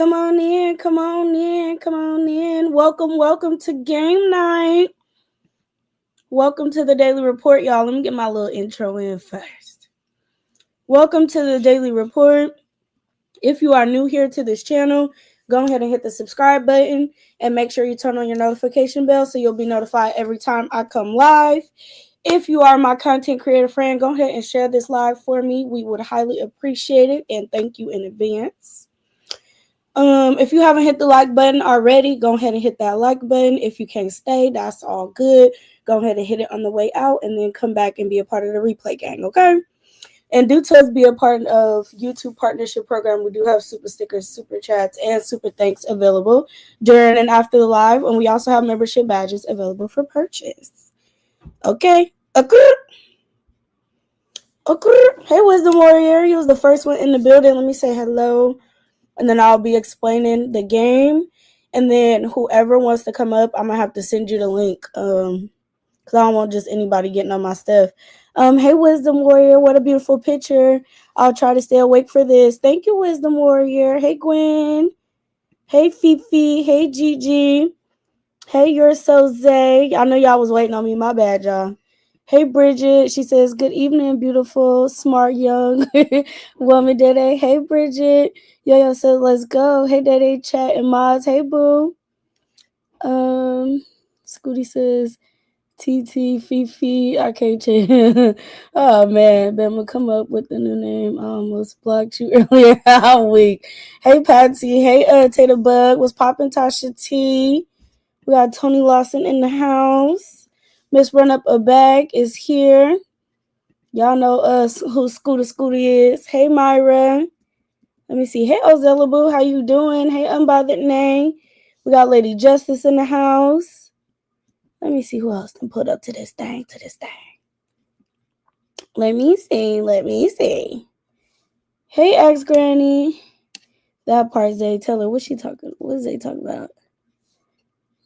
Come on in, come on in, come on in. Welcome to game night. Welcome to the Daily Report, y'all. Let me get my little intro in first. Welcome to the Daily Report. If you are new here to this channel, go ahead and hit the subscribe button and make sure you turn on your notification bell so you'll be notified every time I come live. If you are my content creator friend, go ahead and share this live for me. We would highly appreciate it and thank you in advance. If you haven't hit the like button already, go ahead and hit that like button. If you can't stay, that's all good. Go ahead and hit it on the way out and then come back and be a part of the replay gang, okay? And due to us be a part of YouTube partnership program, we do have super stickers, super chats, and super thanks available during and after the live. And we also have membership badges available for purchase. Okay. Hey, Wisdom Warrior. You was the first one in the building. Let me say hello. And then I'll be explaining the game. And then whoever wants to come up, I'm going to have to send you the link. Because I don't want just anybody getting on my stuff. Hey, Wisdom Warrior. What a beautiful picture. I'll try to stay awake for this. Thank you, Wisdom Warrior. Hey, Gwen. Hey, Fifi. Hey, Gigi. Hey, You're So Zay. I know y'all was waiting on me. My bad, y'all. Hey, Bridget. She says, good evening, beautiful, smart, young woman, Dede. Hey, Bridget. Yo said, let's go. Hey, Dede, chat and mods. Hey, boo. Scooty says, TT, Fifi. I can't change. Oh, man. Bama, come up with the new name. I almost blocked you earlier. How weak. Hey, Patsy. Hey, Tater Bug. What's poppin', Tasha T? We got Tony Lawson in the house. Miss Run Up a Bag is here. Y'all know us who Scooter is. Hey, Myra. Let me see. Hey, Ozella Boo. How you doing? Hey, Unbothered Name. We got Lady Justice in the house. Let me see who else can put up to this thing. Let me see. Hey, ex-granny. That part, Zay. Tell her, what is Zay talking about?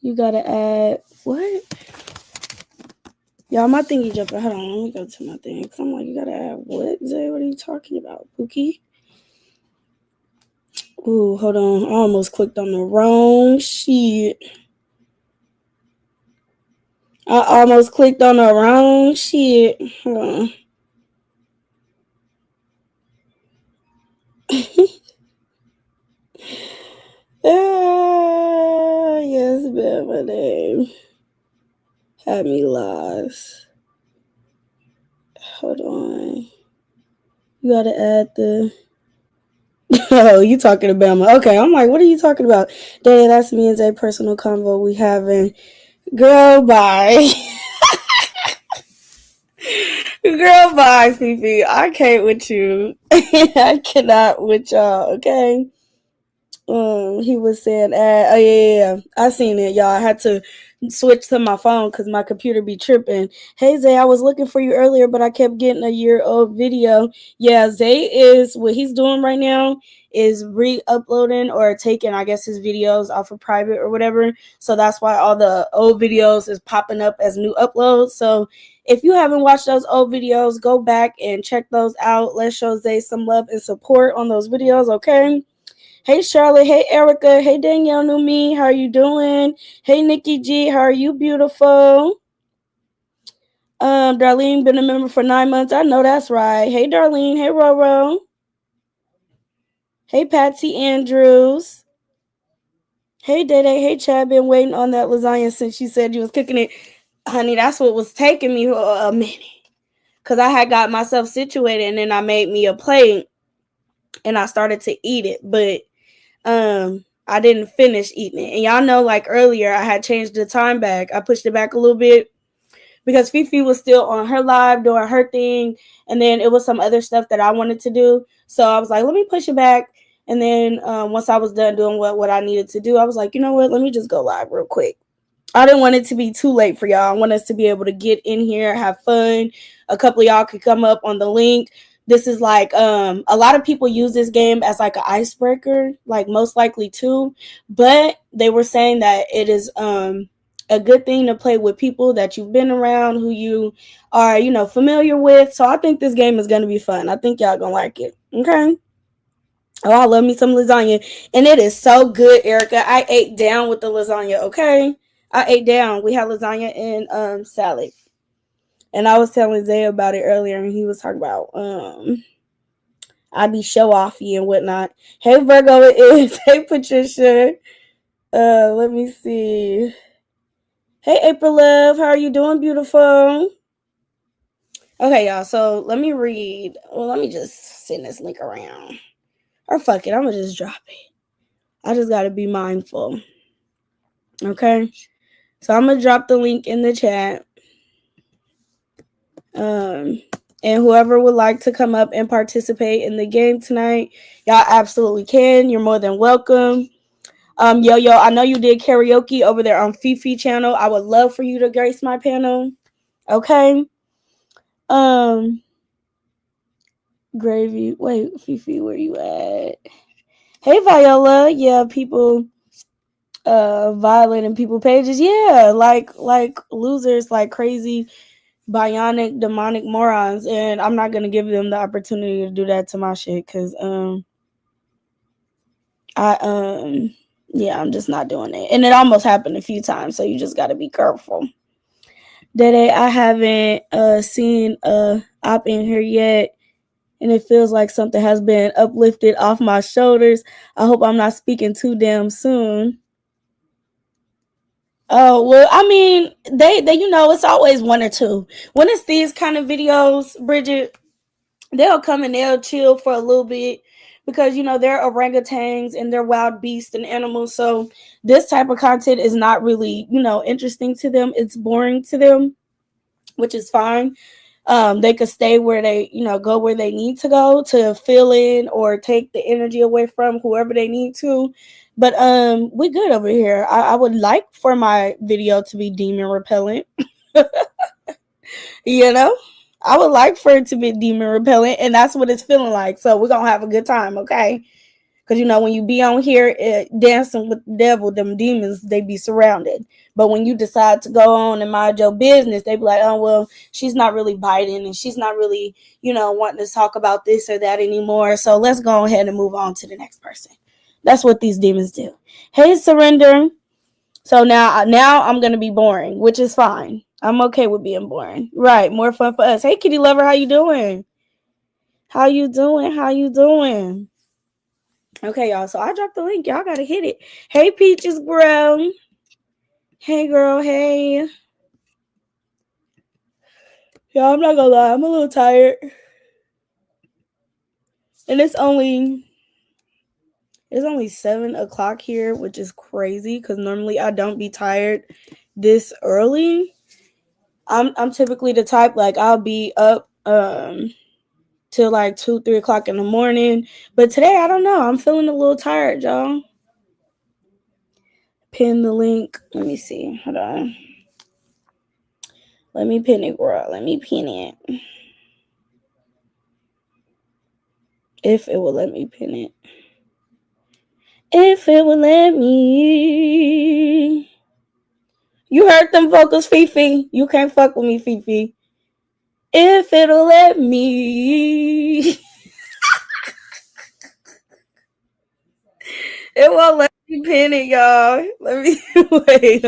You gotta add, what? Y'all, my thingy jumping. Hold on, let me go to my thing. Cause I'm like, you gotta add what, Zay? What are you talking about, Pookie? Ooh, hold on. I almost clicked on the wrong shit. Hold on. Yes, man, my name. Had me lost. Hold on. You gotta add the... Oh, you talking about Bama. Okay, I'm like, what are you talking about? Dad, that's me and Zay personal convo we having. Girl, bye. Girl, bye, Fifi. I can't with you. I cannot with y'all, okay? He was saying, oh, yeah. I seen it, y'all. I had to switch to my phone because my computer be tripping. Hey, Zay, I was looking for you earlier, but I kept getting a year-old video. Yeah, Zay is, what he's doing right now is re-uploading or taking, I guess, his videos off of private or whatever. So that's why all the old videos is popping up as new uploads. So if you haven't watched those old videos, go back and check those out. Let's show Zay some love and support on those videos, okay? Hey, Charlotte. Hey, Erica. Hey, Danielle Numi. How are you doing? Hey, Nikki G. How are you, beautiful? Darlene, been a member for 9 months. I know that's right. Hey, Darlene. Hey, Roro. Hey, Patsy Andrews. Hey, Dede. Hey, Chad. Been waiting on that lasagna since you said you was cooking it. Honey, that's what was taking me for a minute. Because I had got myself situated and then I made me a plate and I started to eat it. But I didn't finish eating it. And y'all know, like earlier, I had changed the time back. I pushed it back a little bit because Fifi was still on her live doing her thing. And then it was some other stuff that I wanted to do. So I was like, let me push it back. And then once I was done doing what I needed to do, I was like, you know what? Let me just go live real quick. I didn't want it to be too late for y'all. I want us to be able to get in here, have fun. A couple of y'all could come up on the link. This is like a lot of people use this game as like an icebreaker, like most likely too. But they were saying that it is a good thing to play with people that you've been around, who you are, familiar with. So I think this game is going to be fun. I think y'all going to like it. Okay. Oh, I love me some lasagna. And it is so good, Erica. I ate down with the lasagna, okay? I ate down. We had lasagna and salad. And I was telling Zay about it earlier, and he was talking about I be show offy and whatnot. Hey Virgo, it is. Hey Patricia. Let me see. Hey April Love, how are you doing, beautiful? Okay, y'all. So let me read. Well, let me just send this link around. Or fuck it, I'm gonna just drop it. I just gotta be mindful. Okay. So I'm gonna drop the link in the chat. And whoever would like to come up and participate in the game tonight, y'all absolutely can. You're more than welcome. Yo, I know you did karaoke over there on Fifi channel. I would love for you to grace my panel. Okay. Gravy. Wait, Fifi, where you at? Hey, Viola. Yeah, people violating people pages. Yeah, like losers, like crazy bionic demonic morons, and I'm not gonna give them the opportunity to do that to my shit because I'm just not doing it. And it almost happened a few times, so you just gotta be careful. Dede, I haven't seen op in here yet, and it feels like something has been uplifted off my shoulders. I hope I'm not speaking too damn soon. Oh, well, I mean, they it's always one or two. When it's these kind of videos, Bridget, they'll come and they'll chill for a little bit because they're orangutans and they're wild beasts and animals. So this type of content is not really interesting to them. It's boring to them, which is fine. They could stay where they go where they need to go to fill in or take the energy away from whoever they need to. But we good over here. I would like for my video to be demon repellent. I would like for it to be demon repellent, and that's what it's feeling like. So we're gonna have a good time, okay? Because when you be on here dancing with the devil, them demons, they be surrounded. But when you decide to go on and mind your business, they be like, oh, well, she's not really biting and she's not really, wanting to talk about this or that anymore. So let's go ahead and move on to the next person. That's what these demons do. Hey, Surrender. So now I'm going to be boring, which is fine. I'm okay with being boring. Right. More fun for us. Hey, Kitty Lover. How you doing? How you doing? Okay, y'all. So I dropped the link. Y'all got to hit it. Hey, Peaches Bro. Hey, girl. Hey. Y'all, I'm not going to lie. I'm a little tired. And it's only 7 o'clock here, which is crazy because normally I don't be tired this early. I'm typically the type, like, I'll be up till like 2-3 o'clock in the morning. But today, I don't know. I'm feeling a little tired, y'all. Pin the link. Let me see. Hold on. Let me pin it, girl. Let me pin it. If it will let me pin it. If it will let me. You heard them vocals, Fifi. You can't fuck with me, Fifi. If it'll let me. It won't let me pin it, y'all. Let me wait.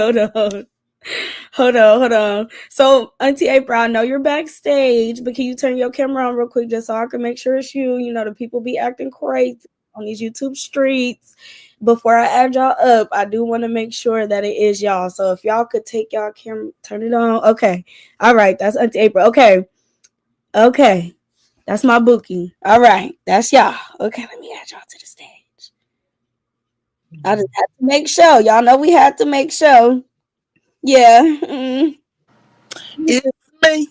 Hold on. So, Auntie April, I know you're backstage, but can you turn your camera on real quick just so I can make sure it's you? The people be acting crazy on these YouTube streets. Before I add y'all up, I do want to make sure that it is y'all. So if y'all could take y'all camera, turn it on. Okay. All right. That's Auntie April. Okay. That's my bookie. All right. That's y'all. Okay. Let me add y'all to the stage. I just had to make sure. Y'all know we had to make sure. Yeah. It's me.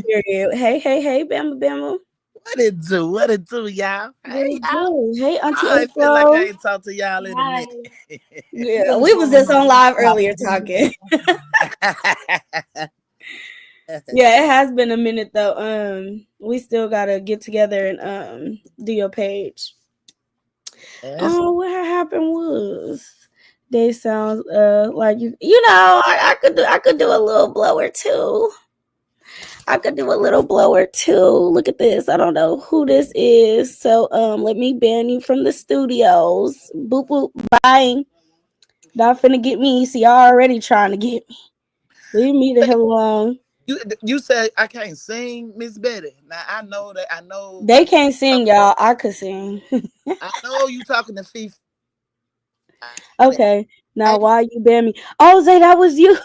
Hey, Bama. What it do, y'all? Hey, y'all. Hey, Auntie I feel like I April. ain't talked to y'all in a minute. Yeah, we was just on live earlier talking. Yeah, it has been a minute though. We still gotta get together and do your page. Oh, what happened was they sound like I could do a little blower too. I could do a little blower too. Look at this. I don't know who this is. So let me ban you from the studios. Boop boop bye. Not finna get me. See, y'all already trying to get me. Leave me the hell alone. You said I can't sing, Miss Betty. Now I know that. I know They can't sing, y'all. I could sing. I know you talking to Fifi. Okay. Now why you ban me? Oh, Zay, that was you.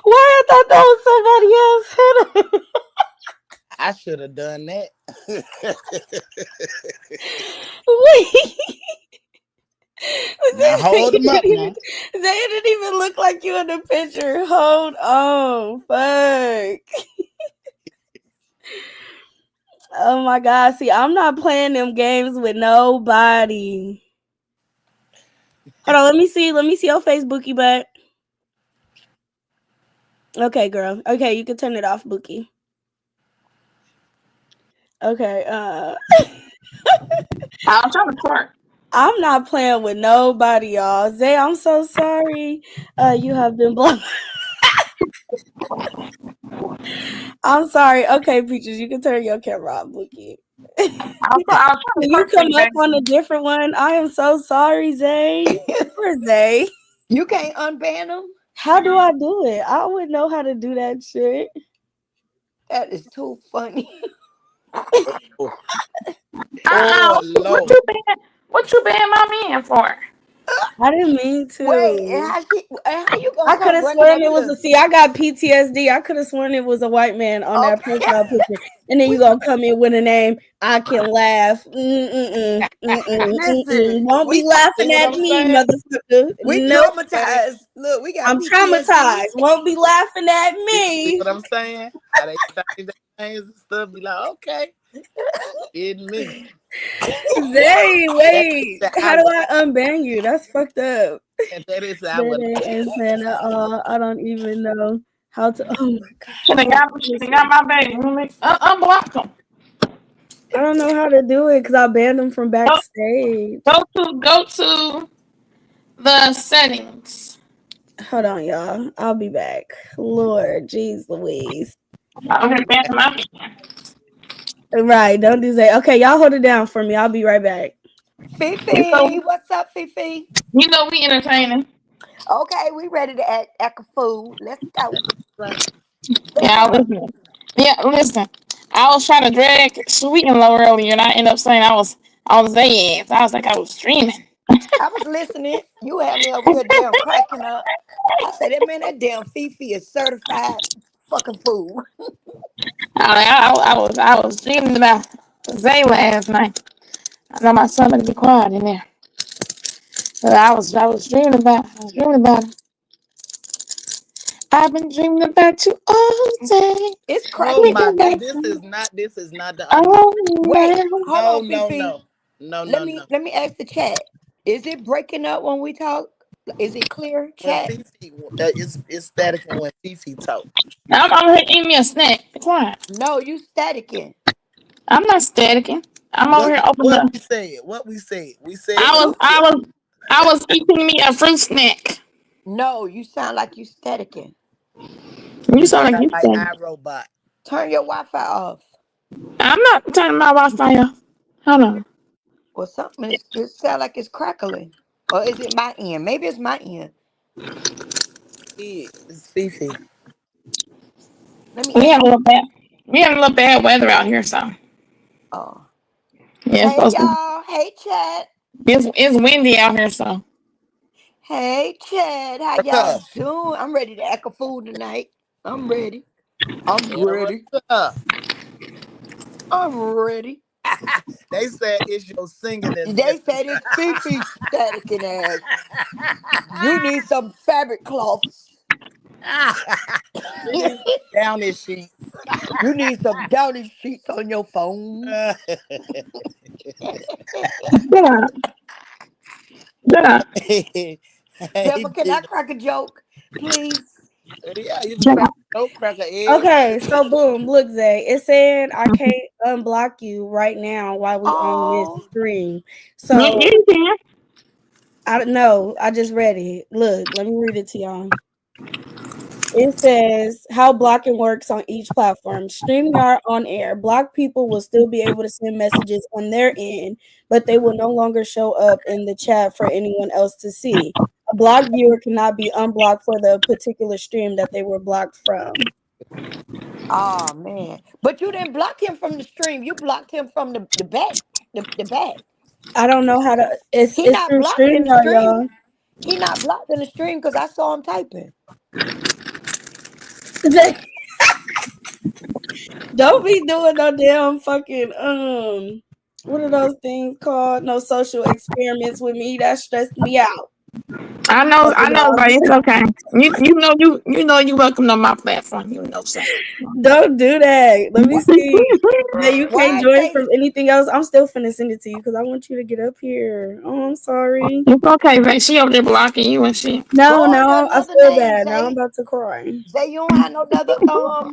Why I thought that was somebody else. I should have done that. Wait. Now hold them up now. They didn't even look like you in the picture. Hold on. Fuck. Oh my God. See, I'm not playing them games with nobody. Hold on. Let me see your Facebookie butt. Okay, girl. Okay, you can turn it off, Bookie. Okay. I'm trying to twerk. I'm not playing with nobody, y'all. Zay, I'm so sorry. You have been blocked. I'm sorry. Okay, Peaches, you can turn your camera off, Bookie. You come up on a different one. I am so sorry, Zay. Where's Zay? You can't unban them? How do I do it? I would know how to do that shit. That is too funny. Lord. What you ban my man for? I didn't mean to. Wait, how you gonna I could have sworn it was I got PTSD. I could have sworn it was a white man on that profile picture. And then you gonna come in with a name. I can laugh. Listen, Won't be laughing at me, motherfucker. We traumatized. Look, we got I'm PTSD. traumatized. Won't be laughing at me. See what I'm saying? How they change their names and stuff. Be like, okay, it's me. Zay, wait. How do I unban you? That's fucked up. And that is I don't even know how to. Oh my God. She got my baby. Unblock them. I don't know how to do it because I banned them from backstage. Go to the settings. Hold on, y'all. I'll be back. Lord, jeez Louise. I'm gonna ban my man. Right, don't do that. Okay, y'all hold it down for me. I'll be right back. Fifi, what's up, Fifi? You know we entertaining. Okay, we ready to act a fool. Let's go. Yeah, listen. I was trying to drag Sweet and Low earlier, and I ended up saying I was their ass. I was like I was streaming. I was listening. You had me over here damn cracking up. I said, that damn Fifi is certified fucking fool. I was dreaming about Zay last night. I know my son would be quiet in there, but I was dreaming about him. I've been dreaming about you all day. It's Oh cracking. my God! This is not the. Wait, hold on, Fifi. No. Let me ask the chat. Is it breaking up when we talk? Is it clear, When chat? Fifi, it's static when Fifi talk. I'm eating me a snack. Be quiet. No, you staticking. I'm not staticking. I'm over here opening What we said? We said I was eating me a fruit snack. No, you sound like you staticking. You sound like you like static. iRobot. Turn your Wi-Fi off. I'm not turning my Wi-Fi off. Hold on. Or something. It sound like it's crackling. Or is it my end? Maybe it's my end. It's Fifi. Let me We ask. have a little bad weather out here, so Oh. yeah, Hey y'all. Hey chat. it's windy out here, so Hey chat. How y'all doing? I'm ready to act a fool tonight. I'm ready. I'm ready. They said it's your singing that's They said it's Fifi staticking ass. You need some fabric cloths. You need some downy sheets. You need some downy sheets on your phone. Pepper, can I crack a joke, please? Yeah, you can crack an egg. Okay, so boom, look, Zay. It's saying I can't unblock you right now while we on this stream. So I don't know. I just read it. Look, let me read it to y'all. It says how blocking works on each platform. StreamYard on air. Blocked people will still be able to send messages on their end, but they will no longer show up in the chat for anyone else to see. A blocked viewer cannot be unblocked for the particular stream that they were blocked from. Oh man. But you didn't block him from the stream. You blocked him from the back. The back. I don't know how to. He It's not through blocked in the StreamYard, stream. y'all. He not blocked in the stream because I saw him typing. Don't be doing no damn fucking what are those things called? No social experiments with me. That stressed me out. I know, but it's okay. You know you welcome on my platform. You know so. Don't do that. Let me see. Yeah, you can't Why join say from anything else. I'm still finna send it to you because I want you to get up here. Oh, I'm sorry. It's okay, but she over there blocking you and shit. go No, under I another feel name, bad. Now I'm Zay? about to cry. Zay, you don't have no other go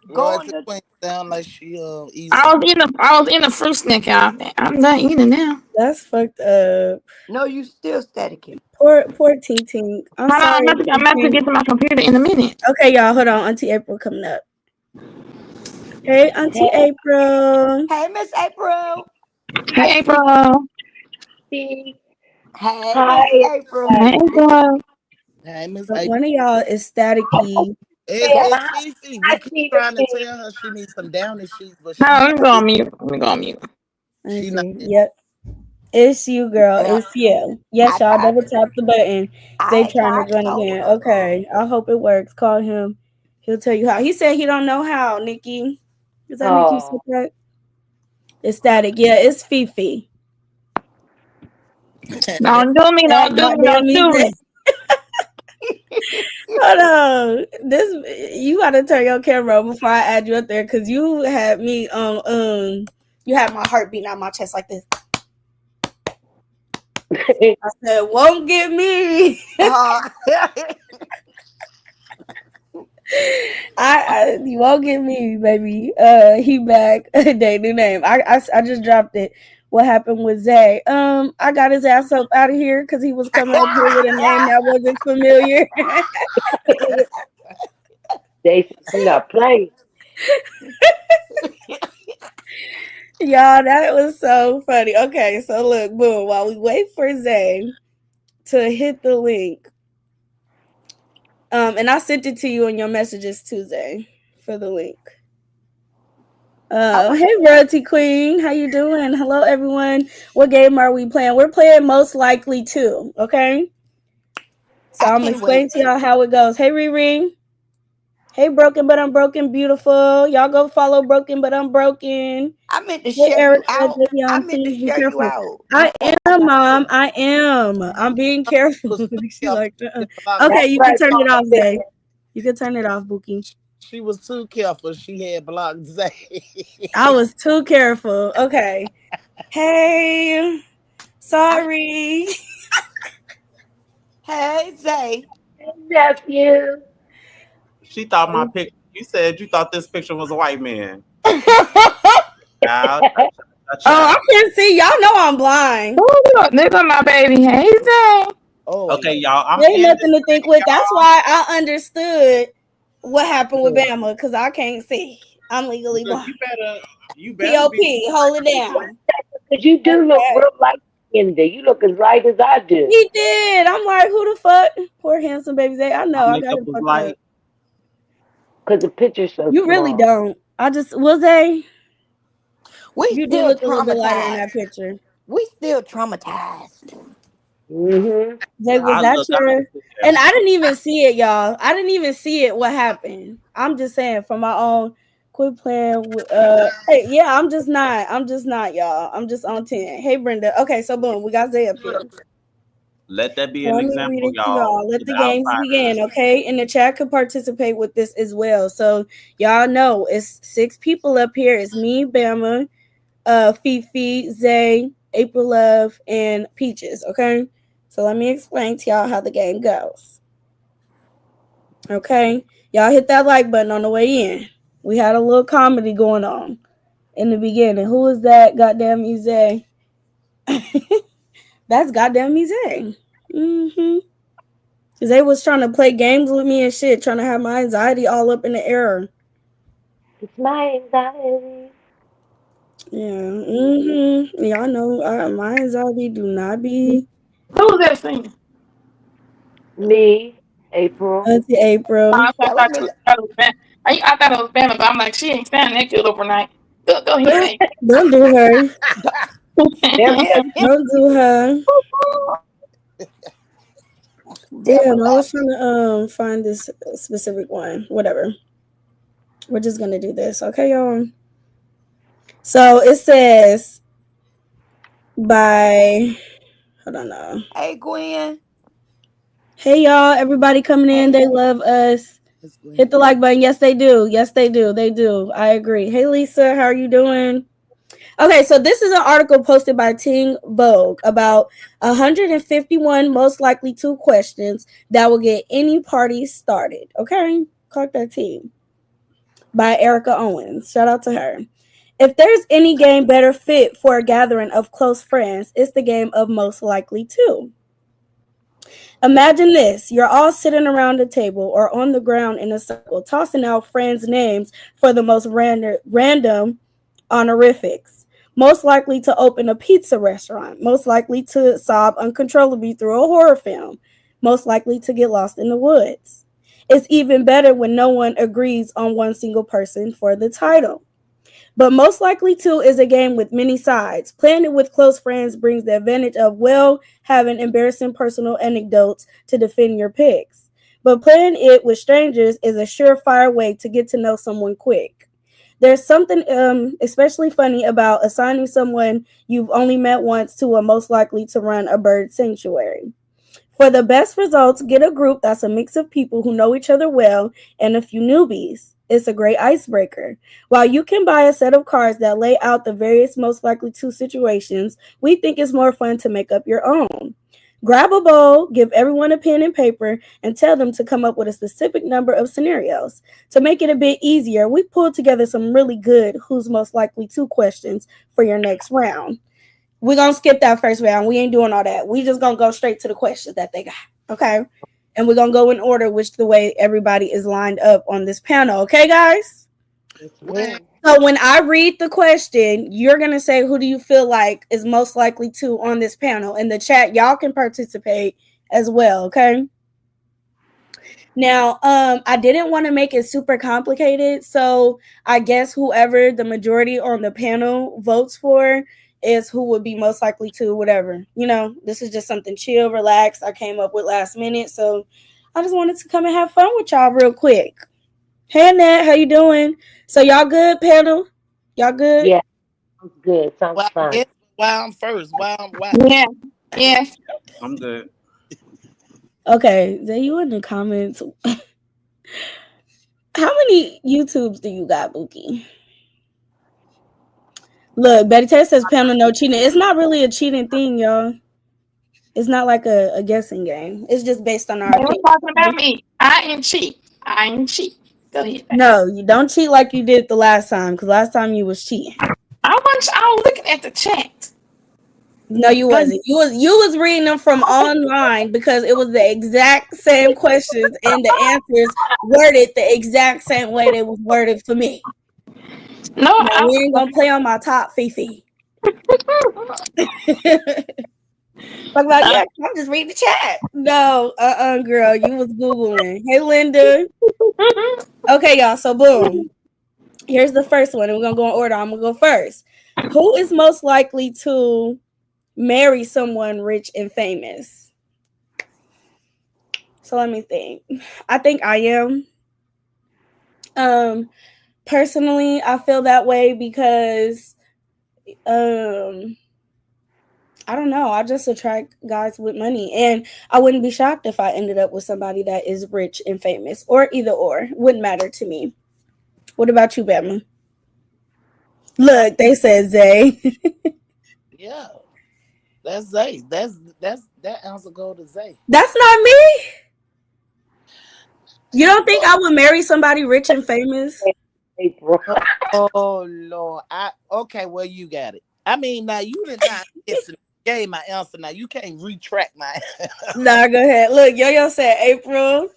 Royalty under. Queen sound like she eating I some. was in the fruit snack, y'all. I'm done eating now. That's fucked up. No, you still staticking. Poor Tink Tink. I'm Hold on, sorry. I'm about to get to my computer in a minute. Okay, y'all, hold on. Auntie April coming up. Hey, Auntie April. Hey, Miss April. Hey, April. Hey, Miss Hi. April. Hey, April. Hey, Miss A. One of y'all is staticky. That It's Fifi. We keep trying to tell her she needs some downy sheets, but Hold she's on, let me not. go on mute. Let me go on mute. Let me She not. see. Yep. It's you, girl. yeah, It's you. Yes, I, y'all I double tap the button. I They had trying to tried to join told again. her. Okay. I hope it works. Call him. He'll tell you how. He said he don't know how, Nikki. Does that make you Oh, surprised? It's static. Yeah, it's Fifi. Don't do me, That don't do me, goddamn don't do music. me. Hold on. This you gotta turn your camera on before I add you up there because you had me you had my heart beating out my chest like this. I said, won't get me. Uh, You won't get me, baby. He back. They new name. I just dropped it. What happened with Zay? I got his ass up out of here because he was coming up here with a name that wasn't familiar. I'm not playing. Y'all, that was so funny. Okay, so look, boom. While we wait for Zay to hit the link, and I sent it to you in your messages Tuesday for the link. Hey Royalty Queen, how you doing? Hello everyone. What game are we playing? We're playing Most Likely 2, okay? So I I'm gonna can't explain wait. to y'all how it goes. Hey Riri. Hey Broken But I'm Broken Beautiful. Y'all go follow Broken But I'm Broken. I meant to Hey share you Erica, out. I Young, meant to please be share you careful. out I before I am, got Mom. here. I am. I'm being careful. was too She careful like, to block okay, That's you can right, turn it Mama off, Bear. Zay. You can turn it off, Bookie. She was too careful. She had blocked Zay. I was too careful. Okay. Hey, sorry. Hey, Zay. Nephew. She thought my pic. You said you thought this picture was a white man. Oh, Child, a I child. can't see. Y'all know I'm blind. Ooh, there go my baby. Hey, Zay. Oh Okay, Lord. y'all. I'm There ain't in this nothing to think thing, with. That's y'all, why I understood what happened with Yeah. Bama because I can't see. I'm legally because blind. you better POP, be. hold it down. Because you do look Okay. real light in there. You look as light as I do. He did. I'm like, who the fuck? Poor handsome baby Zay. I My know. I got makeup him was fucked up. light. Because the picture's so You really small. don't. I just was Zay. We You do still look a little bit lighter in traumatized. that picture. We still traumatized. Mm-hmm. Zay, was I that look. I your? don't care. And I didn't even see it, y'all. I didn't even see it. What happened? I'm just saying for my own. Quit playing with. Hey, yeah, I'm just not. I'm just not, y'all. I'm just on 10. Hey, Brenda. Okay, so boom, we got Zay up here. Let that be So an let me read example, it to y'all, y'all. Let to the the games begin, outsiders. okay? And the chat could participate with this as well. So y'all know it's 6 people up here. It's me, Bama, Fifi, Zay, April Love, and Peaches, okay? So let me explain to y'all how the game goes. Okay? Y'all hit that like button on the way in. We had a little comedy going on in the beginning. Who is that? Goddamn me, Zay. That's goddamn me, Zay. Mm-hmm. Cause they was trying to play games with me and shit, trying to have my anxiety all up in the air. It's my anxiety. Yeah, y'all know my anxiety do not be. Who's that singing? Me, April. Auntie April. I Now let me. thought it was Bama. I thought it was Bama, but I'm like, she ain't standing that good overnight. Go ahead, Don't do her. There is Don't do her. Damn, I Deborah. was trying to find this specific one. Whatever. We're just gonna do this, okay, y'all. So it says by hold on now. Hey, Gwen. Hey y'all, everybody coming in, Hey. they love us. It's Gwen. Hit the like button. Yes, they do. Yes, they do. They do. I agree. Hey Lisa, how are you doing? Okay, so this is an article posted by Teen Vogue about 151 most likely to questions that will get any party started. Okay, clock that team. By Erica Owens. Shout out to her. If there's any game better fit for a gathering of close friends, it's the game of most likely to. Imagine this. You're all sitting around a table or on the ground in a circle, tossing out friends' names for the most random honorifics. Most likely to open a pizza restaurant. Most likely to sob uncontrollably through a horror film. Most likely to get lost in the woods. It's even better when no one agrees on one single person for the title. But most likely to is a game with many sides. Playing it with close friends brings the advantage of, well, having embarrassing personal anecdotes to defend your picks. But playing it with strangers is a surefire way to get to know someone quick. There's something especially funny about assigning someone you've only met once to a most likely to run a bird sanctuary. For the best results, get a group that's a mix of people who know each other well and a few newbies. It's a great icebreaker. While you can buy a set of cards that lay out the various most likely to situations, we think it's more fun to make up your own. Grab a bowl, give everyone a pen and paper, and tell them to come up with a specific number of scenarios. To make it a bit easier, we pulled together some really good who's most likely to questions for your next round. We're going to skip that first round. We ain't doing all that. We just going to go straight to the questions that they got. Okay? And we're going to go in order, which the way everybody is lined up on this panel. Okay, guys? Gwen. So when I read the question, you're going to say, who do you feel like is most likely to on this panel? In the chat, y'all can participate as well. Okay? Now, I didn't want to make it super complicated. So I guess whoever the majority on the panel votes for is who would be most likely to whatever. You know, this is just something chill, relaxed. I came up with last minute. So I just wanted to come and have fun with y'all real quick. Hey, Nat, how you doing? So y'all good, panel? Y'all good? Yeah, sounds good. Sounds Well, fun. yes, why I'm first. Why? Yeah. Yes. I'm good. Okay, Zay, you in the comments. How many YouTubes do you got, Bookie? Look, Betty Ted says panel no cheating. It's not really a cheating thing, y'all. It's not like a guessing game. It's just based on our They were opinion. talking about me. I ain't cheat. Go ahead. No, you don't cheat like you did the last time, because last time you was cheating. I was looking at the chat. No, you wasn't. You was reading them from online because it was the exact same questions and the answers worded the exact same way they was worded for me. No, Now, we ain't gonna play on my top, Fifi. Talk about, yeah, I'm just reading the chat. No, girl, you was Googling. Hey, Linda. Okay, y'all, so boom. Here's the first one, and we're gonna go in order. I'm gonna go first. Who is most likely to marry someone rich and famous? So let me think. I think I am. Personally, I feel that way because I don't know. I just attract guys with money. And I wouldn't be shocked if I ended up with somebody that is rich and famous, or either or. Wouldn't matter to me. What about you, Bama? Look, they said Zay. Yeah, that's Zay. That answer go to Zay. That's not me. You don't think I would marry somebody rich and famous? April. Oh Lord. Okay, well you got it. I mean, now you did not listen. gave my answer. Now you can't retract my. Nah, go ahead. Look, Yo said April.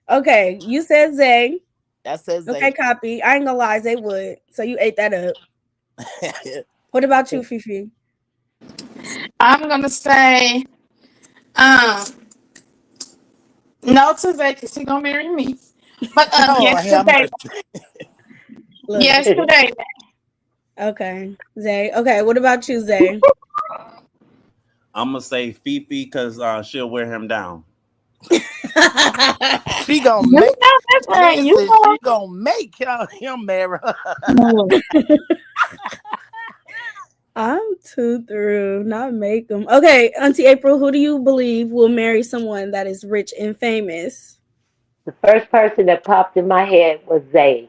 Okay, you said Zay. That says Okay, copy. I ain't gonna lie, Zay would. So you ate that up. What about you, Fifi? I'm gonna say no to Zay because he gonna marry me. But yes to David. Yes to David. Okay, Zay. Okay, what about you, Zay? I'm gonna say Fifi because she'll wear him down. She gonna make. Listen, she gonna make him marry her. I'm too through, not make them. Okay, Auntie April, who do you believe will marry someone that is rich and famous? The first person that popped in my head was Zay.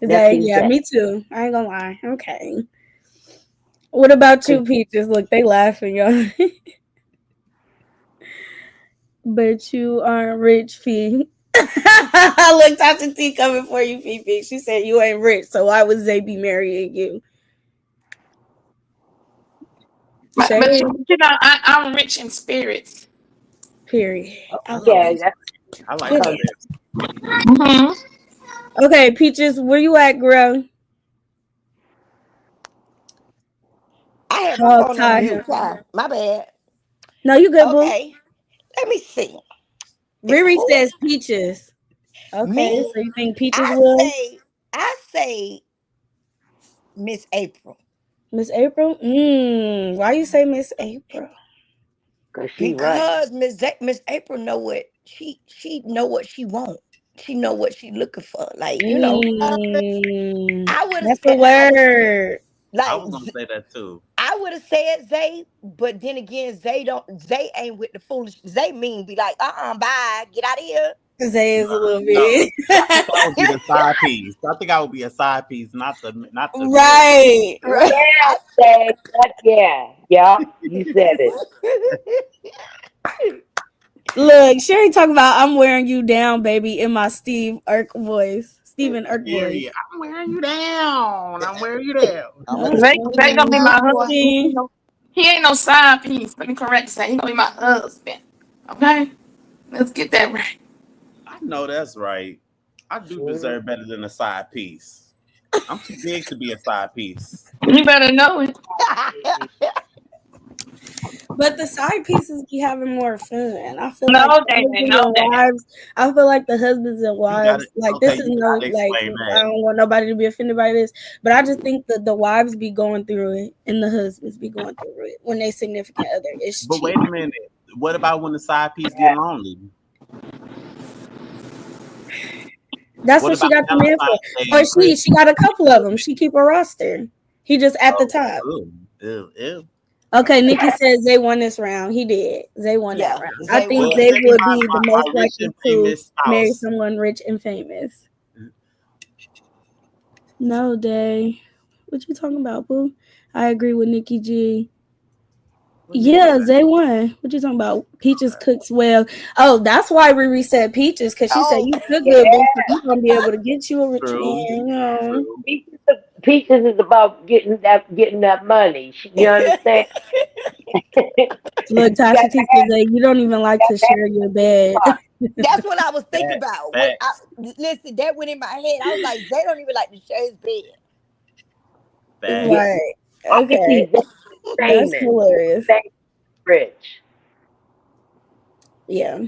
Zay, yeah, me too. I ain't gonna lie. Okay. What about you, Peaches? Look, they laughing, y'all. But you aren't rich, Fee. Look, Tasha T coming for you, Fifi. She said you ain't rich, so why would Zay be marrying you? But you know, I'm rich in spirits. Period. I like that. Mm-hmm. Okay, Peaches, where you at, girl? I had my phone on mute. My bad. No, you good, boo. Okay. Let me see. Riri says Peaches. Okay, so you think Peaches will? I say Miss April. Miss April? Why you say Miss April? Because Miss April know what she know what she want. She know what she looking for. Like, you know. I would have That's the word. I was gonna say that too. I would have said Zay, but then again, Zay ain't with the foolish. Zay be like, bye, get out of here. Zay is a little bit. I think I would be the side piece. I think I would be a side piece, not the right. Yeah, you said it. Look, Sherry talking about I'm wearing you down, baby, in my Steve Irk voice. Stephen Irk voice. I'm wearing you down. I'm wearing you down. Zay gonna be my husband. He ain't no side piece. Let me correct that. He gonna be my husband. Okay? Let's get that right. I know that's right. I do deserve better than a side piece. I'm too big to be a side piece. You better know it. But the side pieces be having more fun. I feel I feel like the husbands and wives, this is no like I don't want nobody to be offended by this, but I just think that the wives be going through it and the husbands be going through it when they significant other is. But wait a minute. What about when the side piece get lonely? That's what she got the man for. Or she got a couple of them. She keep a roster. He just at the top. Ew. Okay, Nikki says Zay won this round. He did. Zay won that round. I think Zay would be the most likely to marry someone rich and famous. No, Day. What you talking about, boo? I agree with Nikki G. Yeah, Zay won. What you talking about? Peaches cooks well. Oh, that's why Riri said Peaches, because she said you cook good, boo. You're going to be able to get you a rich man. Peaches is about getting that money. You understand? Look, Tasha T says that you don't even like to share your bed. That's what I was thinking about. Listen, that went in my head. I was like, they don't even like to share his bed. Right. Okay. That's hilarious. Rich. Yeah.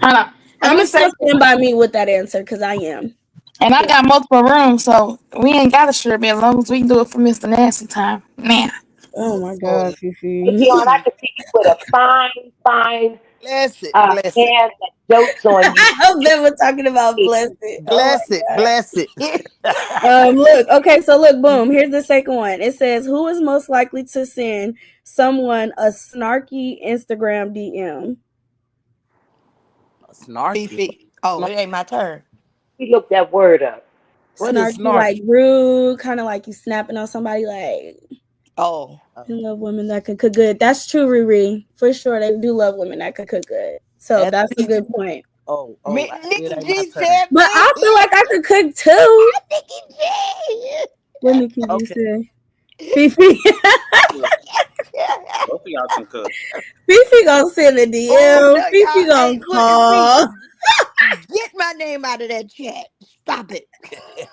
I'm gonna still stand by me with that answer because I am. And I got multiple rooms, so we ain't got to share bed as long as we can do it for Mr. Nasty time. Man. Oh my God, Fifi. I can see you with a fine hand that jokes on you. I've been talking about blessed. Bless it. Look, okay, so look, boom. Here's the second one. It says, who is most likely to send someone a snarky Instagram DM? Snarky. Oh, it ain't my turn. You look that word up. Snarky, like rude, kind of like you snapping on somebody, like. Oh, you love women that can cook good. That's true, Riri. For sure, they do love women that can cook good. So that's a good point. Nikki G said, but I feel like I could cook too. Nikki G. What Nikki G say? Fifi. Both of y'all can cook. Fifi gonna send a DM. Oh, Fifi gonna call. Get my name out of that chat. Stop it.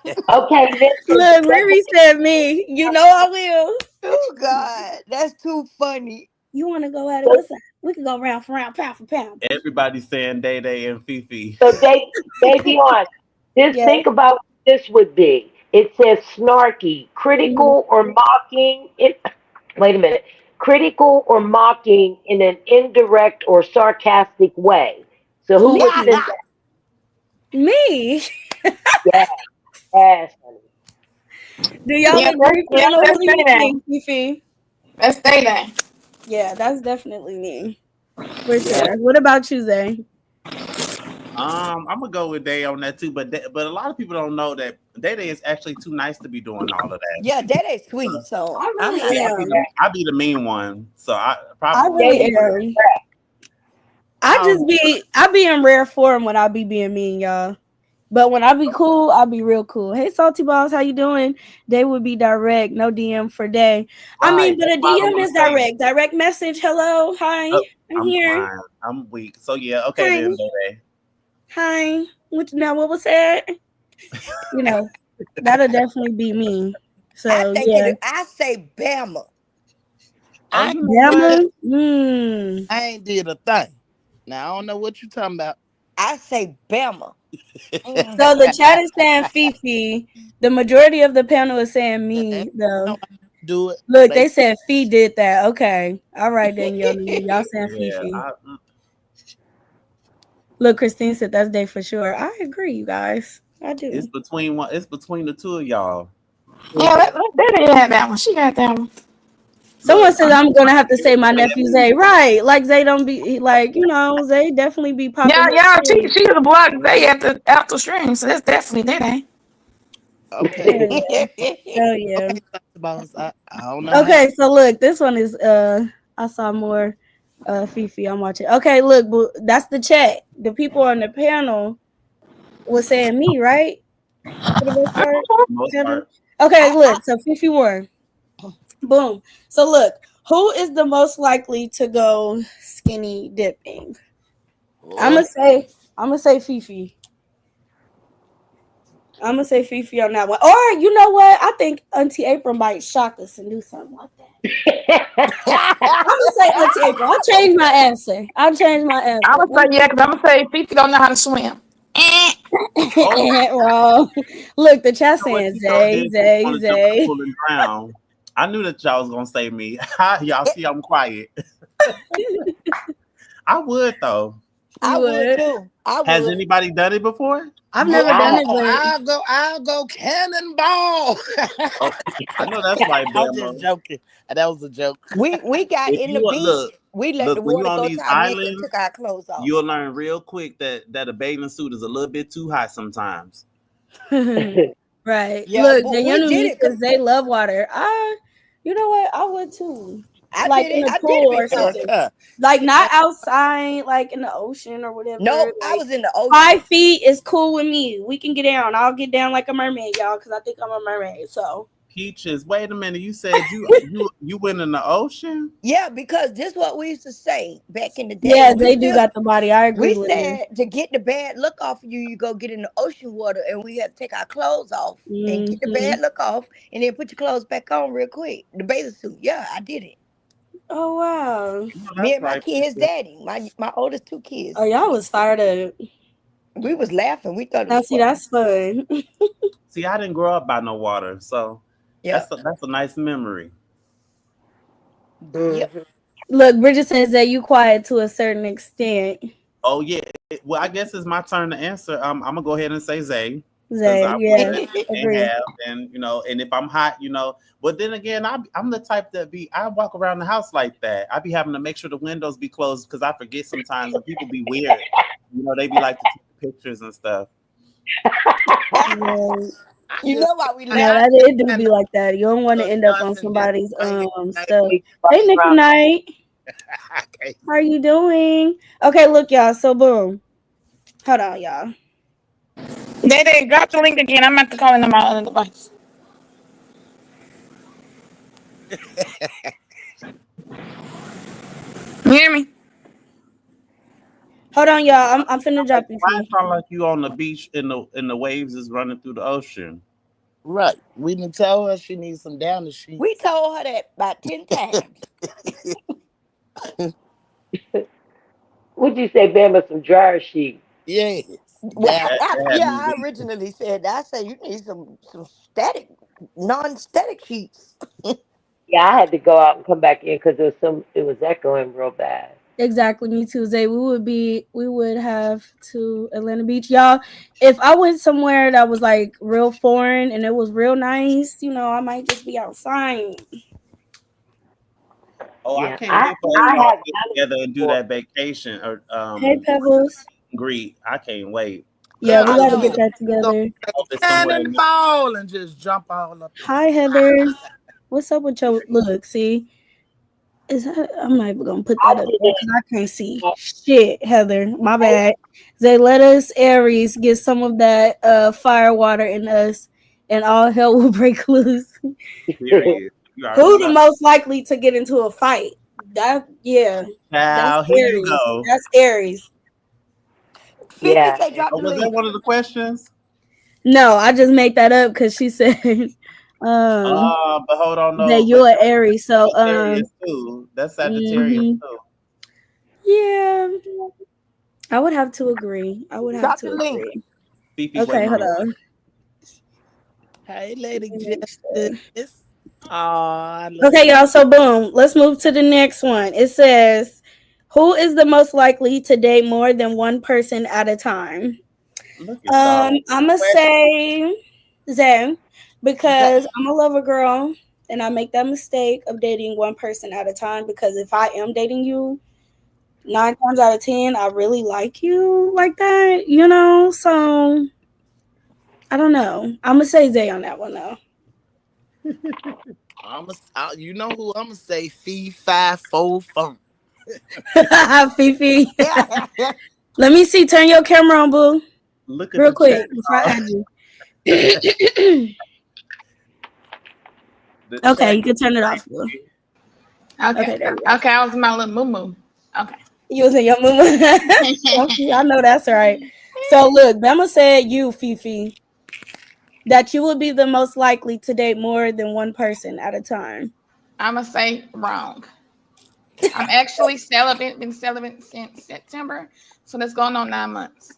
Okay, listen. Look, Riri said me. You know I will. Oh God, that's too funny. You want to go at it? What's that? We can go round for round, pound for pound. Everybody's saying Day Day and Fifi. So Davion, just think about what this would be. It says snarky, critical or mocking. Wait a minute. Critical or mocking in an indirect or sarcastic way. So who would send that? Me. Yes, yes, honey. Do y'all agree? What do you think, Fifi? Let's stay there. Yeah, that's definitely me. For sure. What about you, Zay? I'm gonna go with Day on that too, but a lot of people don't know that Day Day is actually too nice to be doing all of that. Yeah, Day Day's sweet. So I be the mean one. So I really am. I be in rare form when I be being mean, y'all. But when I be cool, I'll be real cool. Hey, Salty Balls, how you doing? They would be direct, no DM for Day. Right. I mean, but a DM is direct. Direct message. Hello, hi, I'm here. Fine. I'm weak. So yeah, okay then, Day. Hi. What was that? You know, that'll definitely be me. So I think I say Bama. Bama? I ain't did a thing. Now I don't know what you're talking about. I say Bama. So the chat is saying Fifi. The majority of the panel is saying me, though. Do it. Look, they said Fee did that. Okay. All right, then, y'all saying Fifi. Look, Christine said that's Day for sure. I agree, you guys. I do. It's between the two of y'all. Yeah, let Day have that one. She got that one. Someone says I'm gonna have to say my nephew Zay. Right. Like Zay don't be like, Zay definitely be popping. Yeah, she was a block Zay after stream, so that's definitely Day. Okay. Hell yeah. I don't know. Okay, so look, this one is I saw more Fifi. I'm watching. Okay, look, that's the chat. The people on the panel was saying me, right? For the most part. Okay, look, so Fifi won. Boom. So look, who is the most likely to go skinny dipping? I'm gonna say Fifi. I'm gonna say Fifi on that one. Or you know what? I think Auntie April might shock us and do something like that. I'm gonna say Auntie April. I'll change my answer. I'm gonna say because I'm gonna say Fifi don't know how to swim. Wrong. Look, the chat saying Zay. I knew that y'all was gonna say me. Y'all see I'm quiet. I would though. I would too. Has anybody done it before? I've never done it. But I'll go cannonball. I know that's right, I'm just joking. That was a joke. We got in the beach. We let the water go to our neck and took our clothes off. You'll learn real quick that a bathing suit is a little bit too hot sometimes. Right. Yeah, look, they did it because they love water. You know what? I would too. I did it. Pool or something. Like not outside, like in the ocean or whatever. No, like, I was in the ocean. 5 feet is cool with me. We can get down. I'll get down like a mermaid, y'all, because I think I'm a mermaid. So Peaches, wait a minute. You said you went in the ocean? Yeah, because this is what we used to say back in the day. Yeah, they do got the body. I agree. We said to get the bad look off of you, you go get in the ocean water, and we have to take our clothes off and get the bad look off, and then put your clothes back on real quick. The bathing suit. Yeah, I did it. Oh wow! Me and my kids' daddy, my oldest 2 kids. Oh, y'all was fired up. We was laughing. We thought. That's fun. See, I didn't grow up by no water, so that's a nice memory. Yep. Look, Bridget says that you quiet to a certain extent. Oh yeah. Well, I guess it's my turn to answer. I'm gonna go ahead and say Zay. Zay, yeah, and and if I'm hot, but then again, I'm the type that I walk around the house like that. I be having to make sure the windows be closed because I forget sometimes and people be weird. They be like to take pictures and stuff. You know why we laugh? Yeah, it do be like that. You don't want to end up on somebody's stuff. Hey, Nicky Knight. How are you doing? Okay, look, y'all. So boom. Hold on, y'all. They drop the link again. I'm at the calling on my other device. You hear me? Hold on, y'all. I'm finna drop you. Why it sound like you on the beach and the waves is running through the ocean? Right. We didn't tell her she needs some down the sheet. We told her that about 10 times. What'd you say, Bama? Some dryer sheet. Yes. Well, Down. Had yeah, me I weak. originally said that. I said you need some static, non-static sheets. Yeah, I had to go out and come back in because it was echoing real bad. Exactly, me too, Zay. We would have to Atlanta Beach, y'all. If I went somewhere that was like real foreign and it was real nice, I might just be outside. Oh, I Yeah, can't I wait for us I to all have get done it together and do before. that vacation or Hey, Pebbles. greet. I can't wait. Yeah, we Girl, got to you get said that we gonna together. Hope it's somewhere in the cannonball and just jump all up in. Hi, Heather. What's up with your look? See, is that? I'm not even gonna put I that up did there it. because I can't see shit. Heather, my bad. Zay, let us Aries get some of that fire water in us, and all hell will break loose. period. You already Who the know. most likely to get into a fight? That's Now, here you Aries. go. That's Aries. Fifi Yeah, say drop Oh, the was that link. one of the questions? No, I just made that up because she said um But hold on, that no, but you're an Aries. So Sagittarius too. That's Sagittarius mhm. too. Yeah, I would have to agree. I would have Drop to the link. agree. Fifi Okay, waiting on hold the on. Hey, Let Lady me make sure. Justice. Oh, I love Okay, y'all. So boom, let's move to the next one. It says, "Who is the most likely to date more than one person at a time?" Look at y'all. I'm gonna question. say Zay Zay. because I'm a lover girl and I make that mistake of dating one person at a time because if I am dating you, 9 times out of 10, I really like you like that. So I don't know. I'm gonna say Zay on that one though. You know who I'm gonna say? Fee, five, four, funk. Fifi. Let me see. Turn your camera on, boo. Look at Real the chat. quick before I add you. The Okay, chat you can turn it off, boo. crazy. Okay. Okay, there you go. Okay, I was in my little moo. Okay. You was in your moo. I know that's right. So look, Bama said you, Fifi, that you would be the most likely to date more than one person at a time. I'ma say wrong. I'm actually celibate, been celibate since September. So that's going on 9 months.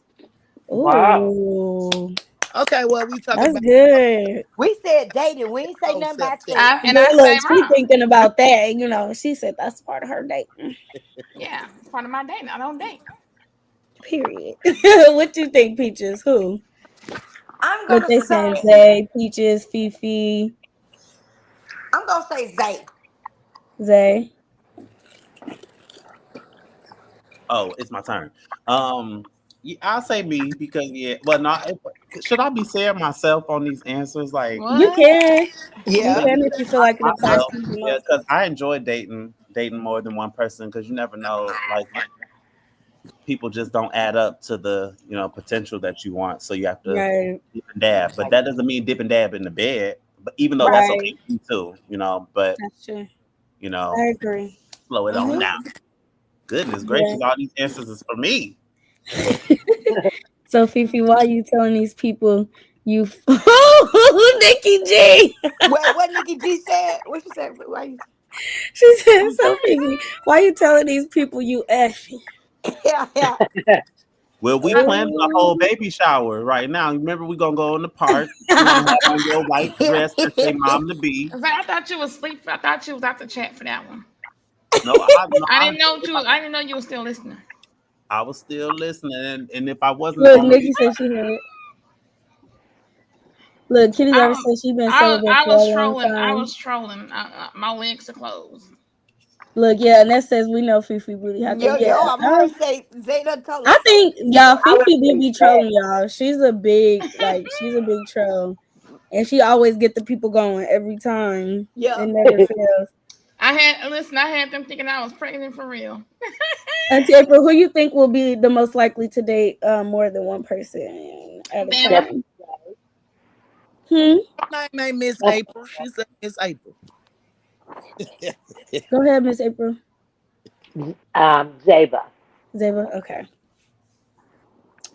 wow. Ooh, Okay, well, we talking that's about good. We said dating. We ain't say oh, nothing about September. sex. And I Girl, say look, she wrong. thinking about that. She said that's part of her date. Yeah, it's part of my dating. I don't date. Period. What you think, Peaches? Who? I'm What gonna they saying? say Zay, Peaches, Fifi, Zay. Zay. Oh, it's my turn. Yeah, I'll say me because yeah, well, not should I be saying myself on these answers? Like, You What? can. You Yeah. let me can if you feel like it applies myself, to you the yeah, most. because I enjoy dating more than one person because you never know, like people just don't add up to the potential that you want, so you have to Right. dip and dab. But that doesn't mean dip and dab in the bed. But even though that's Right. okay too, but That's true. you I know, agree. slow it on Mm-hmm. down. Goodness Yeah. gracious, all these answers is for me. So Fifi, why are you telling these people you Nikki G? Wait, what Nikki G said? What she said? Why you? She said, so Fifi, why you telling these people you effing? Yeah. Well, we planning a whole Ooh. baby shower right now. Remember, we gonna go in the park. You gonna have on your white dress that say "mom to be." I thought you was asleep. I thought you was out the chat for that one. No, no, I didn't know you. I didn't know you were still listening. I was still listening, and if I wasn't Look, on the Nikki beach, said she heard. Look, Kitty Never I, said she been I, celibate I for a was long trolling. I time. was trolling. My legs are closed. Look, yeah, and that says we know Fifi really had to. Yo, Yeah, I'm heard say Zay done told I us so. think y'all I would Fifi did say be that. trolling y'all. She's a big troll, and she always get the people going every time. Yeah. It never fails. I had them thinking I was pregnant for real. Auntie April, who you think will be the most likely to date more than one person at a Bama. Def- time? Hmm. Her name ain't Miss def- April. She said Miss April. Go ahead, Miss April. Zeba. Zeba. Okay.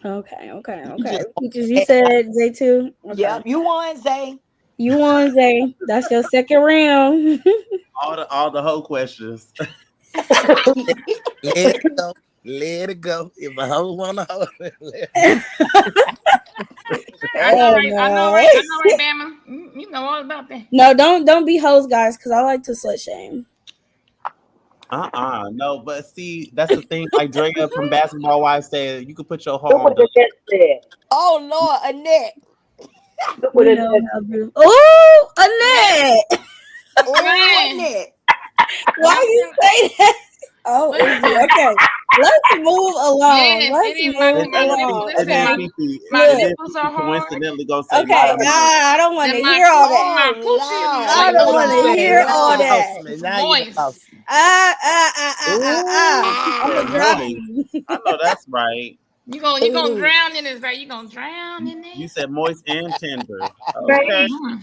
Okay. You just Peaches, you said Zay too. Okay. Yep, you won, Zay. You won, Zay. That's your second round. All the whole questions. let it go. Let it go. If a hoe wanna hold it, let it I know, Oh, right? I know, no. right? I know, right, Bama? You know all about that. No, don't be hoes, guys, because I like to slut shame. No, but see, that's the thing. Like Drea from Basketball Wives said, you could put your hoe Look on what the Annette said. Oh Lord, Annette. Look what You know Annette how beautiful. Oh, Annette. Oh, Man, Annette. Why you say that? Oh, is listen. it? Okay. Let's move along. Yes, Let's it is move and, my and, nipple. along. and, and Listen, then Okay. Fifi, my and Look. then nipples Fifi are hard. coincidentally gonna say Okay. not a month. I don't want And to hear all that. my Oh coochie is I I don't know moist. what want you're to Lord. saying. hear Now all you Lord. that. lost me. It's Now you moist. lost me. Ooh, she I'm said gonna drop moist. you. I know that's right. You gonna Ooh. drown in this, right? You gonna drown in You this? said moist and tender. said. Okay. Mm-hmm.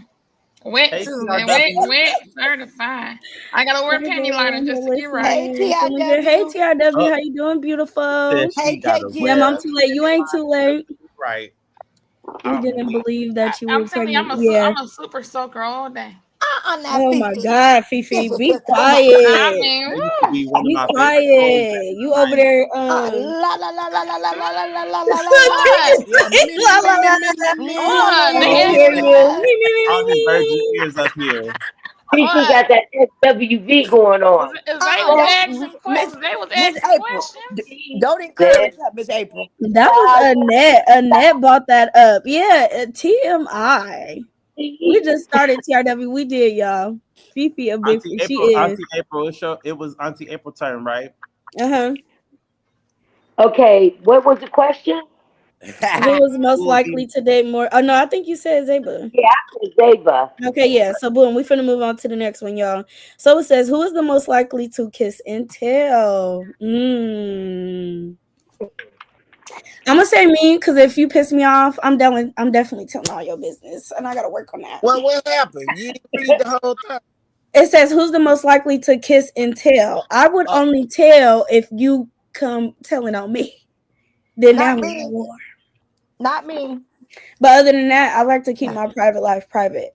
Wet Hey, too, man. Wet, TRW. wet, certified. I gotta wear panty liners just to get right. Hey, Listening. Feeling good. Hey, TIW. TRW, Oh, how you doing, said beautiful? she Hey, got to Damn, wear I'm KGL. a too late. You panty ain't too liner just late. to get right. We I'm didn't weak. believe that you I'm were telling you, pregnant. Yeah. I'm a super soaker all day. Now, Oh my 50. God, Fifi, be Disrespectful. Oh, my God. I quiet. mean, That used to woo. be one of Be my favorite clothes back quiet. in You the over 90s. there, La, la, la, la, la, la, la, la, la, la, la, la, la. What? Yeah, me, la, la, la, Hold I on, can't nigga. hear you. All these virgin ears up here. Fifi What? got that SWV going on. They was That's asking Miss questions. They was Miss asking April. questions. Don't Said, encourage her, Miss April. That was Annette. Annette brought that up. Yeah, TMI. We just started TRW. We did, y'all. Fifi a big. She is. Auntie April, it was Auntie April turn, right? Uh-huh. okay, what was the question? Who was most Who will likely be to date more? Oh no, I think you said Zeba. Yeah, I said Zeba. Okay, yeah. So boom, we finna move on to the next one, y'all. So it says, who is the most likely to kiss and tell? I'm gonna say me, because if you piss me off, I'm definitely telling all your business, and I gotta work on that. well, what happened? You didn't read the whole thing. It says, who's the most likely to kiss and tell? I would Oh, only tell if you come telling on me. Then that Not would be me. war. Not me. But other than that, I like to keep my private life private.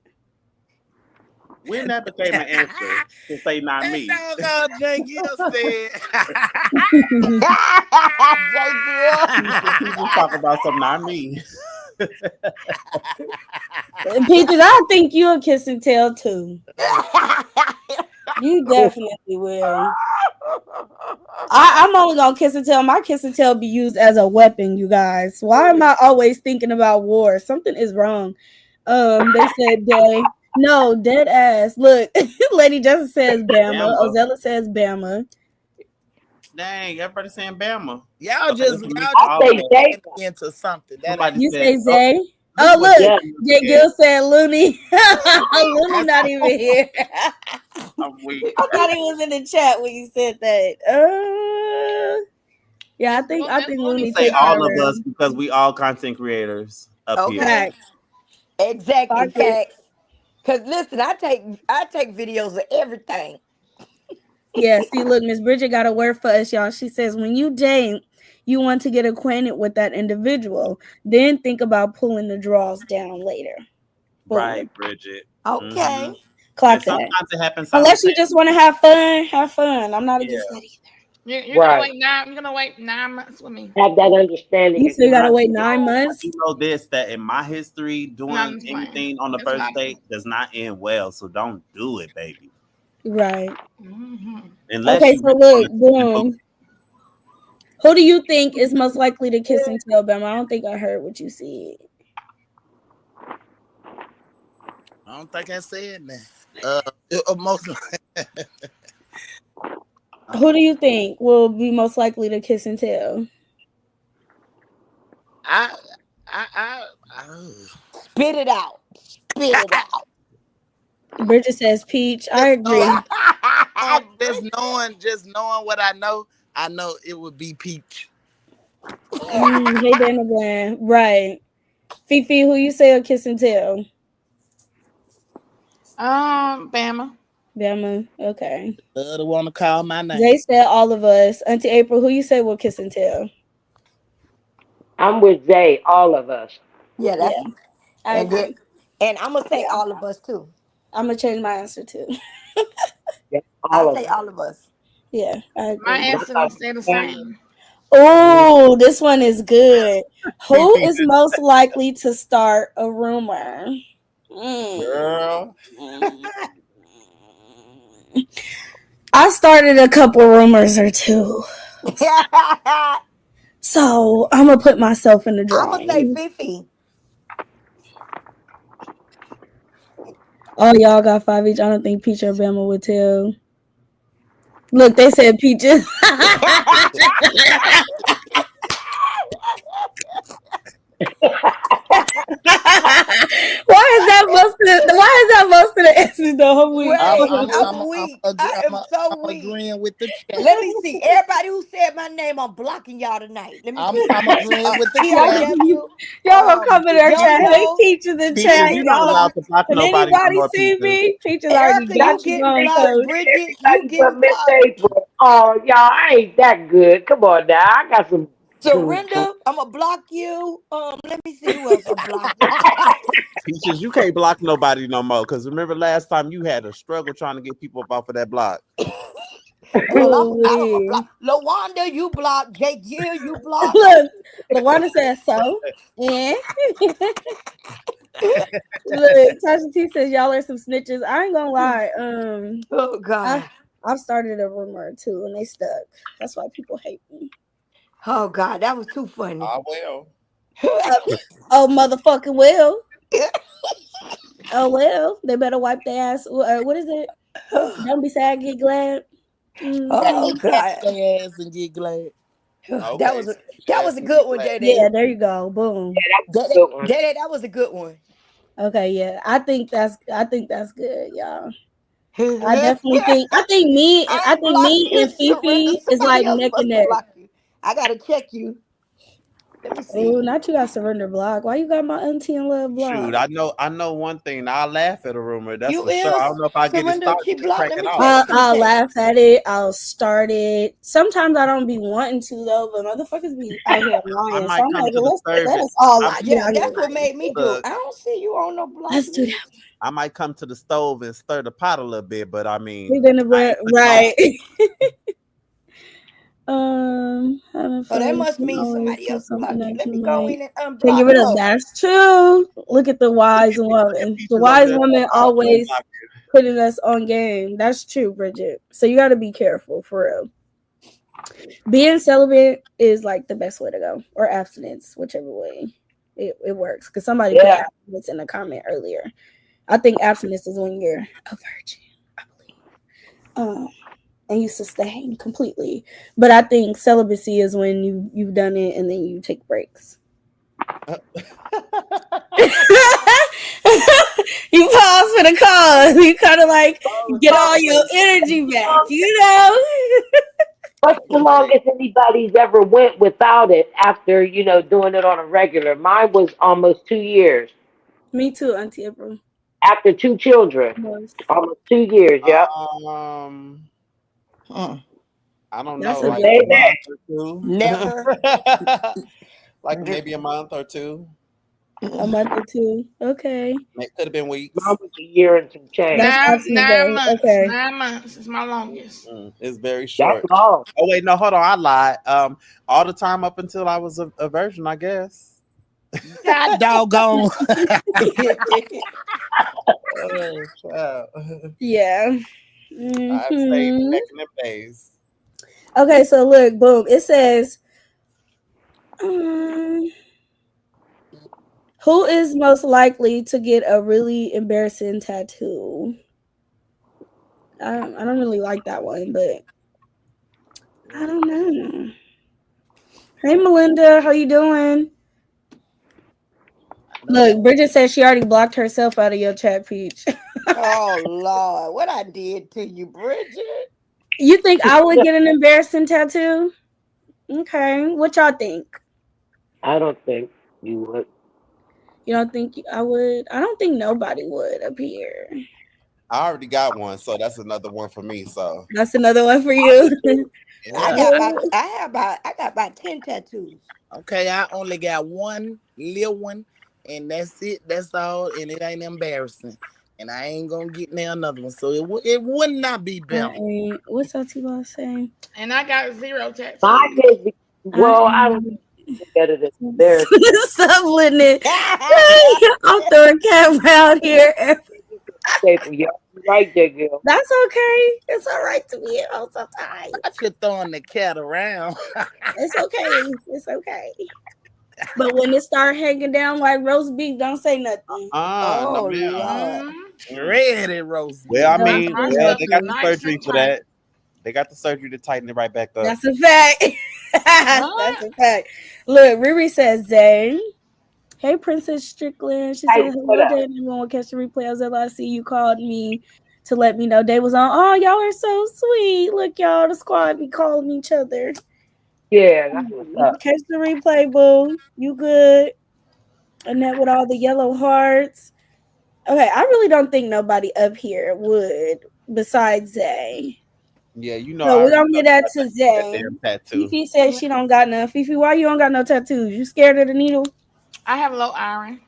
when that became an answer to say not that me. doggone Jay Gill said. People talk about some not me. Peaches, I think you'll kiss and tell too. You definitely will. I'm only gonna kiss and tell. My kiss and tell be used as a weapon, you guys. Why am I always thinking about war? Something is wrong. They said day. No, dead ass. Look, Lady Justice says Bama. Bama. Ozella says Bama. Dang, everybody saying Bama. y'all Okay, just that's a mix y'all of just I all say of them. getting Zeba. into something that ain't. Somebody You said, say Zay. look Oh, what look. Yeah. Jay said. Gill said Looney. Looney That's not even here. I'm weak. I thought he was in the chat when you said that. Yeah, I think We Looney say takes that all of us round. because we all content creators up here. Okay. Facts. Exactly. Fuck it. Facts. Cause listen, I take videos of everything. Yeah, see, look, Miss Bridget got a word for us, y'all. She says, when you date, you want to get acquainted with that individual. Then think about pulling the draws down later. Boom. Right, Bridget. Okay. Clock And that. sometimes it happens Unless you just simultaneously. want to have fun, have fun. I'm not Yeah. against that either. You're gonna Right. wait 9. You're gonna wait 9 months with me. Have that understanding You if still you gotta want wait to. 9 months. You know this, that in my history, No, I'm doing just playing. anything on the It's first not. date does not end well. So don't do it, baby. Right. Mm-hmm. Unless Okay, you so really look, want to keep it moving. boom. Who do you think is most likely to kiss and tell, Bama? I don't think I heard what you said. I don't think I said that. Most. Who do you think will be most likely to kiss and tell? I, I Spit it out. Spit it out. Bridget says Peach. I just agree. just knowing what I know it would be Peach. Hey, Dana Bland. Right. Fifi, who you say will kiss and tell? Bama. Bama. Okay. Love to want to call my name. They said all of us. Auntie April, who you say will kiss and tell? I'm with Zay, all of us. Yeah, Yeah, that's I and then agree. and I'm gonna say all of us too. I'm gonna change my answer too. Yeah, I all of say us. all of us. Yeah, I My agree. And I answer thought will stay the family. same. Oh, this one is good. Who TT, is most likely to start a rumor? Mm. girl. I started a couple rumors or two. I'm So I'm gonna put myself in the gonna say drawing. Fifi. Oh, y'all got 5 each. I don't think Peach or Bama would tell. Look, they said Peaches. Why is that most of the answers though? I'm weak. I'm Wait, I'm I'm I'm I'm weak. agree, I am I'm so weak. agreeing with the chat. Let me see. Everybody who said my name, I'm blocking y'all tonight. Let me see. I'm agreeing with the y'all, chat. POW, y'all gonna come in our chat. Hey, Yo-Yo, Peaches in Peaches, chat. you you're not Y'all, allowed blocked. to block can nobody no anybody more, see Peaches. me? Peaches already Erica, you got you getting going, blocked. coach. Bridget, you Everybody getting but Miss blocked. April. Oh, y'all, I ain't that good. Come on now. I got some Surrender, I'm gonna block you. Let me see who else I'm blocking. Peaches, you can't block nobody no more. Because remember last time you had a struggle trying to get people up off of that block. Well, Ooh, I'm a block. wee. Lawanda, you blocked. Jake Gill, you blocked. Look, LaWanda says so. And look, Tasha T says y'all are some snitches. I ain't gonna lie. Oh I God. I've started a rumor too, and they stuck. That's why people hate me. Oh God, that was too funny. Ah well. Oh motherfucking well. Oh well. They better wipe their ass. What is it? Don't be sad, get glad. Oh Tap God. their ass and get glad. That Okay, was a so that yes, was a and get good one, glad. Day Yeah, Day. there you go. Boom. that's a good one. That was a good one. Okay, yeah. I think that's good, y'all. I think block me you, and Surrender. Fifi is Somebody like else neck and must have neck. blocked you. I gotta check you. Let me Oh, see. not you got surrender block. Why you got my auntie and love block? Shoot, I know one thing. I'll laugh at a rumor. That's You for sure. I don't is know if I get it Surrender. started She and blocked. crank Let it me off. check. I'm finna I'll check. laugh at it. I'll start it. Sometimes I don't be wanting to though, but motherfuckers be out here I lying. So might I'm come like, to the well, let service. us all I lie. Get Yeah, out here that's what lying. made me do. look. I don't see you on no block Let's do that. list. I might come to the stove and stir the pot a little bit, but I We're mean, gonna I ain't putting it on. right. Having Oh, that fun must can mean always somebody do else something blocked you. that Let you me go might in and can get unblock. rid of. Look. That's true. Look at the Look wise at woman. The Peaches over wise there woman talking about always unblock putting us on game. That's true, Bridget. So you got to be careful for real. Being celibate is like the best way to go, or abstinence, whichever way it works. Because somebody put Yeah. abstinence in the comment earlier. I think abstinence is when you're a virgin, I believe. And you sustain completely. But I think celibacy is when you've done it and then you take breaks. You pause for the cause. You kind of like get all your energy back, you know? What's the longest anybody's ever went without it after, doing it on a regular? Mine was almost 2 years. Me too, Auntie April. After 2 children. Almost 2 years, yep. Um, Hmm. I don't That's know, a Just like good a say one. that. month or two. Never. Like maybe a month or two. A month or two. Okay. It could have been Mine weeks. was a year and some change. That's Nine absolute nine day. months. Okay. 9 months is my longest. It's very That's short. long. Oh wait, no, hold on, I lied. All the time up until I was a virgin, I guess. God doggone. Oh, child. Yeah. I've stayed Hmm. back in them days. Okay, so look, boom. It says, um, who is most likely to get a really embarrassing tattoo? I don't really like that one, but I don't know. Hey, Melinda, how you doing? Look, Bridget said she already blocked herself out of your chat, Peach. Oh Lord, what I did to you, Bridget? You think I would get an embarrassing tattoo? Okay, what y'all think? I don't think you would. You don't think I would? I don't think nobody would up here. I already got one, so that's another one for me. So That's another one for you. Yeah. I got about 10 tattoos. Okay, I only got one little one, and that's it. That's all, and it ain't embarrassing. And I ain't gonna get me another one, so it would not be I Bama. ain't. What's T-Boss saying? And I got 0 tattoos. Mine is, I well, I don't am. think it's better than theirs. Sublin it. I'm throwing cat around here. Staple, yeah, you're right there, girl. That's okay. It's all right to be out sometimes. I could throwing the cat around. It's okay. It's okay. But when it start hanging down like roast beef, don't say nothing. no, Oh, ma'am. Lord. Ready roast. Well, I Don't mean, say well, they got nothing. the Nice surgery and for tight. that. They got the surgery to tighten it right back up. That's a fact. That's a fact. Look, Riri says, Zane. Hey, Princess Strickland. She Hey, said, what hello, up? Day. Everyone will catch the replay. I was at LIC. You called me to let me know Day was on. Oh, y'all are so sweet. Look, y'all, the squad be calling each other. Yeah, that's what's up. Catch the replay, boo. You good? And that with all the yellow hearts. Okay, I really don't think nobody up here would besides Zay. Yeah, you know, So I we're already gonna know get that that to Zay. damn tattoo. Fifi says she don't got none. Fifi, why you don't got no tattoos? You scared of the needle? I have low iron.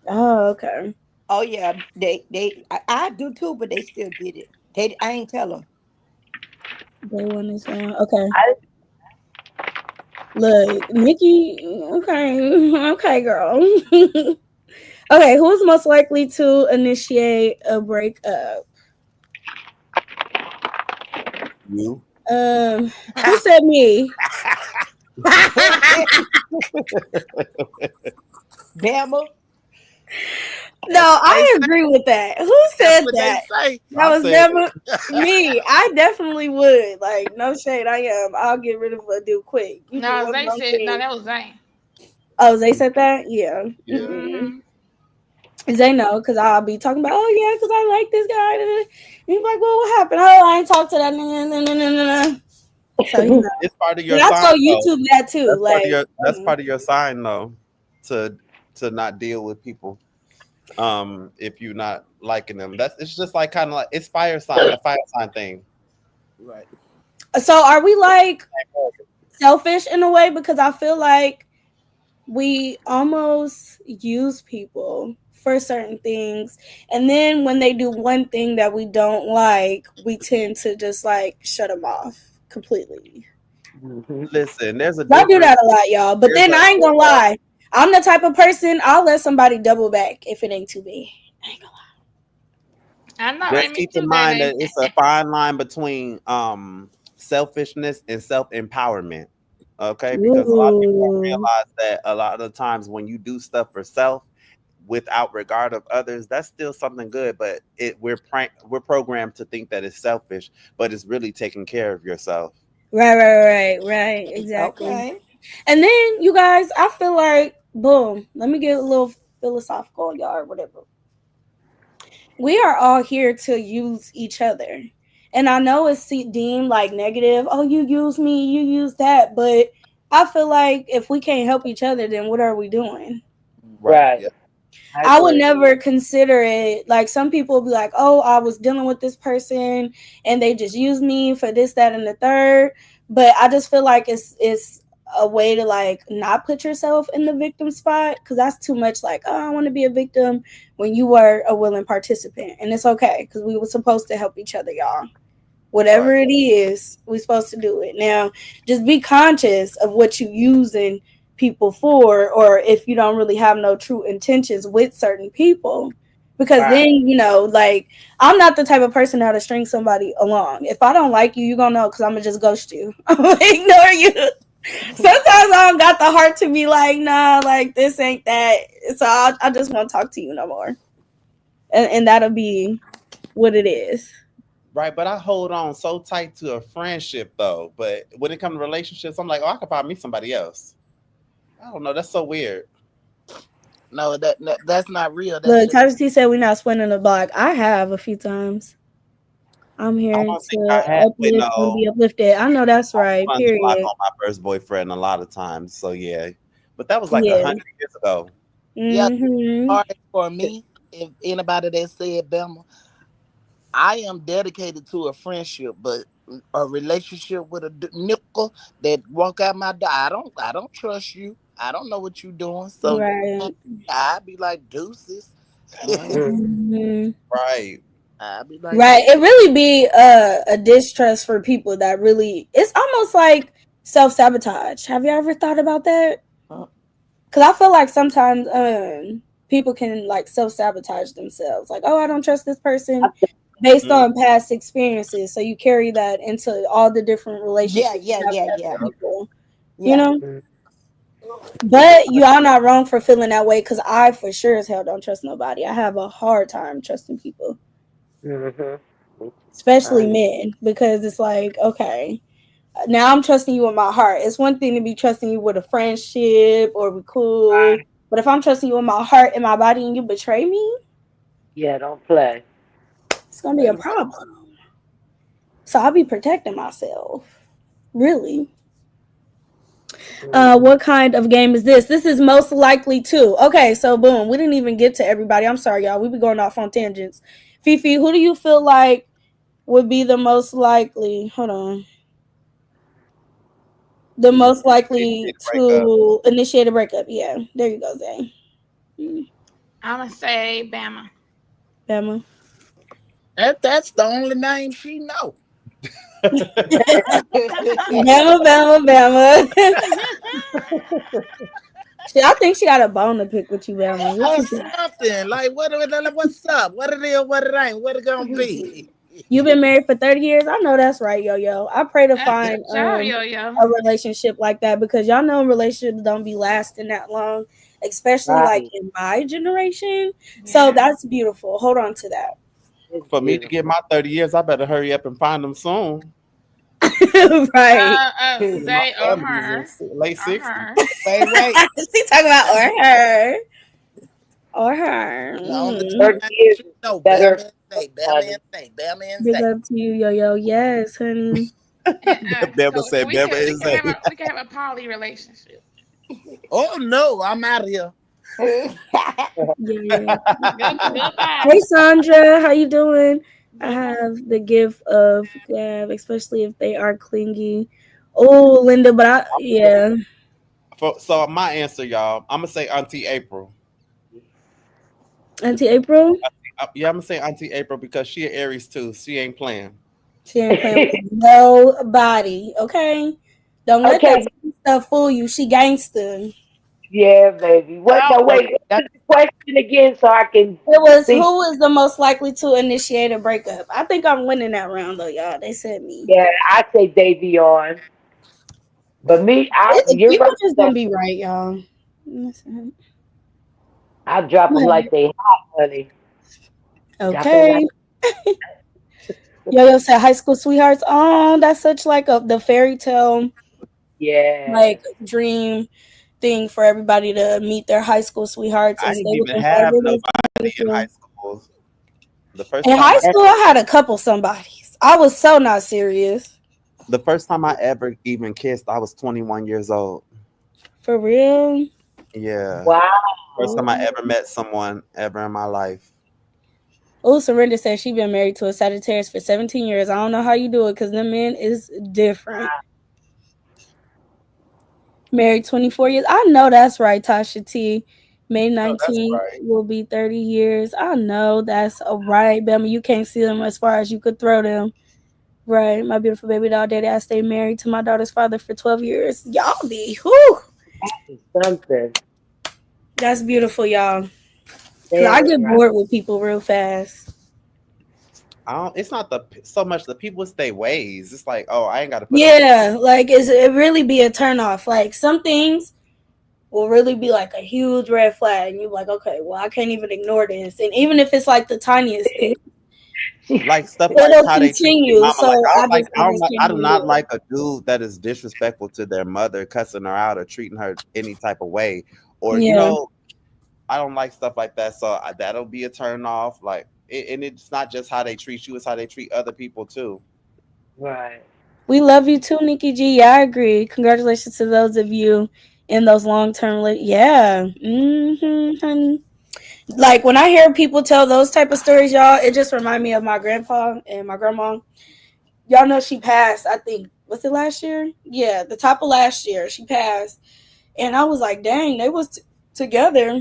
Oh, okay. Oh yeah, I do too, but they still did it. I ain't tell them. Day one is okay. I, Look, Nikki. Okay, okay, girl. Okay, who's most likely to initiate a breakup? You. Who said me? Bama. No, I agree with that. Who That's said what they that? say. That I was said never me. I definitely would. Like, no shade. I am. I'll get rid of a dude quick. You do No, one they wrong said no. thing. That was Zane. Oh, they said that? Yeah. Yeah. Mm-mm. They know because I'll be talking about, oh, yeah, because I like this guy. And he's like, well, what happened? Oh, I ain't talked to that. So, you know. It's part of your And I sign, saw though. YouTube that too. That's part Like, of your. That's part of your sign, though, to not deal with people. If you're not liking them, it's just like kind of like it's fire sign, the fire sign thing. Right. so are we like selfish in a way? Because I feel like we almost use people for certain things, and then when they do one thing that we don't like, we tend to just like shut them off completely. Listen, there's a I do difference. that a lot, y'all. But then I ain't gonna lie, I'm the type of person I'll let somebody double back if it ain't too big. I ain't gonna lie. I know, Just right? Me keep too, in mind Daddy. that it's a fine line between selfishness and self-empowerment. Okay, because a lot of people don't Ooh. realize that a lot of the times when you do stuff for self without regard of others, that's still something good. But we're programmed to think that it's selfish, but it's really taking care of yourself. Right. Exactly. Okay. And then you guys, I feel like, boom, let me get a little philosophical, y'all, or whatever. We are all here to use each other. And I know it's deemed like negative. Oh, you use me, you use that. But I feel like if we can't help each other, then what are we doing? right. Yeah. I would never consider it like some people will be like, oh, I was dealing with this person and they just used me for this, that, and the third. But I just feel like it's a way to like not put yourself in the victim spot because that's too much like, oh, I want to be a victim when you were a willing participant. And it's okay because we were supposed to help each other, y'all. Whatever it is, we're supposed to do it. Now, just be conscious of what you using people for, or if you don't really have no true intentions with certain people. Because then, you know, like, I'm not the type of person that'll string somebody along. If I don't like you, you're going to know because I'm going to just ghost you. I'm going to ignore you. Sometimes I don't got the heart to be like, nah, like, this ain't that. So I just won't talk to you no more. And that'll be what it is. Right, but I hold on so tight to a friendship though. But when it comes to relationships, I'm like, oh, I could probably meet somebody else. I don't know. That's so weird. No, that's not real. That's Look, just, Tasha T said we're not spinning the block. I have a few times. I'm I here don't think to I have, but uplift and be uplifted. I know that's right. I spun the block Period. on my first boyfriend a lot of times. So yeah, but that was like Yeah. 100 years ago. yeah, Mm-hmm. hard for me. If anybody that said Bama, I am dedicated to a friendship, but a relationship with a nickel that walk out my door. I don't trust you. I don't know what you doing. So Right. I'd be like deuces. Mhm. Right. I'd be like Right. It really be a distrust for people that really, it's almost like self-sabotage. Have you ever thought about that? Because I feel like sometimes people can like self-sabotage themselves. Like, oh, I don't trust this person based on past experiences. So you carry that into all the different relationships you have with other people. You know? But you are not wrong for feeling that way, because I for sure as hell don't trust nobody. I have a hard time trusting people. Especially men, because it's like, okay, now I'm trusting you with my heart. It's one thing to be trusting you with a friendship or be cool, but if I'm trusting you with my heart and my body and you betray me, Yeah, don't play. it's gonna be a problem. So I'll be protecting myself. Really. What kind of game is this? This is most likely to. Okay, so boom, we didn't even get to everybody. I'm sorry, y'all. We be going off on tangents. Fifi, who do you feel like would be the most likely? Hold on. The most likely to initiate a breakup. Yeah, there you go, Zay. I'm gonna say Bama. Bama. that's the only name she know. Bama. I think she got a bone to pick with you, Bama. Or something like what's up? What it is? What it ain't? What it gonna be? You've been married for 30 years. I know that's right, yo. I pray to find a relationship like that, because y'all know relationships don't be lasting that long, especially like in my generation. So that's beautiful. Hold on to that. For me to get my 30 years, I better hurry up and find them soon. Right. Zay or her. Late 60s. Wait. She talking about or her. Or her. Better. Big up to you, yo. Yes, honey. Bama said Bama is we can have a poly relationship. Oh no, I'm out of here. Yeah. Hey Sandra, how you doing? I have the gift of gab, especially if they are clingy. Oh, Linda, but yeah. So my answer, y'all, I'm gonna say Auntie April. Auntie April? Yeah, I'm gonna say Auntie April because she an Aries too. She ain't playing. She ain't playing with nobody. Okay, don't let that stuff fool you. She gangster. Yeah, baby. What? No, wait. What's the question again, so I can. It was who was the most likely to initiate a breakup. I think I'm winning that round though, y'all. They said me. Yeah, I say Davion. But me, you're people right. just gonna be right, y'all. I drop them like they hot, honey. Okay. Yo said high school sweethearts. Oh, that's such like the fairy tale, like dream thing for everybody to meet their high school sweethearts and I stay didn't with even them have forever. nobody in high school. In high school, I had a couple somebodies. I was so not serious. The first time I ever even kissed, I was 21 years old. For real? Yeah. Wow. First time I ever met someone ever in my life. Oh, Surrender says she been married to a Sagittarius for 17 years. I don't know how you do it because the man is different. Married 24 years. I know that's right, Tasha T. May 19th will be 30 years. I know that's right, Bama. You can't see them as far as you could throw them. Right. My beautiful baby doll daddy. I stayed married to my daughter's father for 12 years. Y'all be whew. Something. That's beautiful, y'all. I get bored with people real fast. It's not so much the people, it's their ways. It's like, oh, I ain't got to. Yeah, like it really be a turnoff. Like some things will really be like a huge red flag, and you're like, okay, well, I can't even ignore this. And even if it's like the tiniest thing, like stuff like how they treat their mama. So I do not like a dude that is disrespectful to their mother, cussing her out or treating her any type of way, or you know, I don't like stuff like that. So that'll be a turn off. Like, and it's not just how they treat you; it's how they treat other people too. Right. We love you too, Nikki G. Yeah, I agree. Congratulations to those of you in those long-term. Yeah, honey. Like when I hear people tell those type of stories, y'all, it just remind me of my grandpa and my grandma. Y'all know she passed, I think, was it last year? Yeah, the top of last year she passed. And I was like, dang, they was together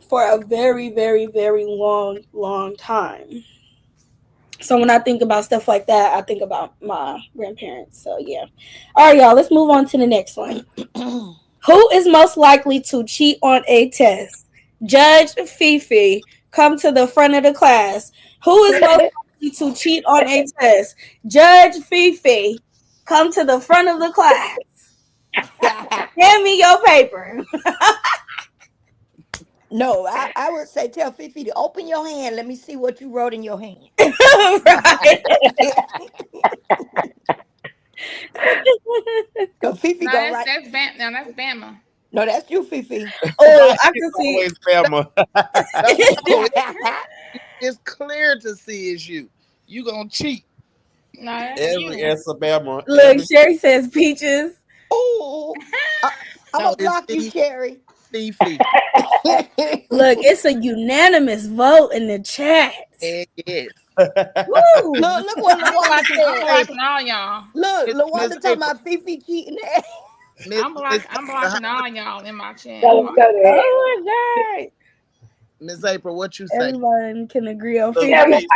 for a very, very, very long time. So when I think about stuff like that, I think about my grandparents. So yeah. All right, y'all, let's move on to the next one. Who is most likely to cheat on a test? Judge Fifi, come to the front of the class. Who is most likely to cheat on a test? Judge Fifi, come to the front of the class. Hand me your paper. No, I would say tell Fifi to open your hand. Let me see what you wrote in your hand. Right. Cause Fifi No, gonna write. that's Bama. No, that's you, Fifi. Oh, I can see. Always Bama. No, it's clear to see it's you. You gonna cheat. No, that's Every you. answer Bama. Look, Sherry says peaches. Oh, I'm No, gonna block you, Sherry. Fifi. Look, it's a unanimous vote in the chat. Yes. Woo! Look what I'm Lawanda blocking said. all y'all. Look, Miss Lawanda talking April. about Fifi cheating. I'm blocking all y'all in my chat. Tell him go to hell. Oh my God! Miss April, what you say? Everyone can agree on Look, Fifi. Yeah, we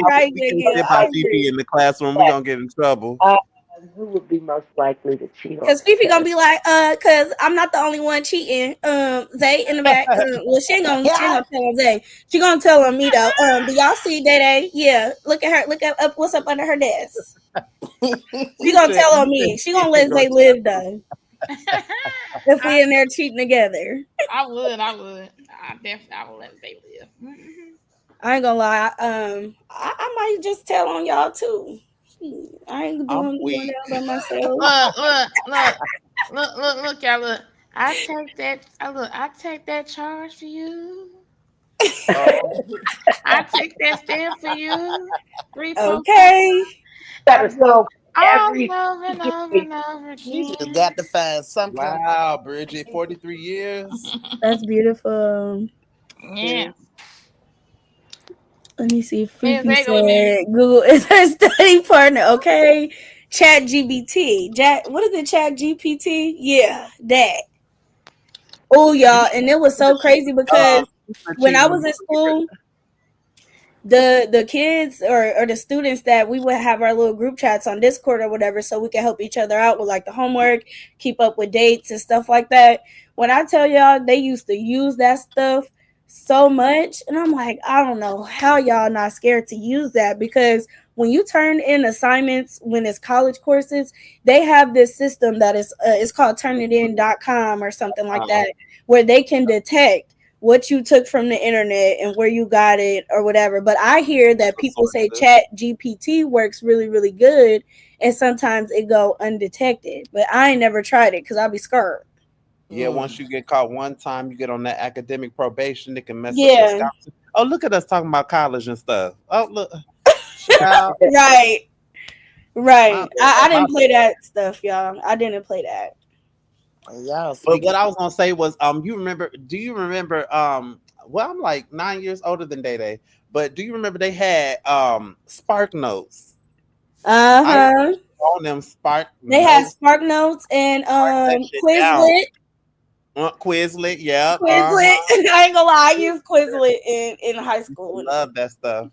Right, can't Danielle. sit by DP in the classroom. We're gonna get in trouble. Who would be most likely to cheat on Because the Fifi gonna test? be like, cause I'm not the only one cheating. Zay in the back. Well, she ain't gonna tell on Zay. She gonna tell on me though. Do y'all see Day Day? Yeah, look at her. Look at up what's up under her desk. She gonna tell on me. She gonna let Zay live though. If we in there cheating together, I would. I would let they live. I ain't gonna lie. I might just tell on y'all too. I ain't I'm going weak. down by myself. Look, y'all. Look, I take that. I take that charge for you. I take that stand for you. 3, 4, 5. Okay. Got to solve All every over and over and over She just again. got to find some kind of Wow, Bridget, 43 years. That's beautiful. Yeah. Let me see. Man, Fifi they go with me. said Google is her study partner. Okay. Chat GPT. What is it? Chat GPT? Yeah, that. Oh, y'all. And it was so crazy because when I was in school, the kids or the students that we would have our little group chats on Discord or whatever, so we could help each other out with like the homework, keep up with dates and stuff like that. When I tell y'all, they used to use that stuff so much, and I'm like, I don't know how y'all not scared to use that, because when you turn in assignments when it's college courses, they have this system that is it's called turnitin.com or something like that, where they can detect what you took from the internet and where you got it or whatever. But I hear that people say Chat GPT works really, really good, and sometimes it go undetected. But I ain't never tried it because I'll be scared. Yeah, once you get caught one time, you get on that academic probation. It can mess up Yeah. your scholarship. Oh, look at us talking about college and stuff. Oh, look. Right. I didn't play that stuff, y'all. I didn't play that. y'all. But what I was gonna say was, do you remember, well, I'm like 9 years older than Day Day, but do you remember they had Spark Notes? Uh-huh. On them Spark They Notes. had Spark Notes and Quizlet. Quizlet, yeah. Quizlet. I ain't gonna lie, I used Quizlet in high school. Love that stuff.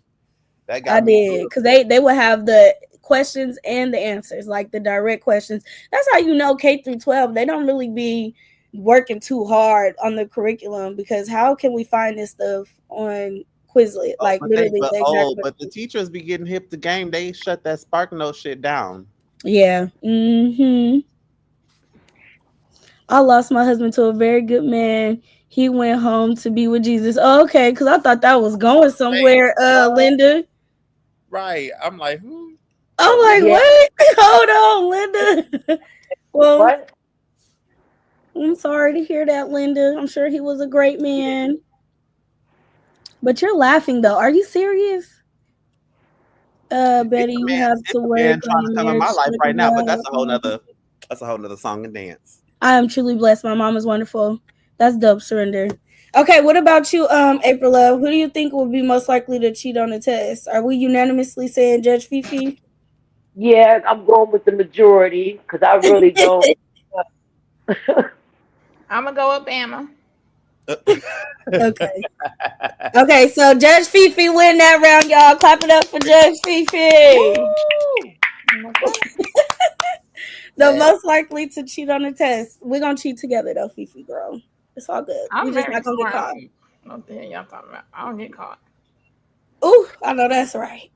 That got I me did, because they would have the questions and the answers, like the direct questions. That's how you know K through 12, they don't really be working too hard on the curriculum, because how can we find this stuff on Quizlet? Like literally the exact but the teachers be getting hip to game. They shut that Spark Note shit down. Yeah. I lost my husband to a very good man. He went home to be with Jesus. Oh, okay, because I thought that was going somewhere, Linda. Right. I'm like, I'm like, what? Hold on, Linda. Well, What? I'm sorry to hear that, Linda. I'm sure he was a great man. But you're laughing though. Are you serious? Betty, you have to work man trying on to come in my marriage. life right now, but that's a whole nother song and dance. I am truly blessed. My mom is wonderful. That's dope, Surrender. Okay, what about you, April Love? Who do you think will be most likely to cheat on the test? Are we unanimously saying Judge Fifi? Yeah, I'm going with the majority because I really don't. I'm gonna go with Bama. Okay. Okay, so Judge Fifi win that round, y'all. Clap it up for Judge Fifi. The Man, most likely to cheat on the test. We're gonna cheat together though, Fifi girl. It's all good. I'm We just very not gonna get smart. caught. What the hell y'all talking about? I don't get caught. Ooh, I know that's right.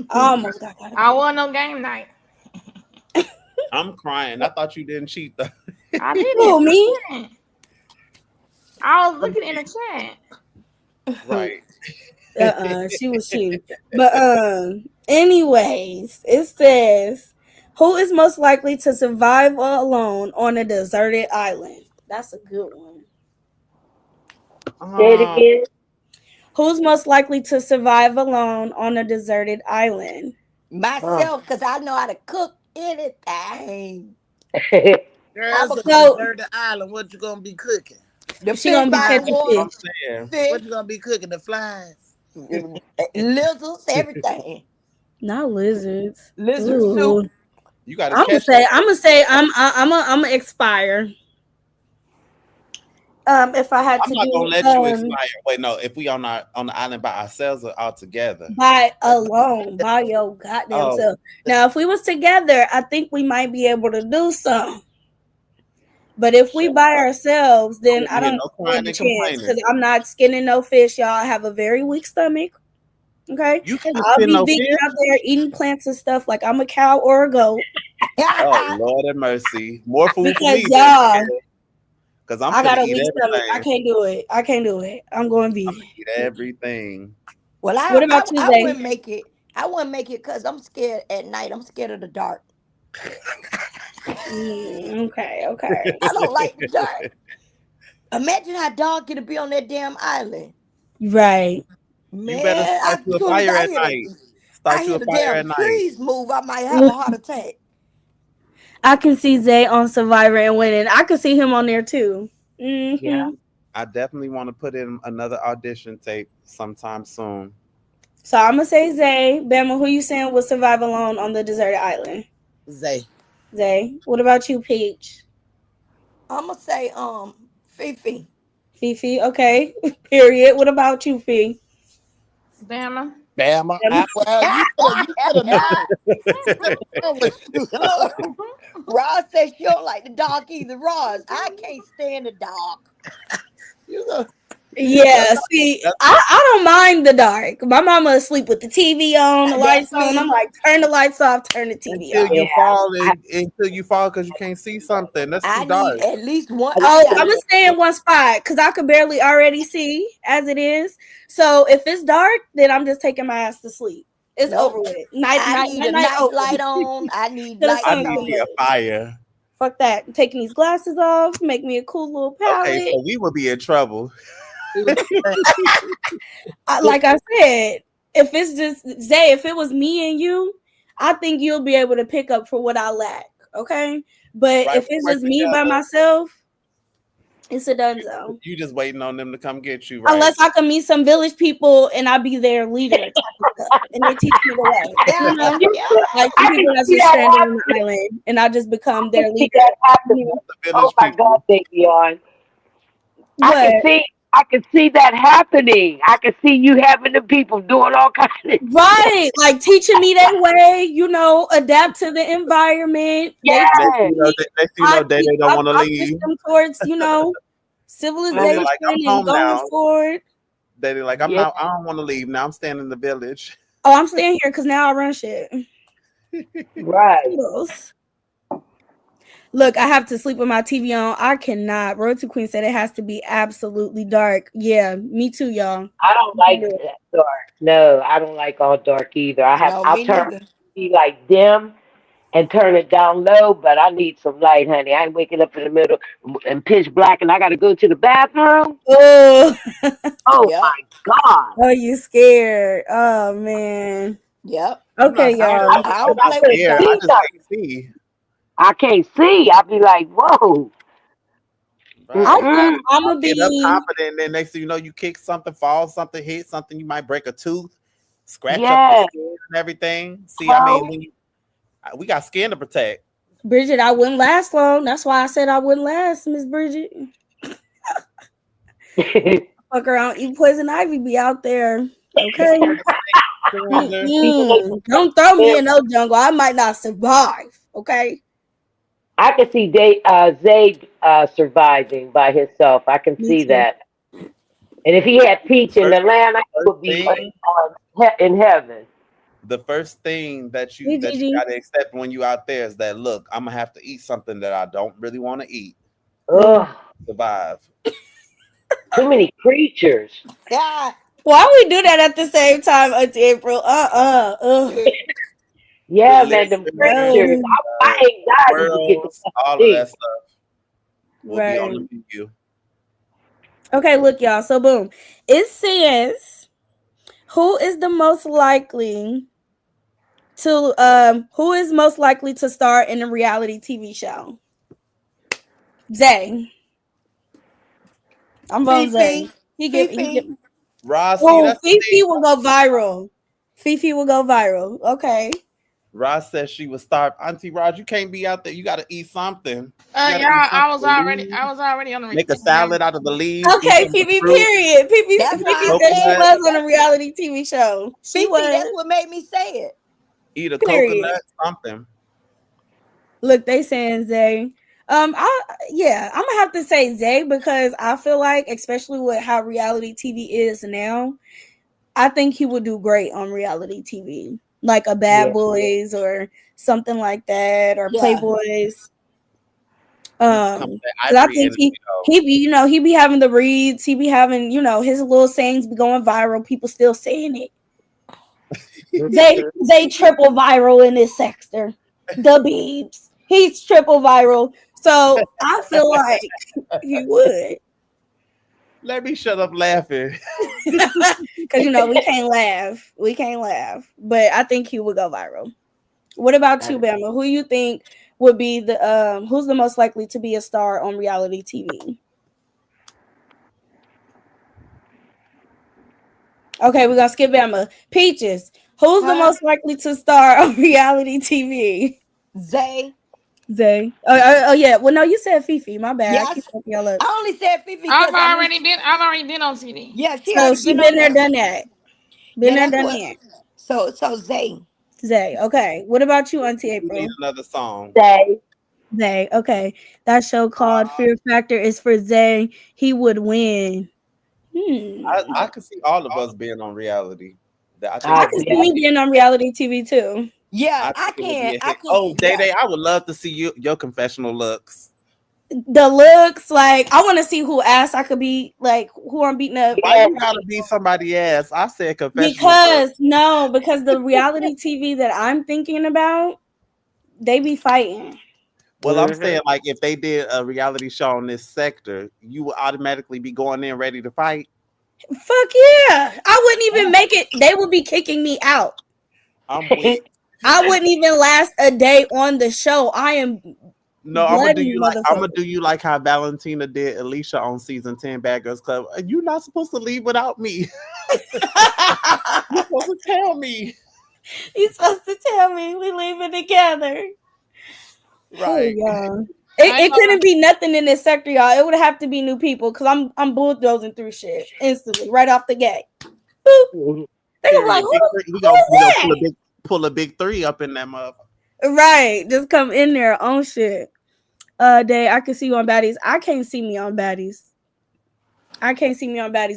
I almost got caught. I want no game night. I'm crying. I thought you didn't cheat though. I didn't. Who, me? I was looking in the chat. Right. She was cheating. But anyways, it says who is most likely to survive alone on a deserted island? That's a good one. Say it again. Who's most likely to survive alone on a deserted island? Myself, because I know how to cook anything. girls, So- a deserted island. What you gonna be cooking? The She gonna be fish out of catching water, fish. I'm saying. fish, What you gonna be cooking? The flies. lizards, everything. Not lizards. Lizard Ooh. soup. You gotta I'm catch gonna say I'm gonna expire. If I had I'm to not do gonna let you expire. Wait, no. If we on the island by ourselves or all together. by alone, by your goddamn Oh. self. Now, if we was together, I think we might be able to do some. But if we by ourselves, then I Yeah, don't no stand crying a and chance complaining. because I'm not skinning no fish, y'all. I have a very weak stomach. Okay, You can't I'll spend be no vegan fish. out there eating plants and stuff like I'm a cow or a goat. Oh Lord have mercy. More food for Because me. y'all, Because I'm I got gonna a eat weak stomach. I everything. can't do it. I can't do it. I'm going I'm vegan. gonna eat everything. Well, What about you, I Zay? wouldn't make it. I wouldn't make it because I'm scared at night. I'm scared of the dark. Okay. I don't like the dark. Imagine how dark it'll be on that damn island. Right. You better Man, start you as a soon as fire I at hear night. the, Start you a fire damn at night. trees move, I might have a heart attack. I can see Zay on Survivor and winning. I could see him on there too. Mm-hmm. Yeah. I definitely want to put in another audition tape sometime soon. So I'm gonna say Zay. Bama, who you saying will survive alone on the deserted island? Zay. Zay. What about you, Peach? I'ma say Fifi. Fifi. Okay. Period. What about you, Fee? Bama. Bama. Well, you could have known what you Look, Roz says she don't like the dark either. Roz, I can't stand the dark. You know, Yeah, see, I don't mind the dark. My mama asleep with the TV on, the lights That's on. me. I'm like, turn the lights off, turn the TV until off. you Yeah. fall until you fall because you can't see something. That's I too dark. need at least one. Oh, I'm gonna stay in one spot because I could barely already see as it is. So if it's dark, then I'm just taking my ass to sleep. It's Nope. over with. I need a night over. light on. I need The lights I sun need come on. me a fire. Fuck that. I'm taking these glasses off, make me a cool little palette. Okay, so we will be in trouble. Like I said, if it's just Zay, if it was me and you, I think you'll be able to pick up for what I lack. Okay, but Right, if it's work just me by together. myself, it's a done zone. You just waiting on them to come get you, right? Unless I can meet some village people and I be their leader type of stuff, and they teach me the way. Yeah, You know? yeah. Like some people that's just stranded on the island, and I just become their leader. That happened. You know? The Oh village my people. God, Davion. What? I can see that happening. I can see you having the people doing all kinds of Right, like teaching me their way, you know, adapt to the environment. Yes. Next you know, they don't want to I push leave. them towards, you know, civilization like, I'm and home going now. forward. They're like, I don't want to leave now. I'm staying in the village. Oh, I'm staying here because now I run shit. Right. Toodles. Look, I have to sleep with my TV on. I cannot. Road to Queen said it has to be absolutely dark. Yeah, me too, y'all. I don't like that dark. No, I don't like all dark either. I'll turn neither. be like dim and turn it down low, but I need some light, honey. I ain't waking up in the middle and pitch black and I gotta go to the bathroom. Oh, Oh Yep. my God. oh, you scared? Oh man. Yep. Okay, I'm not y'all. I don't I'm play not with scared. dark. I just can't see. I can't see. I be like, whoa. I think I'm You gonna get up be. confident, and then next thing you know, you kick something, fall something, hit something. You might break a tooth, scratch up your Yes. skin and everything. See, I mean, we got skin to protect. Bridget, I wouldn't last long. That's why I said I wouldn't last, Miss Bridget. Fuck around, eat poison ivy, be out there. Okay. Don't throw me in no jungle. I might not survive. Okay. I can see Zay surviving by himself. I can Me see too. that. And if he had Peach in First, Atlanta, he first would be thing, in heaven. the first thing that Hey, you Gigi. got to accept when you out there is that look, I'm gonna have to eat something that I don't really want to eat. Ugh, Survive. too many creatures. Yeah. Why we do that at the same time, Auntie April? Yeah, man, them creatures. No. My anxiety would get the Squirrels, all of thing. that stuff will be on the menu. Okay, look, y'all. So boom. It says who is most likely to star in a reality TV show? Zay. I'm voting Zay. He give Ross, see, Oh, that's the Fifi thing. will go viral. Fifi will go viral. Okay. Ross says she was starved. Auntie Raj, you can't be out there. You got to eat something. Yeah, I was already on the Make a salad out of the leaves. Okay, eat some Fifi, fruit, period. Fifi That's said why I she said was it. on a reality TV show. She Fifi, that's was. what made me say it. eat a Period. coconut, something. Look, they saying Zay. I'm gonna have to say Zay because I feel like, especially with how reality TV is now, I think he would do great on reality TV, like a Bad Yeah. Boys or something like that, or Yeah. Playboys. Come 'Cause that I Ivory think energy, he be he be having the reads, he be having his little sayings be going viral. People still saying it. They triple viral in this sector. The Beebs, he's triple viral. So I feel like he would. Let me shut up laughing. Because we can't laugh, but I think he would go viral. What about you, Bama? Who you think would be who's the most likely to be a star on reality TV? Okay, we're gonna skip Bama. Peaches, who's the most likely to star on reality TV? Zay. Zay. Oh yeah. Well, no, you said Fifi. My bad. I keep Yes. fucking y'all up. I only said Fifi because I've already been on TV. yeah, she So already she been been on there, there. done that. Been Yeah, there, that's done what. that. So Zay. Zay. Okay. What about you, Auntie We need April? another song. Zay. Zay. Okay. That show called Fear Factor is for Zay. He would win. I could see all of us being on reality. I think I it can would see me being on reality TV too. Yeah, I think it would be a I hit. can. Oh, Day Yeah. Day, I would love to see your confessional looks. The looks, like I want to see who ass I could be, like who I'm beating up. Why you gotta be somebody ass? I said confessional. Because the reality TV that I'm thinking about, they be fighting. Well, I'm saying like if they did a reality show in this sector, you would automatically be going in ready to fight. Fuck yeah. I wouldn't even make it. They would be kicking me out. I'm weak. I wouldn't even last a day on the show. I am No, I'm gonna bloody do you like how Valentina did Alicia on season 10 Bad Girls Club. You're not supposed to leave without me. You're supposed to tell me. You're supposed to tell me we leaving together. Right. Oh, it couldn't be nothing in this sector, y'all. It would have to be new people because I'm bulldozing through shit instantly right off the gate. Boop. They're gonna be like, we gonna pull a big 3 up in that motherfucker. Right, just come in there on shit. Day, I can see you on baddies. I can't see me on baddies.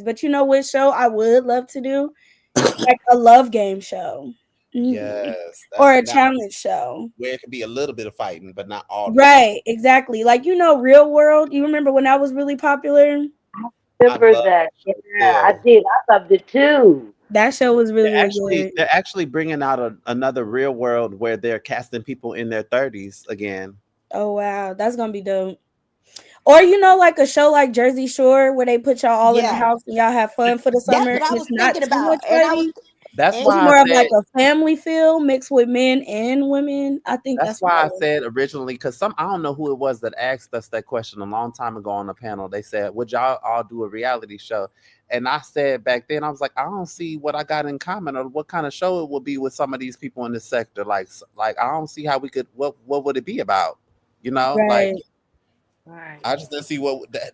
But you know what show I would love to do? Like a love game show. Yes. Or a challenge show. Where it could be a little bit of fighting, but not all. Right, exactly. Like, Real World. You remember when that was really popular? Remember that? Yeah, I did. I loved it too. That show was really, good. They're actually bringing out another Real World where they're casting people in their 30s again. Oh wow, that's gonna be dope. Or like a show like Jersey Shore where they put y'all all in the house and y'all have fun for the summer. That's what I was thinking about. That's And It's why I more of said like a family feel mixed with men and women. I think that's that's what why I I was. said originally, because I don't know who it was that asked us that question a long time ago on the panel. They said, would y'all all do a reality show? And I said back then, I was like, I don't see what I got in common or what kind of show it would be with some of these people in this sector. Like I don't see how we could, what would it be about? You know, like Right, Right. I just didn't see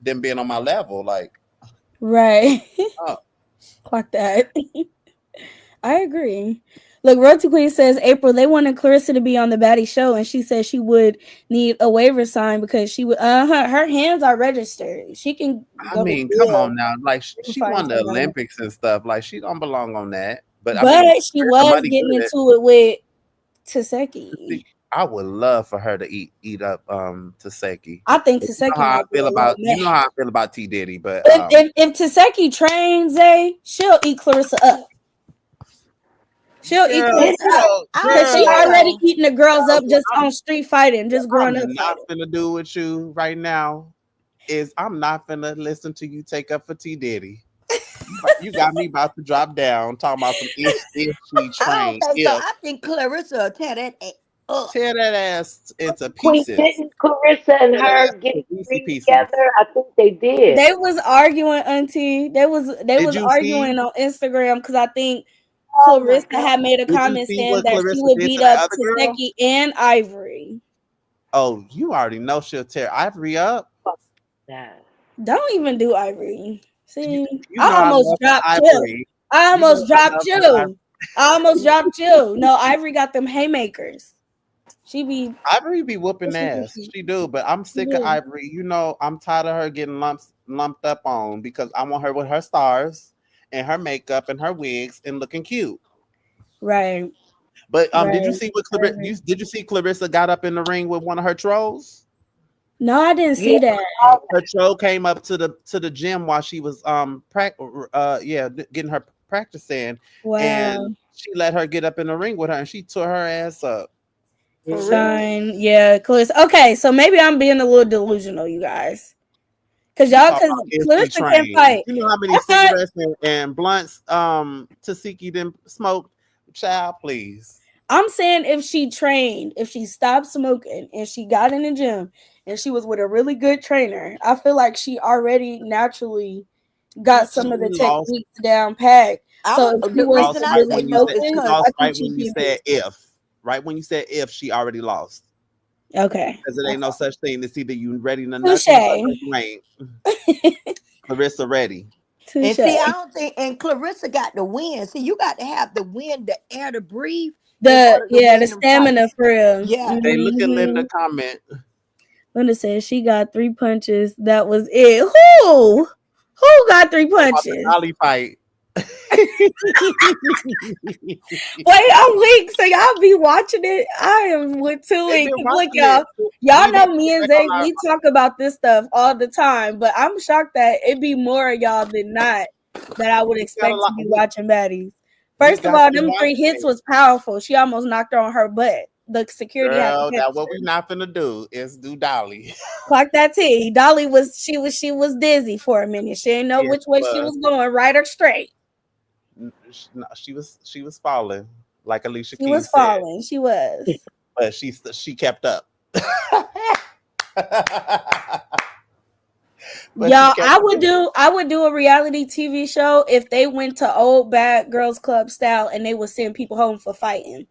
them being on my level. Like, right. oh, Clock that. I agree. Look, Royalty Queen says, April, they wanted Clarissa to be on the Baddie show, and she said she would need a waiver sign because she would her hands are registered. She can I go to mean, come jail. on now. Like She can she find won the somebody. Olympics and stuff. Like she don't belong on that. But I mean, But she the was money getting good. into it with Taseki. I would love for her to eat up Taseki. I think But you know Taseki how I might be feel a little about mad. how I feel about T Diddy, but If Taseki trains Zay, she'll eat Clarissa up. She'll eat girl, Clarissa up. I Because don't she think already so. eating the girls up just I'm on street fighting, just growing up not fighting. finna do with you right now. Is I'm not finna listen to you take up for T Diddy. You got me about to drop down talking about some if she I don't trained think so. if I think Clarissa will tear that up. tear that ass into Queen, pieces. didn't Clarissa and Tear that ass her get into juicy free pieces. together? I think they did. They was arguing, Auntie. They was you arguing see? on Instagram because I think Oh my Clarissa God. had made a Did you comment see saying what that she Clarissa would did beat to that up other girl? Taseki and Ivory. Oh, you already know she'll tear Ivory up. That. Don't even do Ivory. See, You I know I almost love my dropped you. Ivory. I You know almost I dropped love my Ivory. you. I almost dropped you. No, Ivory got them haymakers. She be Ivory be whooping pushing ass. people. She do, but I'm She sick of do. Ivory. You know, I'm tired of her getting lumped up on because I want her with her stars and her makeup and her wigs and looking cute. Right. But did you Right. see what I agree. did you see Clarissa got up in the ring with one of her trolls? No, I didn't see Yeah. that. Her troll came up to the gym while she was getting her practice in, Wow. and she let her get up in the ring with her and she tore her ass up. For real? Fine. Yeah, Clarissa. Okay, so maybe I'm being a little delusional, you guys. Cause She y'all, talking cause about if she Clarissa can't trained. fight. You know how many I thought cigarettes and blunts Tasiki them smoked? Child, please. I'm saying if she trained, if she stopped smoking and she got in the gym and she was with a really good trainer, I feel like she already naturally got She some of the lost. techniques down pat. So if she The was Lost reason to I right really say when you no said is focus, she because I lost think right when she'd you be said amazing. if. Right when you said if, she already lost. Okay. Because it ain't no such thing as either you ready to Touche. knuckle or you ain't. Clarissa ready. and Touche. see, I don't think and Clarissa got the wind. See, you got to have the wind, the air to breathe in order to The win them stamina fights. for real. Yeah. Hey, look at Mm-hmm. Linda comment. Linda said she got 3 punches. That was it. Who? Who got 3 About the punches? Dolly fight. Wait, I'm weak. So y'all be watching it. I am with too They've weak. been 'Cause look, watching it. y'all We need know to me get and back Zay, on our we talk about this stuff all the time. But I'm shocked that it be more of y'all than not that I would we got a expect to lot be watching baddies. we First of got all, them them 3 watching hits it. was powerful. She almost knocked her on her butt. The security had to Girl, catch that what her. we not finna do is do Dolly. Clock that T. Dolly was dizzy for a minute. She didn't know Yes, which way she was. was going, right or straight. No, she was falling, like Alicia She was Keys said, falling. She was. but she kept up. But she Y'all, kept I would do a reality TV show if they went to old bad girls club style and they would send people home for fighting.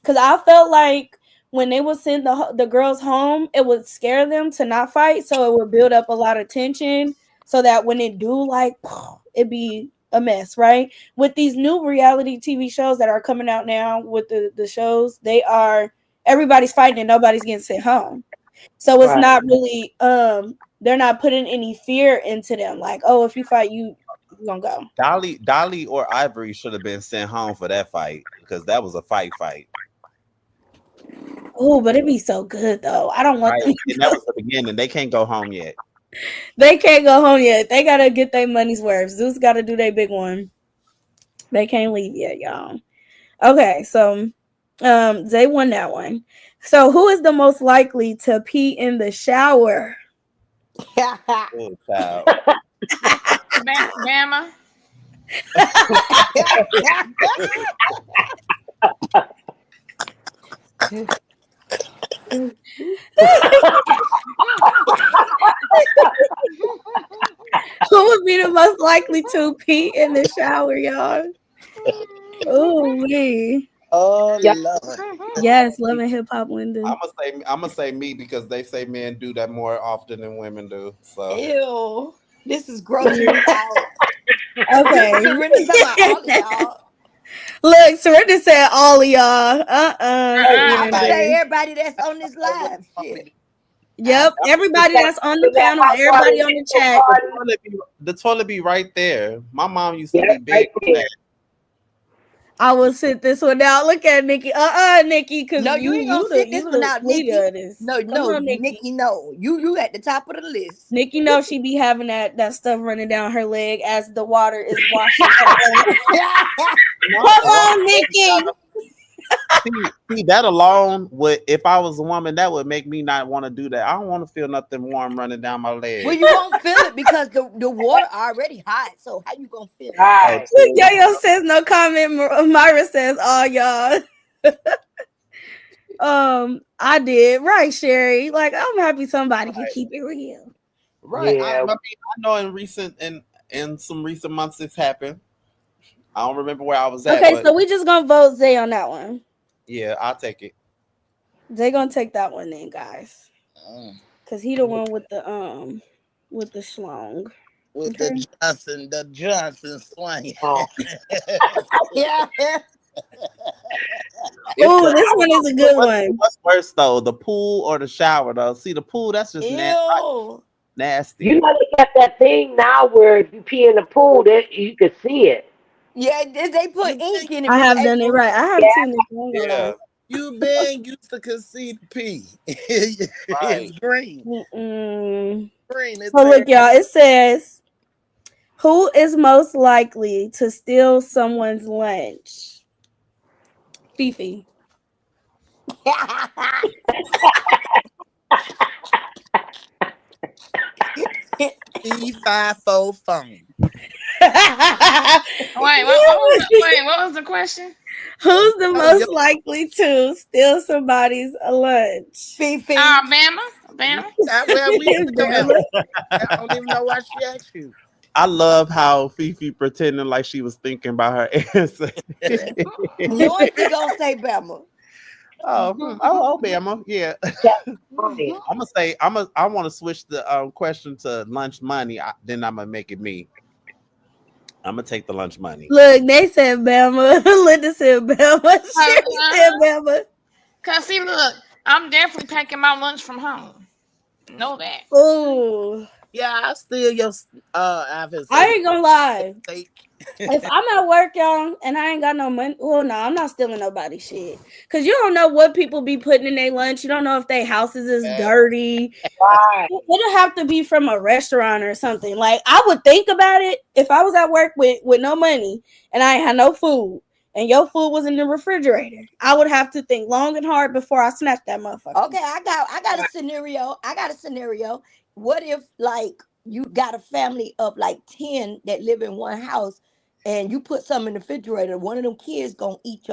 Cause I felt like when they would send the girls home, it would scare them to not fight, so it would build up a lot of tension, so that when it do like it'd be a mess, right? With these new reality TV shows that are coming out now, with the shows, they are everybody's fighting and nobody's getting sent home. So it's Right. not really they're not putting any fear into them. Like, oh, if you fight, you gonna go. Dolly or Ivory should have been sent home for that fight because that was a fight. Oh, but it'd be so good though. I don't want Right, them and to that go. was the beginning. They can't go home yet. They can't go home yet. They gotta get their money's worth. Zeus gotta do their big one. They can't leave yet, y'all. Okay, so they won that one. So who is the most likely to pee in the shower? Oh, child. Bama. Who would be the most likely to pee in the shower, y'all? Oh, me. Oh Yeah. Lord. Yes, Love and Hip Hop, Linda. I'm gonna say me because they say men do that more often than women do. So Ew. This is grossing me out. Okay. Serena's talking about all of y'all. Look, Serena said all of y'all. I would say Xander. everybody that's on this live. Shit. Yep, everybody that's on the panel, everybody on the chat. the toilet be right there. My mom used to Yeah, be big on that. I will sit this one out. Look at Nikki. Nikki, because No, you ain't gonna sit this one out, Nikki. No, Nikki. Nikki, no. You at the top of the list. Nikki knows she be having that stuff running down her leg as the water is washing her ass. Come on, Nikki. See, that alone would, if I was a woman, that would make me not want to do that. I don't want to feel nothing warm running down my leg. Well, you won't feel it because the water already hot. So how you gonna feel it? Right. Yo says no comment. Myra says, "Oh, y'all." I did right, Sherry. Like, I'm happy somebody can keep it real. Right. Yeah. I know in some recent months it's happened. I don't remember where I was at. Okay, so we just gonna vote Zay on that one. Yeah, I'll take it. Zay gonna take that one then, guys. Cause he the one with the schlong. With the Johnson swing. Oh. Yeah. Oh, this one is a good one. What's worse though, the pool or the shower though? See, the pool, that's just nasty. You know they got that thing now where if you pee in the pool, that you can see it. Yeah, they put ink in it. I have done it right. I have seen it. Yeah. You been used to concede pee. Right. It's green. Green. So look, y'all, it says, who is most likely to steal someone's lunch? Fifi. E54 phone. Wait, what was the question? Who's the most likely to steal somebody's lunch? Fifi. Bama. Well, I don't even know why she asked you. I love how Fifi pretending like she was thinking about her answer. Knowing she gonna say Bama. Oh, Bama, yeah. I'm gonna say I want to switch the question to lunch money. Then I'm gonna make it me. I'm gonna take the lunch money. Look, they said Bama. Linda said Bama. Sherry said Bama. Cause see, look, I'm definitely packing my lunch from home. Know that. Oh. Yeah, I steal your. I ain't gonna lie. If I'm at work, y'all, and I ain't got no money, well, no, I'm not stealing nobody's shit. Cause you don't know what people be putting in their lunch. You don't know if their houses is dirty. Right. It'll have to be from a restaurant or something. Like, I would think about it if I was at work with no money and I ain't had no food and your food was in the refrigerator. I would have to think long and hard before I snatch that motherfucker. Okay, I got a scenario. What if, like, you got a family of like 10 that live in one house and you put something in the refrigerator, one of them kids gonna eat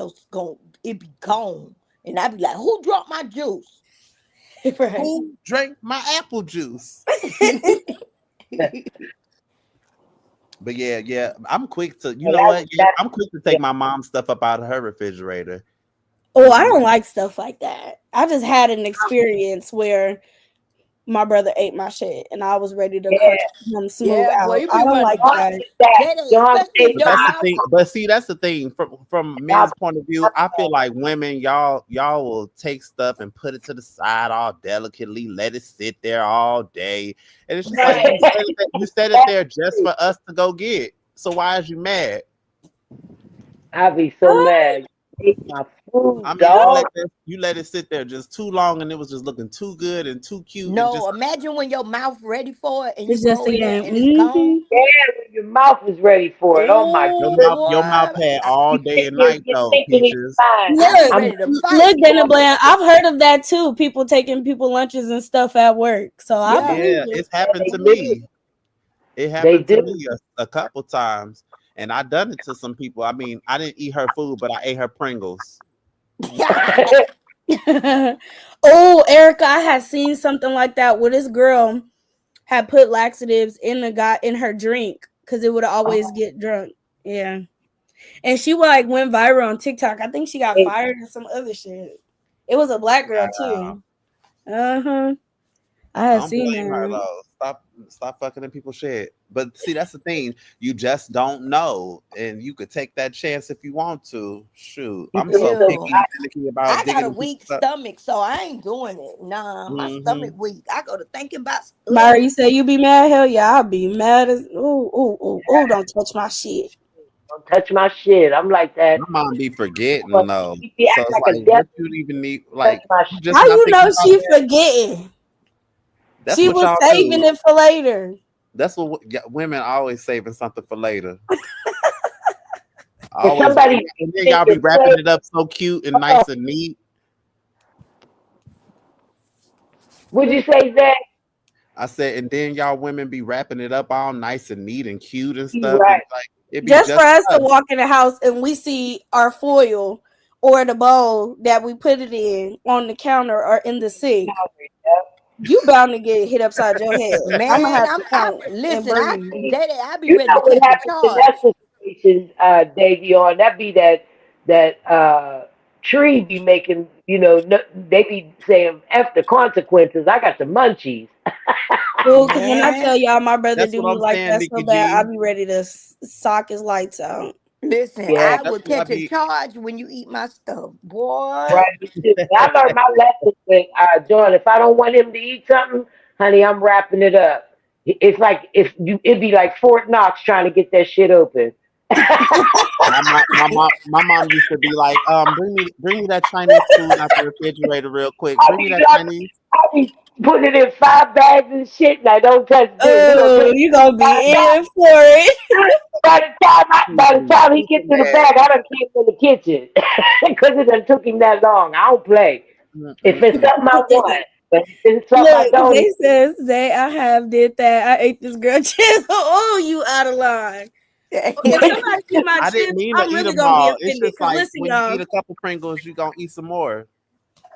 it be gone. And I'd be like, who dropped my juice? Right. Who drank my apple juice? But yeah, I'm quick to, you know what? Yeah, I'm quick to take my mom's stuff up out of her refrigerator. Oh, I don't like stuff like that. I just had an experience where my brother ate my shit and I was ready to cut him smooth out. Well, I don't like that. But see, that's the thing. From men's point of view, I feel like women, y'all will take stuff and put it to the side all delicately, let it sit there all day. And it's just like you set it there just for us to go get. So why is you mad? I'd be so mad. My food, I mean, you let it sit there just too long, and it was just looking too good and too cute. No, imagine when your mouth ready for it and it's you just go in there and it's gone. Yeah, when your mouth is ready for it. Oh my God. Your mouth had all day and night though, Peaches. Look, Dana Bland, I've heard of that too. People taking people lunches and stuff at work. So it's happened to me. It happened to me a couple times. And I done it to some people. I mean, I didn't eat her food, but I ate her Pringles. Oh, Erica, I had seen something like that where this girl had put laxatives in her drink because it would always get drunk. Yeah. And she like went viral on TikTok. I think she got fired or some other shit. It was a black girl too. Uh-huh. I had don't seen blame her that. though. Stop fucking in people's shit. But see, that's the thing. You just don't know, and you could take that chance if you want to. Shoot, I'm so picky about. I got a weak stomach, so I ain't doing it. Nah, my stomach weak. I go to thinking about. Myra, you say you be mad? Hell yeah, I'll be mad as. Oh, don't touch my shit. Don't touch my shit. I'm like that. My mom be forgetting though. So it's like, what you even need? Like, just how you know she forgetting? She was saving it for later. That's what women always saving something for later. Somebody, and then y'all be wrapping it up so cute and nice and neat. Would you say that? I said, and then y'all women be wrapping it up all nice and neat and cute and stuff. Right. And like, it be just for us to walk in the house and we see our foil or the bowl that we put it in on the counter or in the sink. You bound to get hit upside your head. Man, listen, I be ready to take a charge. That situation, Davion, that be that Tree be making, they be saying, F the consequences, I got the munchies. Well, when I tell y'all my brother do me like that so bad, I be ready to sock his lights out. Listen, I will catch a charge when you eat my stuff, boy. Right. I learned my lesson with John. If I don't want him to eat something, honey, I'm wrapping it up. It's like it'd be like Fort Knox trying to get that shit open. my mom used to be like, bring me that Chinese food out the refrigerator real quick. Bring me that Chinese. I be putting it in 5 bags and shit, and I don't touch this. Oh, you gonna be in for it. By the time he gets to the bag, I done keep in the kitchen because it done took him that long. I don't play. If it's something I want, but if it's something I don't. They says I have did that. I ate this girl chips. Oh, you out of line. If somebody eat my chips, I'm really gonna be offended. It's just like listen, when you eat a couple Pringles, you gonna eat some more.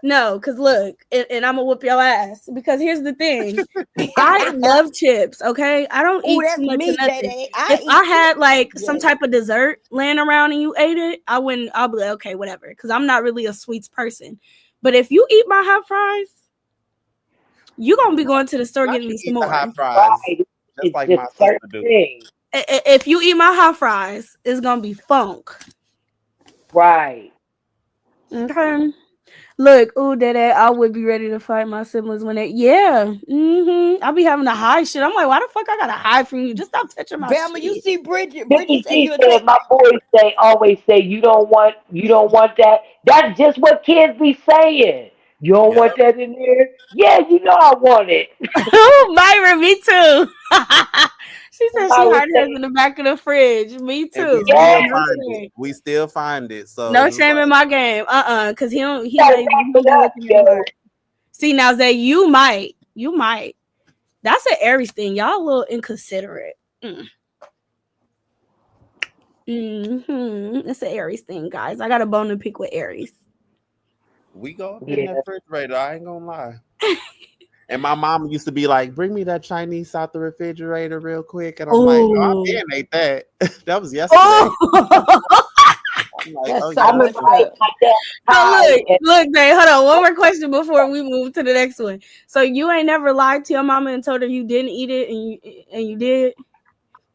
No, because look, and I'm gonna whoop your ass. Because here's the thing, I love chips. Okay, I don't eat too much of nothing. If I had like some type of dessert laying around and you ate it, I'll be like, okay, whatever. Because I'm not really a sweets person. But if you eat my hot fries, you gonna be going to the store getting me some more. Hot fries, just like my sister do. If you eat my hot fries, it's gonna be funk. Right. Okay. Look, Daddy, I would be ready to fight my siblings when they, I'll be having to hide shit. I'm like, why the fuck I gotta hide from you? Just stop touching my shit. You see Bridget said, my boys always say, you don't want that. That's just what kids be saying. You don't want that in there? Yeah, I want it. Oh, Myra, me too. She said she hid hers in the back of the fridge. Me too. We still find it. So no shame in my game. Because he ain't. See now, Zay, you might. That's an Aries thing. Y'all a little inconsiderate. It's an Aries thing, guys. I got a bone to pick with Aries. We go in the refrigerator. I ain't gonna lie. And my mom used to be like, bring me that Chinese out the refrigerator real quick. And I'm like, oh, I didn't ate that. That was yesterday. Look, babe, hold on. One more question before we move to the next one. So you ain't never lied to your mama and told her you didn't eat it and you did?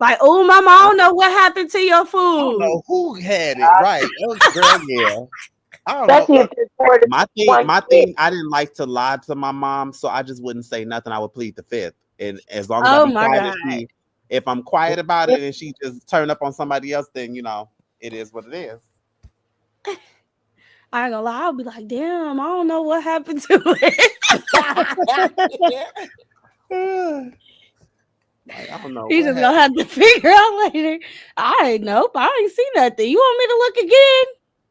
Like, oh, mama, I don't know what happened to your food. I don't know who had it. Right. That was girl, yeah. I don't know. My thing, I didn't like to lie to my mom, so I just wouldn't say nothing. I would plead the fifth. And as long as I'm quiet, if I'm quiet about it and she just turn up on somebody else, then it is what it is. I ain't gonna lie, I'll be like, damn, I don't know what happened to it. I don't know. He's just gonna have to figure out later. I ain't seen nothing. You want me to look again?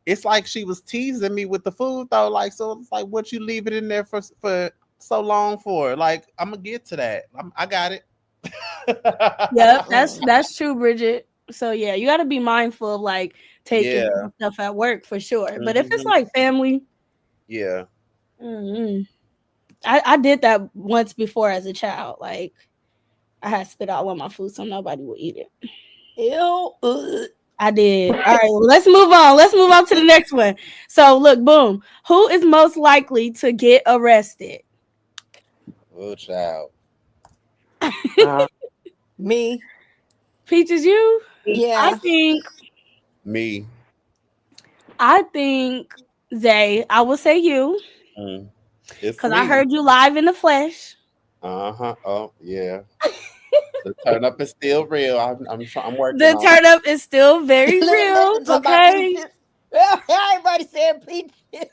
It's like she was teasing me with the food though. Like, so it's like, what you leave it in there for so long for? Like, I'm gonna get to that. I got it. Yep, that's true, Bridget. So yeah, you got to be mindful of like taking Yeah. stuff at work for sure. But if it's Mhm. like family, Yeah. I did that once before as a child. Like I had spit out all my food so nobody would eat it. Ew. I did. All right, well, let's move on. Let's move on to the next one. So look, boom. Who is most likely to get arrested? Oh, child. Me. Peaches, you? Yeah. Me. I think Zay. I will say you It's because I me. heard you live in the flesh. Oh, yeah. The turn up is still real. I'm working The on turn up is still very real. Let's talk about Okay. Peaches. Everybody said Peaches.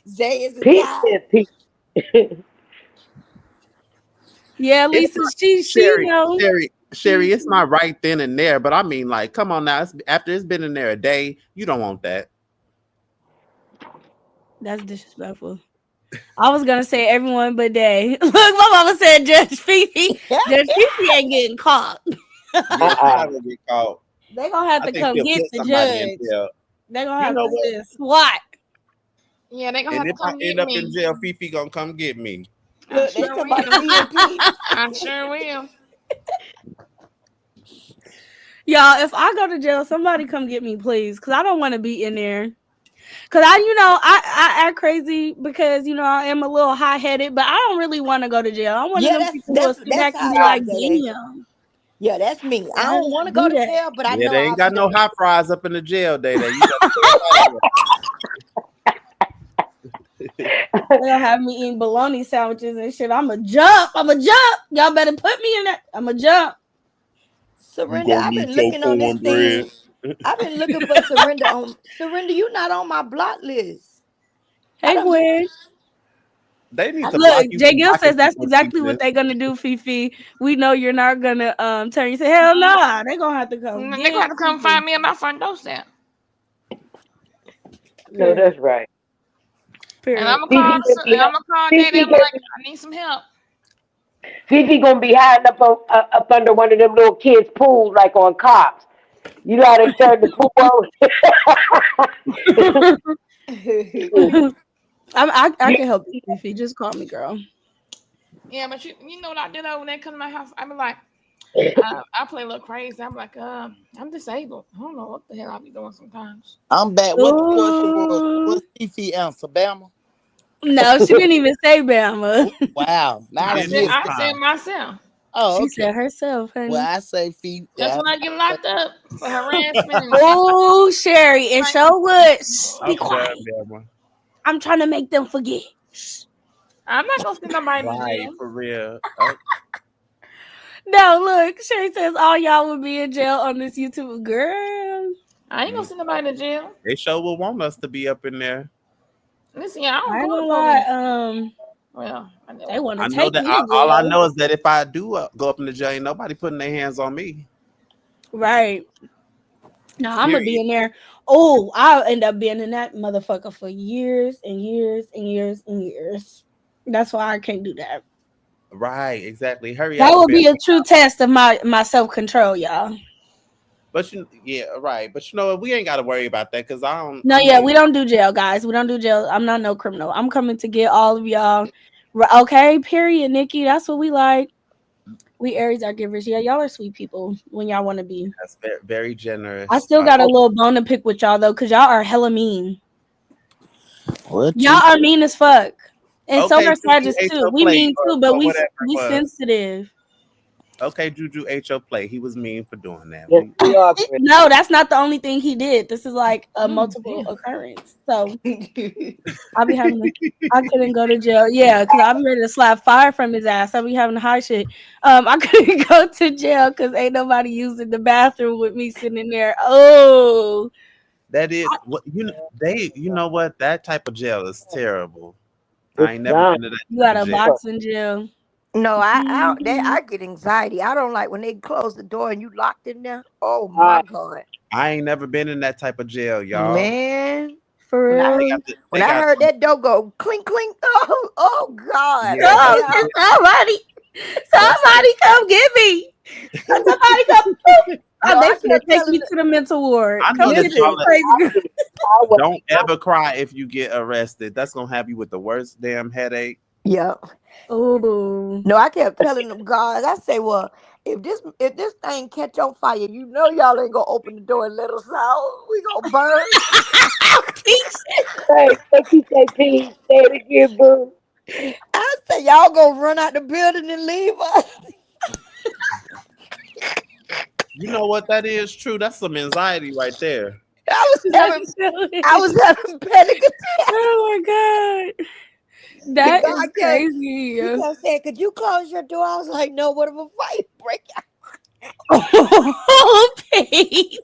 Zay is a guy. Peaches. Yeah, it. Lisa, she know. Sherry, it's not right then and there, but I mean, like, come on now. After it's been in there a day, you don't want that. That's disrespectful. I was gonna say everyone but Day. Look, my mama said Judge Fifi. Judge Fifi ain't getting caught. Yeah, she's not gonna get caught. They gonna have I to think come she'll get put the somebody in judge. jail. They gonna You have know to what? say SWAT. Yeah, they gonna And have if to I come end get up me. in jail, Fifi gonna come get me. I Look, they sure talking about will. EMP. I sure will. Y'all, if I go to jail, somebody come get me, please, because I don't want to be in there. Because I act crazy because, I am a little hot-headed, but I don't really want to go to jail. I'm one of Yeah, them people who will sit that's back and how be I like, am, Daddy. damn. Yeah, that's me. I I don't don't want to do go to that. jail, but I Yeah, know they I'll ain't got be no there. hot fries up in the jail day. You gotta stay up out of They'll have me eating bologna sandwiches and shit. I'm a jump. Y'all better put me in that. I'm a jump. You Surrender. gonna I've need been your looking on this cornbread. thing. I've been looking for Surrender on Surrender. You not on my block list. I Hey, don't. Gwen. They need to block Look, you Jay from Gill blocking says that's people, exactly what Peaches. they're gonna do, Fifi. We know you're not gonna turn. You say, hell nah, they're gonna have to come They get gonna have to come Fifi. find me at my front doorstep. No, that's right. And I'm Period. gonna call Daddy. I'm like, I need some help. Fifi gonna be hiding up under one of them little kids' pools, like on Cops. You know how they turn the pool over? I can help you, Fifi. Just call me, girl. Yeah, but you know what I did when they come to my house? I be like, I play a little crazy. I'm like, I'm disabled. I don't know what the hell I be doing sometimes. I'm back. What the question was? Ooh. What's Fifi answer? Bama? No, she didn't even say Bama. Wow. Now I I missed said, it. I said myself. Oh, She okay. said herself, honey. Well, I say Fifi. Just when I get locked up for harassment. Oh, Sherry, and show would be I'm quiet. done, Bama. I'm trying to make them forget. I'm not gonna send nobody to Right, jail. for real. No, look, Sherry says all y'all will be in jail on this YouTube. Girl, I ain't gonna send nobody to jail. They sure will want us to be up in there. Listen, yeah, I I ain't don't gonna go to police. lie. Well, They want I to know take that me to all I jail. know is that if I do go up in the jail, ain't nobody putting their hands on me. Right. No, I'm gonna be Period. in there. Oh, I'll end up being in that motherfucker for years and years and years and years. That's why I can't do that. Right, exactly. Hurry That up and will be. be a true test of my self-control, y'all. But yeah, right. But you know what? We ain't got to worry about that because I don't. No, I yeah, mean, we don't do jail, guys. We don't do jail. I'm not no criminal. I'm coming to get all of y'all. Okay, period, Nikki. That's what we like. We Aries are givers. Yeah, y'all are sweet people when y'all want to be. that's very, very generous. I still got a little bone to pick with y'all though, because y'all are hella mean. What Y'all are mean as fuck. And so Okay, are Juju Sagittarius ate too. your We plate mean too, but or we whatever it was. sensitive. Okay, Juju ate your plate. He was mean for doing that. Yes, we are. No, that's not the only thing he did. This is like a multiple occurrence. So I'll be having I couldn't go to jail. Yeah, because I'll be ready to slap fire from his ass. I'll be having high shit. I couldn't go to jail because ain't nobody using the bathroom with me sitting there. Oh, That is what you know what? That type of jail is terrible. I It's ain't never not. been to that you got type a of jail. box in jail. No, I Mhm. get anxiety. I don't like when they close the door and you locked in there. Oh my God, I ain't never been in that type of jail, y'all. man! For When I real. when I heard that door go clink clink, oh God, Yeah, Oh, somebody come get me. Somebody come. No, Oh, they I finna kept take telling me the- to the mental ward. I know Come that get Listen, this crazy girl. don't ever cry if you get arrested. That's gonna have you with the worst damn headache. yeah. Oh, No, I kept telling them guards. I say, well, if this thing catch on fire, you know y'all ain't gonna open the door and let us out. We gonna burn. Hey, what you say, P? Say it again, boo. I say y'all gonna run out the building and leave us. You know what that is? True. That's some anxiety right there. I was having panic attack. Oh my god, The that is guard kept crazy. he kept saying, "Could you close your door?" I was like, "No, what if a fight break out?" Oh, Paige.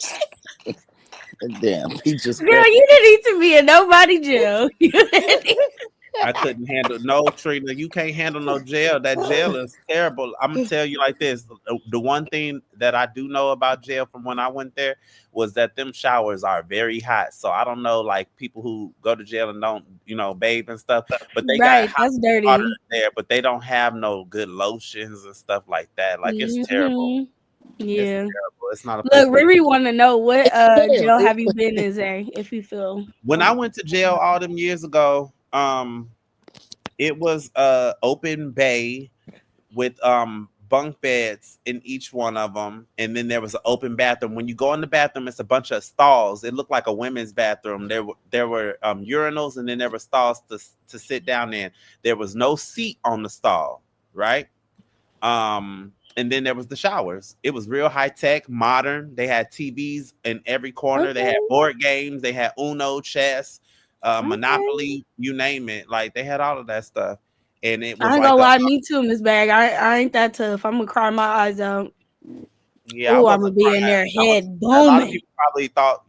Damn, Peaches Girl, crack. you didn't need to be in nobody jail. You didn't need- I couldn't handle no Trina. You can't handle no jail. That jail is terrible. I'm gonna tell you like this: the one thing that I do know about jail from when I went there was that them showers are very hot. So I don't know, like people who go to jail and don't, bathe and stuff, but they got right, hot that's dirty. water there, but they don't have no good lotions and stuff like that. Like it's terrible. Mhm. It's Yeah. terrible. It's not a place. Look, Riri want to know what Damn, jail it- have you been in, Zay? If you feel When I went to jail all them years ago, it was open bay with bunk beds in each one of them, and then there was an open bathroom. When you go in the bathroom, it's a bunch of stalls. It looked like a women's bathroom. There were urinals, and then there were stalls to sit down in. There was no seat on the stall, right? And then there was the showers. It was real high tech, modern. They had TVs in every corner. They had okay, board games. They had Uno, chess, okay. Monopoly, you name it. Like they had all of that stuff. And it I was ain't like gonna lie, me too, Miss Bag. I ain't that tough. I'm gonna cry my eyes out. yeah, I Oh, I'm gonna wasn't be in crying. there head A lot of booming. people probably thought,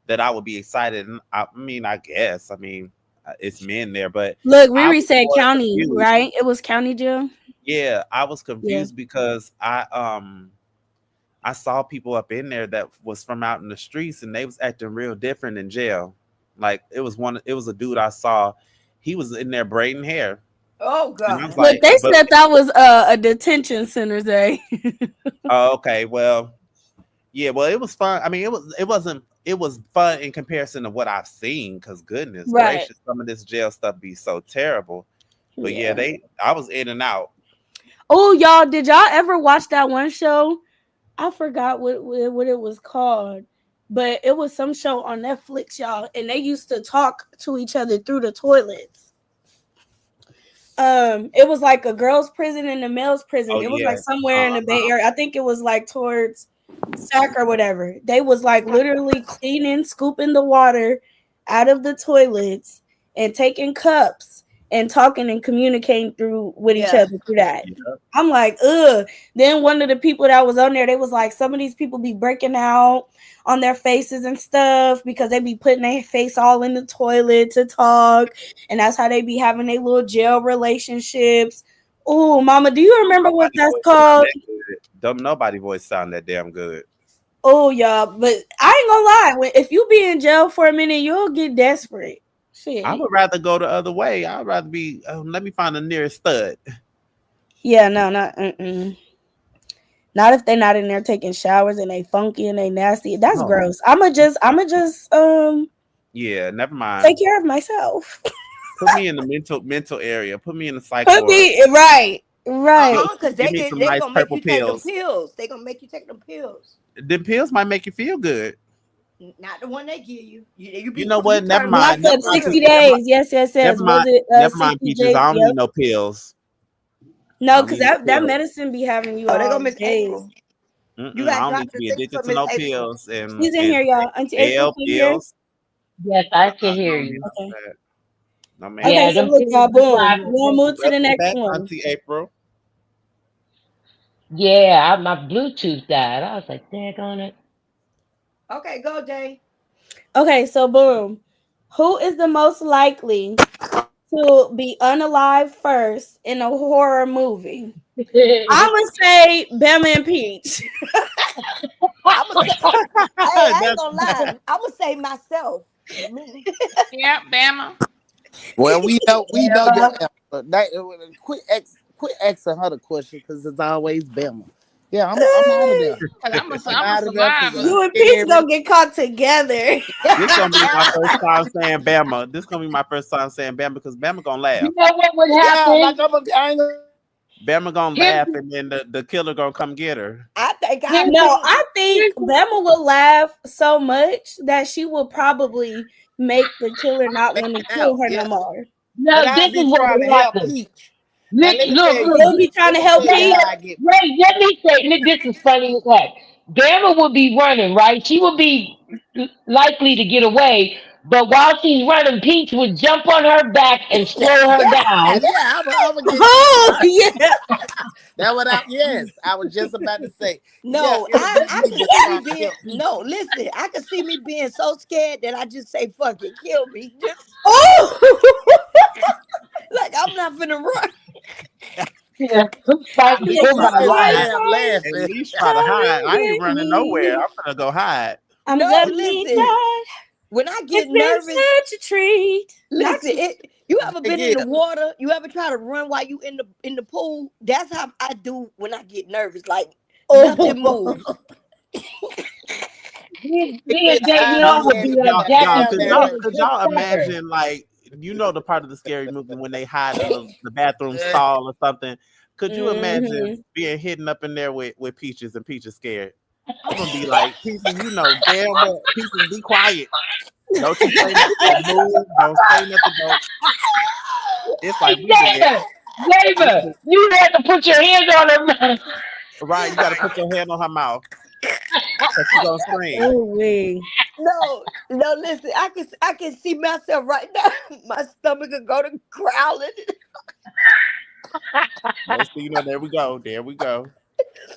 that I would be excited. And I mean, I guess. I mean, it's men there, but Look, I Riri was said more county, confused. right? It was county jail. Yeah, I was Yeah. confused because I saw people up in there that was from out in the streets, and they was acting real different in jail. Like it was a dude I saw. He was in there braiding hair. Oh And I was God. Look, like, they but said that was a detention center, Zay. oh, okay, well, yeah, well, it was fun. I mean, it was fun in comparison to what I've seen, because goodness Right. gracious, some of this jail stuff be so terrible. But yeah, Yeah. I was in and out. Oh, y'all, did y'all ever watch that one show? I forgot what it was called, but it was some show on Netflix, y'all, and they used to talk to each other through the toilets. It was like a girls' prison and a male's prison. Oh It was like yeah. somewhere in the Bay Area. I think it was like towards Sac or whatever. They was like literally cleaning, scooping the water out of the toilets and taking cups and talking and communicating through with each Yeah. other through that. Yeah. I'm like, ugh. Then one of the people that was on there, they was like, some of these people be breaking out on their faces and stuff because they be putting their face all in the toilet to talk, and that's how they be having their little jail relationships. Oh, Mama, do you remember what Nobody that's voice sound called? that good. Don't nobody voice sound that damn good. Oh, y'all, but I ain't gonna lie. If you be in jail for a minute, you'll get desperate. Shit. I would rather go the other way. I'd rather be. Let me find the nearest stud. Yeah, no, not. Not if they're not in there taking showers and they funky and they nasty. That's No. gross. I'ma just Yeah, never mind. take care of myself. Put me in the mental area. Put me in the psych ward. Right. Because Give me some they nice gonna make purple you take them pills. pills. They gonna make you take them pills. The pills might make you feel good. Not the one they give you. You be You know what? Never turn mind. Not Never for mind. 60 days. Yes. Never Was mind. it Never mind, 60 Peaches. days? I don't Yep. need no pills. No, I because don't need no that pills. medicine be having you Oh, they all go Miss days. April. You I got don't need dropped to to be six addicted for to Miss no April. pills and She's in here, y'all. Auntie April, L can you hear? pills. Yes, I can hear don't you. need none of Okay. that. No man. Okay, Yeah, so them look, y'all, pills be boom. driving We'll me. move to the Welcome next back, one. Auntie April. Yeah, my Bluetooth died. I was like, daggone it. Okay, go Jay. Okay, so boom. Who is the most likely to be unalive first in a horror movie? I'm gonna say Bama and Peach. I'm gonna say, I ain't That's gonna lie. I'm gonna say myself. Me. Yeah, Bama. Well, we know your Yeah. answer. Quit asking her the question because it's always Bama. Yeah, I'm out of there. Cause I'm a I'm out of there because survivor. You and Peach gonna get caught together. This gonna be my first time saying Bama. This gonna be my first time saying Bama because Bama gonna laugh. You know what would Yeah, happen? like I ain't gonna. Bama gonna Here's laugh, and then the killer gonna come get her. I think I here's No, think I think Bama will laugh so much that she will probably make the killer not Make want to it kill out. her Yeah, no more. no. but I'll This be is what trying would to help happen. Peach. Now let me tell Look, you look. You'll something. be trying to Let me help tell you Peach. how I get. Wait, let me say this is funny as heck. Bama would be running, right? She would be likely to get away, but while she's running, Peach would jump on her back and slow her down. Yeah, I'm gonna get Peach Oh right. yeah. That what I yes, I was just about to say. Yeah, no, it'll be I me can just see me trying to being help Peach. no, listen, I can see me being so scared that I just say fuck it, kill me. Just Oh. like I'm not finna run. Yeah, At fight Be like, for least, my come at least I on, life. have come, At laughing. least try to come hide. and I ain't get running nowhere. me. I'm gonna go hide. I'm No, gonna need listen. that. When I It's get been nervous, such a treat. Not listen, you ever been in Yeah, the water? You ever try to run while you in the pool? That's how I do when I get nervous. Like nothing oh. moves. Me and I Davion be would in be the like Y'all, Jackie goddamn could Chan y'all, nerve. and could Chris y'all Tucker. imagine, like, you know, the part of the scary movie when they hide in the bathroom stall or something? Could you imagine Mhm. being hidden up in there with Peaches and Peaches scared? I'm gonna be like, Peaches, you know, damn well, Peaches, be quiet. Don't you say nothing. Don't move. Don't say nothing. Don't. It's like Hey, we did. David, you had to put your hands on her mouth. Right, you got to put your hand on her mouth because she gonna scream. Oh wait. No, no, listen, I can see myself right now. My stomach could go to growling. Next thing you know, there we go. There we go.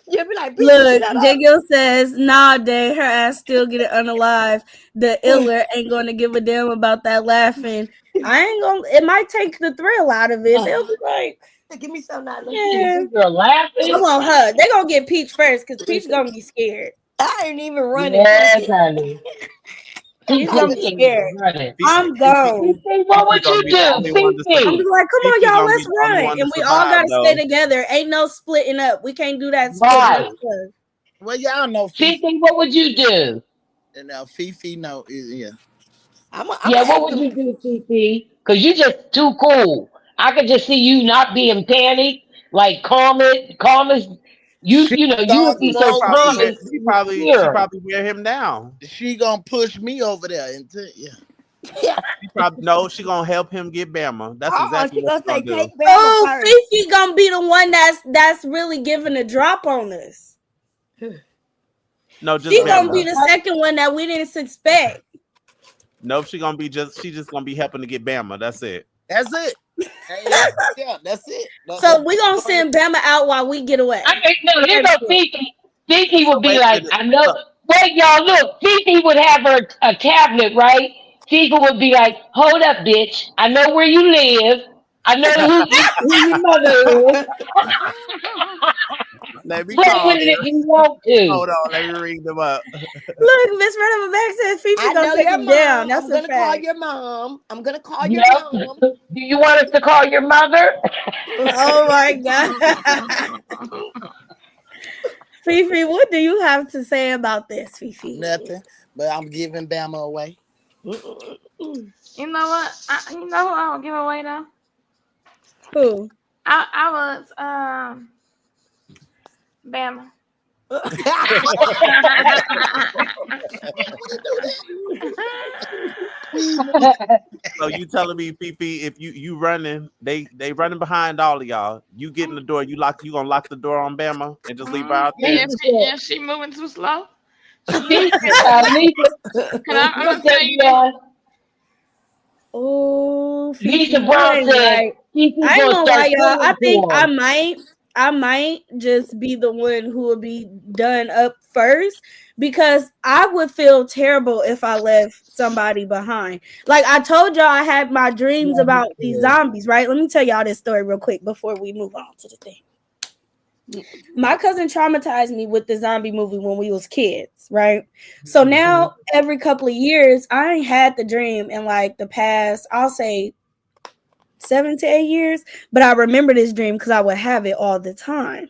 You'll be like, bitch, Look, shut J up. Gill says, nah, Day, her ass still get it unalive. The iller ain't gonna give a damn about that laughing. I ain't gonna, it might take the thrill out of it. They'll be like, Give me some Nyla. yeah. You're laughing. Come on, her. They gonna get Peach first because Peach gonna be scared. I ain't even running. Fuck Yes, it. honey. She's gonna be scared. Running. I'm Fifi, gone. Fifi, what would gonna you be the do? only one to I'm Fifi. just like, come on, Fifi y'all, gonna be let's the only run. one to And we all survive gotta stay though. together. Ain't no splitting up. We can't do that splitting up Right. stuff. well, y'all know Fifi. Fifi, what would you do? And Fifi know, yeah. I'm gonna Yeah, what ask would them. you do, Fifi? Because you just too cool. I could just see you not being panicked, like calm as She you know, you gonna would be She so throw probably calm me. wear, and she secure. probably wear him down. She gonna push me over there into yeah. Yeah. She probably no, she gonna help him get Bama. That's exactly She what gonna she gonna say do. take Bama Oh, first. Fifi gonna be the one that's really giving a drop on us. No, just She gonna Bama. be the second one that we didn't suspect. Nope, she just gonna be helping to get Bama. That's it. That's it. Yeah, that's it. So we gonna send Bama out while we get away. I mean, no, here go Fifi. Fifi So would be wait a like, minute. I know. So, Wait, y'all, look. Fifi would have her a tablet, right? Fifi would be like, hold up, bitch. I know where you live. I know who your mother is. let me Play call with it them. if you want to. Hold on, let me ring them up. Look, Miss Renova Back said Fifi I gonna know take your him down. mom. That's I'm a gonna call fact. your mom. I'm gonna call your Yep. mom. Do you want us to call your mother? Oh my god. Fifi, what do you have to say about this, Fifi? Nothing. But I'm giving Bama away. You know what? You know who I would give away though? Who? I was Bama. So you telling me, Fifi, if you running, they running behind all of y'all. You get in the door, you gonna lock the door on Bama and just leave her out there. Yeah, she moving too slow. Lisa, I'm look, gonna tell you this. Davion. Oh, Fifi, Lisa you Brown ain't said right. Fifi's I ain't gonna gonna start lie, y'all. I singing think to him. I might just be the one who would be done up first because I would feel terrible if I left somebody behind. Like I told y'all, I had my dreams Yeah, me about these too. zombies, right? Let me tell y'all this story real quick before we move on to the thing. My cousin traumatized me with the zombie movie when we was kids, right? So now every couple of years, I ain't had the dream in like the past, I'll say 7 to 8 years, but I remember this dream because I would have it all the time.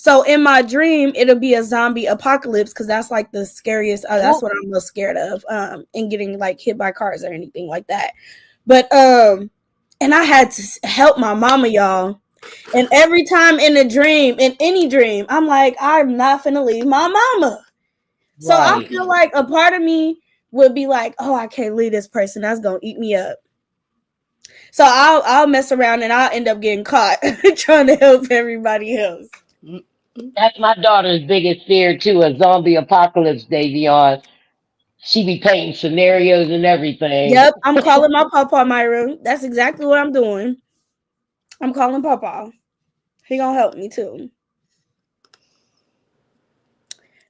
So in my dream, it'll be a zombie apocalypse because that's like the scariest. That's what I'm most scared of. And getting like hit by cars or anything like that. But and I had to help my mama, y'all. And every time in a dream, in any dream, I'm like, I'm not finna leave my mama. So I feel like a part of me would be like, oh, I can't leave this person. That's gonna eat me up. So I'll mess around and I'll end up getting caught trying to help everybody else. That's my daughter's biggest fear too, a zombie apocalypse, Davion. She be painting scenarios and everything. Yep, I'm calling my papa, Myra. That's exactly what I'm doing. I'm calling papa. He gonna help me too.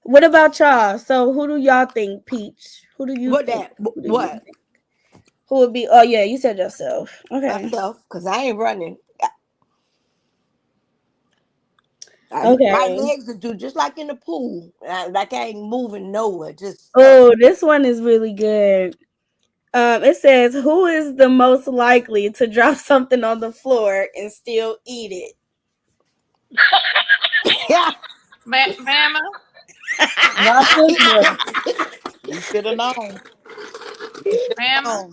What about y'all? So who do y'all think, Peach? Who do you What think? that? What? Who would be? Oh yeah, you said yourself. Okay. Myself, because I ain't running. Okay. My legs are do just like in the pool. Like I ain't moving nowhere. Just Oh, this one is really good. It says, who is the most likely to drop something on the floor and still eat it? yeah. Bama. Not this one. You should have known. Bama.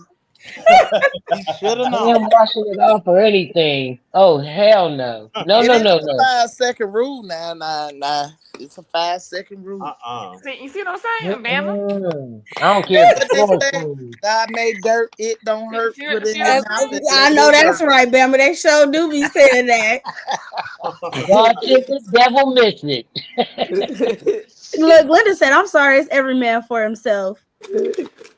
You should have I known. am washing it off or anything. Oh hell no. No. It is a 5-second rule now. Nah. It's a 5-second rule. See, you see what I'm saying, Bama? I don't care if What the they floor say? cold. God made dirt. It don't hurt. See- Put it in see your what mouth. I know that's right, Bama. They sure do be saying that. God took it, devil missed it. Look, Linda said, I'm sorry, it's every man for himself.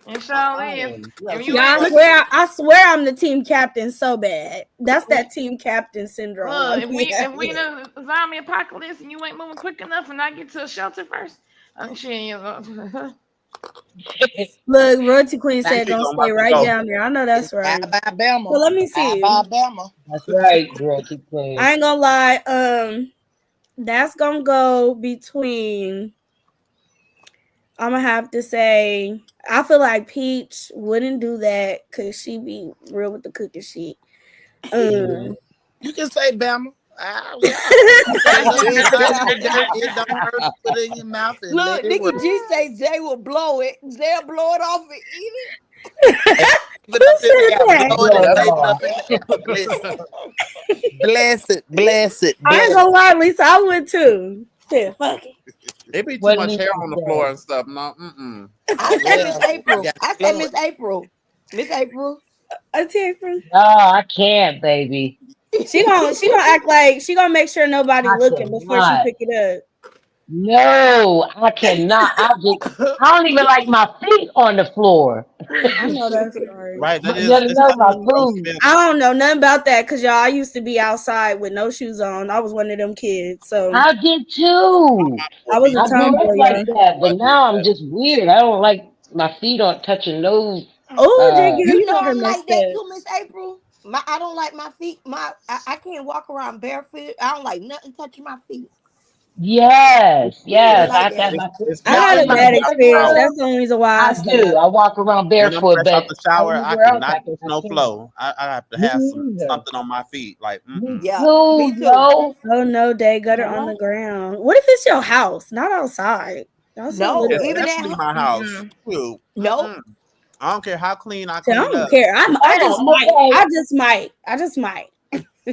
It sure is. If you Yeah, ain't I swear I'm the team captain so bad. That's that team captain syndrome. look, if we in a zombie apocalypse and you ain't moving quick enough and I get to a shelter first, shit. Look, Royalty Queen said, Thank you, don't I'm stay about to right go. down there. I know that's right. Alabama. So let me see. Alabama. That's right, girl. Keep playing. I ain't gonna lie. That's gonna go between. I'm gonna have to say, I feel like Peach wouldn't do that because she be real with the cooking sheet. You can say Bama. It don't hurt to put it in your mouth and Look, let it Nikki work. G say Jay will blow it. Jay'll blow it off and eat it. But I said they got that? blow it and leave it up in there. Bless it. I ain't gonna lie, Lisa, I would too. Yeah, fuck it. It be too What much Lisa hair on the said. floor and stuff. No, I say Miss April. Yeah, I say blow Miss it. April. Miss April. A taper. No, I can't, baby. She gonna act like she gonna make sure nobody I looking before she cannot. pick it up. No, I cannot. I don't even like my feet on the floor. I know that's right. right. That You is. gotta It's know like my a gross food. feeling. I don't know nothing about that because y'all, I used to be outside with no shoes on. I was one of them kids, so I did too. I was a I grew up tomboy, like y'all. that, but now I'm just weird. I don't like my feet on touching those. Oh, JQ, You you know got her I'm like messed that up. too, Miss April. I don't like my feet. I can't walk around barefoot. I don't like nothing touching my feet. Yes, Yeah, I like have to have that. my feet. It's I Not had in a my fresh bad out the experience. shower. bedroom. That's the only reason why I I do. stopped. I walk around When I'm barefoot, fresh out but the shower, I everywhere else cannot I do can. no flow. I have to Me have neither. something on my feet. Like, Me Yeah, too, me too. yo. Oh no, day gutter on the ground. What if it's your house, not outside? Y'all so No, little. even especially at my house. Ew. no. I don't care how clean I So I clean don't up. care. I just Oh, might. okay. I just might.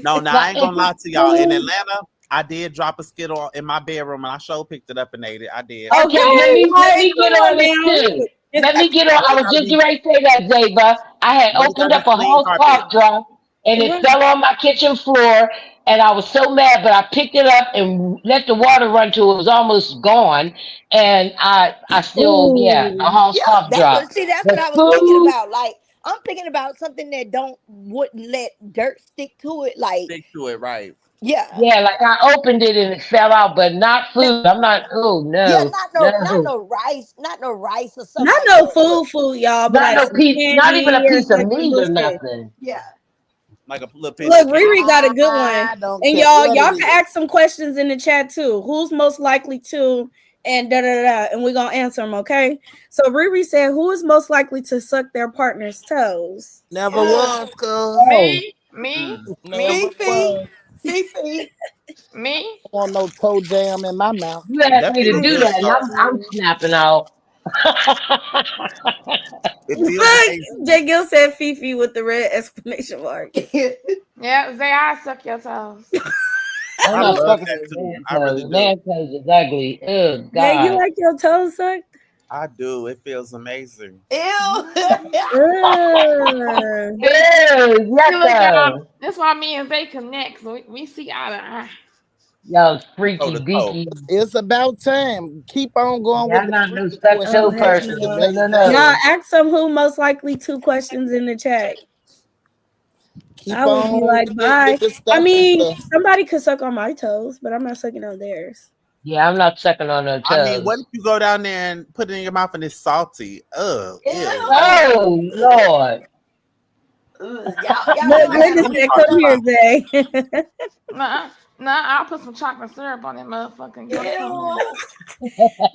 No, now Now, I ain't if gonna lie it's to y'all. In food, Atlanta, I did drop a Skittle in my bedroom, and I sure picked it up and ate it. I did. okay, Okay, let like, me come get on on this now. too. Let me get on. I was just ready to say that, Zaba. I had But it opened gotta be up a clean whole carpet. cough drop and it Right. fell on my kitchen floor. And I was so mad, but I picked it up and let the water run till it was almost gone. And I still, a Ooh. house Yeah, cough that's drop. what. See, that's what But I was thinking food, about. Like I'm thinking about something that wouldn't let dirt stick to it. Like Stick to it, right? yeah, yeah, like I opened it and it fell out, but not That- food. I'm not. Oh yeah, no, not no, no rice or something Not like no that. But food, y'all, but not like no some piece. Not even candy a or piece of something. meat or Listen. nothing. yeah, Like a little piece Look, of cake. Riri got a good one. I don't And care y'all what it can is. ask some questions in the chat too. Who's most likely to and da da da, and we're gonna answer them, okay? So Riri said, who is most likely to suck their partner's toes? Never was, cuz. Oh, Me. Never Fifi. was. Fifi. Me? I don't want no toe jam in my mouth. You asked me to Definitely do good that, and sauce. I'm snapping out. It feels Look, amazing. J. Gill said Fifi with the red exclamation mark. Yeah, Zay, I suck your toes. I'm I not love fucking that with too. man I really toes. do. Man toes is ugly. Oh Jay, you God. like your toes sucked? I do. It feels amazing. Ew. Ugh. Ew, See, look, y'all. yucko. That's why me and Zay connect. So we see eye to eye. Yo, Toe freaky to toe. deaky. It's about time. Keep on going Yeah, with I'm the not no freaky stuck Oh, toe questions. heck person. no. No, no, Y'all no. ask them who most likely 2 questions in the chat. Keep I would be on like, with bye. the I stuffing mean, stuff. somebody could suck on my toes, but I'm not sucking on theirs. Yeah, I'm not sucking on no I mean, what toes. if you go down there and put it in your mouth and it's salty? Ugh, Ew. ew. Oh Lord. Y'all Look, know I gotta Linda Let me said, talk come here, about Zay. Nah, I'll put some chocolate syrup on that motherfucker and go to town. Ew.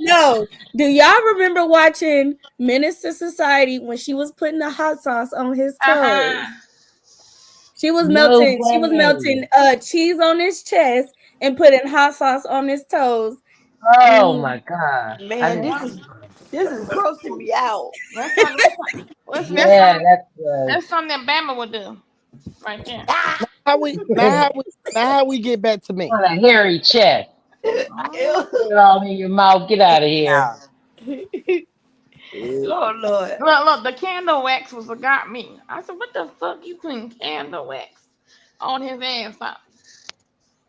No, do y'all remember watching Menace to Society when she was putting the hot sauce on his toes? She was No melting way. cheese on his chest and putting hot sauce on his toes. Oh Mm. my gosh. I Man, didn't this is grossing me out. That's something, Yeah, that's something that Bama would do. Right there. Ah. Now how we get back to me? on a hairy chest. Mhm. Put it all in your mouth. Get out of here. Oh Lord. Look, the candle wax was what got me. I said, what the fuck you putting candle wax on his ass?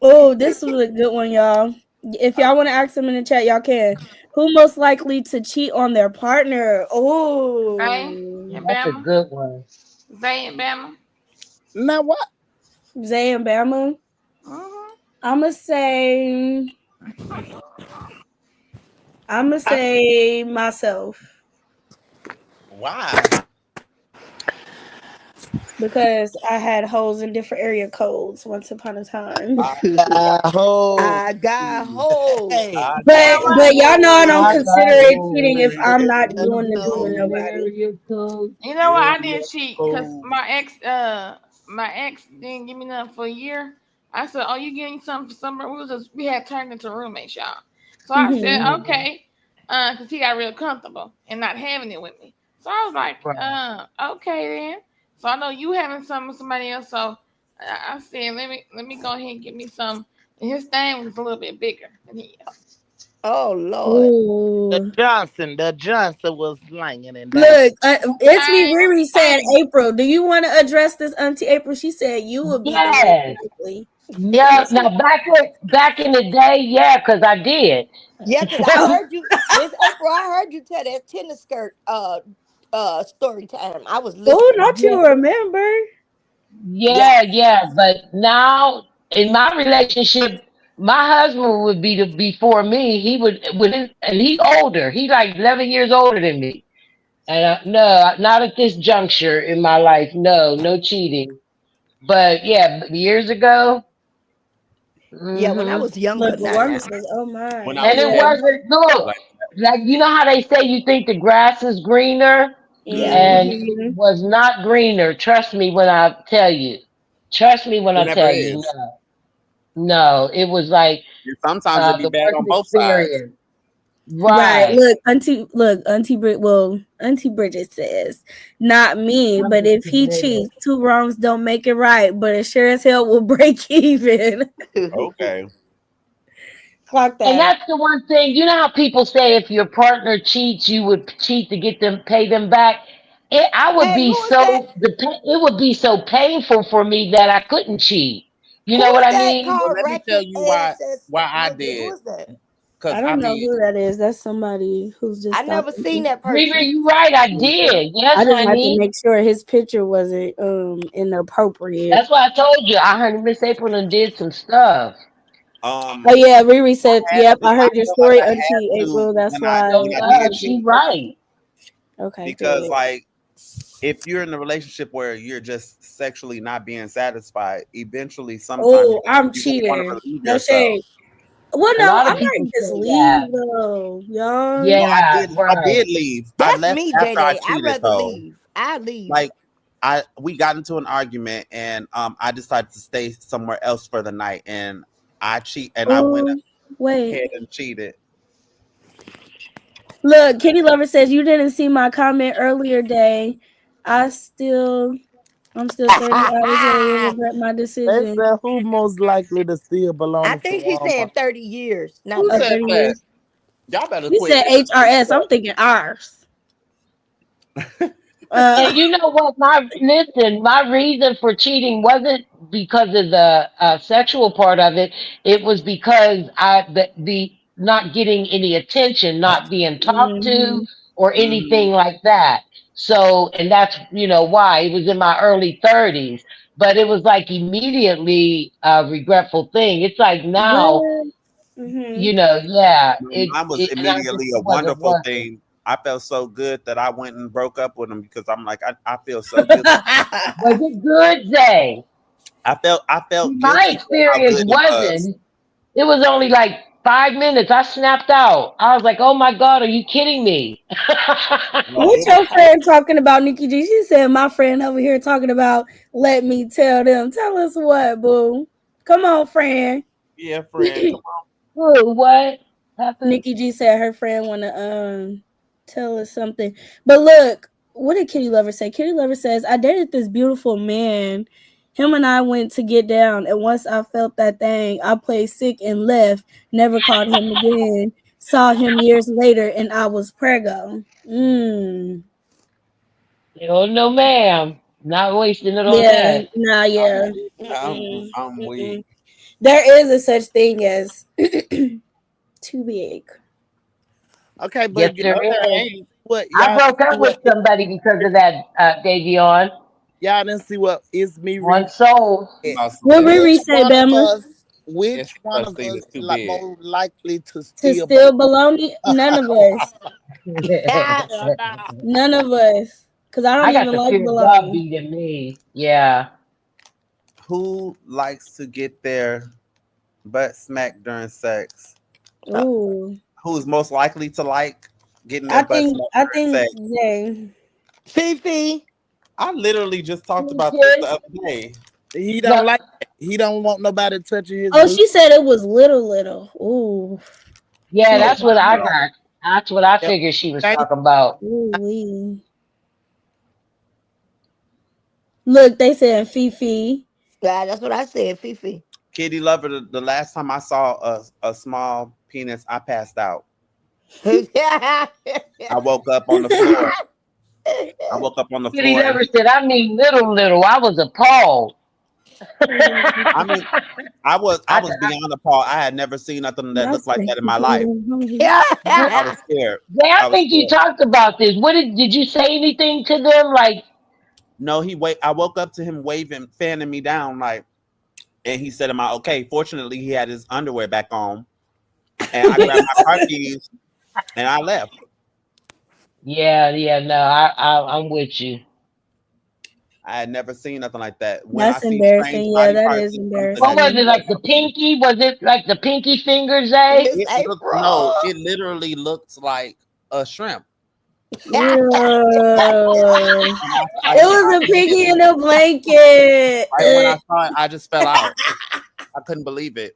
Oh, this was a good one, y'all. If y'all want to ask them in the chat, y'all can. Who most likely to cheat on their partner? Hey, Oh, and That's a Bama, good one. Zay and Bama. Now what? Zay and Bama. Mhm. I'ma say myself why. because I had holes in different area codes once upon a time. Ho. I got hoes. Hey. You know what? But y'all know I don't I consider got it cheating if holes I'm not And doing the deed with no. in nobody. area code. You know what? I Area did cheat because code. my ex didn't give me nothing for a year. I said, "Oh, you getting something for summer?" We had turned into roommates, y'all. So I said, Mhm. "Okay," because he got real comfortable and not having it with me. So I was like, Right. "Okay then." So I know you having something with somebody else. So I said, "Let me go ahead and get me some." And his thing was a little bit bigger than he. Oh Lord. Ooh. The Johnson was slanging and banging. Look, it's me. Hey, Riri said, hey, April, do you want to address this, Auntie April? She said you would be the most Yes. likely. Yeah. Now back in the day, yeah, because I did. Yeah, because I heard you, Miss April, I heard you tell that tennis skirt story time. I was Oh, listening. don't you remember? Yeah, Yes. yeah, but now in my relationship, my husband would be before me. He would, and he older. He like 11 years older than me. And no, not at this juncture in my life. No, no cheating. But yeah, years ago. Yeah, when I Hmm. was younger, Look, the now. woman says, oh When my. I And was it Yeah. 11, wasn't like look like you know how they say you think the grass is greener, Yeah. and it Mm-hmm. was not greener. Trust me when I tell you. Trust me when it I never tell you. is. No, no, it was like And sometimes it be the bad worst on both sides. experience. Right. Right. Auntie Bridget says, not me, I'm but just if he committed. cheats, 2 wrongs don't make it right, but it sure as hell will break even. Okay. Clock And that. that's the one thing. You know how people say if your partner cheats, you would cheat to get them pay them back. I would Hey, be who is that? it would be so painful for me that I couldn't cheat. You Who know what is I that mean? Well, called let me tell ratchet you ass why I nigga? Who did. is that? Cause I I don't know mean, who that is. That's somebody who's just I never stalking seen me. that Riri, person. you right. I did. I Yes, just like to honey. make sure his picture wasn't inappropriate. That's why I told you. I heard Miss April and did some stuff. Oh um, yeah, Riri said, I had "Yep, to. I I heard your feel like story, I Auntie had to April. That's why No, when I no, did she cheat. right. Okay, Because good. like if you're in a relationship where you're just sexually not being satisfied, eventually sometimes Oh, I'm you're gonna want to cheating. relieve No yourself. shade. Well, A no, lot I of people might just say leave that. though, y'all. Oh, Yeah, I did right. leave. I That's left me, Day after I Day. I'd cheated rather though. leave. I leave. Like we got into an argument, and I decided to stay somewhere else for the night, and I went Wait. ahead and cheated. Look, Kitty Lover says you didn't see my comment earlier day. I'm still 30 hours later, regret my They decision. said who most likely to steal I baloney think from she Walmart. said 30 years. Not Who 30. said 30 that? years. Y'all better You quit. said HRS. I'm thinking ours. And you know what? My reason for cheating wasn't because of the sexual part of it. It was because the not getting any attention, not being talked to, Mhm. or anything like that. So, and that's why it was in my early 30s. But it was like immediately a regretful thing. It's like now, What? Mhm. yeah. Mine was And I just immediately a wasn't wonderful working. thing. I felt so good that I went and broke up with him because I'm like, I feel so good. Was it good, Zay? I felt My guilty for how experience good it was. wasn't. It was only like 5 minutes. I snapped out. I was like, "Oh my God, are you kidding me?" No, What it was your friend talking about, Nikki G? She said my friend over here talking about let me tell them. Tell us what, boo. Come on, friend. yeah, friend. Come Ooh, what happened? Nikki G said her friend wanna tell us something. But look, what did Kitty Lover say? Kitty Lover says, I dated this beautiful man. Him and I went to get down, and once I felt that thing, I played sick and left. Never called him again. Saw him years later, and I was prego. Oh no, ma'am. Not wasting it on Yeah, that. nah, on. yeah. I'm weak. There is a such thing as too big. Okay, Yes, but there okay, is. what I y'all broke see up with what somebody because of that, Davion. y'all didn't see what is me One read? soul. What Riri Which say, one of Bama? us? Which one of us like more likely to To steal? steal baloney? None of us. Hell nah. None of us. Because I don't I got even the like fear of God bologna. beating me. Yeah. Who likes to get their butt smacked during sex? Ooh. Who's most likely to like getting their butt smacked I during think sex? Zay. Fifi. I literally just talked about this the Okay. other day. He No, don't like it. He don't want nobody touching his Oh, booty. she said it was little. Ooh. yeah, She Oh that's said what I no. got. That's what I Yeah. figured she was Thank talking about. ooh wee. Look, they said Fifi. Yeah, that's what I said, Fifi. Kitty Lover, the last time I saw a small penis, I passed out. I woke up on the floor. I woke up on the Kitty floor and never said, I mean little. I was appalled. I mean I was beyond appalled. I had never seen nothing that My looked like that in my spanky life. hungry. I was scared. Yeah, I I was think you scared. talked about this. What did you say anything to them? Like, No, I woke up to him waving, fanning me down, like, and he said, "Am I okay?" Fortunately, he had his underwear back on, and I grabbed my car keys and I left. yeah, no, I'm with you. I had never seen nothing like that. When I That's see strange embarrassing. Yeah, body that parts, is it's something What that was just it embarrassing. like does the something to me. pinky? Was it like the pinky fingers, eh? Miss It looked no, April. it literally looks like a shrimp. Ugh. And It was a piggy in a blanket. right when I saw it, I just fell out. I couldn't believe it.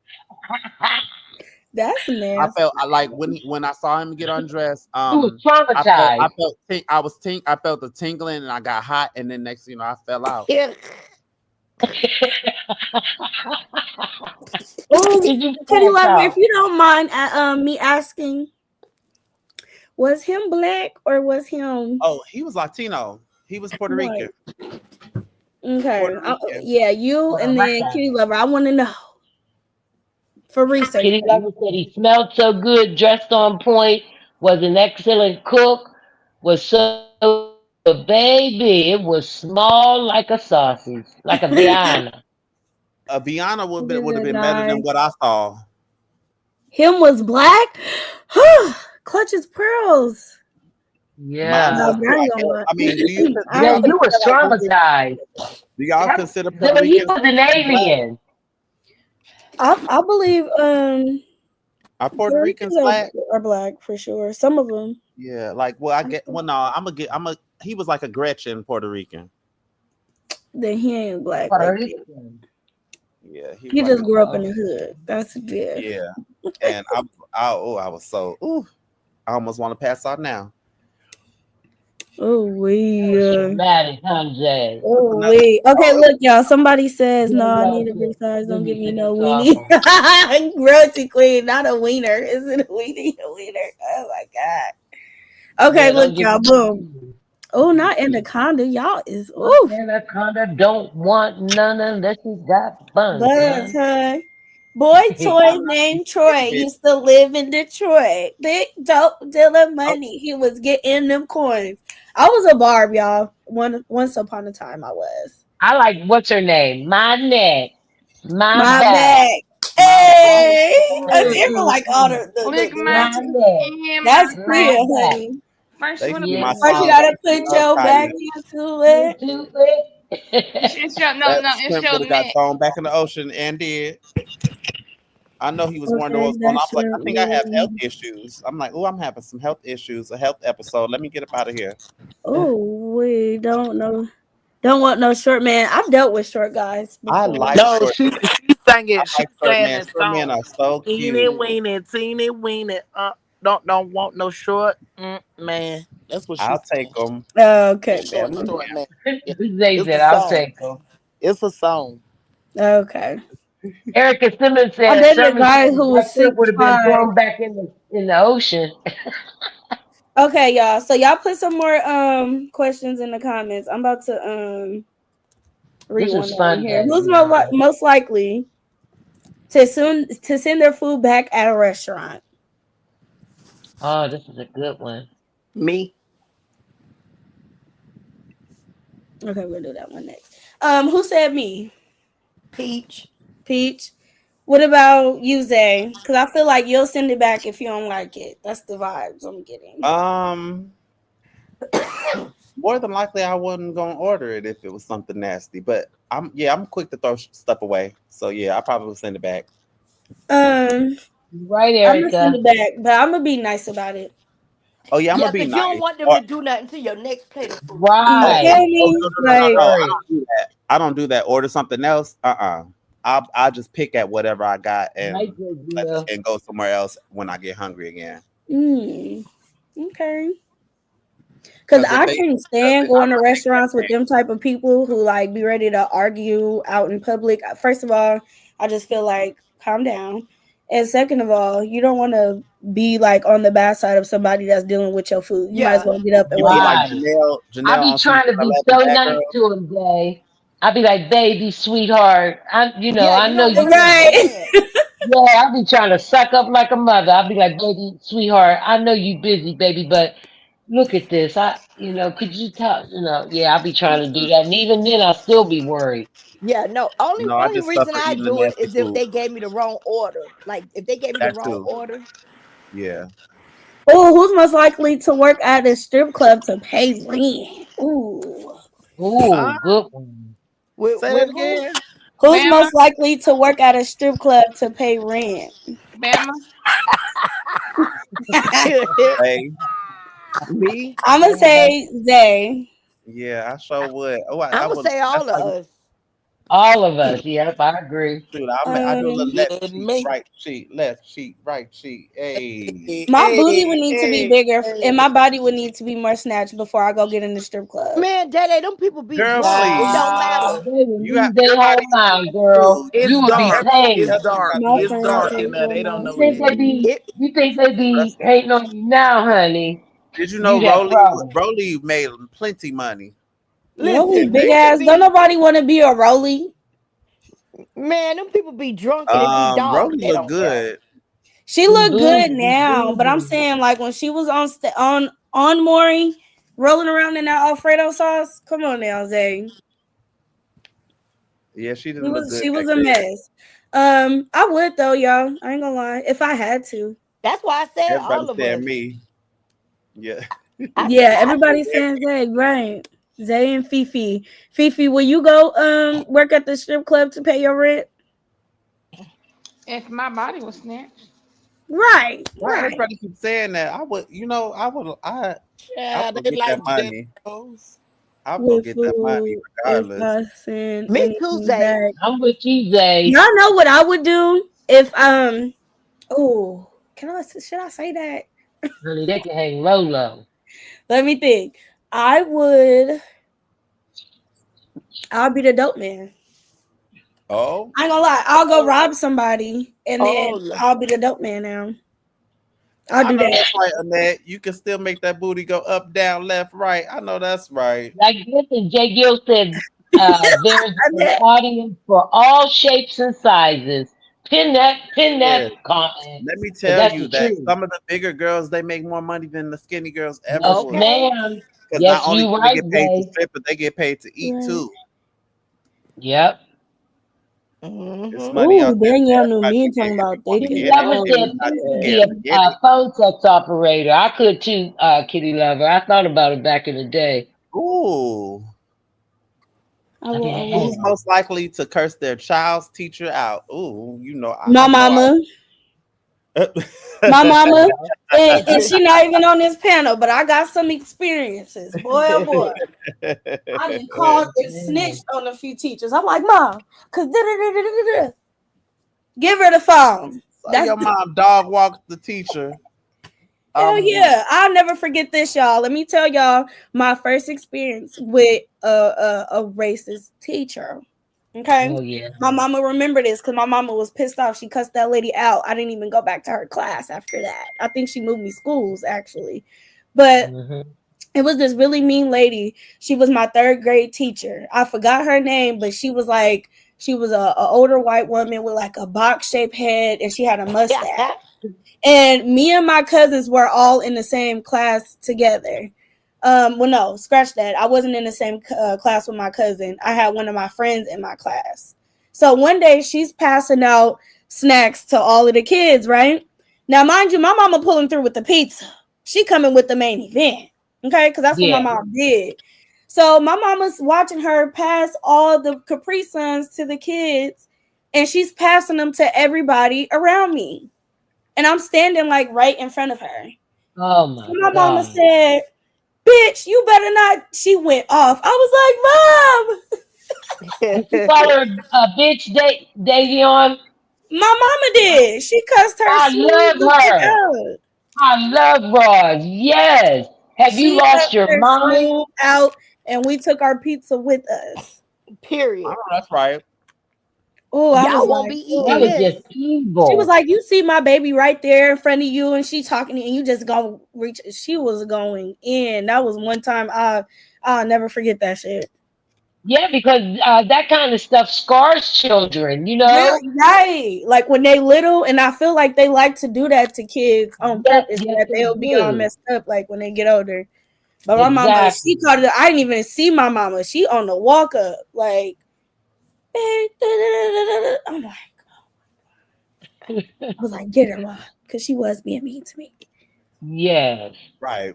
That's I nasty. felt like when I saw him get undressed, You was I traumatized. felt I felt the tingling and I got hot and then next thing you know I fell out. Oh, Did you Teddy pass Lover, if out? you don't mind me asking, was him black or was him Oh, he was Latino. He was Puerto Rican. white? Okay. Puerto Rican. Yeah, you Puerto and then Rican. Kitty Lover. I want to know for research. Kitty Lover said he smelled so good, dressed on point, was an excellent cook, was so baby. It was small like a sausage, like a Vienna. Viana would have Good been better than night. what I saw. Him was black. Clutches pearls. Mine Yeah. No, was but too. I ain't gonna lie. Do you I Yeah, don't you think was consider like traumatized. do y'all That, consider Puerto he Ricans was an black? alien. I believe Are Puerto Puerto Ricans Ricans black? are black for sure. Some of them. Yeah, like well I get well no, I'm a he was like a Gretchen Puerto Rican. then he ain't black like Puerto that. Rican. Yeah, He just wasn't. grew up in the hood. That's good. Yeah, and I was so I almost want to pass out now. Oh we. Dramatic, huh, Jay? Oh Another- wait. Okay, oh, look, y'all. Somebody says Yeah, no. I y'all need a big just size. Don't give me really no pissed weenie. off. Grunty queen, not a wiener. Is it a weenie? A wiener. Oh my god. Okay, Yeah, look, don't give y'all. me Boom. Oh, not no. anaconda. Y'all is My oof. anaconda don't want none unless he's got buns, Buns, son. huh? Boy toy named Troy used to live in Detroit. Big dope dealer money. He was getting them coins. I was a barb, y'all. Once upon a time, I was. I like what's her name? My neck, my My back, back. my Hey, I mm, never mm, like all mm. Lick the my My ratchet. neck, in my That's my clear, back. back. honey. First, they you used want to to be be Yeah, my First, you song man. back gotta in put the your back Titans. into it. Into it. It's your no, That no. It's shrimp your would have got neck. thrown back in the ocean and did. I know he was wondering what Okay, was going on. I that's was like, I think I have health your. issues. I'm like, oh, I'm having some health issues, a health episode. Let me get up out of here. Oh, we don't know. Don't want no short man. I've dealt with short guys I before. like No, short. she sang I it. She like short sang men. that Short men song. are so Teeny cute. weeny, teeny weeny. Don't want no short man. That's what she I'll take sang. them. Okay, Short, Bama. short man. Yeah, They it's a said, I'll song. take them. It's a song. Okay. Erica Simmons I said, dated a Summer guy said, who that was shrimp would have been 6'5". thrown back in the ocean. Okay, y'all. So y'all put some more questions in the comments. I'm about to read This one is on here. Sunday, Who's man. most likely to send their food back at a restaurant? Oh, this is a good one. Me. Okay, we'll do that one next. Who said me? Peach. Peach. What about you, Zay? Because I feel like you'll send it back if you don't like it. That's the vibes I'm getting. More than likely, I wasn't gonna order it if it was something nasty. But I'm quick to throw stuff away. So yeah, I probably will send it back. Um, Right, I'm gonna send Erica. it back, but I'm gonna be nice about it. Oh yeah, I'm Yeah, gonna be because you don't nice. want them Or to do nothing to your next plate of food. You oh, Right. feel oh me? no, Like, I Right. don't do that. I don't do that. Order something else. I'll just pick at whatever I got Right, and good deal. and go somewhere else when I get hungry again. okay. Cause Because if I they can't does stand it, I'm going to gonna take that restaurants with thing. them type of people who like be ready to argue out in public. First of all, I just feel like calm down. And second of all, you don't want to be like on the bad side of somebody that's dealing with your food. You might as Yeah. well get up and You be walk like out. Right. I Janelle be on Season trying to be 11, so Bad nice Girl. to him, Jay. I be like, baby, sweetheart. Yeah, I you know don't you want to be so Right. mad. Yeah, I be trying to suck up like a mother. I be like, baby, sweetheart, I know you busy, baby, but look at this. Could you talk? Yeah, I be trying to do that. And even then, I still be worried. Yeah, no. Only No, I only just reason suffer I eating the do it nasty is if food. they gave me the wrong order. Like if they gave me the That wrong too. order. Yeah. Oh, who's most likely to work at a strip club to pay rent? Ooh. Huh? Ooh, good one. Say With that who? again. Who's Bama, most likely to work at a strip club to pay rent? Bama. Hey. Me. I'm gonna say Zay. Yeah, I sure would. Oh, I'm I gonna would. say That's all of like us. All of us. Yep, I agree. shoot. I do a little Um, Yeah, left cheek, me. right cheek, left cheek, right cheek. Hey, Hey, my booty would hey, need to be hey, bigger, and hey. my body would need to be more snatched before I go get in the strip club. Man, Daddy, them people be girl, drunk. It please. don't Ah, matter. they would You have lose their your body whole is mind, beautiful. girl. It's You would be dark. Everything It's paying. else you dark. got My It's beautiful. friend dark says, in there. "Well, They don't my You know what think they they do. be? It You think they Trust be me. hating on you now, honey? Did you know You that problem. Rolly made plenty money? Rolly listen, big people ass. Don't be nobody want to be a Rolly." man, them people be drunk and it be dark. Rolly They look don't care. good. She He look good bougie. He now, but I'm bougie. saying like when she was on Maury, rolling around in that Alfredo sauce. Come on now, Zay. Yeah, she She didn't look was good she back was a then. mess. I would though, y'all. I ain't gonna lie. If I had to. That's why I said Everybody all of said us. me. Yeah. Yeah, I said everybody saying Zay, right? Zay and Fifi. Fifi, will you go work at the strip club to pay your rent? If my body was snatched. Right, Why right. everybody keep saying that? I would, I Yeah, would they get that like money. Jennifer's. I'm gonna with get that money food if regardless. I send Me too, anything Zay. back. I'm with you, Zay. Y'all know what I would do if oh, should I say that? Honey, they can hang low. Let me think. I'll be the dope man. Oh, I ain't gonna lie, I'll go rob somebody and then Oh, I'll be the dope man now. I'll I do know that. that's right, Annette. You can still make that booty go up, down, left, right. I know that's right. Like listen, Jay Gill said, there's an Annette. audience for all shapes and sizes. Pin Yeah. that comment, Let me because tell that's you the that truth. some of the bigger girls they make more money than the skinny girls ever Yes, would. okay. ma'am. Because not Yes, only you do they right, get paid to Zay. strip, but they get paid to eat Right. too. Yep. There's Mm-hmm. money out Ooh, there for Danielle knew everybody me to get talking if about you want to thinking. Kitty get it. Lover Oh, said, Not please too be scared to get a it. phone sex operator. I could too, Kitty Lover. I thought about it back in the day. Ooh. I will. Who's most likely to curse their child's teacher out? Ooh, you know, My I know mama. My mama. And she not even on this panel, but I got some experiences. Boy, oh boy. I done called and snitched on a few teachers. I'm like, Mom, because give her the phone. So That's your mom dog walked the teacher. hell yeah. I'll never forget this, y'all. Let me tell y'all my first experience with a racist teacher. Okay. Oh yeah. My mama remembered this because my mama was pissed off. She cussed that lady out. I didn't even go back to her class after that. I think she moved me schools actually. But it was this really mean lady. She was my third grade teacher. I forgot her name, but she was a older white woman with like a box shaped head and she had a mustache. And me and my cousins were all in the same class together. Well, no, scratch that. I wasn't in the same class with my cousin. I had one of my friends in my class. So one day she's passing out snacks to all of the kids, right? Now, mind you, my mama pulling through with the pizza. She coming with the main event, okay? Because that's what my mom did. So my mama's watching her pass all the Capri Suns to the kids, and she's passing them to everybody around me. And I'm standing like right in front of her. Oh my My God. mama said, bitch, you better not. She went off. I was like, Mom. You call her a bitch, Davion? My mama did. She cussed her I smooth love the fuck her. out. I love Roz. Yes. Have you She lost cussed your her mind? smooth out, and we took our pizza with us. Period. Oh, that's right. Oh, I was Y'all won't like, be That eating was this. just she was evil. like, you see my baby right there in front of you, and she talking, and you just gonna reach. She was going in. That was one time I'll never forget that shit. Yeah, because that kind of stuff scars children, you know? Right. Like when they little, and I feel like they like to do that to kids on Yes, purpose, so yes, that they they'll be all do. messed up like when they get older. But my mama, she Exactly. caught it. I didn't even see my mama. She on the walk up, like, I'm like, I was like, get her, mom, because she was being mean to me. Yes. Right.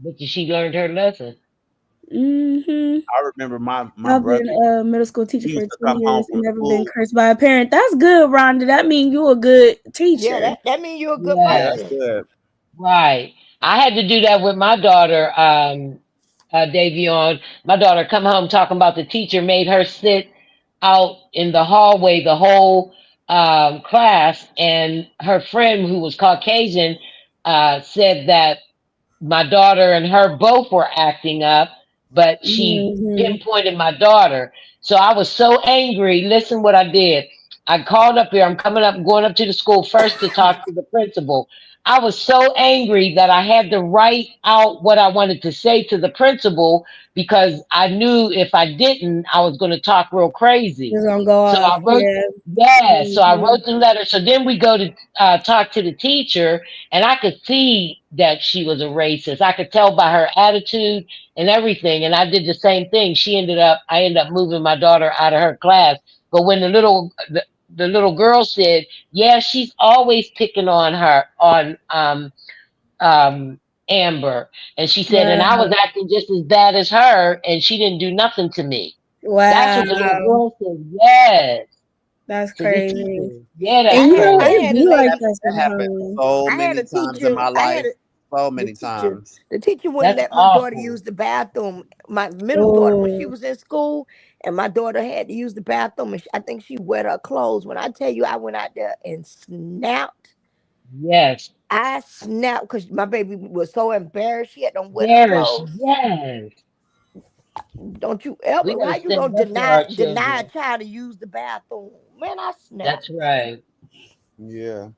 But she learned her lesson. Mm-hmm. I remember my I've brother. been a middle school teacher He for used to 10 come home years and from never been school. cursed by a parent. That's good, Rhonda. That means you a good teacher. Yeah, that means you're a good Yeah, Yes. that's person. good. Right. I had to do that with my daughter, Davion. My daughter come home talking about the teacher made her sit out in the hallway the whole class, and her friend who was Caucasian said that my daughter and her both were acting up, but she Mm-hmm. pinpointed my daughter. So I was so angry. Listen what I did. I called up here. I'm coming up, going up to the school first to talk to the principal. I was so angry that I had to write out what I wanted to say to the principal because I knew if I didn't, I was going to talk real crazy. It's gonna go So off. I wrote, Yeah. yeah, so I Mm-hmm. wrote the letter. So then we go to talk to the teacher, and I could see that she was a racist. I could tell by her attitude and everything. And I did the same thing. I ended up moving my daughter out of her class. But when the little girl said, yeah, she's always picking on her, on Amber. And she said, and I Wow. was acting just as bad as her, and she didn't do nothing to me. That's what the little Wow. girl said. Yes. That's To the crazy. teacher. Yeah, that's And I you had know, I crazy. it had a be like lady. that That happened sometimes. so I had many a times in teacher. my life. so The many teacher, times. the teacher wouldn't That's let my daughter awful. use the bathroom. My middle daughter, when she Oh, was in school, and my daughter had to use the bathroom, and I think she wet her clothes. When I tell you, I went out there and snapped. Yes. I snapped because my baby was so embarrassed. She had them wet her Yes. clothes. Yes. Don't you We ever? gotta How you gonna stand up for our deny a children. child to use the bathroom? Man, I snapped. That's right. Yeah.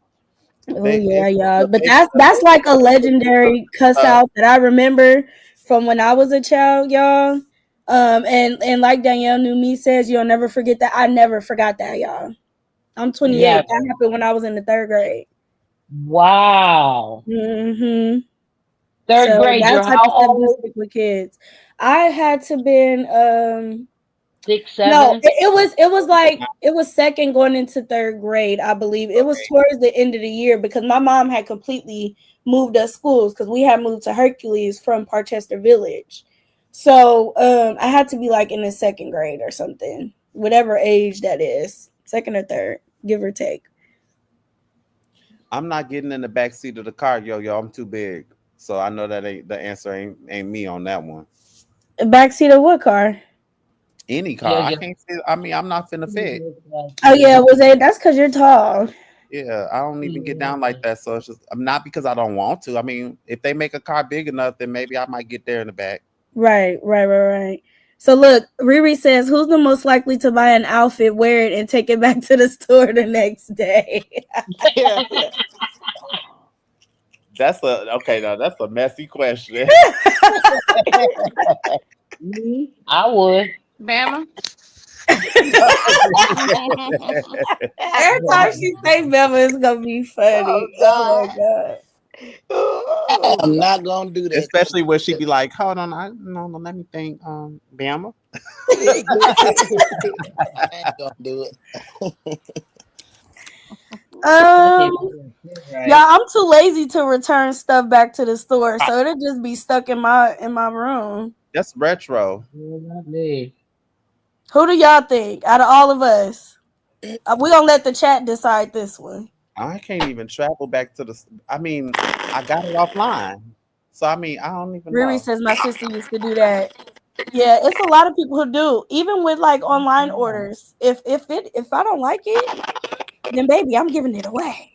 oh They yeah, it's y'all. But it's that's like a legendary cuss uh, out that I remember from when I was a child, y'all. And like Danielle Knew Me says, you'll never forget that. I never forgot that, y'all. I'm 28. Never. That happened when I was in the third grade. Wow. Hmm. Third So grade, that you're type how of stuff do old? stick with kids. I had to been 6, no, 7? it was like it was second going into third grade, I believe. It was towards the end of the year because my mom had completely moved us schools because we had moved to Hercules from Parchester Village. So I had to be like in the second grade or something, whatever age that is, second or third, give or take. I'm not getting in the back seat of the car, yo. I'm too big. So I know that ain't the answer ain't me on that one. Backseat of what car? Any Yo, car. I yo. can't see I mean, I'm not finna fit. Oh yeah, was it? That's because you're tall. Yeah, I don't even get down like that. So it's just I'm not because I don't want to. I mean, if they make a car big enough, then maybe I might get there in the back. Right. So look, Riri says, "Who's the most likely to buy an outfit, wear it, and take it back to the store the next day?" That's a okay. Now that's a messy question. Me, I would. Bama. Every time she say Bella, it's gonna be Oh funny. Oh my God. god. Oh I'm God. not gonna do that. Especially when she be like, "Hold on, no, let me think." Bama. I ain't gonna do it. Okay, Um, right. yeah, I'm too lazy to return stuff back to the store, so it'll just be stuck in my room. That's retro. Not me. Who do y'all think out of all of us? We gonna let the chat decide this one. I can't even travel back to the. I mean, I got it offline, so I mean, I don't even Riri know. says my sister used to do that. Yeah, it's a lot of people who do, even with like online orders. If I don't like it, then baby, I'm giving it away.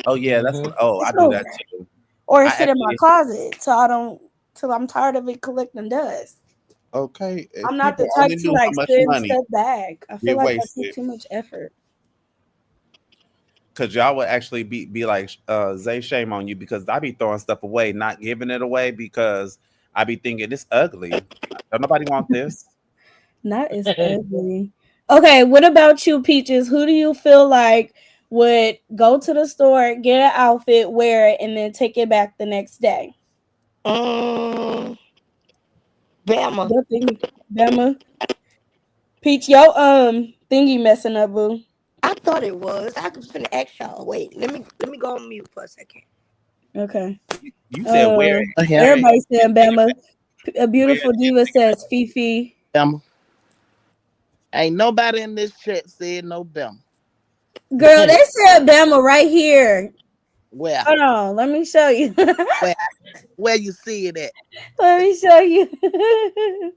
Oh yeah, that's Hmm. what. Oh, I It's do that over. too. Or it I sit in my actually closet till I don't till I'm tired of it collecting dust. okay. I'm If not the people type only to knew how like much send money stuff back. I feel get like that takes wasted, too much effort. because y'all would actually be like, Zay, shame on you because I be throwing stuff away, not giving it away because I be thinking it's ugly. Don't nobody want this. Not as ugly. Okay, what about you, Peaches? Who do you feel like would go to the store, get an outfit, wear it, and then take it back the next day? Mm, Bama. Your thingy, Bama. Peach, yo, thingy messing up, boo. I thought it was. I was finna ask y'all. Wait, let me go on mute for a second. Okay. You said wear it, Yeah, wear it, Everybody saying take it Bama. back, A wear it, beautiful and diva take it says back. Fifi. Bama. Ain't nobody in this chat said no Bama. Girl, they said Bama right here. Where? Hold on, let me show you. Where? Where you see it at? Let me show you.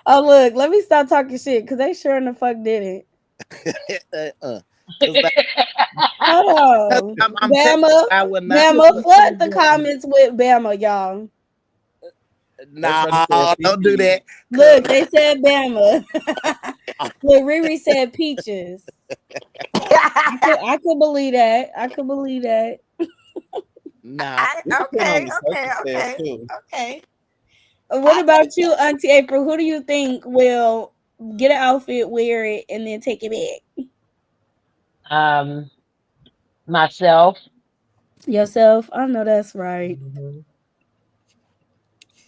Oh look, let me stop talking shit because they sure in the fuck didn't. Cause, like, Hold 'cause on. I'm telling you, Bama. I will not. Bama. Flood the comments with Bama, y'all. They Nah, better say don't do Fifi. that. Cause Look, they said Bama. Look, Riri said peaches. I could believe that. I could believe that. nah, It depends on Okay, the okay, circumstance okay, too. okay. What I about take you, that. Auntie April? Who do you think will get an outfit, wear it, and then take it back? um, Myself. Yourself? I know that's right. Mhm.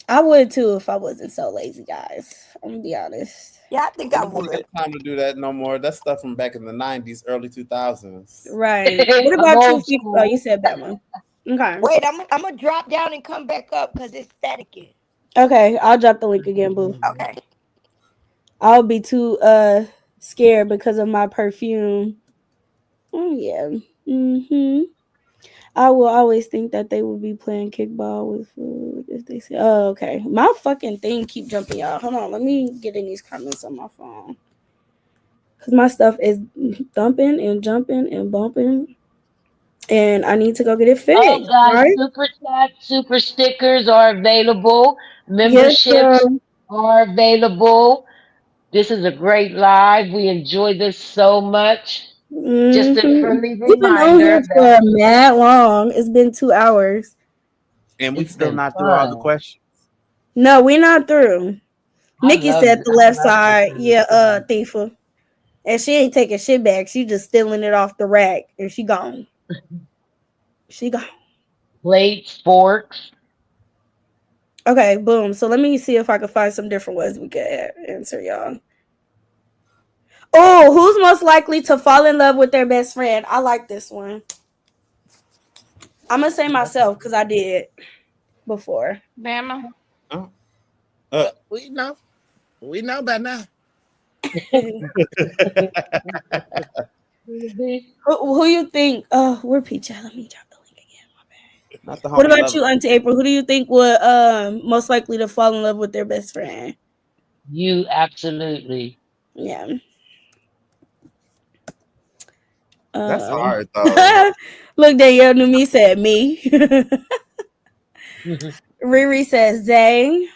I would too if I wasn't so lazy, guys. I'm gonna be honest. Yeah, I think I We don't would. get time to do that no more. That's stuff from back in the '90s, early 2000s. Right. What I'm about you, old Fifi? Oh, you school. said Bama. Okay. Wait, I'm gonna drop down and come back up because it's staticky. Okay, I'll drop the link again, boo. Okay. I'll be too scared because of my perfume. Oh yeah. Mm-hmm. I will always think that they would be playing kickball with food if they say, oh, okay. My fucking thing keep jumping, y'all. Hold on. Let me get in these comments on my phone. Because my stuff is thumping and jumping and bumping. And I need to go get it Oh, fixed, guys, right? super chat, super stickers are available. Yes, Memberships girl. are available. This is a great live. We enjoy this so much. Just a Mm-hmm. friendly We've been on here reminder that for mad long. It's been 2 hours. And we it's still been not through all the fun. questions. No, we're not through. Nikki said the I left love this side. kind of Yeah, stuff. Thifa. And she ain't taking shit back. She just stealing it off the rack. And she gone. She gone. Plates, forks. Okay, boom. So let me see if I can find some different ways we can answer y'all. Oh, who's most likely to fall in love with their best friend? I like this one. I'm gonna say myself because I did before. Bama. Oh, We know. We know by now. Who you think? Oh, we're Peach. Let me drop the link again. not the What homie about lover. you, Auntie April? Who do you think would most likely to fall in love with their best friend? You absolutely. Yeah. That's Um, hard though. look, Danielle knew me said me. Riri says Zay.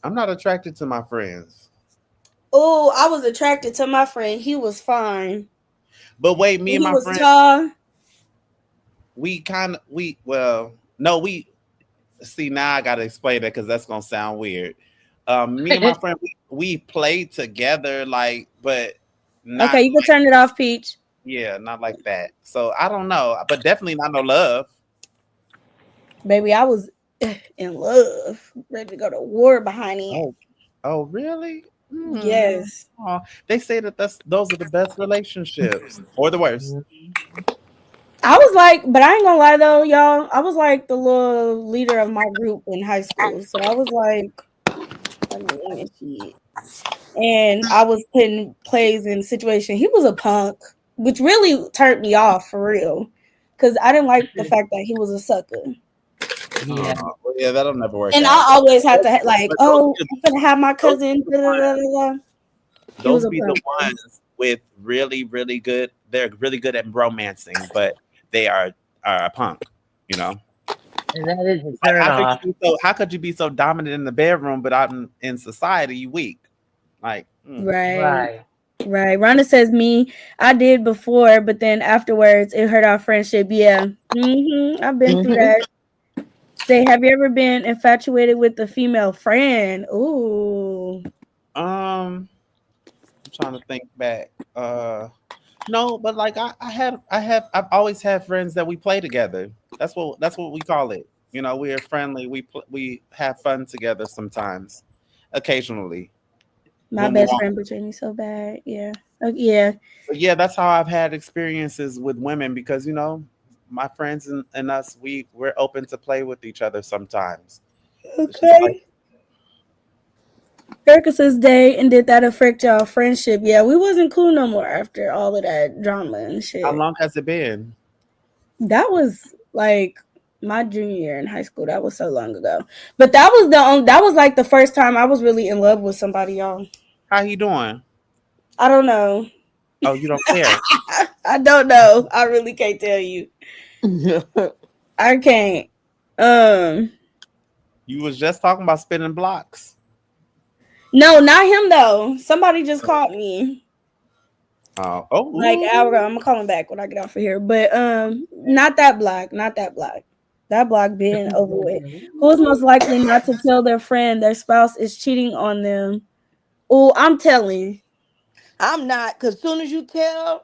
I'm not attracted to my friends. Oh, I was attracted to my friend. He was fine. But wait, me and He my was friend, tall. we see now I gotta explain that because that's gonna sound weird. Me and my friend we played together, like, but not Okay, you can turn it off, Peach. not like that. So I don't know, but definitely not no love. Baby, I was in love. Ready to go to war behind it. Oh really? Yes. Oh, they say that those are the best relationships or the worst. I was like, but I ain't gonna lie though, y'all. I was like the little leader of my group in high school. So I was like, I mean, shit. And I was putting plays in situation. He was a punk, which really turned me off for real. Cause I didn't like the fact that he was a sucker. Yeah. Well, yeah, that'll never work And out. I always had to like, But oh, I'm gonna have my those cousin. be the ones- He was those a be the punk. ones with really, really good. They're really good at romancing, but they are a punk. You know. And that is a Like, turn off. how could you be so dominant in the bedroom, but out in society you weak? Like, Right. Right. Rhonda says me. I did before, but then afterwards it hurt our friendship. Yeah. I've been through that. Say, have you ever been infatuated with a female friend? Ooh. I'm trying to think back. No, but like I've always had friends that we play together. That's what we call it. You know, we're friendly. We have fun together sometimes, occasionally. My When we best want. friend betrayed me so bad. Yeah. Yeah. But yeah, that's how I've had experiences with women because my friends and us we're open to play with each other sometimes. It's just like Okay. Erica says day and did that affect y'all friendship? Yeah, we wasn't cool no more after all of that drama and how shit. long has it been? That was like my junior year in high school. That was so long ago. But that was like the first time I was really in love with somebody, y'all. How you doing? I don't know. Oh, you don't care. I don't know. I really can't tell you. I can't. You was just talking about spinning blocks. No, not him though. Somebody just called me like an hour ago. I'm gonna call him back when I get off of here. But not that block. Not that block. That block being over with. Who's most likely not to tell their friend their spouse is cheating on them? Oh, I'm telling. I'm not, because soon as you tell,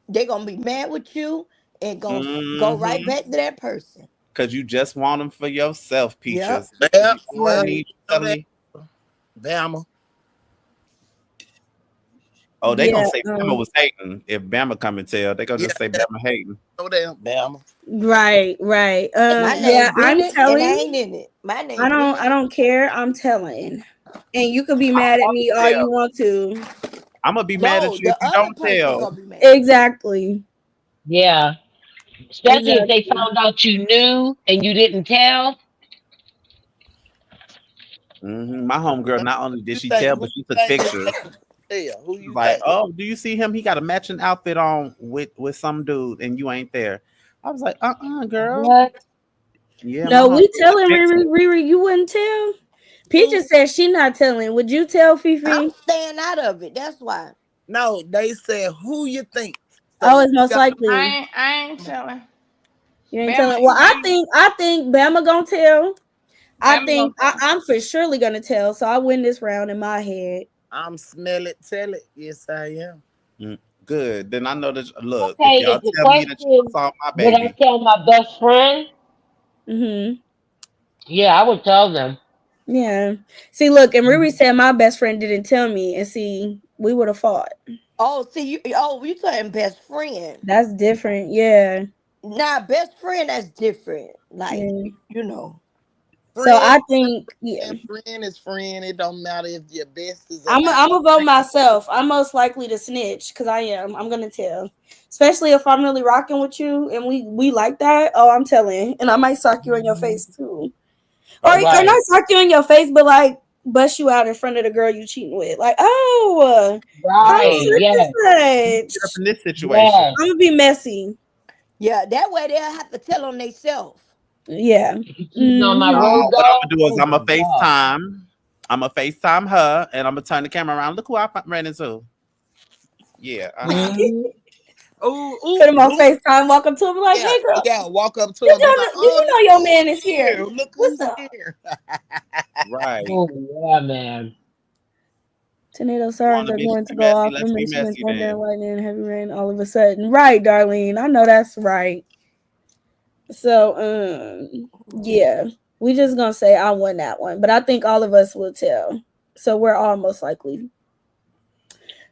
they're going to be mad with you and going to go right back to that person. Because you just want them for yourself, Yep. Peaches. Well, You don't well, need you know telling that, me. Bama. Oh, they Yeah. gonna say Bama was hating. If Bama come and tell, they gonna Yeah, just say Bama hating. know that, Bama. Right. My Yeah, name I'm Brittany, and I telling. ain't in it. My name Brittany. I don't care. I'm telling. And you can be mad at me all you want to. I'm gonna be mad at No, you if the you other don't person tell. going to be mad. Exactly. Yeah. Especially if they Exactly. found out you knew and you didn't tell. My homegirl, not only did she tell, Who but she you took think is pictures. tell? Who She you was like, think? "Oh, do you see him? He got a matching outfit on with some dude, and you ain't there." I was like, girl. What? Yeah, my No, homegirl we took telling pictures. Riri, you wouldn't tell. Peaches Who? said she not telling. Would you tell I'm Fifi? staying out of it. That's why. No, they said who you think. Oh, So it's most yeah, likely. I ain't telling. You ain't Bama telling. Well, ain't I think Bama gonna tell. I Bama gonna think tell. I'm for surely gonna tell. So I win this round in my head. I'm smell it, tell it. Yes, I am. Mm, good. Then I know that. Look, if Okay, y'all is the tell me that y'all question, saw my would I baby, tell my best friend? Mm-hmm. Yeah, I would tell them. Yeah. See, look, and Riri said my best friend didn't tell me, and see, we would have fought. Oh, see you. Oh, you saying best friend? That's different. Yeah. Nah, best friend. That's different. Like Yeah. you know. So Friend I think, yeah. and friend is friend. It don't matter if your besties or I'm not. gonna vote myself. I'm most likely to snitch because I am. I'm gonna tell, especially if I'm really rocking with you and we like that. Oh, I'm telling, and I might sock you in your face too, or okay. not Right, sock you in your face, but like bust you out in front of the girl you cheating with. Like, how right, Oh, such yes, and get up such. in this situation. yes. I'm gonna be messy. Yeah, that way they'll have to tell on themselves. Yeah. If you cheating on my Hmm. road What I'm dog, gonna do is oh my god. I'm gonna FaceTime her, and I'm gonna turn the camera around. Look who I ran into. Yeah. Hmm. Ooh, Put ooh, him on ooh. FaceTime. Walk up to him like, Yeah, "Hey, girl, yeah. Walk up to him, be like, do "Oh, you know look your who's man is here? here! Look What's who's up?" here!" Right. Oh yeah, man. Tornado You want sirens a are bitch going to to be go messy? off Let's in be Michigan, messy thunder and then. lightning, and heavy rain all of a sudden. Right, Darlene. I know that's right. So, yeah, we just gonna say I won that one, but I think all of us will tell. So we're all most likely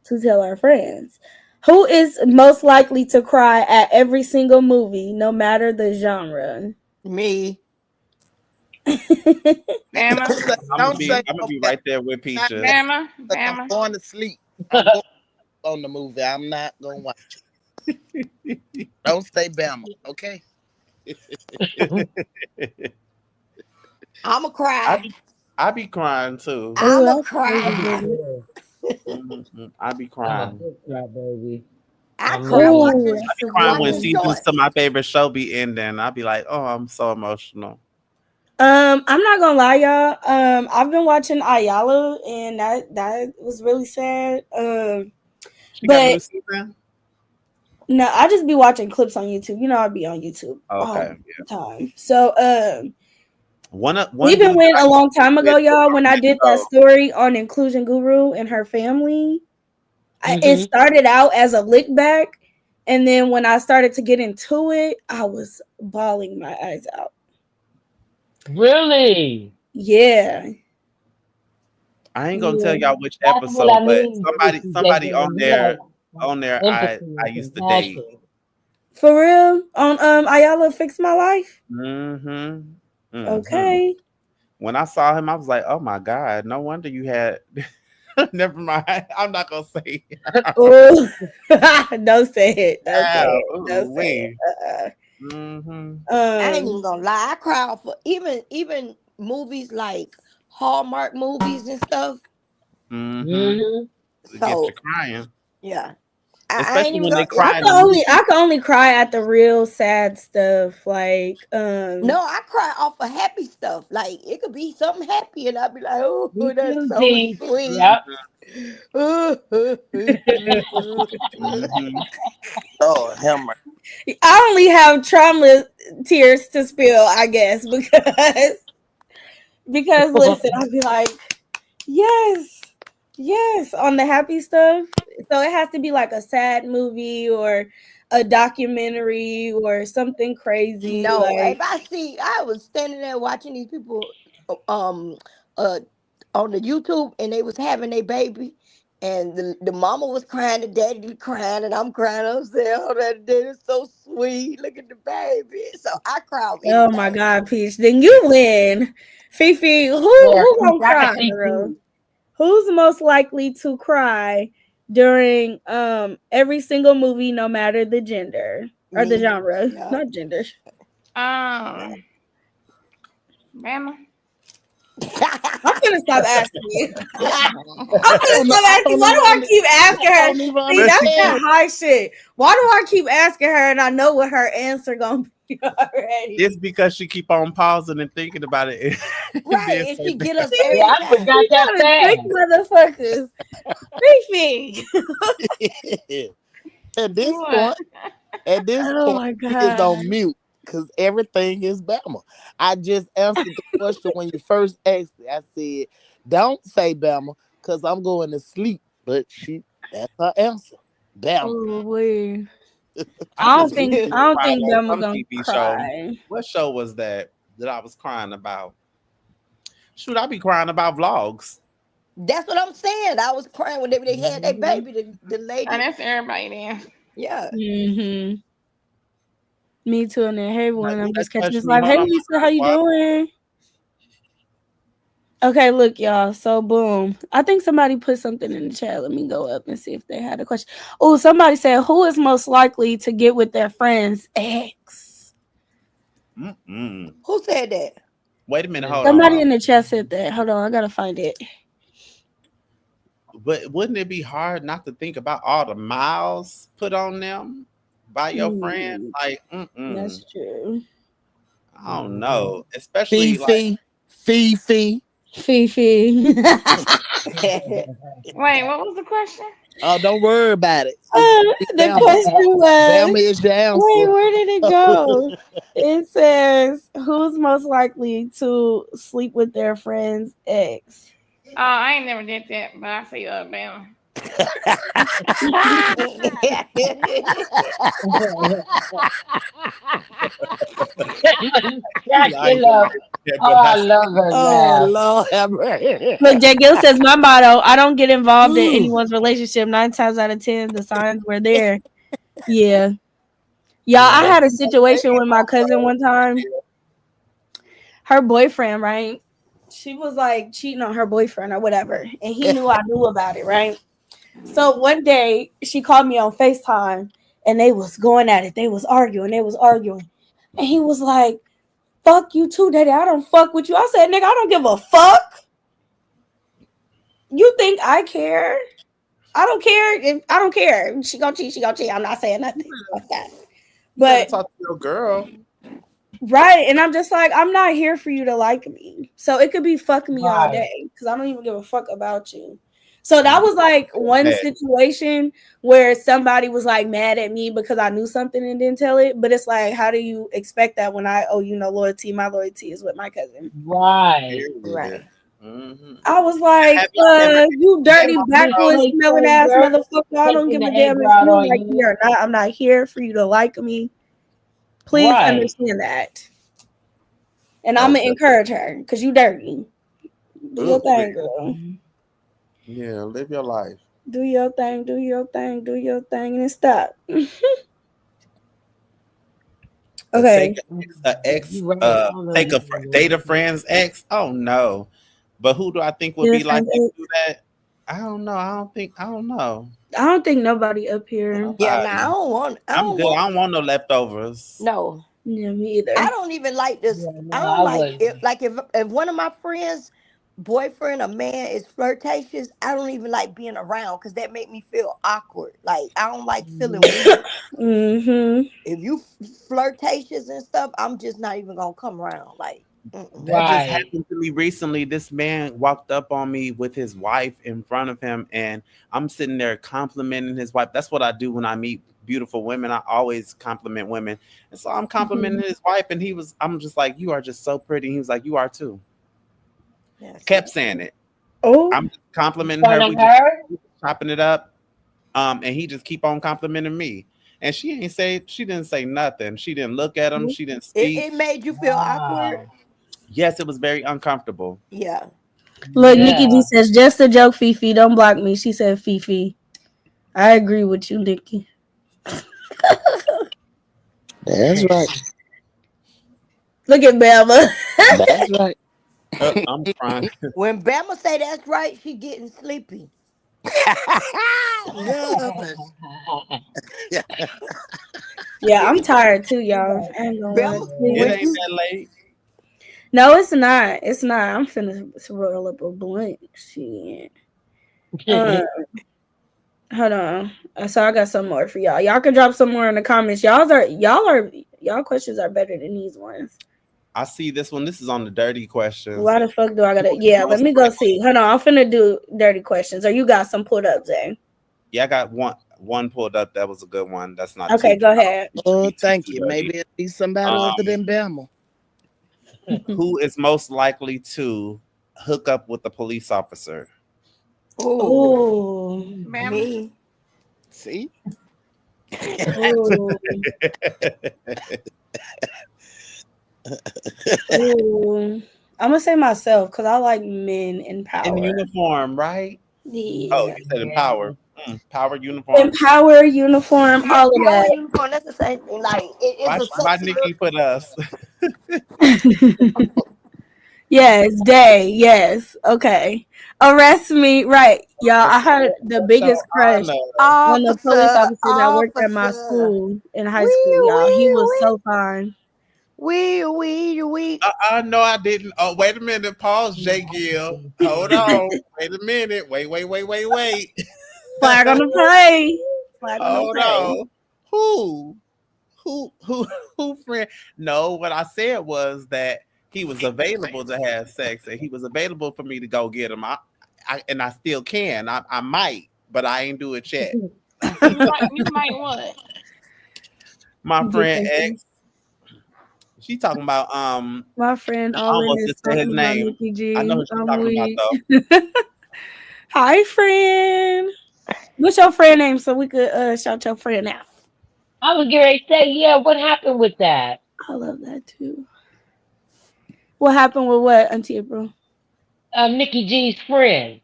to tell our friends. Who is most likely to cry at every single movie, no matter the genre? Me. Bama, Don't say I'm gonna be nobody. right there with Not Peaches. that, Bama, 'cause I'm Bama. going to sleep. I'm going on the movie. I'm not gonna watch it. Don't say Bama, okay? I'ma I cry. be I be crying too. Ooh, I'ma that's crazy, cry. baby. I be I'm a crying. big cry baby. I I'm cry really Ooh, watching that's a Crying good when watching one. seasons to shorts. my favorite show be ending. I be like, oh, I'm so emotional. I'm not gonna lie, y'all. I've been watching Ayala, and that was really sad. She got a But new season. no, I just be watching clips on YouTube. You know, I'd be on YouTube all Okay, the time. So, one even dude that when I a long grew up time ago, with was y'all, on when I that did that show. story on Inclusion Guru and her family, it hmm started out as a lick back, and then when I started to get into it, I was bawling my eyes out. really. Yeah, I ain't gonna tell yeah. y'all which That's what episode, I but mean, Juicy somebody JJ. You have on there empathy I and used to date. compassion. For real, on Ayala Fix My Life. Mm-hmm. Mm-hmm. Okay. When I saw him, I was like, oh my God, no wonder you had never mind. I'm not gonna say it. Oh, don't say it. Don't say Ow, it. ooh, Don't say it. wee. Mm-hmm. I ain't even Um. gonna lie. I cry for even movies like Hallmark movies and stuff. Mm-hmm. Hmm It gets you So crying. yeah, I ain't Especially even when they gonna. I cry in can the only movie. cry at the real sad stuff. Like No, I cry off of happy stuff. Like it could be something happy, and I'd be like, "Oh, Me that's too, so Peach. sweet." Yep. Mm-hmm. I Mm-hmm. Oh, Hammer. I only have trauma tears to spill, I guess, because listen, I'll be like, yes, yes, on the happy stuff. So it has to be like a sad movie or a documentary or something crazy. know. If Like, I was standing there watching these people, um, uh, on the YouTube, and they was having their baby, and the mama was crying, the daddy was crying, and I'm crying. I'm saying, "Oh, that daddy is so sweet. Look at the baby." So I cry off oh my anything. God, Peach, then you win. Fifi, Yeah, who Peach, gonna I can cry, see girl? Peach. Who's most likely to cry during every single movie, no matter the gender? Or the Me. genre, Yeah. not gender. Bama. I'm gonna stop asking you. I'm gonna I don't know. stop I asking. don't Why do I even. keep asking I her? don't even See, that's understand. that high shit. Why do I keep asking her and I know what her answer gonna be already? It's because she keep on pausing and thinking about it. Right, and she get us Yeah, every I time. forgot that Trick fast. motherfuckers. Fifi. At this What? point, at this Oh point, my he is god. on mute because everything is Bama. I just answered the question when you first asked it. I said, "Don't say Bama because I'm going to sleep." But that's her answer. Bama. Oh boy. I just recently I don't cried think on Bama some gonna TV show. cry. What show was that I was crying about? Shoot, I be crying about vlogs. That's what I'm saying. I was crying when they had their baby. The And lady, that's everybody then. yeah. Mm-hmm. Me too. And then hey everyone, I'm That just catching touched this me. live. Hold Hey on, Lisa, how you what? doing? Okay, look, y'all. So boom. I think somebody put something in the chat. Let me go up and see if they had a question. Oh, somebody said, who is most likely to get with their friend's ex? Mm-mm. Who said that? Wait a minute, hold Somebody on. in the chat said that. Hold on, I gotta find it. But wouldn't it be hard not to think about all the miles put on them by your friend? Like, That's true. I don't know. Especially like Fifi. Fifi. Wait, what was the question? Oh, don't worry about it. It's gonna be The Bama. question Bama was, is your wait, answer. where did it go? It says, who's most likely to sleep with their friend's ex? Oh, I ain't never did that, but I say Bama. Dracula. Oh, I love her Oh now. Lord have mercy. Look, Jay Gill says, my motto, I don't get involved in anyone's relationship. 9 times out of 10, the signs were there. Yeah. Y'all, I had a situation with my cousin one time. Her boyfriend, right? She was like cheating on her boyfriend or whatever. And he knew I knew about it, right? So one day she called me on FaceTime and they was going at it. They was arguing. And he was like, fuck you too, daddy. I don't fuck with you. I said, nigga, I don't give a fuck. You think I care? I don't care. I don't care. She gonna cheat. I'm not saying nothing like that. But talk to your girl. right. And I'm just like, I'm not here for you to like me. So it could be fuck me all day because I don't even give a fuck about you. So that was like one situation where somebody was like mad at me because I knew something and didn't tell it. But it's like, how do you expect that when I owe you no loyalty? My loyalty is with my cousin. Right. Right. Mm-hmm. I was like, you dirty backwoods smelling ass motherfucker. I don't give a damn if you like me or not. I'm not here for you to like me. Please understand that. And I'm gonna encourage her because you dirty. Do your thing, girl. Yeah, live your life. Do your thing, and stop. Okay. Date a friend's ex. Oh no. But who do I think would be like to do that? I don't know. I don't know. I don't think nobody up here. Yeah, now I'm good. I don't want no leftovers. No. Yeah, me either. I don't even like this. I don't like it. Like if one of my friends' boyfriend or man is flirtatious, I don't even like being around because that make me feel awkward. Like I don't like feeling weird. Mm-hmm. If you flirtatious and stuff, I'm just not even gonna come around. Like that just happened to me recently. This man walked up on me with his wife in front of him, and I'm sitting there complimenting his wife. That's what I do when I meet beautiful women. I always compliment women, and so I'm complimenting his wife, and I'm just like, you are just so pretty. He was like, you are too. Yes. Kept saying it. Oh, I'm complimenting her. We just chopping it up, and he just keep on complimenting me. And she didn't say nothing. She didn't look at him. She didn't speak. It made you feel awkward. Yes, it was very uncomfortable. Yeah. Look, Nikki D says, just a joke, Fifi. Don't block me. She said, Fifi. I agree with you, Nikki. That's right. Look at Bama. That's right. I'm trying. When Bama say that's right, she getting sleepy. Yeah, I'm tired too, y'all. I ain't gonna lie Bama, to you. It when ain't you that late. No, it's not. It's not. I'm finna roll up a blunt. Shit. Hold on. So I got some more for y'all. Y'all can drop some more in the comments. Y'all questions are better than these ones. I see this one. This is on the dirty questions. Why the fuck do I gotta? Yeah, let me go see. Hold on. I'm finna do dirty questions. Or you got some pulled up, Zay? Yeah, I got one pulled up. That was a good one. That's not Okay, too. go ahead. Oh, thank too you. dirty. Maybe it'll be somebody other than Bama. Who is most likely to hook up with a police officer? oh Bama. me. See? Ooh. Ooh. I'm gonna say myself because I like men in power. In uniform, right? Yeah. Oh, you said in power. Power uniform. In power, uniform, all of Power that. uniform, that's the same thing. Like Why, it's a why sexy Nikki put us? Yes, day. Yes. Okay. Arrest me. Right. Y'all, I had the biggest crush on the police officer, officer that worked at my officer. school in high school, Wee, y'all. He wee, was wee. so fine. We. No, I didn't. Oh, wait a minute. Pause, J. Gill. Hold on. Wait a minute. Wait. Flag on the play. Flag on the Hold play. on. Who, friend? No, what I said was that he was available to have sex and he was available for me to go get him. And I still can. I might, but I ain't do it yet. You might what? My friend Get X, she talking about my friend I all in almost this just said his talking about name. Nikki G. I know who she's I'm talking weak. about though. Hi, friend. What's your friend name so we could shout your friend out? I was getting ready to say, yeah, what happened with that? I love that too. What happened with what, Auntie April? Nikki G's friend.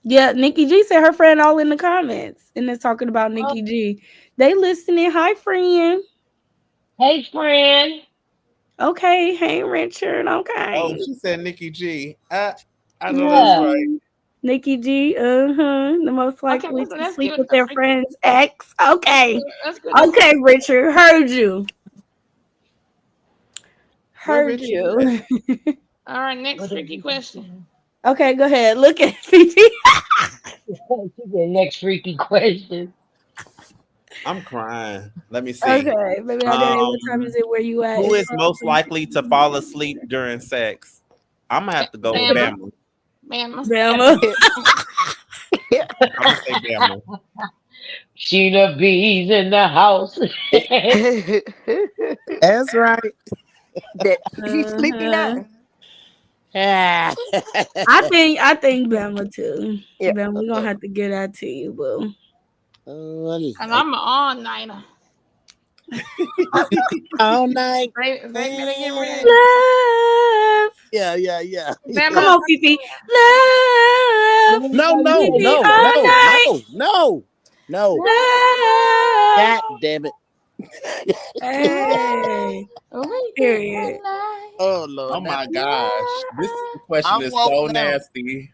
Yeah, Nikki G said her friend all in the comments and they're talking about Oh, Nikki G. They listening. Hi, friend. hey, friend. Okay, hey, Richard. Oh, Okay. she said Nikki G. I know that's Yeah. right. Nikki G, the most Okay, likely to that's sleep good. with their friend's ex. Okay. That's good. Okay, Richard. Heard you. Where Heard Richard you. at? All right, next tricky question. Okay, go ahead. Look at Fifi. The next freaky question. I'm crying. Let me see. Okay, baby, I got it. What time is it? Where you at? Who It's is most likely to fall asleep during sex? I'm gonna have to go with Bama. Bama. Bama. I'm gonna say Bama. Sheena B's in the house. That's right. That she's sleepy now. Yeah. I think Bama too. Yeah. Bama, we're gonna have to get that to you, boo. And I'm an all-nighter. All night. They better get ready. Love. Yeah. Bama, Come on, Fifi. Love. No. Fifi, all night. No. Love. God damn it. Hey. Period. Oh Lord. Oh my gosh. This question I'm is woke so now. nasty.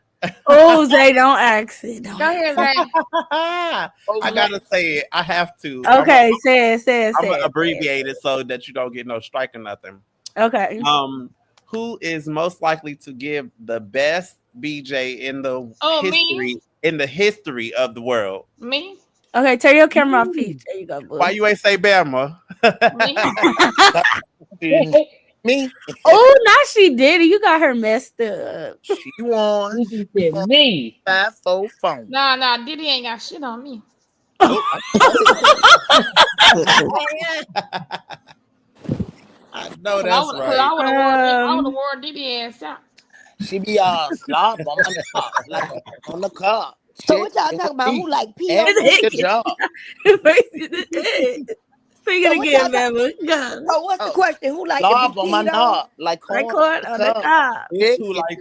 Oh, Zay, don't ask it. Don't go ahead, Zay. I gotta say it. I have to. Okay, say it. I'm gonna abbreviate it so that you don't get no strike or nothing. Okay. Who is most likely to give the best BJ in the history of the world? Me? Okay, turn your camera off, Pete. There you go, boo. Why you ain't say Bama? Me. Oh, now she did it. You got her messed up. She won. Nikki said me. 5-4 phone. Nah, Diddy ain't got shit on me. I know that's right. I would have wore Diddy ass out. She be slob on my top, like on the car. So what y'all talking about? Who like pee on And me? good job. Sing it again, Bama. Go. So what's the question? Who like to Slob be on my peed on? knob, like Right corn on the top. Who like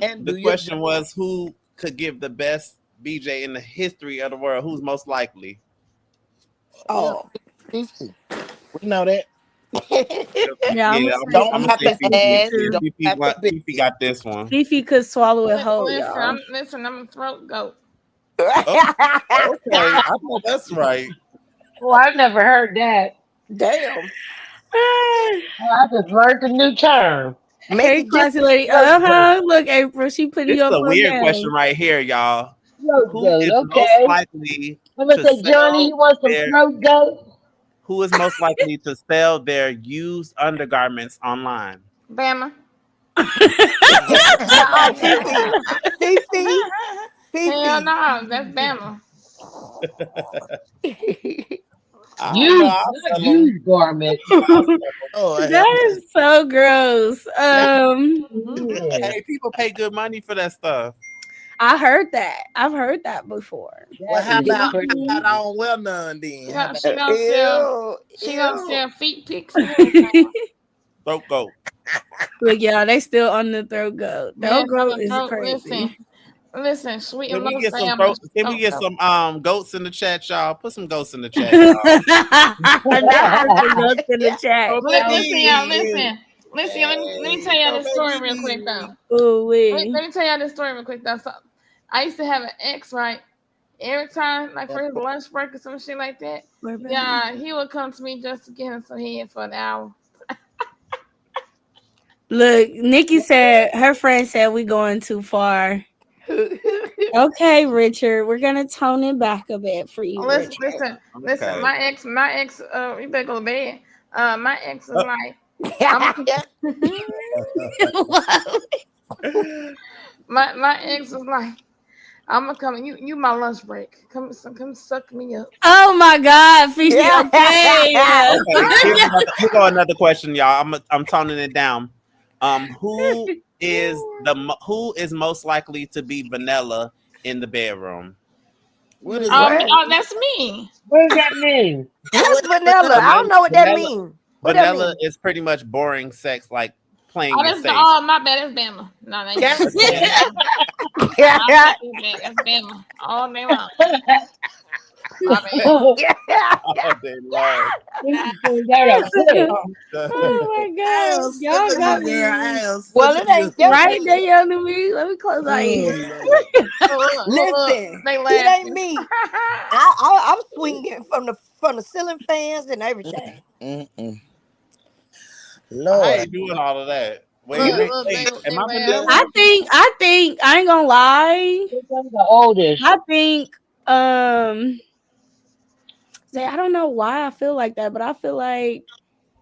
And the question was who could give the best BJ in the history of the world? Who's most likely? Oh. We know that. Yeah, I'm don't have to ask. Fifi got this one. Fifi could swallow it whole, y'all. Listen, I'm a throat goat. Okay, I know that's right. Oh, I've never heard that. Damn. I just learned a new term. Make Hey, it classy different. lady. Look, April, she putting This you is up a for a weird question game. right here, y'all. Throat Who goat. is most Okay. likely I'm gonna to say, Johnny, sell you want some their throat goat? who is most likely to sell their used undergarments online? Bama. No, Fifi. Fifi. Hell Fifi. no, that's Bama. I don't know. Use, I not sell them. use garments. I sell them. Oh, hell That no. is so gross. Yeah. Hey, people pay good money for that stuff. I heard that. I've heard that before. Well, That how is about crazy. I don't wear none then? How about She that? gonna sell. Ew. She gonna Ew. sell feet pics and everything. Throat goat. Look, y'all, they still on the throat goat. Throat Man, goat is throat. crazy. Listen. Sweet Can and we low get some salmon. Can we Throat get goat. some goats in the chat, y'all? Put some goats in the chat, y'all. Not put the goats in the chat. Oh, Listen, y'all. baby. Listen. Let me tell y'all this story real quick though. Ooh Let wee. me tell y'all this story real quick though. So, I used to have an ex, right? Every time, like for his lunch break or some shit like that, yeah, he would come to me just to get him some head for an hour. Look, Nikki said her friend said we going too far. Okay, Richard, we're gonna tone it back a bit for you, Listen, Richard. listen. Okay. My ex. You better go to bed. My ex was Oh. like, my ex was like, I'm gonna come. You my lunch break. Come suck me up. Oh my God, Fifi. Okay. Okay, here go another question, y'all. I'm toning it down. Who is most likely to be vanilla in the bedroom? What is What? That's me. What does that mean? What's vanilla? I don't Vanilla, know what that vanilla, means. What that vanilla mean? is pretty much boring sex, like playing Oh, it that's safe. my bad. That's Bama. No, that ain't Yeah. Bama. That's Bama all day long. My bad. Oh, they love. Oh my God, y'all got me Well, it ain't them. right there, young to me. Let me close my ears. Listen, They it laughing. ain't me. I'm swinging from the ceiling fans and everything. Mm-mm. I Lord. ain't doing all of that. Wait, Look, wait. they Am I laughing. vanilla? I think I ain't gonna lie. I'm the oldest. I think say I don't know why I feel like that, but I feel like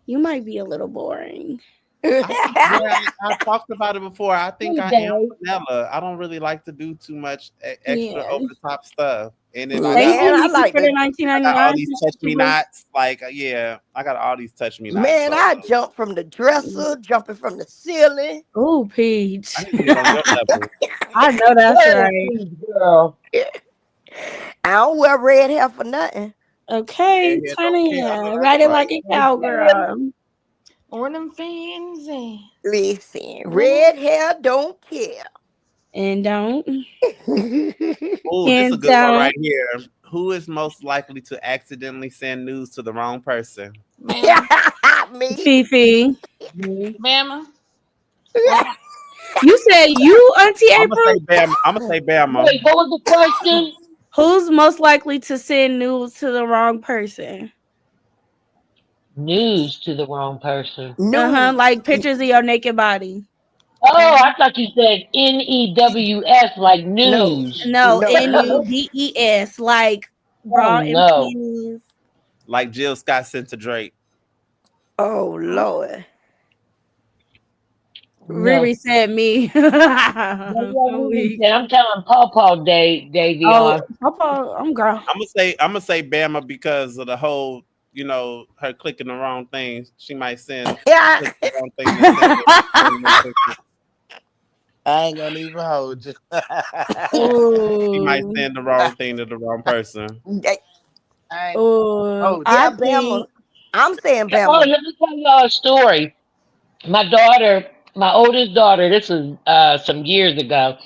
you might be a little boring. I talked about it before. I think I am Day. vanilla. I don't really like to do too much extra Yeah. over the top stuff. And then Thank Man, you, I Nikki, like for the that. I got all 1999. these touch me nots. Like, yeah, I got all these touch me nots. Man, So I jump from the dresser, jumping from the ceiling. Oh, Peach. I need to get on your level. I know that's right. Girl. I don't wear red hair for nothing. Okay, Yeah, turn don't it care. in. That's Ride it right. like a cowgirl. Or them fans. Listen, red hair don't care. And don't. Oh, this is a And good one don't. right here. Who is most likely to accidentally send news to the wrong person? Bama. Me. Fifi. Bama. You said you, Auntie I'm gonna April? say Bama. I'm gonna say Bama. Wait, what was the question? Who's most likely to send news to the wrong person? News to the wrong person. News. Like pictures of your naked body. Oh, I thought you said NEWS, like No. news. No, No. NUDES, like bra Oh and no. panties. Like Jill Scott sent to Drake. Oh Lord. No. Riri said me. I'm weak. I'm telling Paw Davion. Oh, Papa, I'm grown. I'm gonna say Bama because of the whole, her clicking the wrong thing. She might send Yeah. click the wrong thing. And send it. I ain't gonna even hold you. She might Oh, send the wrong thing to the wrong person. I ain't oh, hold you. I Yeah, Bama. think. I'm saying Oh, Bama. let me tell y'all a story. My daughter, my oldest daughter, this was some years ago,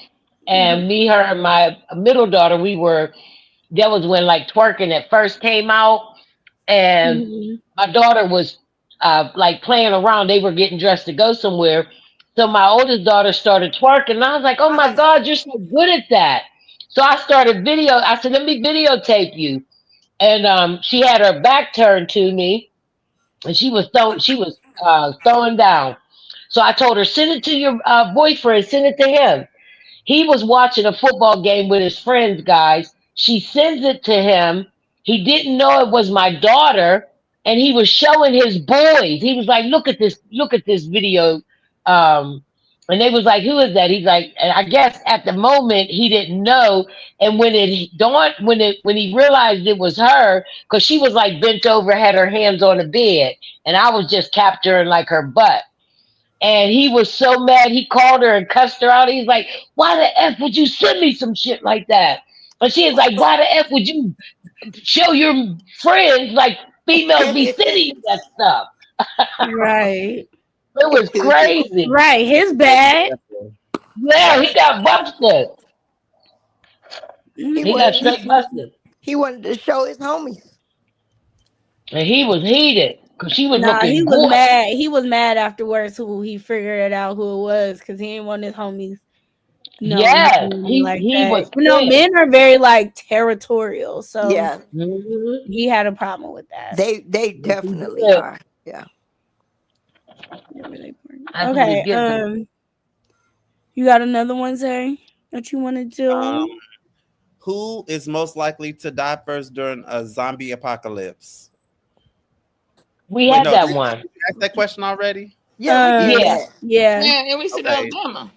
and me, her, and my middle daughter, that was when like twerking at first came out, and Mhm. my daughter was like playing around. They were getting dressed to go somewhere. So my oldest daughter started twerking, and I was like, "Oh my God, you're so good at that!" So I started I said, "Let me videotape you." And she had her back turned to me, and she was throwing down. So I told her, send it to your boyfriend, send it to him. He was watching a football game with his friends, guys. She sends it to him. He didn't know it was my daughter, and he was showing his boys. He was like, look at this video." And they was like, "Who is that?" He's like, and I guess at the moment he didn't know. And when it dawned, when he realized it was her, because she was like bent over, had her hands on the bed, and I was just capturing like her butt. And he was so mad, he called her and cussed her out. He's like, "Why the F would you send me some shit like that?" And she is like, "Why the F would you show your friends like females be sending you that stuff?" Right. It was crazy. Right. His bad. Yeah, he got busted. He He got wanted straight busted. he wanted to show his homies. And he was heated because she was Nah, he looking was good. mad. He was mad afterwards who he figured out who it was because he didn't want his homies knowing Yes, like he that. was You know, pissed. men are very like territorial, so Yeah, Mhm. he had a problem with that. they Yes, he definitely did. are. Yeah. That's what he Okay, did. you got another one, Zay, that you want to do? Who is most likely to die first during a zombie apocalypse? We Wait, had no, that did one. you ask that question already? Yeah, we did Yeah. that. Yeah. Yeah, and we said Okay. Alabama.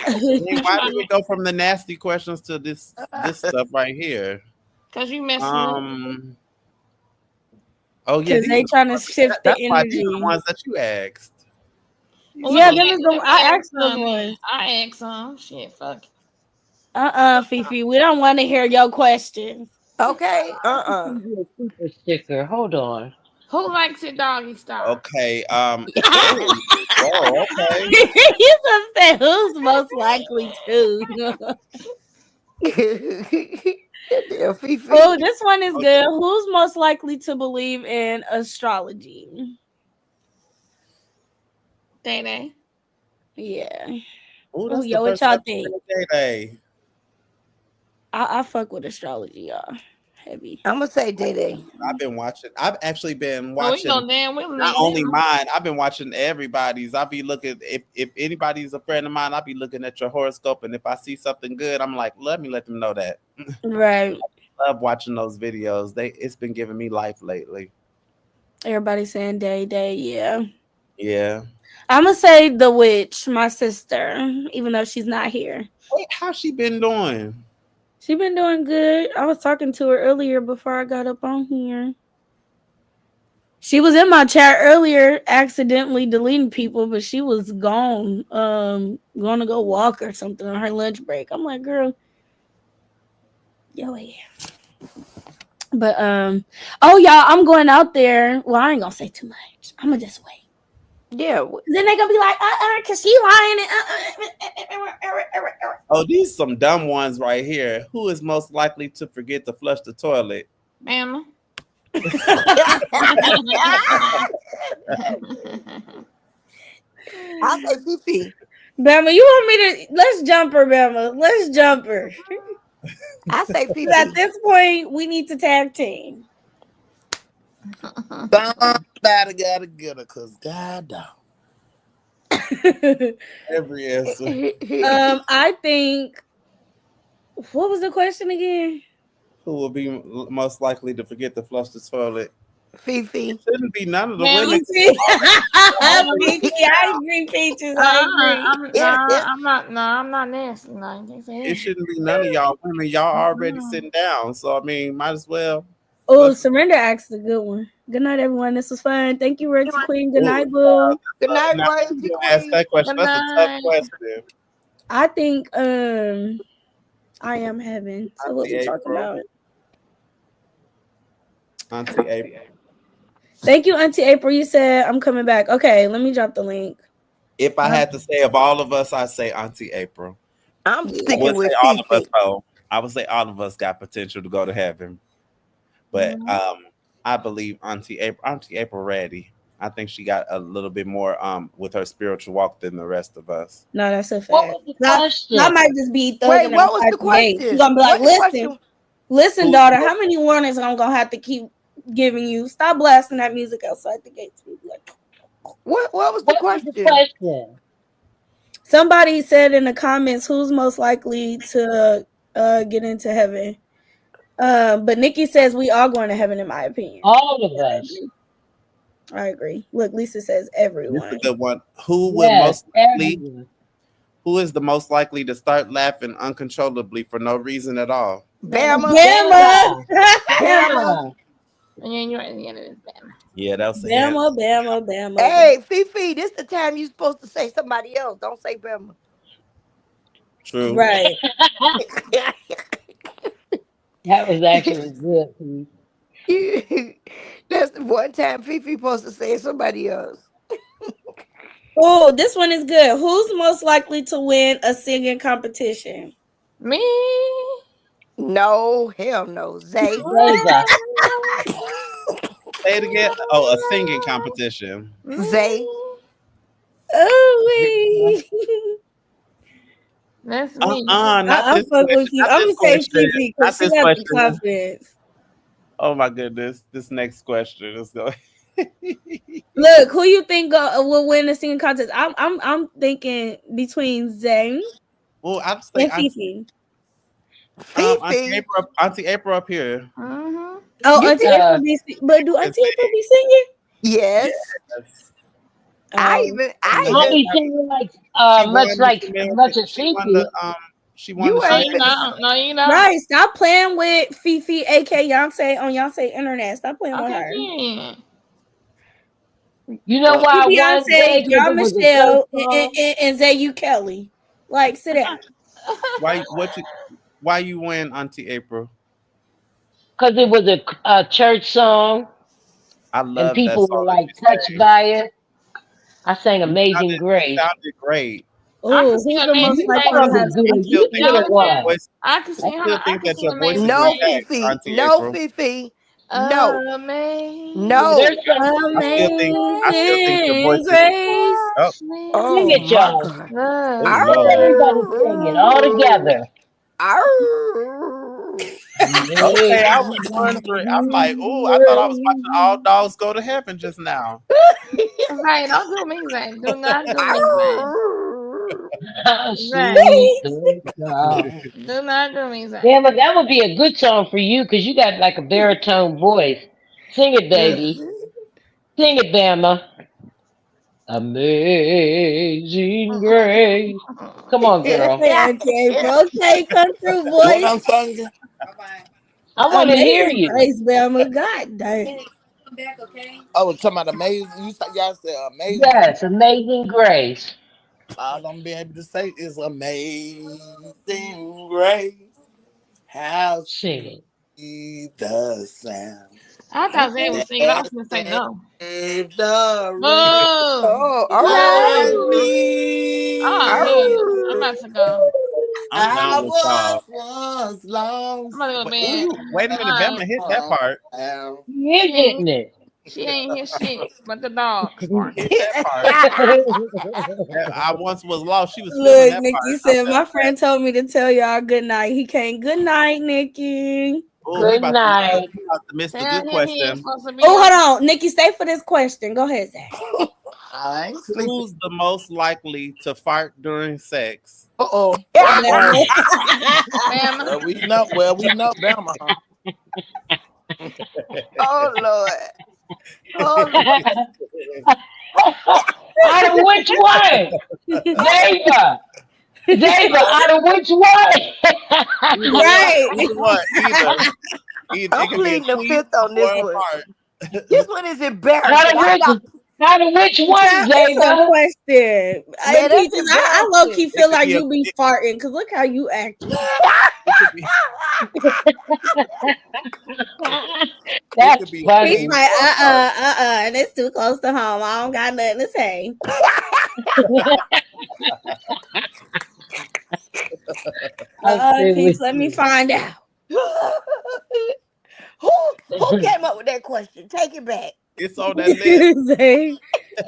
Why did we go from the nasty questions to this stuff right here? Because you messing up. Oh yeah, Because they trying to shift the that's why these are energy. the ones that you asked. Well, Yeah, let me them ask- is the let me I ask asked those some. ones. I asked some. Shit, fuck. Fifi, we don't want to hear your questions. Okay. Super sticker. Hold on. Who likes it doggy style? Okay. Oh, okay. You just said who's most likely to. Yeah, Fifi. Oh, this one is good. Who's most likely to believe in astrology? Day. Yeah. Oh, Oh, that's the yo, what first y'all time think? Day. I fuck with astrology, y'all. Heavy. I'm gonna say Day. I've been watching. I've actually been Oh, we watching. know damn well Not only mine, I've been watching everybody's. I'll be looking if anybody's a friend of mine, I'll be looking at your horoscope, and if I see something good, I'm like, let me let them know that. Right. I love watching those videos. It's been giving me life lately. Everybody saying day, yeah. Yeah. I'm gonna say the witch, my sister, even though she's not here. Wait, how's she been doing? She been doing good. I was talking to her earlier before I got up on here. She was in my chat earlier, accidentally deleting people, but she was gone. Going to go walk or something on her lunch break. I'm like, girl, yo, yeah. But oh y'all, I'm going out there. Well, I ain't gonna say too much. I'm gonna just wait. Yeah. Then they gonna be like, cause she lying. Oh, these some dumb ones right here. Who is most likely to forget to flush the toilet? Mama. I'll say Fifi. Bama, you want me to let's jump her, Bama. Let's jump her. I say Fifi. At this point, we need to tag team. Somebody gotta get her, cause God damn. Every answer. I think. What was the question again? Who will be most likely to forget to flush the toilet? Fifi. Shouldn't be none of the Man, women. I agree, Peaches. I agree. I'm not nasty. No, I can't say It that. shouldn't be none of y'all women. Y'all already sitting down. So I mean, might as well. Oh, Surrender asked a good one. Good night, everyone. This was fun. Thank you, Royalty Queen. Good night, Boo. Good night, Now, Royalty you ask Queen. that question. Good That's a night. tough question. I think I am heaven. So what we Auntie talking April. about? Auntie April. Thank you, Auntie April. You said I'm coming back. Okay, let me drop the link. If I had to say of all of us, I'd say Auntie April. I'm I sticking would with say all of us Fifi. though. I would say all of us got potential to go to heaven. But I believe Auntie April ready. I think she got a little bit more with her spiritual walk than the rest of us. No, that's a What fact. was the question? I might just be Wait, thugging what was the out gay. She's question? gonna be like, What the listen, question? listen, Who's daughter, the how many warnings I'm gonna have to keep giving you? Stop blasting that music outside the gates. Like, What was the What was the question? question? somebody said in the comments, who's most likely to get into heaven? But Nikki says we all going to heaven, in my opinion. All of us. I agree. Look, Lisa says This is everyone. a good one. Who would Yes, most likely? everyone. Who is the most likely to start laughing uncontrollably for no reason at all? Bama. Bama. Bama. And you're at the end of this, Bama. Yeah, that was a hit. Bama. Hey, Fifi, this the time you supposed to say somebody else. Don't say Bama. True. Right. That was actually good. That's the one time Fifi supposed to say somebody else. Oh, this one is good. Who's most likely to win a singing competition? Me. No, hell no. Zay. Zayda. Say it again. Oh, a singing competition. Zay. Oh, That's me. Not I'm this fucking with question. you. Not I'm this gonna say question. Fifi Not because she this got the question. confidence. Oh my goodness. This next question is going. Look, who you think will win the singing contest? I'm thinking between Zane Well, I'm and saying Fifi. Fifi. Auntie April up here. Mm-hmm. Oh, You Auntie think- April but do Auntie April be singing? Yes. Yes. I I'll be singing like much as She won Fifi. the she won You the ain't singing. No, you know. Right, stop playing with Fifi, aka Yonsei, on Yonsei Internet. Stop playing with her. Okay. You know why I won Beyonce, Zay? 'Cause John it was a Michelle, church song. and Zayu Kelly. Like, sit down. Why you win, Auntie April? Because it was a church song I and love that people were song. like that you touched sang. by it. I sang Amazing It Grace. sounded great. Oh, see who's her the name. most You likely know to have the good. singing? You think know that it was. voice- I can see I her. still I think can that see your voice is no intact, Fifi. Auntie No April. Fifi. No. Amazing. No. There's some I still think your voice Amazing is. Grace. Oh, Oh Sing it, my y'all. God. Love. Lord. Everybody sing it all together. Okay, I was wondering. I'm like, oh, I thought I was watching All Dogs Go to Heaven just now. Right, don't do me that. Do not do me that. Sweet the sound. Do not do me that. Yeah, but that would be a good song for you because you got like a baritone voice. Sing it, baby. Sing it, Bama. Amazing Grace. Come on, girl. Okay, Auntie April. Okay, come through, What voice. I'm singing? I want to hear Amazing you. Grace, Bama. God dang. Oh, talking about amazing. Y'all said amazing. Yes, Amazing Grace. All I'm being able to say is amazing grace. How Sing sweet the sound. I thought Zay was singing. I was gonna say no. Saved the Boo! Oh, all wretch right. like me. Oh, man. I'm about to go. I'm I done with y'all. was lost. I'm about to go to bed. Wait a minute, Bama hit that part. You ain't getting it. She ain't hear shit but the dogs. Hit that part. I once was lost. She was feeling Look, that Nikki part. said, my friend told me to tell y'all good night. He can't. Good night, Nikki. Oh, Good night. we about to miss the Tell good him he ain't question. supposed to be Oh, hold on. Nikki, stay for this question. Go ahead, Zach. I ain't sleeping. Who's the most likely to fart during sex? Uh-oh. Bama. Bama. Well, we know Bama, huh? Oh, Lord. Oh, Out of which one? David. Out of which one? Right. Either one. Either I'm it could be a pleading the tweet fifth on this or a one. fart. This one is embarrassing. Out of which one, It's a David? question. Man, that's Peaches, I low key It feel could like be a- you be farting because look how you act. That's could be- He's funny. like, and it's too close to home. I don't got nothing to say. Peach, let me find out. Who came up with that question? Take it back. It's on that list.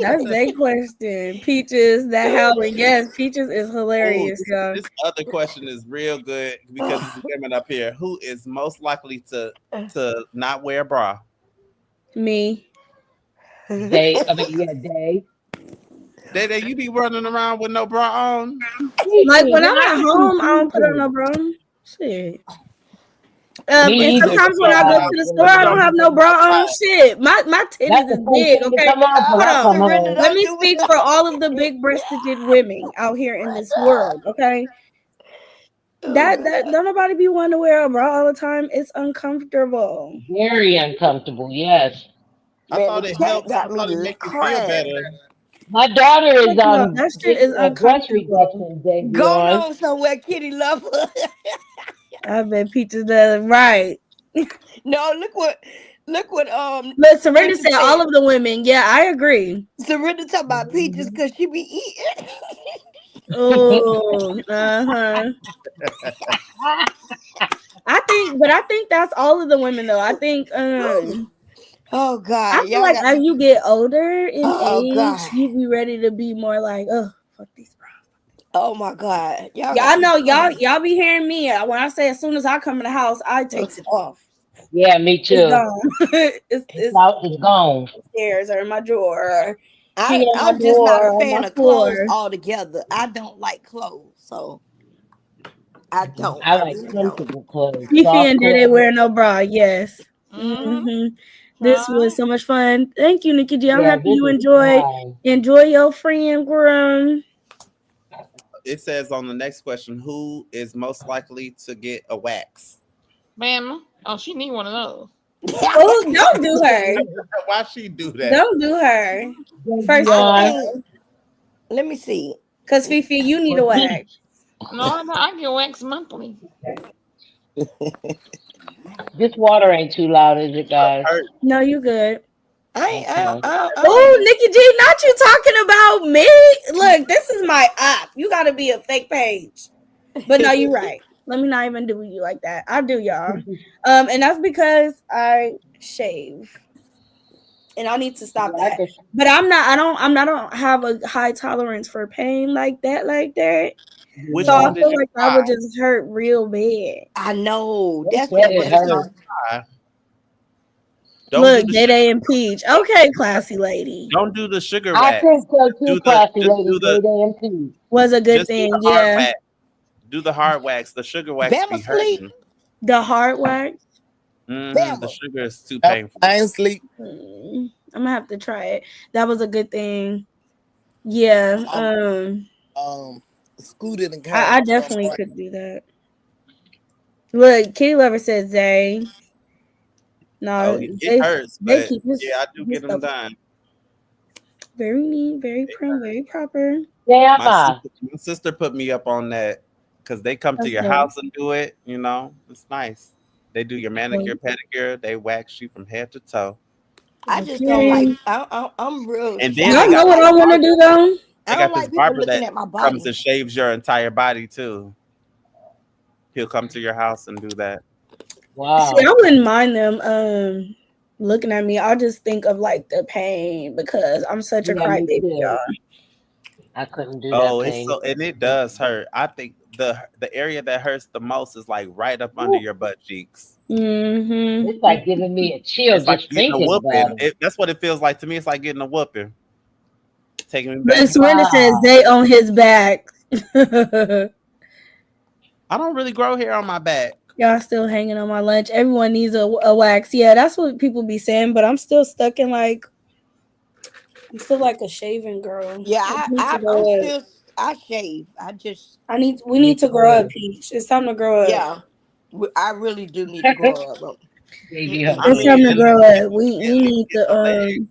That's their question. Peaches, that howling. Yes, Peaches is Oh, hilarious, y'all. this other question is real good because it's women up here. Who is most likely to not wear a bra? Me. Day. Day, you be running around with no bra on. Like when I'm I at can home, I see don't put on no people. bra. Shit. Me And either. sometimes when I go to the store, I don't have no bra on. Shit, my titties That's is the first big. thing to Okay, come off when hold I on. come Surrender, home. Let don't me do speak it. for all of the big-breasted women out here in this world. Okay, that don't nobody be wanting to wear a bra all the time. It's uncomfortable. Very uncomfortable. Yes. I Man, thought the it cat helps. I got me thought it make you feel crying. better. My daughter is No, that shit is breast uncomfortable. reduction day Going beyond. on somewhere, Kitty Lover. I bet Peaches does right. No, look what Look, Surrender Surrender said said. all of the women. Yeah, I agree. Surrender talking about Peaches because she be eating. Oh, I think that's all of the women though. I think Oh I God, feel y'all like got as me. you get older in Oh age, God. you be ready to be more like, oh, fuck these bras. Oh my God. Y'all Yeah, got I me know crying. y'all be hearing me when I say as soon as I come in the house, I takes it off. Yeah, me It's too. gone. It's it's out. It's gone. upstairs or in my drawer or hanging on my I'm just not door a or on my fan of clothes floor. altogether. I don't like clothes, so I don't. I I like really don't. comfortable clothes, Fifi soft and Dede clothes. wear no bra. Yes. Mm-hmm. This was so much fun. Thank you, Nikki G. I'm Yeah, happy this you is enjoyed. fine. Enjoy your friend, girl. It says on the next question, who is most likely to get a wax? Bama. Oh, she need one of those. Oh, don't do her. Why she do that? Don't do her. Day First of I all, beyond think. Let me see. because Fifi, you need a or wax. peach. No, I get wax monthly. This water ain't too loud, is it, guys? Her, No, you good. Okay. I don't Oh, be. Nikki G, not you talking about me. Look, this is my op. You gotta be a fake page. But no, you're right. Let me not even do you like that. I do, y'all. And that's because I shave. And I need to stop Yeah, I that. can. But I don't have a high tolerance for pain like that. which So I one Yeah, did feel you like that buy? would just hurt real bad. I know. they That's said what. it Which But see, one hurt. did you buy? Don't do Look, the Dede sugar. and Peach. Okay, classy lady. Don't do the sugar I wax. think so too, Do the classy just lady. do the Day and peach. Was a good just do the thing. hard Yeah. wax. Do the hard wax. The sugar wax Bama be sleep. hurting. The hard wax. The Bama. sugar is too I painful. ain't sleep. I'm gonna have to try it. That was a good thing. Yeah. Scooted and I came. definitely could do that. Look, Kitty Lover says Zay. Oh, No, it hurts, they but keep this, yeah, I do this get them stuff done. very neat, very It prim, hurts. very proper. My Yeah. sister put me up on that because they come to That's your dope. house and do it. You know, it's nice. They do your manicure, pedicure. They wax you from head to toe, I just don't like. Okay. I'm real and shy. then Y'all they I know got don't what this like. I want to barber. do though? I They don't got this like people barber looking that at my comes body. and shaves your entire body too. He'll come to your house and do that. See, Wow. I wouldn't mind them looking at me. I'll just think of like the pain because I'm such a Yeah, me crybaby, y'all. too. I couldn't do that Oh, it's pain. so and it does hurt. I think the area that hurts the most is like right up under Woo. your butt cheeks. It's Mm-hmm. like giving me a chill It's like just getting a thinking about whooping. it. That's what it feels like to me. It's like getting a whooping, taking me But back to Surrender says Wow. they on his back. I don't really grow hair on my back. Y'all still hanging on my lunch. Everyone needs a wax. Yeah, that's what people be saying, but I'm still stuck in like I'm still like a shaving girl. Yeah, I need to I'm grow up. still. I shave. I just. We Me need to grow up, too. Peach. It's time to grow up. Yeah, I really do need to grow up. Baby Mm-mm. I It's mean, time to and grow up. We need the to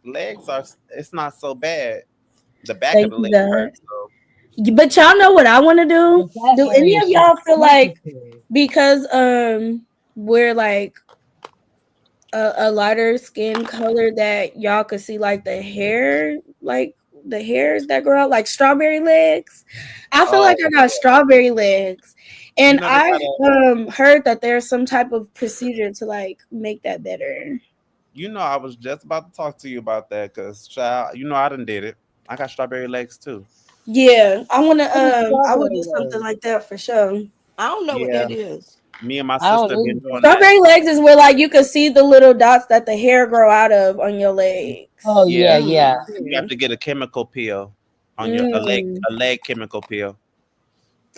legs are. It's not so bad. The back of thank the you leg God. hurts. So But y'all know what I want to do? But that Do any area of should y'all feel like sensitive. because we're like a lighter skin color that y'all could see like the hairs that grow out like strawberry legs? I feel like I oh, got strawberry legs. you And never I got a. heard that there's some type of procedure to like make that better. You know, I was just about to talk to you about that because, child, you know, I done did it. I got strawberry legs too. Yeah, I want to. What is I would strawberry do something legs? like that for sure. I don't know what Yeah, that is. me and my I don't sister been either. doing that. Strawberry legs is where like you can see the little dots that the hair grow out of on your Oh legs. Yeah, yeah, yeah. you have to get a chemical peel on your Mm. a leg chemical peel.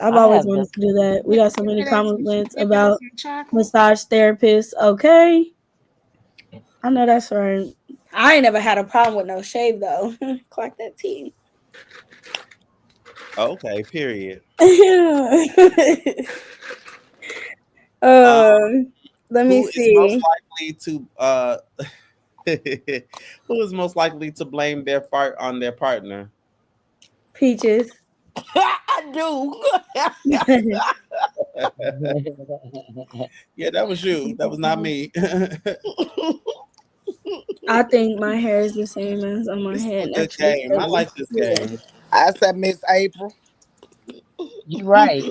I've I always have the wanted to do that. We got so many Get that comments get that about some chocolate. massage therapists. Okay, I know that's right. I ain't never had a problem with no shave though. Clock that T. Okay, period. Um, Let me who is most see. likely to who is most likely to blame their fart on their partner? Peaches. I do. Yeah, that was you. That was not me. I think my hair is the same as on my This is head a good naturally. game. I So, like this yeah. game. I said Miss April. You right.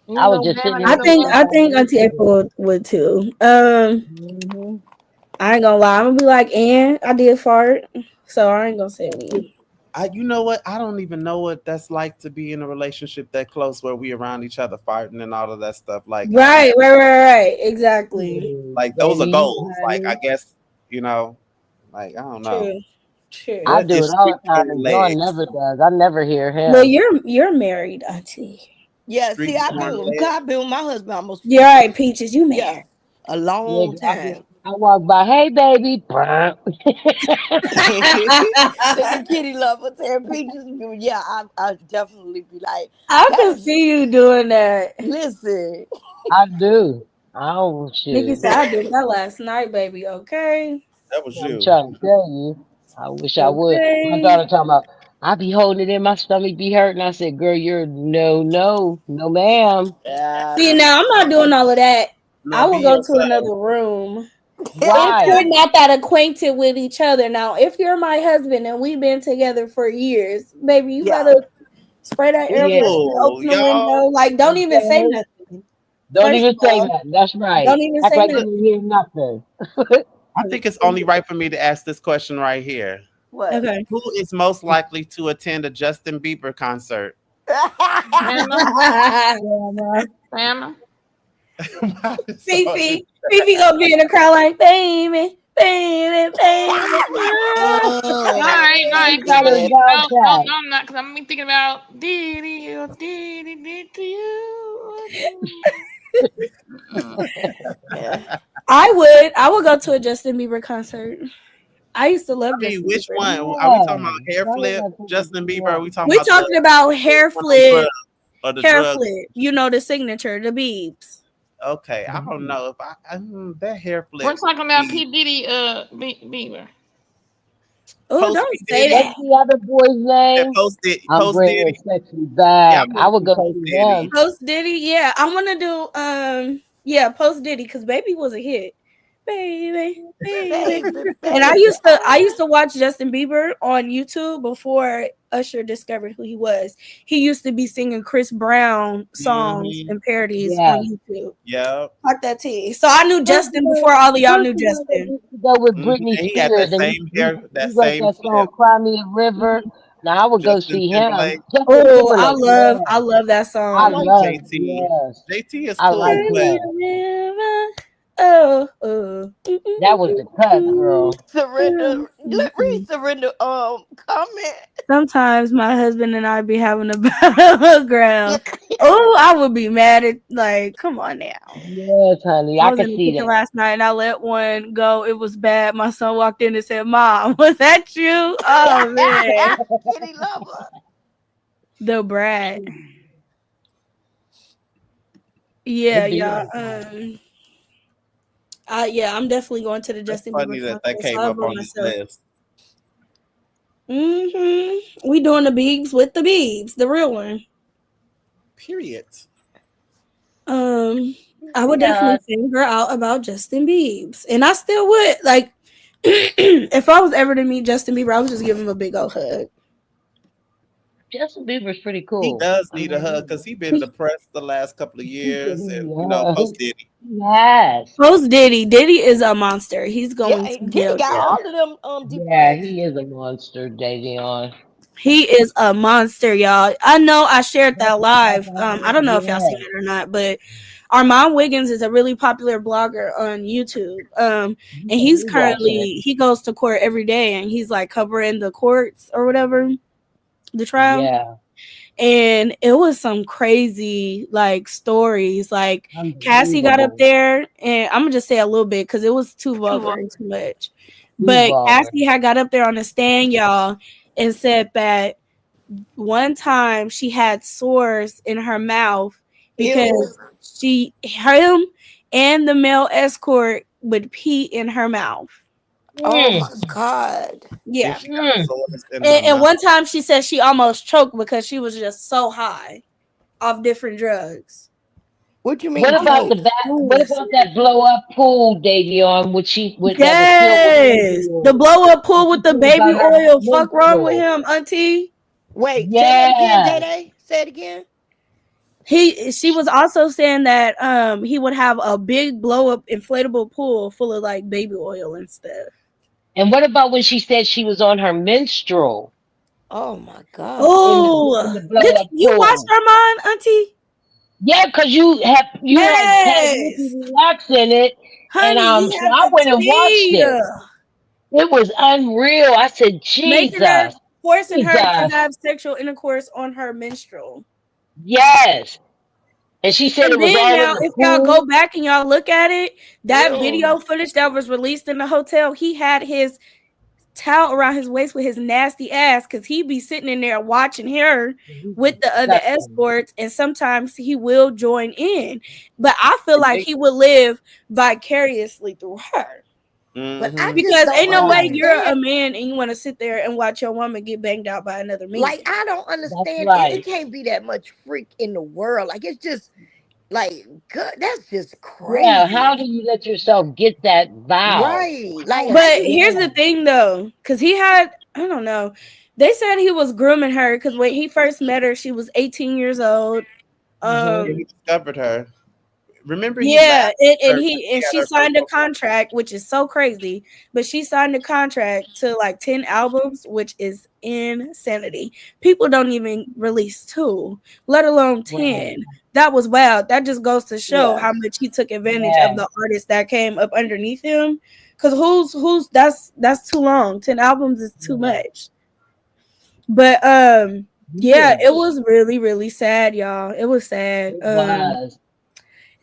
You I was know, just sitting Bama, there you I know think thinking what? I about think you Auntie too. April would too. Mm-hmm. I ain't gonna lie. I'm gonna be like, and I did fart, so I ain't gonna say me. You know what? I don't even know what that's like to be in a relationship that close where we around each other farting and all of that stuff. Like I don't Right. Exactly. like those are Baby, you goals. Like I honey. guess, you know, like I don't know. True. True. I What do is it all the street time, corn and John legs? never does. I never hear Well, him. you're married, Auntie. Yeah, see, Street I corn do. 'Cause legs? I've been with my husband almost You're right, Peaches. You yeah, married. a Yeah, long 'cause time. I walk by, hey baby, brr. Look at Kitty Lover saying Peaches. Yeah, I definitely be like, I can Pastor, see you doing that. listen. I do. Oh Nikki shoot. said I did that last night, baby. Okay. That was I'm you. trying to tell you. I wish I would. My Okay. daughter talking about I be holding it in, my stomach be hurting. I said, girl, you're no, ma'am. Yeah, See, now I'm not doing all of that. No, I will be go to yourself. another room. If Why? we're not that acquainted with each other, now, if you're my husband and we've been together for years, baby, you Yeah. better spray that air Yeah. freshener, Ooh, open the y'all. window. Like, don't even say Okay. nothing. Don't First of even say all, that. That's right. don't even Act say like you nothing. didn't hear nothing. I think it's only right for me to ask this question right here. What? Okay. Who is most likely to attend a Justin Bieber concert? Bama, Yeah, Bama. Why is so- Fifi gonna be in the crowd like, baby. No, Oh, I ain't. No, I you ain't. Cause I'm got gonna. a yeah. dog No, no, tag. no, I'm not. Cause I'm gonna be thinking about did to you. Yeah. I would go to a Justin Bieber concert. I used to I love mean, Justin which Bieber. one? Are we Yeah. talking about hair Tell her flip, that to Justin the Bieber? Or are we talking We about the talking about hair one on flip, drugs or the hair drugs? flip. You know the signature, the Biebs. Okay, I don't know if that hair We're flip. talking about P Diddy, Bieber. Oh, Post don't P say Diddy. that. What's the other boy's That name? I'm Post bringing Diddy. sexy Yeah, back. I'm I gonna would do go Post see Diddy. him. Post Diddy, yeah. I want to do yeah, Post Diddy because Baby was a hit. Baby. Baby, And I baby. used to watch Justin Bieber on YouTube before Usher discovered who he was. He used to be singing Chris Brown songs Hmm. and parodies on Yes. YouTube. Yeah. Fuck that tea. So I knew Who's Justin the before all of y'all who's knew the one that Justin. used to go with Hmm. And Britney he had that Spears and same hair, he that wrote same that song flip. Cry Me a River? Now I would go Justin see him. Timberlake. Justin Oh, Timberlake, I yes. love that I I song. like love JT. yes. JT is I like cool, but him. Oh, That was the cut, girl. Surrender. Read surrender. Comment. Sometimes my husband and I be having a battleground. Oh, I would be mad at come on now. Yes, honey. I I was could in the see kitchen that. last night and I let one go. It was bad. My son walked in and said, "Mom, was that you?" Oh man, Kitty Lover. the brat. Yeah, It be yeah. like that. Yeah, I'm definitely going to the that's Justin Bieber funny that that concert. So came I'll up go on this myself. list. We doing the Biebs with the Biebs, the real one. Period. I would Yeah. definitely finger out about Justin Biebs, and I still would like if I was ever to meet Justin Bieber, I would just give him a big old hug. Justin Bieber's pretty He cool. does need a hug because he been depressed the last couple of years, and post Diddy. Yes. Post Diddy. Diddy is a monster. He's Yeah, going to Diddy jail. got Yeah. all of them Yeah, depressed. he is a monster, Davion. He is a monster, y'all. I know I shared that live. I don't know if y'all seen it or not, but Armand Wiggins is a really popular blogger on YouTube. And he's currently, he goes to court every day and he's like covering the courts or whatever, the trial. Yeah. And it was some crazy like stories. Like Cassie got up Unbelievable. there, and I'm gonna just say a little bit because it was too vulgar and too much. Too But vulgar. Cassie had got up there on the stand, y'all, and said that one time she had sores in her mouth because him and the male escort would pee in her mouth. Oh my God. Yeah. If she got sores in her And mouth. one time she said she almost choked because she was just so high off different drugs. What you mean? What about what about that blow up pool, Davion? Yes, the blow up pool with the baby oil. Fuck wrong with him, auntie? Wait, say that again, Day. Say it again. She was also saying that he would have a big blow up inflatable pool full of like baby oil and stuff. And what about when she said she was on her menstrual? Oh my God. Oh, did you watch Armand, auntie? Yeah, because you had relax in it. Honey, and so I went and watched it. It was unreal. I said, Jesus. Forcing her to have sexual intercourse on her menstrual. Yes. And she said it was all now, in the if y'all pool. go back and y'all look at it, that video footage that was released in the hotel, he had his towel around his waist with his nasty ass because he'd be sitting in there watching her with the other escorts, and sometimes he will join in. But I feel like he would live vicariously through her. But Because ain't no way you're a man and you want to sit there and watch your woman get banged out by another man. Like, I don't understand. It can't be that much freak in the world. Like, it's just like, God, that's just crazy. Yeah, how do you let yourself get that vibe? Right. Like, but here's the thing though, because he had, I don't know, they said he was grooming her because when he first met her, she was 18 years old. He discovered her. Remember? And she signed a contract, which is so crazy. But she signed a contract to like 10 albums, which is insanity. People don't even release 2, let alone 10. That was wild. That just goes to show how much he took advantage of the artists that came up underneath him. Because who's that's too long. 10 albums is too much. But it was really, really sad, y'all. It was sad.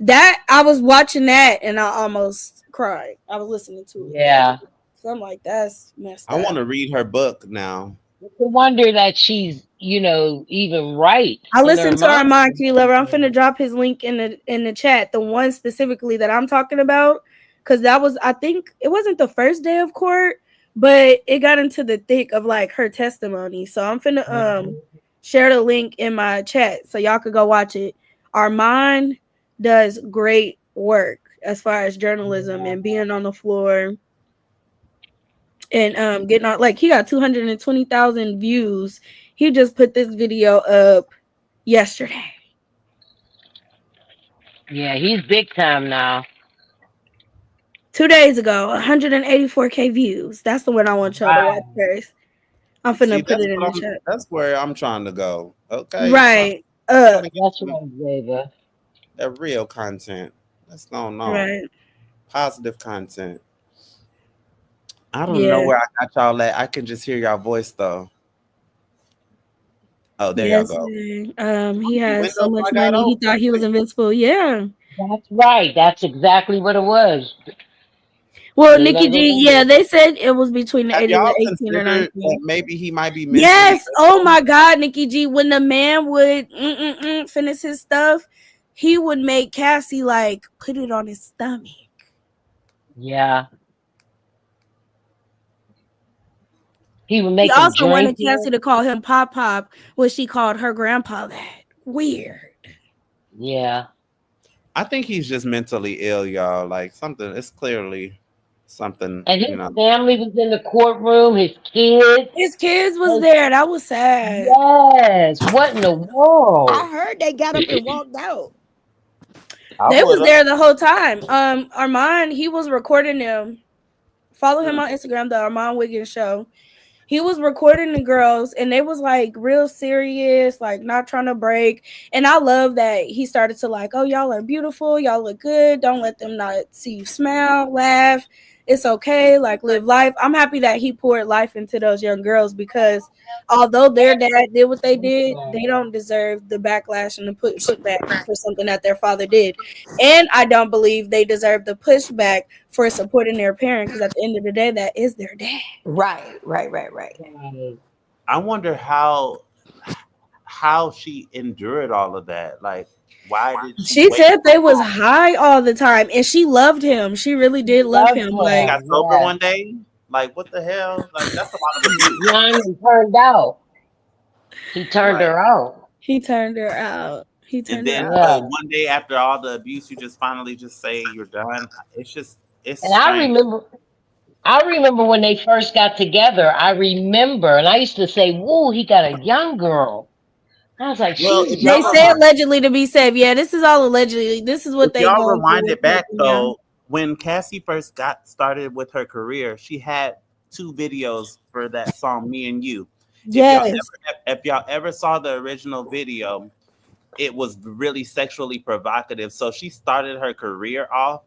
That I was watching that and I almost cried. I was listening to it. Yeah. So I'm like, that's messed up. I want to read her book now. It's a wonder that she's, even right. I listened to Armand Key Lover. I'm finna drop his link in the chat. The one specifically that I'm talking about. Cause that was, I think it wasn't the first day of court, but it got into the thick of like her testimony. So I'm finna share the link in my chat so y'all could go watch it. Armand does great work as far as journalism and being on the floor and getting on. Like, he got 220,000 views. He just put this video up yesterday. Yeah, he's big time now. 2 days ago, 184K views. That's the one I want y'all to watch first. I'm finna put it in the chat. That's where I'm trying to go. Okay. Right. That's right, Xavier. That real content. That's going on. Right. Positive content. I don't know where I got y'all at. I can just hear y'all voice though. Oh, there y'all go. He has so much money. He thought he was invincible. Yeah. That's right. That's exactly what it was. Well, Nikki G, they said it was between the ages of 18 or 19. Maybe he might be. Yes. Oh my God, Nikki G. When the man would finish his stuff, he would make Cassie like put it on his stomach. Yeah. He would make. He also wanted Cassie to call him Pop Pop, when she called her grandpa that. Weird. Yeah. I think he's just mentally ill, y'all. Like something. It's clearly something, And you his know. family was in the courtroom. His kids. His kids was And there. That was sad. yes, what in the I world? heard they got up and walked out. I They would was have. there the whole time. Armand, he was recording them. Follow him Mm. on Instagram, the Armand Wiggins Show. He was recording the girls and they was like real serious, like not trying to break. And I love that he started to like, oh, y'all are beautiful, y'all look good, don't let them not see you smile, laugh, it's okay, like live life. I'm happy that he poured life into those young girls because although their dad did what they did, they don't deserve the backlash and the pushback for something that their father did. And I don't believe they deserve the pushback for supporting their parent because at the end of the day, that is their dad. Right. I wonder how she endured all of that. Like, why did she She wait? said they was high all the time, and she loved him. She really did love Loved him. She Like, got him, sober yes. one day. Like, what the hell? Like, that's a lot of abuse. Young and turned out. He turned Like, her out. he turned her out. He and turned her then out. Yeah. one day after all the abuse, you just finally just say you're done. It's And I strange. remember when they first got together. I remember, and I used to say, "Whoa, he got a young girl." I was like, Well, "She's They say young." allegedly to be safe. Yeah, this is all allegedly. This is if what they y'all going through rewind with it back Cam. though, when Cassie first got started with her career, she had 2 videos for that song "Me and You." Yes. If y'all ever saw the original video, it was really sexually provocative. So she started her career off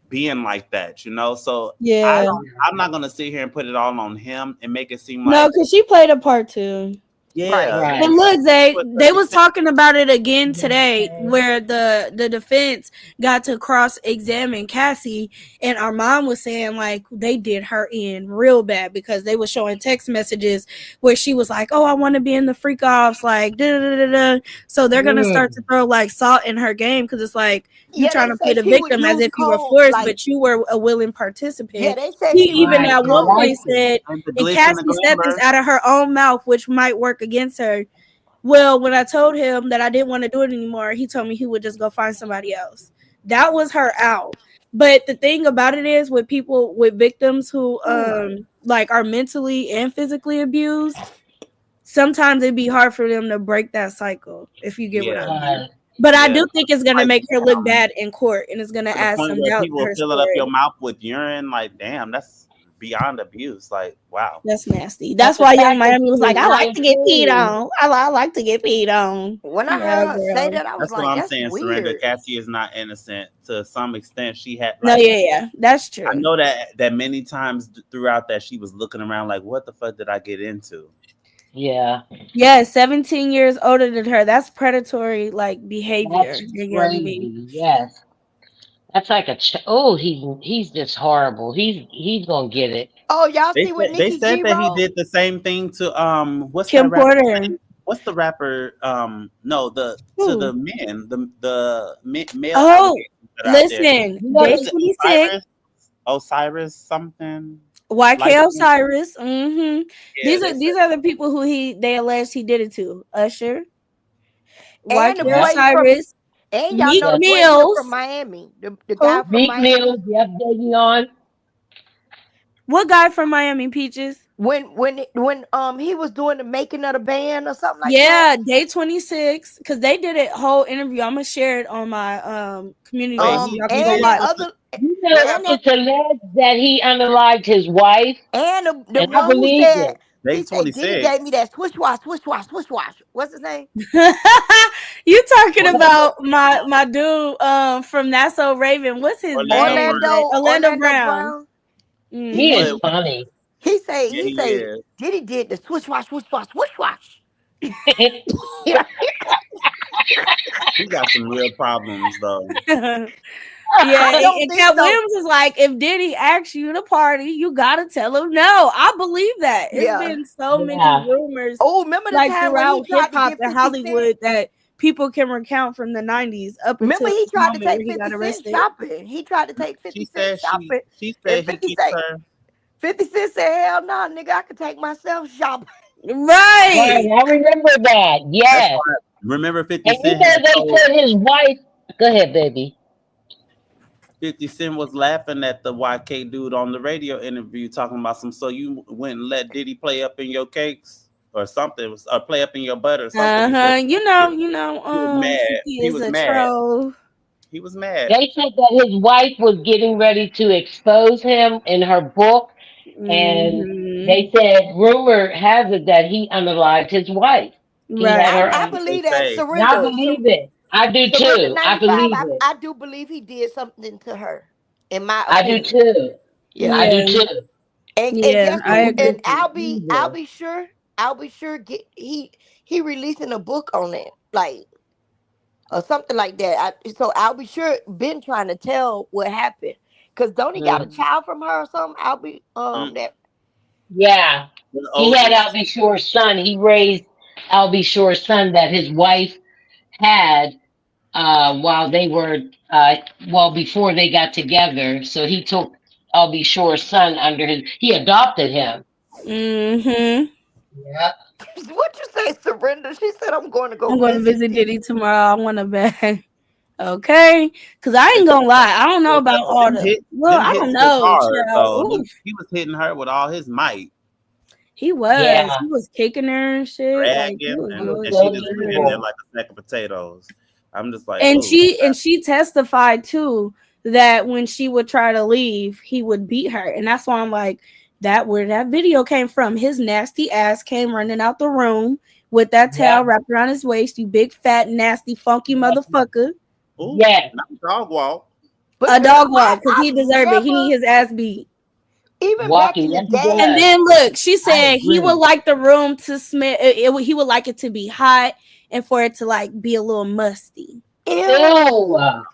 being like that, you know. So Yeah. I'm not gonna sit here and put it all on him and make it seem No, like because she played a part too. yeah. Right. And look, But they was talking about it again today, where the defense got to cross examine Cassie, and Armand was saying like they did her in real bad because they were showing text messages where she was like, "Oh, I want to be in the freak offs," like da da da da. So they're gonna start to throw like salt in her game because it's like you Yeah, trying they to play say the she would victim as use if you were code forced, like but you were a willing yeah, participant. they said He she would even Right. use at And one code. point said, and the and glitz and the Cassie said this glamour. out of her own mouth, which might work against her. Well, when I told him that I didn't want to do it anymore, he told me he would just go find somebody else. That was her out. But the thing about it is with people with victims who like are mentally and physically abused, sometimes it'd be hard for them to break that cycle, if you get what I Yeah, mean. But I yeah. do think it's gonna Like make her look bad in court and it's gonna to the add point some where doubt people to will her fill it up your story. mouth with urine. Like, damn, that's beyond abuse. Like, wow. That's nasty. But That's the why Young fact that Miami she was like, was I like to get peed 19. on. I like to get peed on. When I Yeah, heard her say girl. that, I was That's what like, I'm that's saying. Surrender. weird. Cassie is not innocent. To some extent, she had No, like yeah, that's I true. know that many times throughout that she was looking around like, what the fuck did I get into? Yeah, Yeah, 17 years older than her. That's predatory like behavior. that's You get me? crazy. Yes, that's like oh, he's just horrible. He's gonna get it. Oh, y'all see what They Nikki said G that he wrote? did the same thing to what's that Kim rapper's Porter. name? What's the rapper no the to Who? the men the male Oh, allegations that are out there. listen, You know, day Was it 26, Osiris something like YK Osiris. yeah they These said are the people who they alleged he did it to. Usher, And the YK yeah, boy from Osiris, and y'all Meek know the yes. boy here from Mills. Miami. The guy Who? from Meek Miami. Mill, Jeff Davion. What guy from Miami, Peaches? When he was doing the making of the band or something like that. Yeah, day 26. Because they did a whole interview. I'm gonna share it on my community wait post so y'all can go And he that watch. was other You know, and that it's alleged that he unalived his wife, and the and I one who believe said it. day he said Diddy gave me 26 that swish wash, swish wash, swish wash. What's his name? You talking what about my dude from That's So Raven. What's his Orlando name? Brown Like Orlando Orlando Brown. Brown. He He said is Hmm. funny. he say yeah he he say is Diddy did the swish wash, swish wash, swish wash. he got some real problems though. Yeah, I don't and think Cat so. Williams is like, if Diddy asks you to party, you gotta tell him no. I believe that. It's Yeah. been so many Yeah. rumors Oh, remember the like time when he throughout hip tried to hop get and 50 Cent? Hollywood that people can recount from the 90s up Remember until he the tried to moment where take he got 50 Cent arrested. shopping. He tried to take 50 Cent shopping. She And said he keeps her 50 Cent said, hell no, nigga, I could take myself shopping. Right, Right. I remember that. that's Yes. why remember 50 And you Cent know had they told said his wife. Go ahead, baby. 50 Cent was laughing at the YK dude on the radio interview talking about some. So you went and let Diddy play up in your cakes or something, or play up in your butt or something. You know, He was mad. 50 He is was a mad. troll. He was mad. They said that his wife was getting ready to expose him in her book, and Mhm. they said rumor has it that he unalived his wife. He had Right. her. I That's what they believe that say. And I Surrender. believe it. I do Surrender too. I 95. believe it. I do believe he did something to her, in my I do opinion. too. Yeah. I do Yeah. too. And Yeah, guess I what? agree. And Foolishness is I'll evil. be sure. I'll be sure. He releasing a book on it, like or something like that. So I'll be sure Ben trying to tell what happened. Cause don't he got a Mhm. child from her or something? I'll be Mm, that Yeah. the He had oldest. Albie Shore's son. He raised Albie Shore's son that his wife had while they were before they got together. So he took Albie Shore's son under his. He adopted him. Mm-hmm. Yep. what you say, Surrender? She said I'm going to go I'm going to visit visit Diddy Diddy. tomorrow. I want to beg. Okay, because I ain't gonna lie. I don't know about all the. Well, Them I don't hits was know, hard child. though. Oof, He was hitting her with all his might, he was. Yeah. He was kicking her and shit. Like he dragging, was He and, was really and she so just kicking laying there her. evil. like a sack of potatoes. I'm just like, And oh, she testified too that when she would try to leave, he would beat her, and that's why I'm like, that where that video came from. His nasty ass came running out the room with that towel Yep. wrapped around his waist. You big fat nasty funky motherfucker. ooh, Yes. not dog walk. But A dog walk because he I've deserved it. He need never, his ass beat. even back Walking. in the Yes, he day. And does. then look, she I said he would agree. like the room to smell. He would like it to be hot and for it to like be a little musty. Ew. Ew. I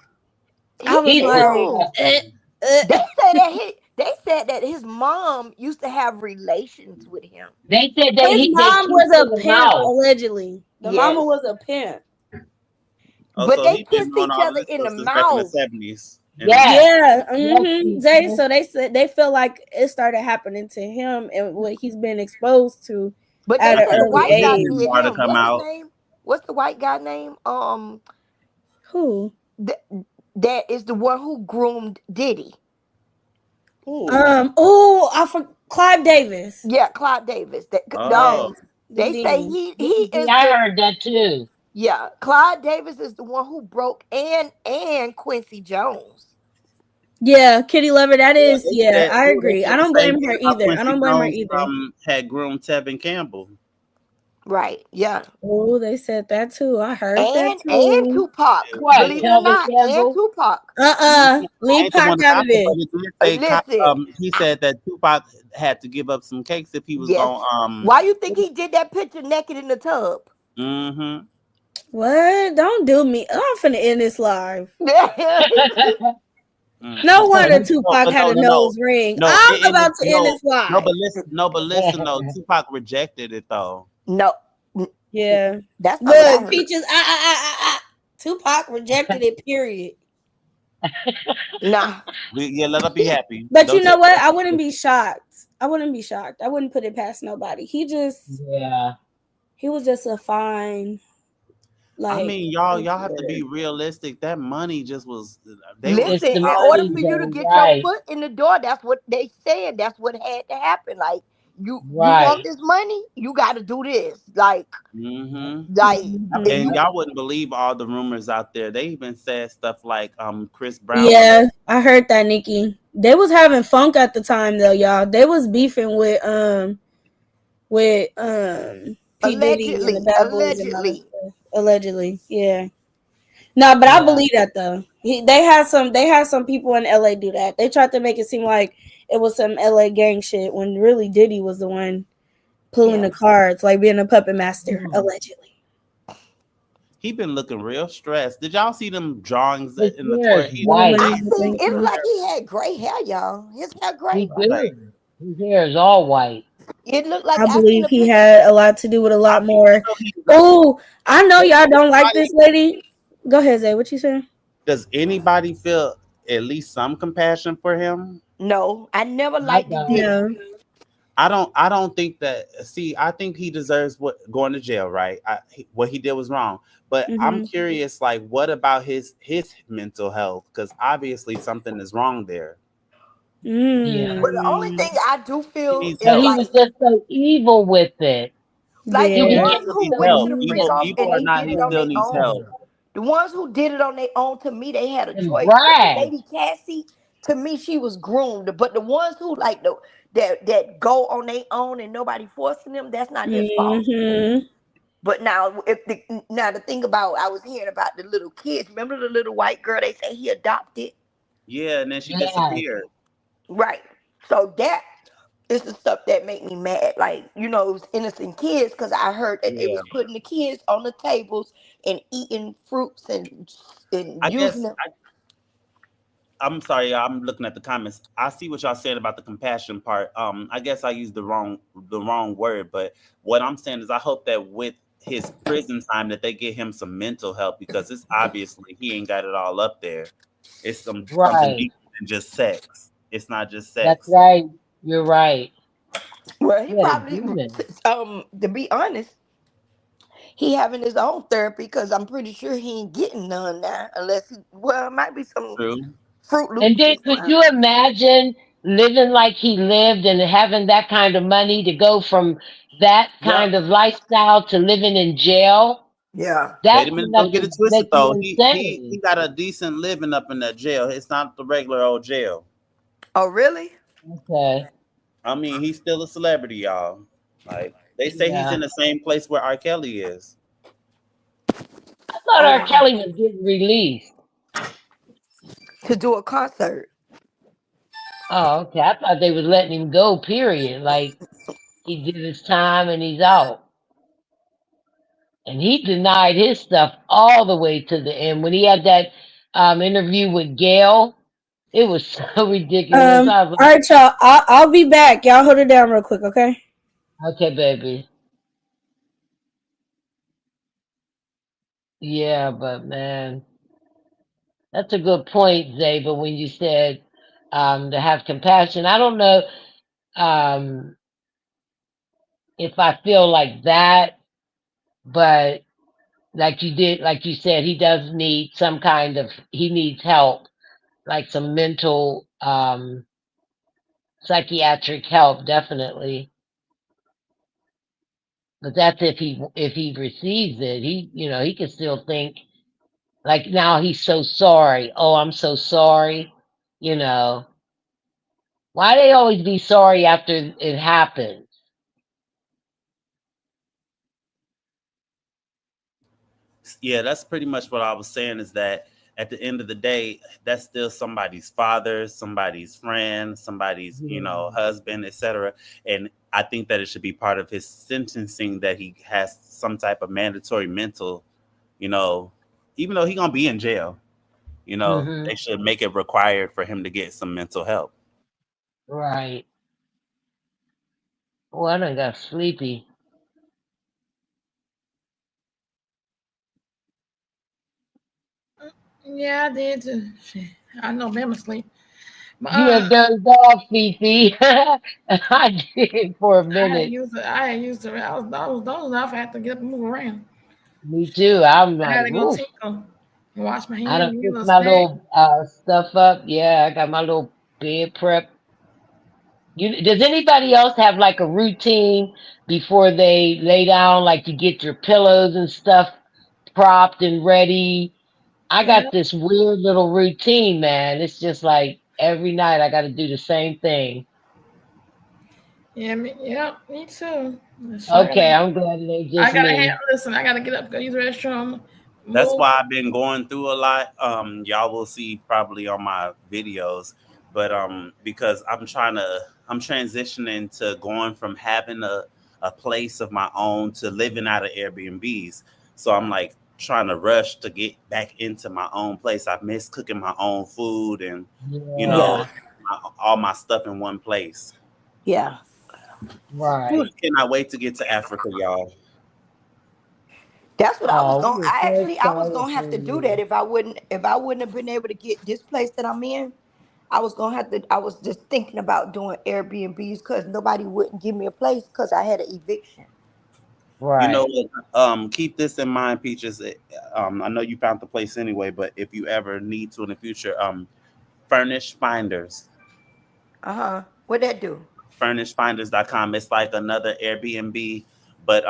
was He's like, Ew. disgusting. uh. They said that his mom used to have relations with him. They said His they mom kissed was in a the pimp, mouth. allegedly. The mama Yes. was a pimp. Oh, But so they he been kissed doing each all of other this in stuff the since back in the mouth. '70s. Yes. Yeah, Yes. Zay. So they said they feel like it started happening to him and what he's been exposed to But at they an say the I'm early white guy age. waiting did more to him. come What's his out. name? What's the white guy name? Who? Th- that is the one who groomed Diddy. Ooh. Oh, I for Clive Davis. Yeah, Clive Davis. Oh, The They say demon. he is I the heard that too. yeah. Clive Davis is the one who broke and Quincy Jones. Yeah, Kitty Lover. That yeah. is. Yeah, I They agree. I said the don't same blame thing her about either. I Quincy don't blame her Jones. either. Had groomed Tevin Campbell. Right. Yeah. Oh, they said that too. I heard that And too. Tupac. What? Believe it or Kelvin not, and Campbell? Tupac. I Leave ain't the Pac one out about of it, but this. it did say Listen. he said that Tupac had to give up some cakes if he was Yes. going Why you think he did that picture naked in the tub? mm-hmm. What? Don't do me. I'm finna end this live. Mm. No But wonder Tupac had a no. nose ring. No, I'm about to end this live. but listen though. Tupac rejected it though. No. Yeah. That's not what I Look, heard. Peaches. Tupac rejected it. Period. Nah. Let her be happy. But Don't you know tell- what? I wouldn't be shocked. I wouldn't put it past nobody. He was just a fine. Like, I mean, y'all have to be realistic. That money just was. Listen, the in order money, for you to though, get right. your foot in the door, that's what they said. That's what had to happen. Like you Right. want this money, you got to do this. Like, Mm-hmm. if And y'all wouldn't believe all the rumors out there. They even said stuff like Chris Brown. yeah, I heard that, Nikki. They was having funk at the time though, y'all. They was beefing with P. Diddy and the Bad Boys and all that stuff. Allegedly, yeah. No, but I believe that though. They had some people in LA do that. They tried to make it seem like it was some LA gang shit when really Diddy was the one pulling the cards, like being a puppet master, allegedly. He been looking real stressed. Did y'all see them drawings His in the hair court? is white. it looked like he had gray hair, y'all. His hair gray. He do. His hair is all white. It looked like I seen believe a he picture. had a lot to do with a lot more. Oh, I know y'all don't like this lady. Go ahead, Zay. What you saying? Does anybody feel at least some compassion for him? No, I never liked don't. Diddy. No. I don't think that. See, I think he deserves what going to jail, right? What he did was wrong. But I'm Mm-hmm. curious, like, what about his mental health? Because obviously something is wrong there. Yeah. But the only thing Mm. I do He feel needs is But he help. was like just so evil with it. like He the was Yeah. He just ones still who needs went so to help. the freak Evil, off evil and or evil. they not, did he it on still their needs own. help. Yeah. The ones who did it on their own, to me, they had a And choice. But the brag. lady Cassie, to me, she was groomed. But the ones who like the that go on their own and nobody forcing them, that's not his fault. Mm-hmm. But now, the thing about I was hearing about the little kids. Remember the little white girl? They say he adopted, Yeah, and then she Yeah. disappeared. right? So that is the stuff that make me mad. Like it was innocent kids because I heard that they Yeah, was putting the kids on the tables and eating fruits and I using guess them. I'm sorry, I'm looking at the comments. I see what y'all saying about the compassion part. I guess I used the wrong word, but what I'm saying is I hope that with his prison time that they get him some mental help because it's obviously he ain't got it all up there. It's something Right. deeper than just sex. It's not just That's sex. right. You're right. Well, he He had a probably, demon. to be honest, he having his own therapy because I'm pretty sure he ain't getting none now, unless it might be some True. Fruit And Loops then or could something. you imagine living like he lived and having that kind of money to go from that Yep. kind of lifestyle to living in jail? Yeah. That's Wait a minute, enough don't get to it twisted make you though. He insane. got a decent living up in that jail. It's not the regular old jail. Oh, really? Okay. I mean, he's still a celebrity, y'all. Like they say he's Yeah. in the same place where R. Kelly is. I thought Oh, R. wow. Kelly was getting released. To do a concert. Oh, okay. I thought they was letting him go, period. Like he did his time and he's out. And he denied his stuff all the way to the end. When he had that interview with Gail, it was so ridiculous. I was All right, y'all. I'll be back. Y'all hold it down real quick, okay? like, okay, baby. Yeah, but man, that's a good point, Zaba, when you said to have compassion. I don't know um, if I feel like that, but like you said, he does need some kind of, he needs help, like some mental, psychiatric help, definitely. But that's if he receives it. He can still think like now he's so sorry. Oh, I'm so sorry. You know, why they always be sorry after it happens? Yeah, that's pretty much what I was saying. Is that at the end of the day, that's still somebody's father, somebody's friend, somebody's Yeah. husband, etc. And I think that it should be part of his sentencing that he has some type of mandatory mental, you know, even though he gonna be in jail. Hmm. They should make it required for him to get some mental help. Right. Oh, I done got sleepy. Yeah, I did too. Shit. I know them asleep. But You have dozed off, Fifi. I did for a minute. I had used to. I was off. I had to get up and move around. Me too. I'm I like, gotta go woof. tinkle and wash my I hands, done get a fixed little my snack. little stuff up. Yeah, I got my little bed prep. Does anybody else have like a routine before they lay down? Like you get your pillows and stuff propped and ready. I Yeah, got this weird little routine, man. It's just like every night I got to do the same thing. me too. So Okay, I'm glad it ain't I just gotta me. listen. I gotta get up, go use the restroom, That's move. why I've been going through a lot. Y'all will see probably on my videos, but because I'm transitioning to going from having a place of my own to living out of Airbnbs. So I'm like trying to rush to get back into my own place. I miss cooking my own food and you know Yeah, Yeah. all my stuff in one place. Yeah. Ooh, right. cannot wait to get to Africa, y'all. That's what I was Oh, going. we are so I was excited gonna have for to do that you. if I wouldn't have been able to get this place that I'm in. I was just thinking about doing Airbnbs because nobody wouldn't give me a place because I had an eviction. You know Right. what? Keep this in mind, Peaches. I know you found the place anyway, but if you ever need to in the future, Furnish Finders, What that do? furnishfinders.com. It's like another Airbnb, but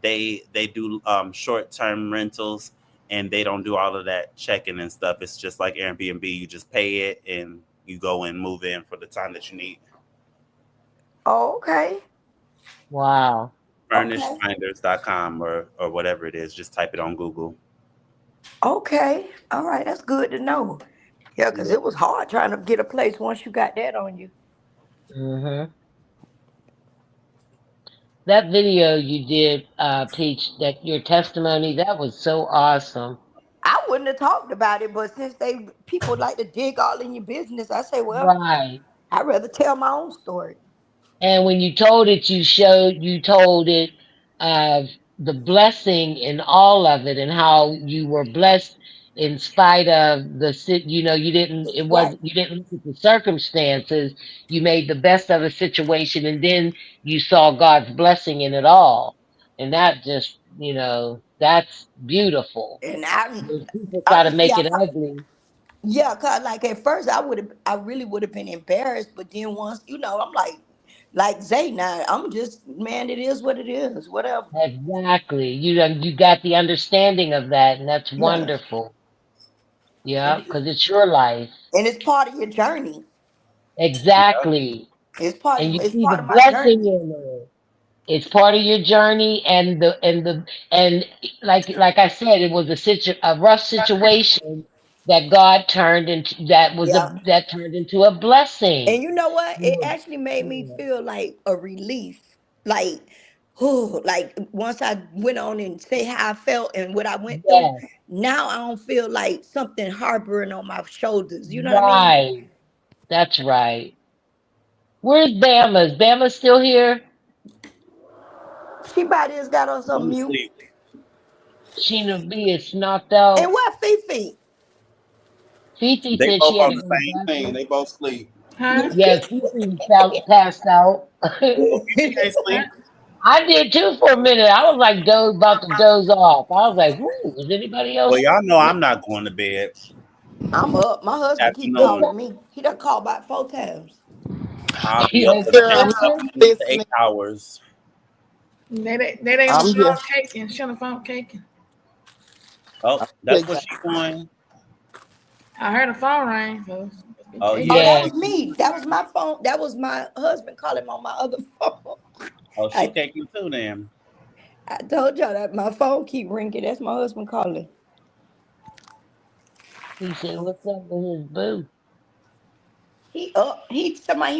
they do short term rentals, and they don't do all of that checking and stuff. It's just like Airbnb. You just pay it and you go and move in for the time that you need. Oh, okay. Wow. Okay. Furnishfinders.com or whatever it is. Just type it on Google. Okay. All right. That's good to know. Yeah, because Yeah. it was hard trying to get a place once you got that on you. Hmm. That video you did, Peach, that your testimony, that was so awesome. I wouldn't have talked about it, but since people like to dig all in your business, I say, well, Right. I'd rather tell my own story. And when you told it, you told it of the blessing in all of it and how you were blessed in spite of Right. you didn't look at the circumstances. You made the best of a situation and then you saw God's blessing in it all. And that just, that's beautiful. And When people try to honestly, make it ugly, yeah, cause like at first I really would have been embarrassed, but then once, I'm like Zay now, I'm just, man, it is what it is, whatever. exactly. You got the understanding of that, and that's Yeah. wonderful. Yeah, And, because it's your life. and it's part of your journey. Exactly. And you It's see the part of my blessing journey. in it. It's part of your journey and like I said, it was a rough situation that God turned into Yeah. that turned into a blessing. And you know what? It You actually made me know, feel like a relief. Like, oh, like once I went on and say how I felt and what I went through, yes, now I don't feel like something harboring on my shoulders. You know what I mean? right. That's right. Where's Bama? Is Bama still here? She about this got us on I'm mute. asleep. Sheena B is knocked And out. what Fifi? Fifi They said both she had on to the go to same the thing. bathroom. They both sleep. Huh? Yes, Fifi felt passed out. Oh, Fifi ain't Huh? sleep. I did too for a minute. I was like about to doze off. I was like, "Ooh, is anybody Well, else?" y'all know I'm not going to bed. I'm up. My husband keep Afternoon. calling me. He done called about 4 times. I'll be up Yes, for the Girl, next I'm sister. 6 to 8 listening. hours. They on the I'm phone here. caking. She on the phone caking. Oh, I'm that's here, what guys. she's doing. I heard the phone ring, so it's been Oh, caking. Oh, yeah. that Yeah, was me. That was my phone. That was my husband calling on my other phone. Oh, she I, taking too then. I told y'all that my phone keep ringing. That's my husband calling. he said, "What's up with his boo?" He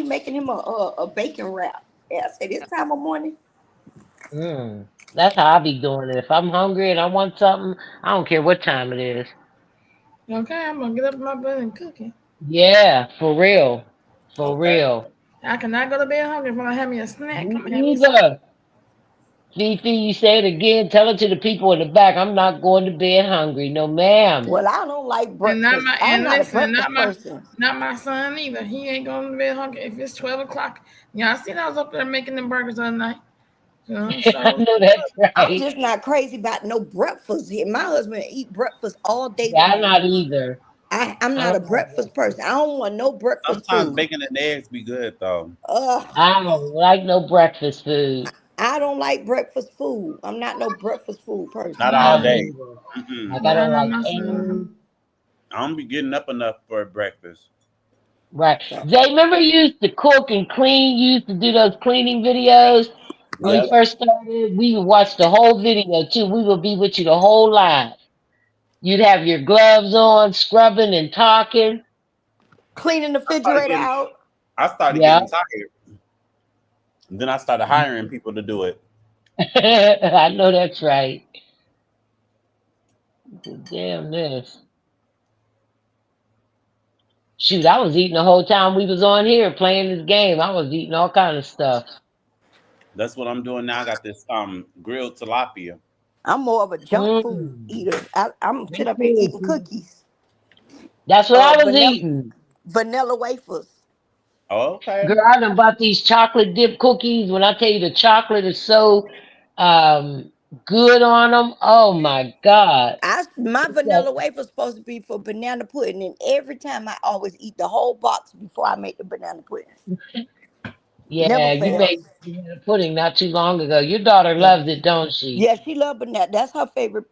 making him a bacon wrap. Yeah, I said this time of morning. That's how I be doing it. If I'm hungry and I want something, I don't care what time it is. Okay, I'm gonna get up in my bed and cook it. Yeah, for real, for Okay. real. I cannot go to bed hungry if I'm gonna have me a snack. Me I'm gonna have me something. either. Fifi, you say it again. Tell it to the people in the back. I'm not going to bed hungry. No, ma'am. Well, I don't like And not breakfast. my I'm and not a listen, breakfast person. not my son either. He ain't going to bed hungry if it's 12 o'clock. Y'all seen I was up there making them burgers the other night. I So know that's I'm right. just not crazy about no breakfast here. My husband eat breakfast all day Yeah, I'm long. not either. I'm I not a don't like breakfast breakfast. person. I don't want no breakfast Sometimes food. bacon and eggs be good though. Ugh. I don't like no breakfast food. I don't like breakfast food. I'm not no breakfast food person. Not I all no, don't day. either. Mm-mm. Like I no, don't no, like my eggs. son. I don't be getting up enough for breakfast. Right. So, Zay, remember you used to cook and clean? You used to do those cleaning videos oh when you Yep. yeah. first started? We would watch the whole video too. We would be with you the whole live. You'd have your gloves on, scrubbing and talking. Cleaning the I started refrigerator getting out. I started Yeah. getting tired. And then I started hiring people to do it. I know that's right. Damn this. Shoot, I was eating the whole time we was on here playing this game. I was eating all kind of stuff. That's what I'm doing now. I got this grilled tilapia. I'm more of a junk food Mm. eater. I'm Me sit up here too. eating See? cookies. That's what I was Vanilla eating. vanilla wafers. Okay. Girl, I done bought these chocolate dip cookies. When I tell you the chocolate is so good on them, oh my God. My It's like, vanilla wafer supposed to be for banana pudding, and every time I always eat the whole box before I make the banana pudding. Never yeah, you fails. made banana pudding not too long ago. Your daughter Yeah, loves it, don't she? yeah, she love banana. That's her favorite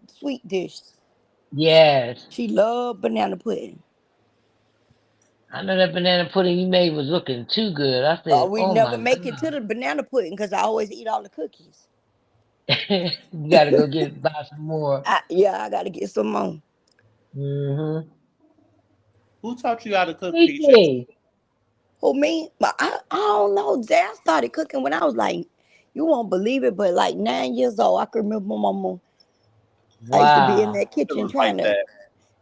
sweet dish. Yes. She love banana pudding. I know that banana pudding you made was looking too good. I Oh, said, we oh never my make it to God. the banana pudding because I always eat all the cookies. You gotta go buy some more. Yeah, I gotta get some more. Mm-hmm. Who taught you how to cook, Peaches? TK. Who me? But I don't know. Jay, I started cooking when I was like, you won't believe it, but like 9 years old. I can remember my mama. I used to be in Wow. that kitchen Feeling like trying to that.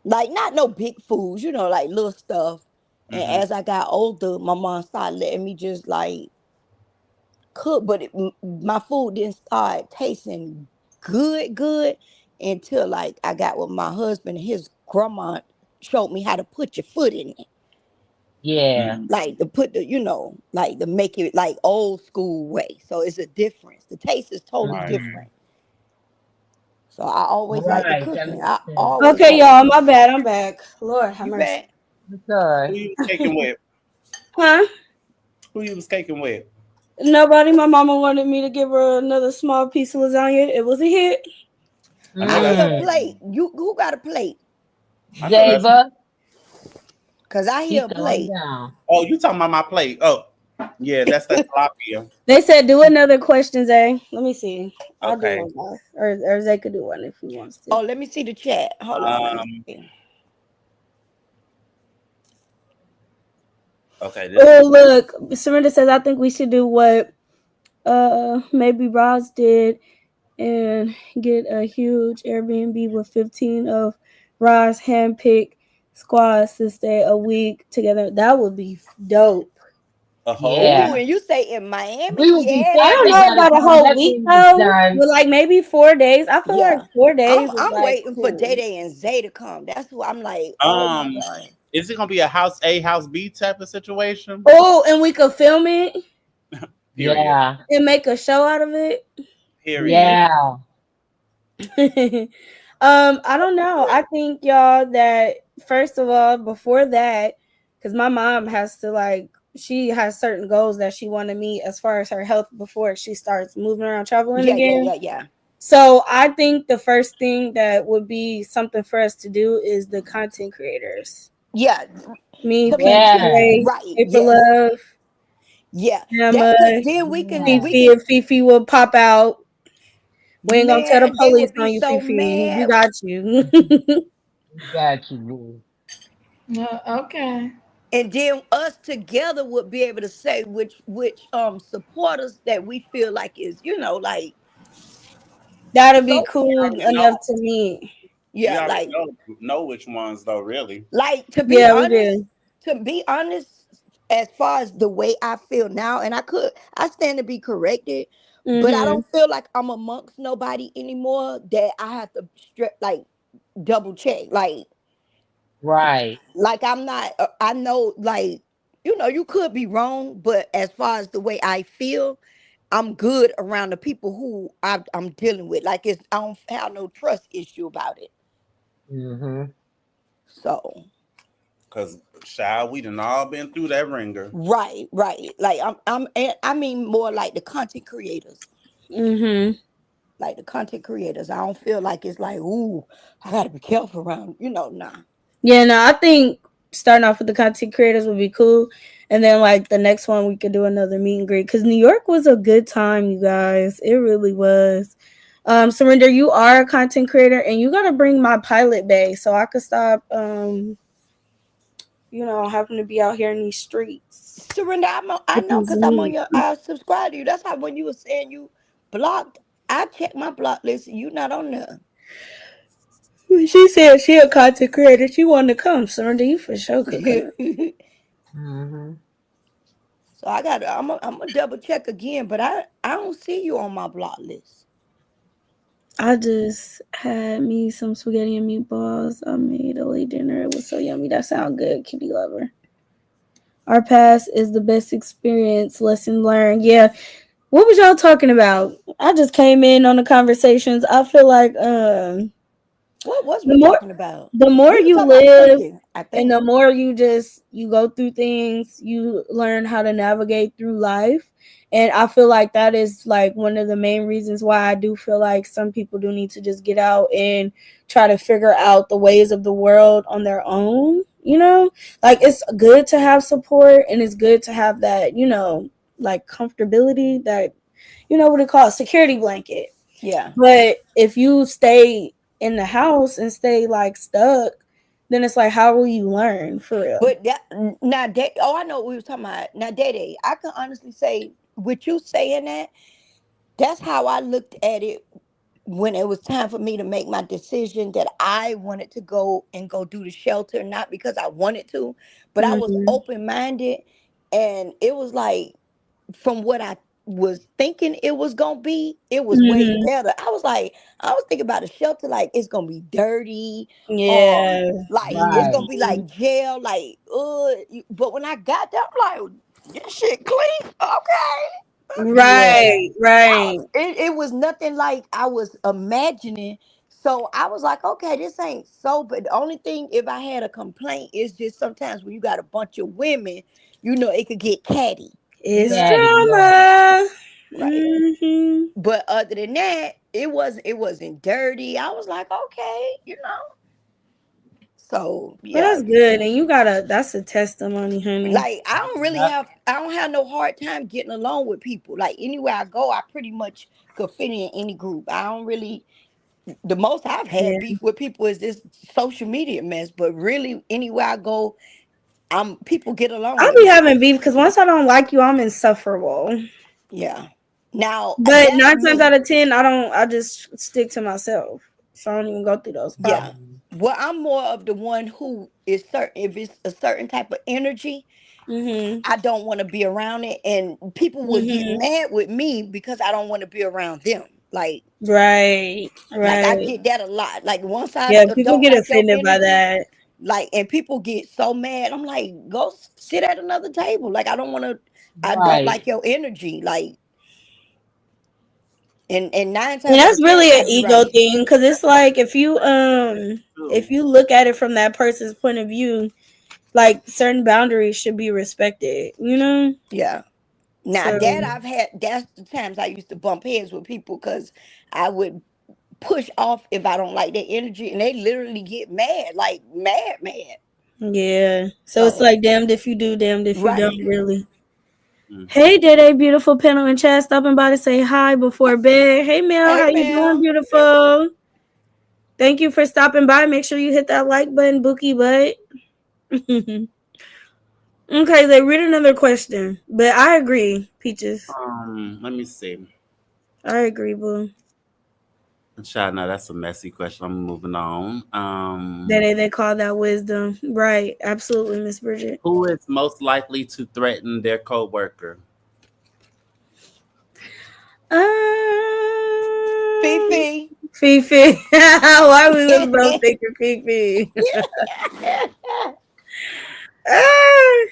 like not no big foods, like little stuff. And Hmm. as I got older, my mom started letting me just like cook, but my food didn't start tasting good until like I got with my husband and his grandma showed me how to put your foot in it. Yeah. Hmm. Like to put like to make it like old school way. So it's a difference. The taste is totally Right. Mm-hmm. different. So I always like the Right. That cooking. makes I sense. always Okay, like the y'all, my cooking. bad. I'm back. Lord have You mercy. bet. It's all Who right. you was caking with? Huh? Who you was caking with? Nobody. My mama wanted me to give her another small piece of lasagna. It was a hit. I know I that's hear a Mm. plate. You who got a plate? I know that's Zaba, Cause I hear she's a throwing plate. down. oh, you talking about my plate. Oh, yeah, that's that tilapia. They said do another question, Zay. Let me see. I'll do Okay. one, guys. Or Zay could do one if he wants to. Oh, let me see the chat. Hold on, let me Um, see. okay, this Oh, is look. Surrender says, I think we should do what maybe Roz did and get a huge Airbnb with 15 of Roz handpicked squads to stay a week together. That would be dope. a whole Ooh, Yeah. week. and you say in Miami? We will be Yes, I don't family know by the about a time whole that week thing is though, done. but like maybe 4 days. I feel like yeah. 4 days is I'm like waiting for Day cool. Day and Zay to come. That's who I'm like. Oh my Um, god. is it gonna be a house A, house B type of situation? Oh, and we could film it Period. Yeah. and make a show out of it. Period. Yeah. I don't know. I think y'all that first of all, before that, because my mom has to like she has certain goals that she want to meet as far as her health before she starts moving around traveling Yeah, yeah, again. yeah, yeah. So I think the first thing that would be something for us to do is the content creators. Yeah. Me, To Peach, be Yeah. Ray, right. April Yes. Love, Yeah. That's Emma, good. Then we Yeah. Fifi, can and Fifi will pop out. We ain't gonna tell the man, they police would be on you, so Fifi. We mad. got you. We got you, boo. Okay. And then us together would be able to say which supporters that we feel like is, like That'll be so We cool already enough know. to meet. We yeah, already like know which ones though. Really. like to be Yeah, we honest, do. to be honest, as far as the way I feel now, and I stand to be corrected, but I Mm-hmm. don't feel like I'm amongst nobody anymore that I have to like double check. Right. Like I'm not I know like you could be wrong, but as far as the way I feel, I'm good around the people who I'm dealing with. Like I don't have no trust issue about it. Mm-hmm. So Cause child, we done all been through that ringer. right. Like I mean more like the content creators. Mm-hmm. Like the content creators. I don't feel like it's like, ooh, I gotta be careful around, nah. Yeah, no, I think starting off with the content creators would be cool. And then like the next one we could do another meet and greet. Cause New York was a good time, you guys. It really was. Surrender, you are a content creator and you gotta bring my pilot bay so I could stop having to be out here in these streets. Surrender, I With know these because I'm on meat. your I subscribe to you. That's how when you were saying you blocked, I checked my block list and you not on there. She said she a content creator. She wanted to come. Surrender, you for sure could come. Mm-hmm. So I'm gonna double check again, but I don't see you on my block list. I just had me some spaghetti and meatballs. I made a late dinner. It was so yummy. That sounds good, kitty lover. Our past is the best experience. Lesson learned. Yeah. What was y'all talking about? I just came in on the conversations. I feel like What was the we more talking about? the more We were you talking about live cooking, I and think. the more you go through things, you learn how to navigate through life. And I feel like that is like one of the main reasons why I do feel like some people do need to just get out and try to figure out the ways of the world on their own, you know? Like it's good to have support and it's good to have that, like comfortability, that what it calls security blanket. Yeah. But if you stay in the house and stay like stuck, then it's like, how will you learn for real? But that now, I know what we was talking about. Now, Day, I can honestly say, with you saying that, that's how I looked at it when it was time for me to make my decision that I wanted to go do the shelter, not because I wanted to, but I was Mm-hmm. open minded, and it was like from what I was thinking it was gonna be, it was way Mm-hmm. better. I was thinking about a shelter like it's gonna be dirty, Yeah. like it's Right. gonna be like jail, like but when I got there, I'm like, this shit clean, okay. Yeah. Right. Right. It was nothing like I was imagining. So I was like, okay, this ain't so. But the only thing, if I had a complaint, is just sometimes when you got a bunch of women, it could get catty, It's Daddy, right. drama. right? Mm-hmm. But other than that, it wasn't dirty. I was like, okay. So Well, yeah, that's good. And that's a testimony, honey. like I don't have no hard time getting along with people. Like anywhere I go, I pretty much could fit in any group. I don't really. The most I've had Yeah. beef with people is this social media mess. But really, anywhere I go, people get along I'll with be me. having beef because once I don't like you, I'm insufferable. Yeah. Now But that's 9 times me. out of 10, I just stick to myself. So I don't even go through those Yeah. problems. Well, I'm more of the one who is certain. If it's a certain type of energy, Mm-hmm. I don't want to be around it, and people will get Mm-hmm. mad with me because I don't want to be around them. Right. Like I Right. get that a lot. Like once I Yeah, people don't get like your offended by energy, that. and people get so mad. I'm like, go sit at another table. Like I don't Right. like your energy. Like, and nine And times out that's of ten, really an I'd be ego right. thing because it's like Too. if you look at it from that person's point of view, like certain boundaries should be respected, you know? Yeah. Now So that that's the times I used to bump heads with people because I would push off if I don't like their energy, and they literally get mad, like mad, mad. yeah. So it's So like damned if you do, damned if you don't right. really. Mm-hmm. Hey Dede, beautiful panel and chat stopping by to say hi before bed. Hey Mel, Hey, how you doing, Mel. beautiful? Thank you for stopping by. Make sure you hit that like button, Bookie butt. Okay, they read another question, but I agree, Peaches. Let me see. I agree, boo. Child, no, that's a messy question. I'm moving on. They call that wisdom, right? Absolutely, Miss Bridget. Who is most likely to threaten their coworker? Um, Fifi. Fifi. Why we was both thinking Fifi? Ah,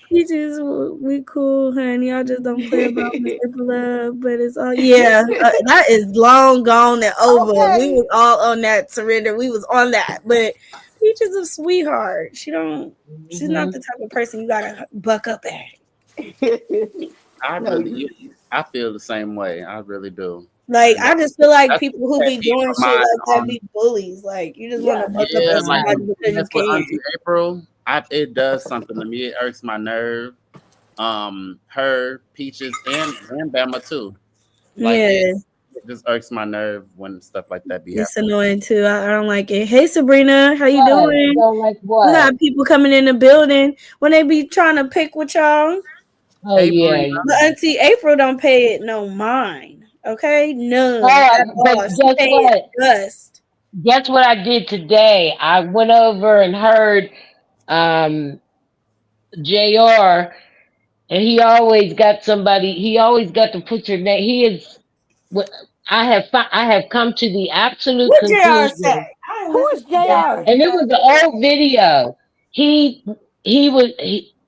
Peaches, we cool, honey. Y'all just don't play about Mr. Love, but it's all that is long gone and over. We Okay. was all on that surrender. We was on that, but Peaches a sweetheart. She's not Hmm. the type of person you gotta buck up at. I No, really, I feel the same way. I really do. Like And I just feel like that's people the who pet be peeve doing of shit mine. like that be bullies. Like you just want to yeah, buck up Yeah, at like somebody the because you mess with can. Auntie April. It does something to me. It irks my nerve. Her Peaches and Bama too. Like Yeah, it just irks my nerve when stuff like that be it's happening. annoying too. I don't like it. Hey Sabrina, how you What? You doing? don't like We what? got people coming in the building when they be trying to pick with y'all. Oh Hey yeah, Brina. But yeah. Auntie April don't pay it no mind. Okay, none Oh, at but all. She guess pay it what? dust. Guess what I did today? I went over and heard um JR, and he always got somebody. He always got to put your name. He is I have come to the absolute What JR say? conclusion I ain't Who listen is to that, JR? and it was an old video. He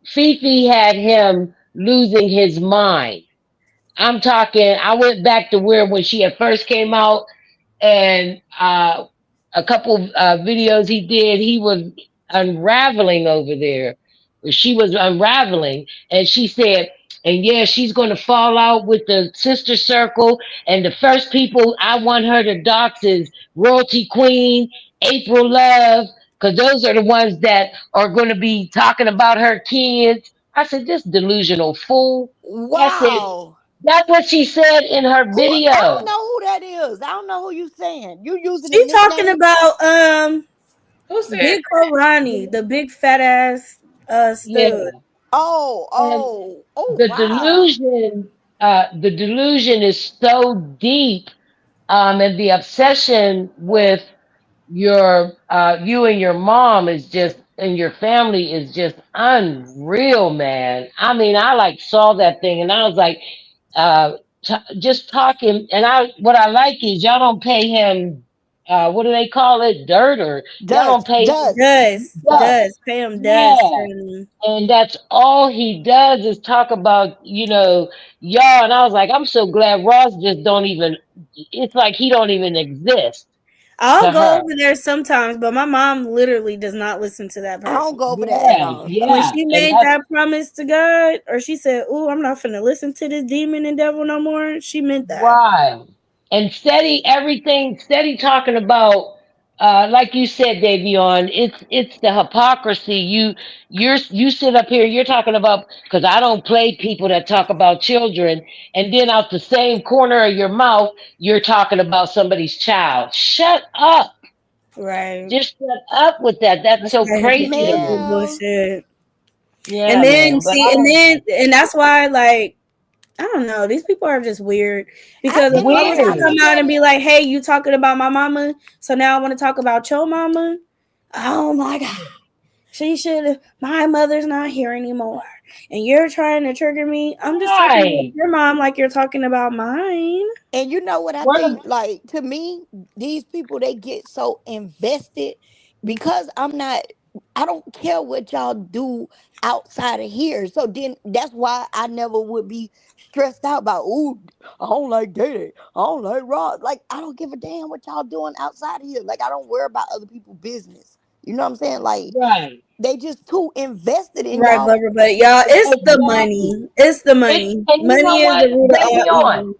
Fifi had him losing his mind. I'm talking. I went back to where when she had first came out, and a couple videos he did, he was unraveling over there. She was unraveling, and she said, and yeah, she's going to fall out with the sister circle. And the first people I want her to dox is Royalty Queen, April Love, because those are the ones that are going to be talking about her kids. I said, this delusional fool. I said, Wow. that's what she said in her Who? I don't video. know who that is. I don't know who you saying. You using the She talking nickname? about Who said Big Ronnie, the big fat ass Yeah. stud. Oh, And oh, oh, the wow. delusion is so deep, and the obsession with you and your mom is just and your family is just unreal, man. I mean, I like saw that thing and I was like, just talking. And what I like is y'all don't pay him. What do they call it? Dirt, or y'all don't Dust, pay him dust. dust. Does pay him does. Yeah. And that's all he does is talk about, y'all. And I was like, I'm so glad Ross just don't even, it's like he don't even exist I'll to go her. over there sometimes, but my mom literally does not listen to that I don't person. go over there at Yeah, all. When yeah. she And made that's that promise to God, or she said, "Ooh, I'm not finna listen to this demon and devil no more," she meant that. right. And steady talking about, like you said, Davion, it's the hypocrisy. You sit up here, you're talking about, because I don't play people that talk about children, and then out the same corner of your mouth, you're talking about somebody's child. Shut up. Right. Just shut up with that. That's That's so that crazy to hypocritical me. Mel, bullshit. And Yeah, then man. But see, I and don't then know. and that's why, like, I don't know, these people are just weird. Because if and I the way was to I Weird. come look out at and be it, like, "Hey, you talking about my mama, so now I want to talk about your mama," oh my god. She should. My mother's not here anymore, and you're trying to trigger me. I'm just talking about Right. your mom like you're talking about mine. and you know what I One think? of Like to me, these people they get so invested because I don't care what y'all do outside of here. So then that's why I never would be stressed out about, ooh, I don't like dating. I don't like Ross. Like I don't give a damn what y'all doing outside of here. Like I don't worry about other people's business. You know what I'm saying? Like right. they just too invested in Right, y'all. but y'all, it's the Exactly. money. It's the It money. and you know Money is what? the root of Baby all on. evil.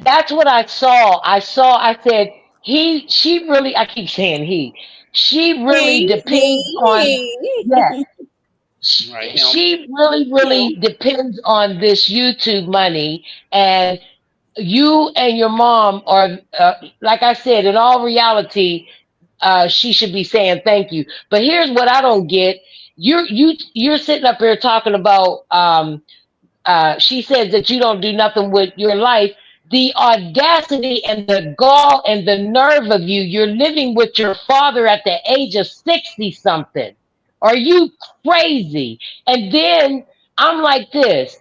That's what I saw. I said, she really, I keep saying she really depends on, He. yes, Right, him. she really, Him. really depends on this YouTube money. And you and your mom are, like I said, in all reality, she should be saying thank you. But here's what I don't get. You're sitting up here talking about, she says that you don't do nothing with your life. The audacity and the gall and the nerve of you're living with your father at the age of 60 something. Are you crazy? And then I'm like this.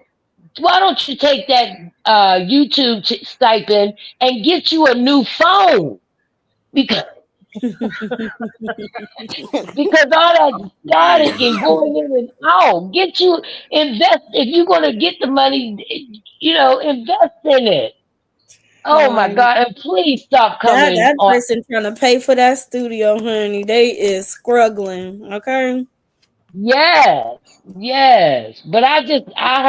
Why don't you take that YouTube stipend and get you a new phone? Because because all that I'm static crying. and going in and out, get you invest. If you're gonna get the money, invest in it. Oh my Right. God! And please stop coming That on. person trying to pay for that studio, honey. They is struggling. Okay. Yes, yes. But I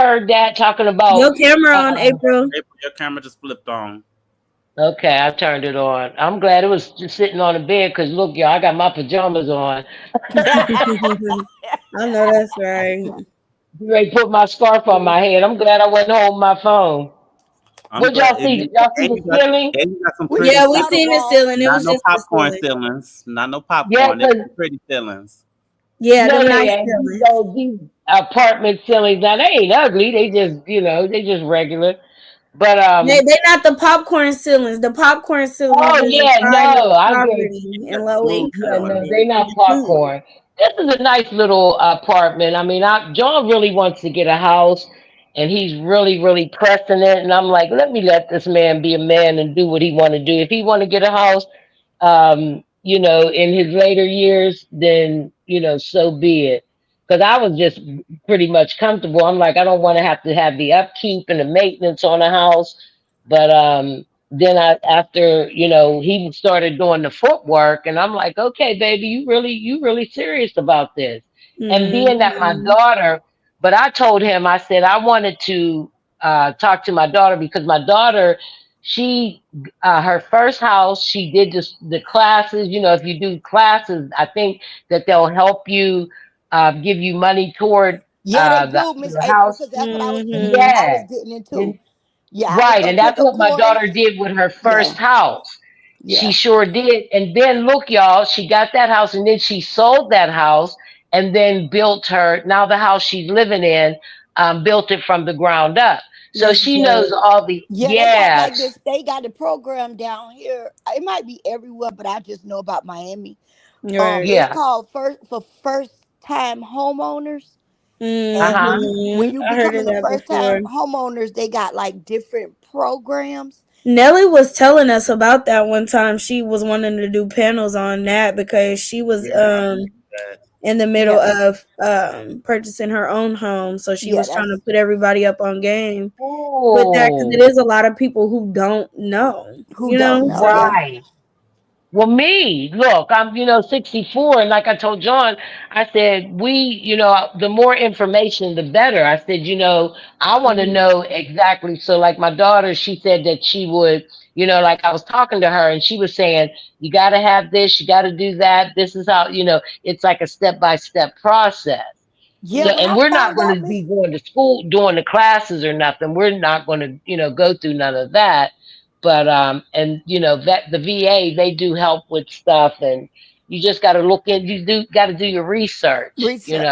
heard that talking about. Your camera on, Uh, April. April, your camera just flipped on. okay, I turned it on. I'm glad it was just sitting on the bed because look, y'all, I got my pajamas on. I know that's right. You put my scarf on my head. I'm glad I wasn't holding my phone. I'm What glad. y'all see? Y'all see the ceiling? And you got some We pretty Yeah, just we saw the ceilings. seen the wall. ceiling. It Not was no just the popcorn ceiling. ceilings. Not no Yeah, popcorn. They're because pretty ceilings. Yeah, no, them no, nice yeah. ceilings. These apartment ceilings now they ain't ugly. They just, they just regular. But They not the popcorn ceilings. The popcorn ceilings oh is in yeah, private no, I get it. property Got and the low smooth Yeah, income. no, ceilings. they not Mhm. popcorn. This is a nice little apartment. I mean, John really wants to get a house, and he's really, really pressing it. And I'm like, let me let this man be a man and do what he want to do. If he want to get a house, in his later years, then so be it. Because I was just pretty much comfortable. I'm like, I don't want to have the upkeep and the maintenance on a house. But then after he started doing the footwork, and I'm like, okay, baby, you really serious about this? And being that my Mhm. daughter, but I told him, I said I wanted to talk to my daughter because my daughter, she her first house, she did the classes. If you do classes, I think that they'll help you, give you money toward Yeah, they the, do, Miss the April, house. because that's what Mhm. I was Yes. getting into. And Yeah, I was right, gonna and take that's a what my course. daughter did with her Yeah, first house. She yeah. sure did. And then look, y'all, she got that house and then she sold that house and then built her, now the house she's living in, built it from the ground up. So That's she knows good. all the, Yeah, they got like yes, this. They got the program down here. It might be everywhere, but I just know about Miami. Right. It's yeah, called first time homeowners, and uh-huh. when Mhm. you I heard of becoming a that first time before. homeowners, they got like different programs. Nelly was telling us about that one time. She was wanting to do panels on that because she was Yeah, I remember that. in the middle Yeah, of purchasing her own home, so she yeah. was trying That's to put everybody up on game with that because it Oh, is a lot of people who don't know, who don't know. So Yeah, right. Well, me, look, I'm, 64. And like I told John, I said, the more information, the better. I said, I want to mhm. know exactly. So, like my daughter, she said that she would, like I was talking to her and she was saying, you got to have this, you got to do that. This is how, it's like a step by step process. yeah. So, Yeah. When and I we're not found going out, to Miss, be going to school doing the classes or nothing. We're not going to, go through none of that. But and that the VA, they do help with stuff, and you just got to look in. You do got to do your research, research.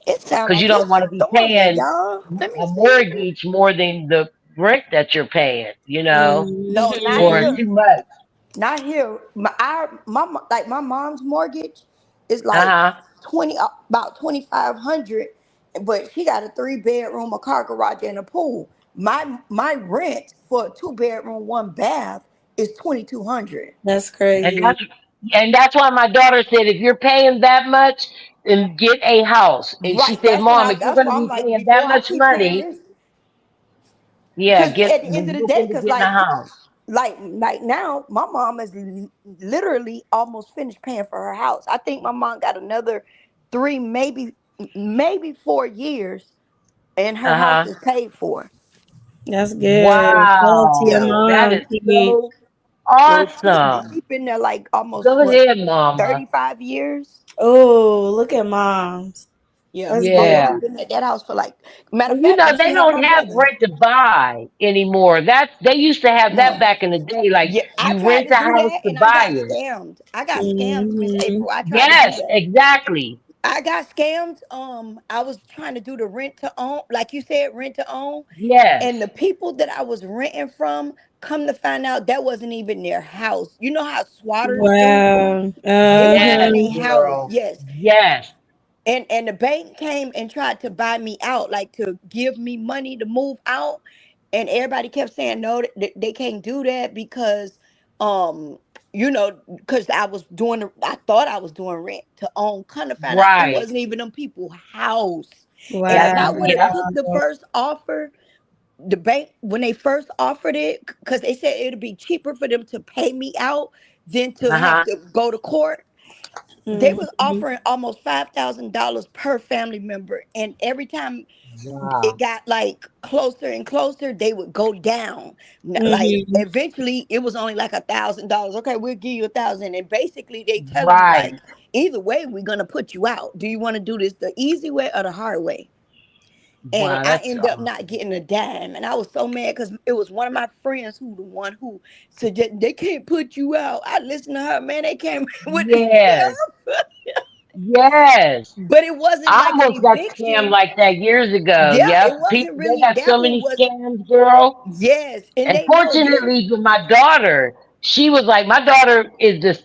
It sounds because you like don't it's want to be storming, paying y'all. Let me a see. mortgage more than the rent that you're paying, No, not or Mhm. here. too much. Not here. Like my mom's mortgage is Uh like huh. 2500, but she got a 3 bedroom, a car garage, and a pool. My rent for a 2 bedroom, 1 bath is 2200. That's And crazy. that's why my daughter said, if you're paying that much, then get a house. And she Right. said, Mom, if you're That's going to why I'm be like, paying that before I much keep paying money, this, yeah, because at the end of the look day, into because getting a house. like now, my mom is literally almost finished paying for her house. I think my mom got another 3, maybe 4 years, and her Uh house huh. is paid for. That's good. Shout out to your Yeah. Wow, that mom, is Pete. so And awesome. she been there like almost Go what, ahead, Mama. 35 years. Oh, look at moms. Yeah, That's my mom Yeah. good. been at that house for like, matter of And fact, when they she had my don't have brother. rent to buy anymore. They used to have that No. back in the day. Like Yeah, I you tried rent to a do house that to and I buy got it. scammed. I got scammed, Miss Mhm. April. I tried to do Yes, that. exactly. I got scammed. I was trying to do the rent to own, like you said, rent to own. And Yes. the people that I was renting from, come to find out that wasn't even their house. You know how squatters do? Wow. It wasn't even Yes, Uh-huh. their house. girl. Yes. Yes. And the bank came and tried to buy me out, like to give me money to move out. And everybody kept saying no, they can't do that because um because I thought I was doing rent to own. Kind of found out it Right. wasn't even them people's house. And if That's I would have yeah. took the Wow. first offer, the bank, when they first offered it, because they said it'd be cheaper for them to pay me out than to have Uh-huh. to go to court. They was Mhm. offering almost $5,000 per family member, and every time it Wow. got like closer and closer, they would go down. Like Mhm. eventually, it was only like $1,000. Okay, we'll give you 1,000, and basically they telling me Right. like, either way, we're gonna put you out. Do you want to do this the easy way or the hard way? And Wow, I that's ended up not getting a dime, and I was so mad because it was one of my friends who the one who suggested they can't put you out. I listened to her, man. They came with the yes. stuff, Yes. but it wasn't I like an almost got scammed eviction. like that years ago. Yeah, it Yep. wasn't People, they really, got that so one many wasn't. scams, girl. Yes, and And they know this. fortunately for my daughter, she was like,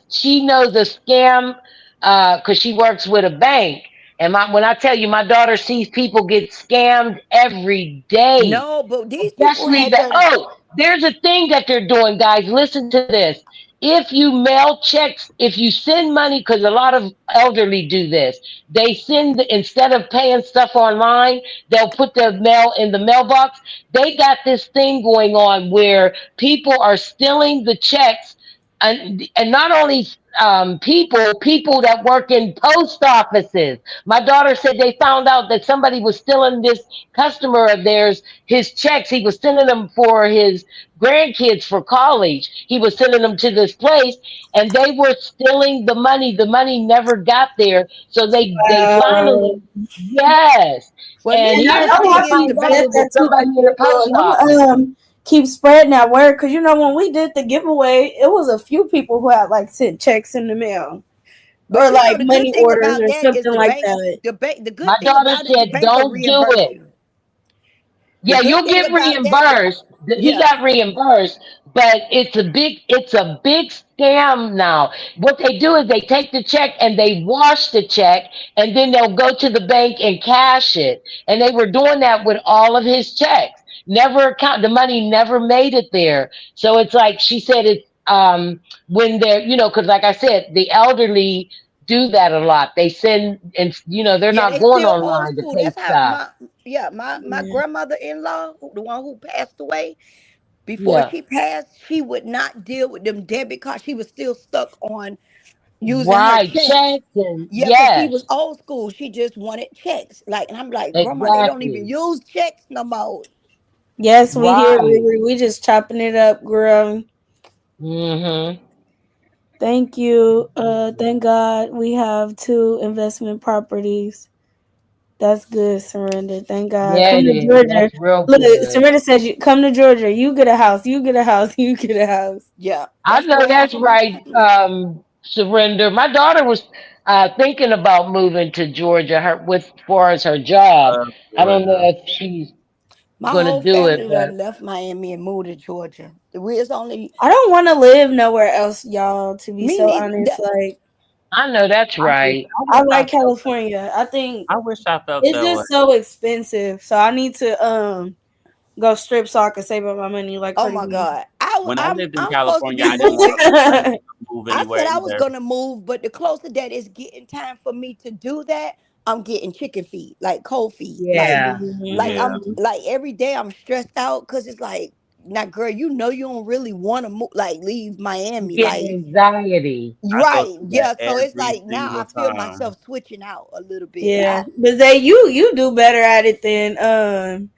she knows the scam, because she works with a bank. And when I tell you, my daughter sees people get scammed every day. No, but these people Especially had the done. there's a thing that they're doing, guys. Listen to this. If you mail checks, if you send money, because a lot of elderly do this, they send instead of paying stuff online, they'll put the mail in the mailbox. They got this thing going on where people are stealing the checks, and not only people that work in post offices. My daughter said they found out that somebody was stealing this customer of theirs his checks. He was sending them for his grandkids for college. He was sending them to this place, and they were stealing the money. The money never got there, so they finally, Wow. yes. Well, And And listen, I here's the how know thing they I've is, been the find out said it bank. was that too somebody like in the years ago. post And I'm office. gonna keep spreading that word because you know when we did the giveaway, it was a few people who had like sent checks in the mail But or you know, like the good money thing orders about or that is something the like bank. that. The bank. The My good thing daughter about it, the said, bank will "Don't do reimburse it." you. The Yeah, good you'll thing get about that, reimbursed. He yeah, got reimbursed, but it's a big scam now. What they do is they take the check and they wash the check, and then they'll go to the bank and cash it. And they were doing that with all of his checks. Never account the money never made it there. So it's like she said it's when they're because like I said, the elderly do that a lot. They send and they're yeah, not they going still old online to school. pay That's how stuff. my Yeah. grandmother-in-law, the one who passed away, before Yeah. she passed, she would not deal with them debit cards. She was still stuck on using her Right, checks. checks and Yeah, because she was yes, old school. She just wanted checks. Like, and I'm like, Grandma, they don't even exactly. use checks no more. Yes, we here. Right. We just chopping it up, girl. Mm-hmm. Thank you. Thank God we have 2 investment properties. That's good, Surrender. Thank God. Yeah, Come it to is. Georgia. That's real Look, good. Surrender says you come to Georgia. You get a house. You get a house. You get a house. Yeah, I that's the know way I that's want my right. family. Surrender. My daughter was thinking about moving to Georgia. Her with far as her job. Love I don't know Georgia. if she's My gonna whole do it, family but done left Miami and moved to Georgia. It's only I don't want to live nowhere else, y'all, to be me so neither. honest. Like, I know that's I wish right. I I wish I like felt that. California. I think I wish I felt it's that way. just so expensive. So I need to go strip so I can save up my money like Oh Cardi my B. God, When I lived in I'm supposed to California, be I didn't moving. want I didn't want to move I anywhere said I was either. gonna move, but the closer that it's getting time for me to do that, I'm getting chicken feet, like cold feet. Yeah. Like Yeah. I'm Mhm. like every day I'm stressed out because it's like, now girl, you don't really want to move, like leave You Miami. get Like, anxiety. I go right, through that yeah. So it's every like now I single feel time. myself switching out a little bit. Yeah, but they you do better at it than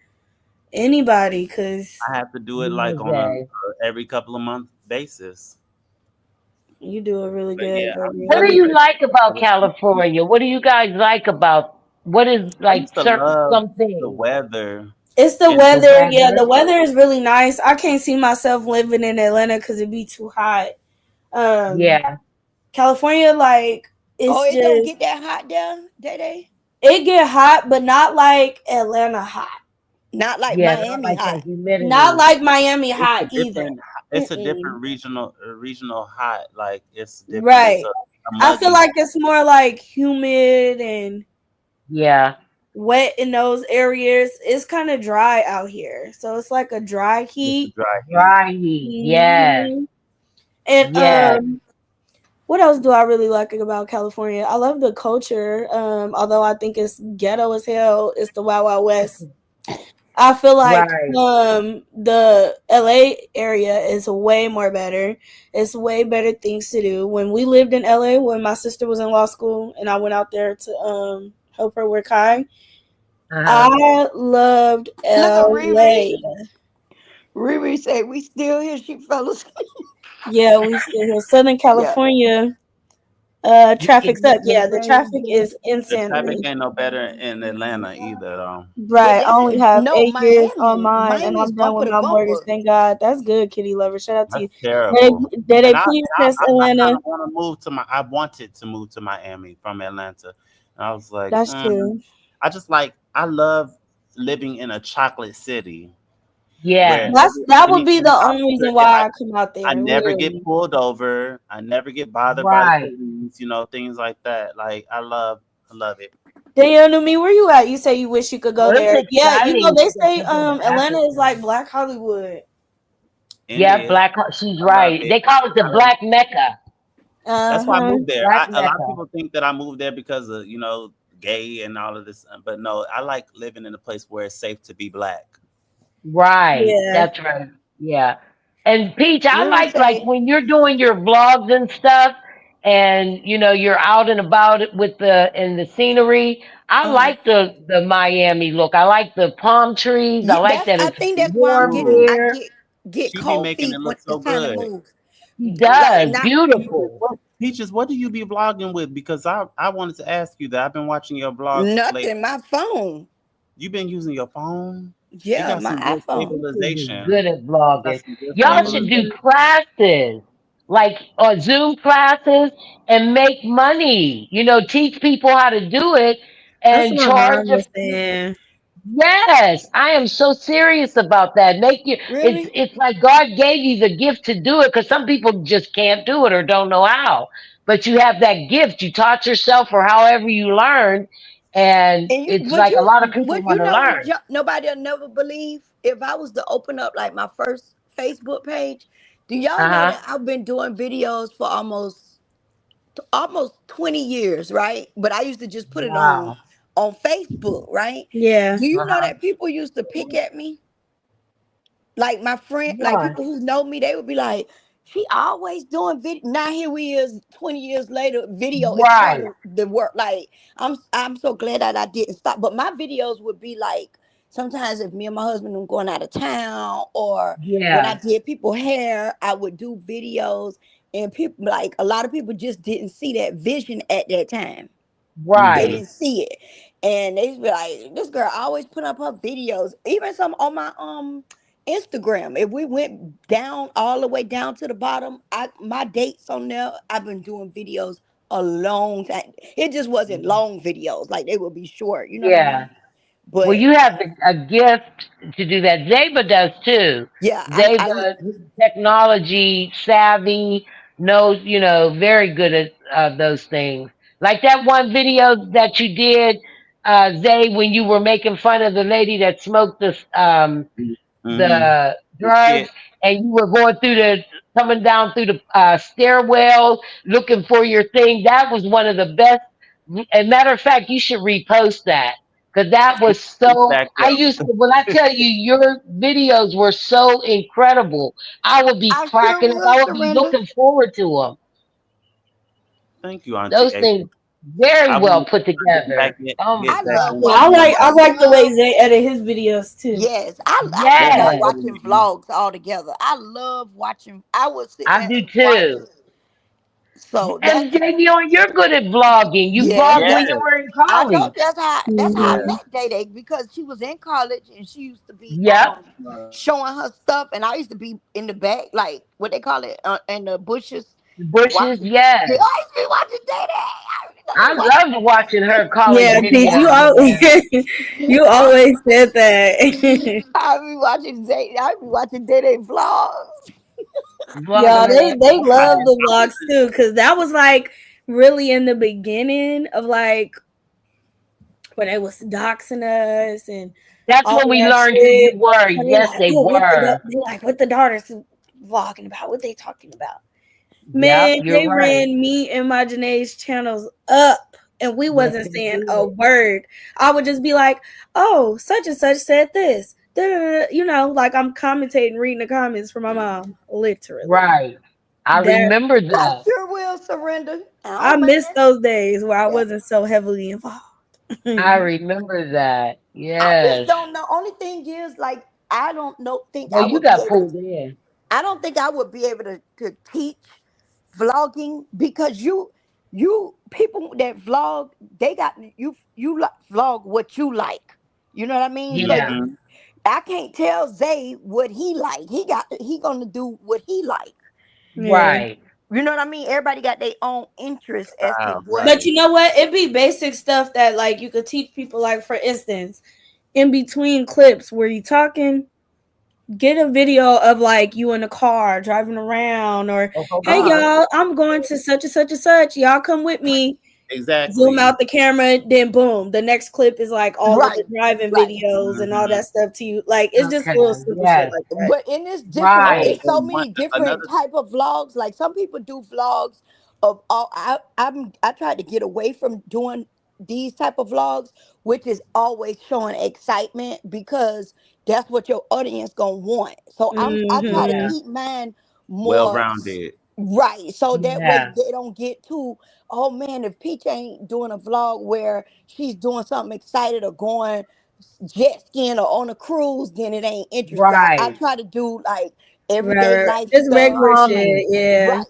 anybody, cause I have to do it like on a Jose. every couple of month basis. you do it really But good, yeah, I'm baby. What I do really be you ready like for about California. California? What do you guys like about what is I like used to certain love some the things? weather It's the and The weather. Yeah, the weather? weather is really nice. I can't see myself living in Atlanta because it'd be too hot. Um, Yeah. California, like Oh, it's it don't just get that hot there, Day. it get hot, but not like Atlanta hot. Not like Yeah, not Miami like hot. that Not humidity. like Miami it's a hot either. different it's a Mm-mm. different regional hot. Like it's different. It's Right. a I feel muggy. like it's more like humid and Yeah. wet in those areas. It's kind of dry out here, so it's like a dry It's a heat. dry heat. Dry heat. Yes. hmm And Yes. what else do I really like about California? I love the culture. Although I think it's ghetto as hell. It's the Wild Wild West. I feel like Right. the LA area is way more better. It's way better things to do. When we lived in LA, when my sister was in law school and I went out there to help her work high, Uh-huh. I loved Look at LA. Riri. Riri say we still here. She fell asleep. Yeah, we still here. Southern Yeah. California, You can traffic's hear up. the Yeah, the waves traffic there. is The traffic insanity. ain't no better in Atlanta either though. Yeah, Right. I that's only have no 8 years on Miami. mine and Miami is I'm done bumper with to my mortgage. bumper. Thank God. That's good, kitty lover. Shout out to That's you. terrible. Did they And please I, test I kind Atlanta? of want to move to my. I wanted to move to Miami from Atlanta, and I was like, That's true. I just like I love living in a chocolate city where Yeah. That would be the I only reason why I come out I there, never get literally. pulled over. I never get bothered by the Right. police. Things like that. Like I love it. Danielle knew me. Where you at? You say you wish you could go Well, there. it's Yeah, you know exciting they to say go back Atlanta is there. like Black Hollywood. Yeah, India. she's I love right. it. They call it the Black Mecca. That's why I Uh-huh. moved there. Black A lot of Mecca. people think that I moved there because of gay and all of this, but no, I like living in a place where it's safe to be black. Right. Yeah. That's right. Yeah. And Peach, I Let me like say, when you're doing your vlogs and stuff and you're out and about with the scenery. I uh, like the Miami look. I like the palm trees. I yeah, like that's. that I it's think that's why I'm warm getting. Ooh, I here. get she be cold making it feet when look so it's time to good. move. He Like does. not. Beautiful. Peaches, what do you be vlogging with? Because I wanted to ask you that. I've been watching your vlogs lately. Nothing. My phone. You've been using your phone. You Yeah, got my some good iPhone. Peach is stabilization. good at You got vlogging. some good Y'all should do stabilization. Mhm. classes, like Zoom classes, and make money. Teach people how to do it That's and what my charge mom a was saying. Yes, I am so serious about that. Make you Really? it's like God gave you the gift to do it because some people just can't do it or don't know how. But you have that gift. You taught yourself or however you learned, and And you, it's like a lot of people would want you to know what? learn. Nobody'll never believe if I was to open up like my first Facebook page. Do y'all know Uh-huh. that I've been doing videos for almost 20 years, right? But I used to just put it Wow. on Facebook, right? Yeah. Do you know Uh-huh. that people used to pick at me? Like my friend, like Why? people who know me, they would be like, she always doing video. Now here we is 20 years later, video is part Right. of the work. Like I'm so glad that I didn't stop. But my videos would be like sometimes if me and my husband were going out of town or when I Yeah. did people hair, I would do videos and people like a lot of people just didn't see that vision at that time. They Hmm. Right. didn't see it. And they be like, this girl always put up her videos, even some on my Instagram. If we went down all the way down to the bottom, my dates on there, I've been doing videos a long time. It just wasn't long videos, like they would be short, you know what I Yeah. mean? Well, But you have a gift to do that. Zaba does too. yeah, Zaba, technology savvy, knows, very good at those things. Like that one video that you did, Zay, when you were making fun of the lady that smoked Hmm. the Yeah. drugs, and you were coming down through the stairwell looking for your thing. That was one of the best. And matter of fact, you should repost that because that was It's so. back I up. used to, when I tell you, your videos were so incredible. I would be I sure cracking up. will I would be surrender. looking forward to them. Thank you, Auntie Those April. things very I well will put get back together. in, Oh my I get back love in Yeah, with I watching. you. like I I like the way love. Zay edit his videos too. Yes, I think I yes, watching Editing. vlogs all together. I love watching. I would sit I there do and watch too. it. So And that's Javion, you're good at vlogging. You yes, vlogged when that's you Yes, were in I told you college. that's how I yes. Mhm. met Day Day because she was in college and she used to be Yep. showing her stuff and I used to be in the back like what they call it in the bushes Bushes, watching. Yeah, yes. I used to be watching Day Day. I used to be I watching. loved watching her college Yeah, Peach, you videos in always there. you always said that. I be watching Day. I be watching Day Day vlogs. Yeah, Vlogging they her. they Oh my love God. the vlogs too, because that was like really in the beginning of like when they was doxing us and That's all when we that learned who you shit. were. And they Yes, like, they oh, were. they like what the daughters vlogging about, what they talking about. Yep, Man, you're they right. ran me and my Janae's channels up, and we Yes, wasn't they saying a did. word. I would just be like, "Oh, such and such said this," like I'm commentating, reading the comments from my mom, literally. Right. I That remember I that. sure will surrender. I Oh miss man, those days where I yeah. wasn't so heavily involved. I remember that. I just Yes. don't know. Only thing is, like, I don't know. Think Well, I you would be got able. pulled in. I don't think I would be able to teach vlogging because you people that vlog they got vlog what you like. You know what I mean? So Yeah. Hmm. I can't tell Zay what he like. He gonna do what he like. Yeah. Right. You know what I mean? Everybody got their own interest as to what. But Right. you know what? It'd be basic stuff that like you could teach people. Like for instance, in between clips where you talking, get a video of like you in a car driving around, or Oh, hold hey on. Uh-huh. y'all, I'm going to such and such and such. Y'all come with me. Exactly. zoom out the camera, then boom, the next clip is like all of the Right. driving Right. videos and all that stuff to you. Like it's just Okay. little simple shit Yes. like that. But in this different, Right. it's so And many different another type of vlogs. Like some people do vlogs of all. I tried to get away from doing these type of vlogs, which is always showing excitement because that's what your audience gonna want. So I try to Mm-hmm. Yeah. keep mine more well-rounded. right, so that way Yeah. they don't get too. Oh man, if Peach ain't doing a vlog where she's doing something excited or going jet skiing or on a cruise, then it ain't interesting. I Right. try to do like Right, everyday right. life Just stuff. regular shit, yeah. Right,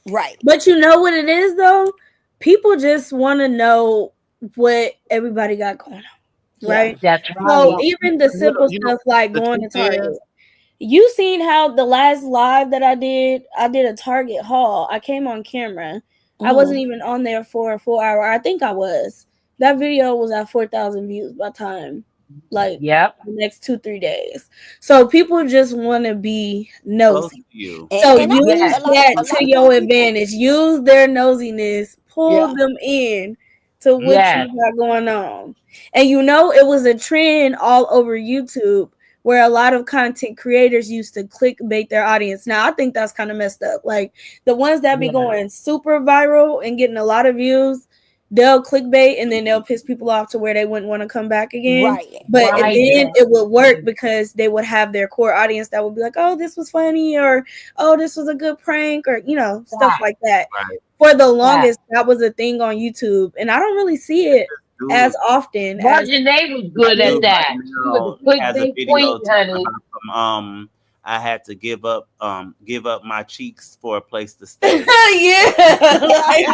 right. But you know what it is though? People just want to know what everybody got going on, Yeah. right? That's So right. even the You know, simple you know stuff like the going truth to Target. is, You seen how the last live that I did a Target haul. I came on camera. I wasn't Hmm. even on there for a full hour. I think I was. That video was at 4,000 views by time like Yep. the next 2-3 days. So people just want to be close nosy. to you. And So and I think use Yes. a lot of that a to lot of your time people. advantage. Use their nosiness. Pull Yeah. them in to what Yes. you got going on. And you know it was a trend all over YouTube where a lot of content creators used to clickbait their audience. Now I think that's kind of messed up. Like the ones that be Yeah. going super viral and getting a lot of views, they'll clickbait and then they'll piss people off to where they wouldn't want to come back again. Right. But and Right. then Yes. it would work because they would have their core audience that would be like, "Oh, this was funny," or "Oh, this was a good prank," or stuff Right. like that. Right. For the Yes. longest, that was a thing on YouTube, and I don't really see it Dude, as often as Margin A was this good at dude right that. She was now a quick has a big video queen, talking honey. about I had to give up my cheeks for a place to stay. yeah, like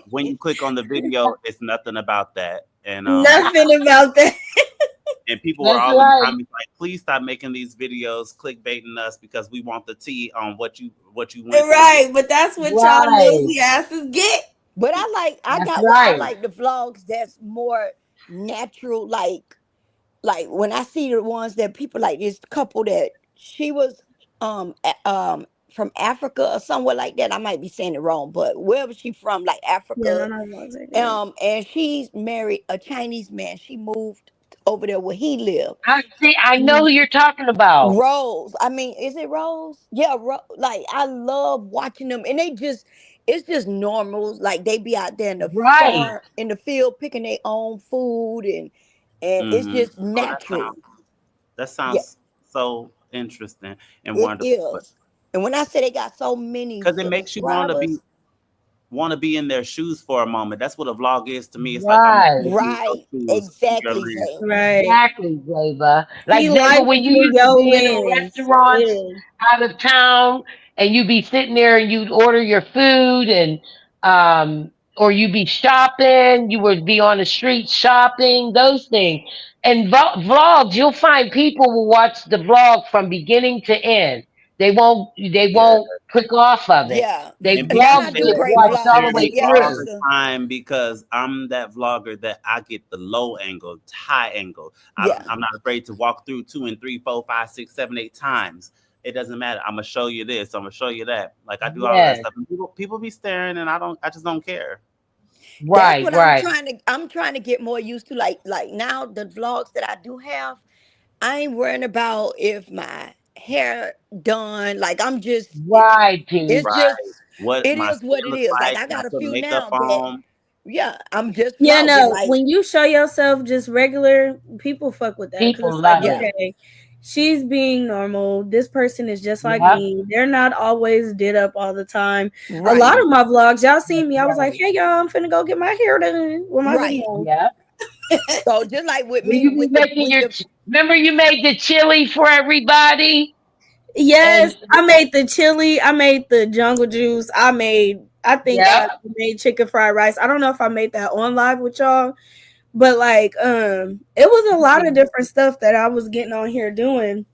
When you click on the video, it's nothing about that. nothing about that. And people were That's all in the right. comments like, please stop making these videos clickbaiting us because we want the tea on what you went through. Right, but that's what y'all Right. nosy asses get. But I That's got what I right. like the vlogs that's more natural. Like when I see the ones that people like this couple that she was from Africa or somewhere like that. I might be saying it wrong, but wherever she from, like Yeah, Africa. no, vlogs like that. And she's married a Chinese man. She moved over there where he lived. I see. I know who you're talking about. Rose. I mean, is it Rose? Yeah, like I love watching them, and it's just normal. Like they be out there in the Right. farm, in the field, picking their own food, and it's Mm-hmm. just Oh, natural. that Yeah, sounds so interesting and it wonderful. is. And when I say they got so many Because it makes you subscribers, want to be in their shoes for a moment. That's what a vlog is to me. It's like I'm Right. walking in right? your shoes through your Exactly, lens. Zay. Right. Exactly, Zaba. Like He Zaba, likes when you through used to your be in the lens. restaurants Yeah. out of town and you'd be sitting there and you'd order your food and or you'd be shopping, you would be on the street shopping, those things. And vlogs, you'll find people will watch the vlog from beginning to end. They Yeah. won't click off of it. Yeah, They And people Ghana vlogs do say get that great they watched all the vlogs. compare way me Yeah, all through. the Esther. time because I'm that vlogger that I get the low angle, high angle. Yeah, I'm not afraid to walk through 2 and 3, 4, 5, 6, 7, 8 times. It doesn't matter. I'm gonna show you this. I'm gonna show you that. Like I do all of that Yes. stuff, and people be staring, and I just don't care. that's Right, what right. I'm trying to get more used to. Like now the vlogs that I do have, I ain't worrying about if my hair done. Like Right, P. it's just Right. What it my is what skin it looks is. Like like I when I got a put few makeup now that on. yeah, I'm just Yeah, vlogging. no. Like When you show yourself just regular, people fuck with that because People it's like, love it. yeah, okay, she's being normal. This person is just like Yep. me. They're not always did up all the time. A lot right, of my vlogs, y'all seen That's me. I was like, right. hey y'all, I'm finna go get my hair done with my hoodie right. on. Yep. So just like with Will me you be making with your? the Remember, you made the chili for everybody, Yes, and I made the chili. I made the jungle juice. I think I yep, made chicken fried rice. I don't know if I made that on live with y'all, but like, it was a lot of different stuff that I was getting on here doing.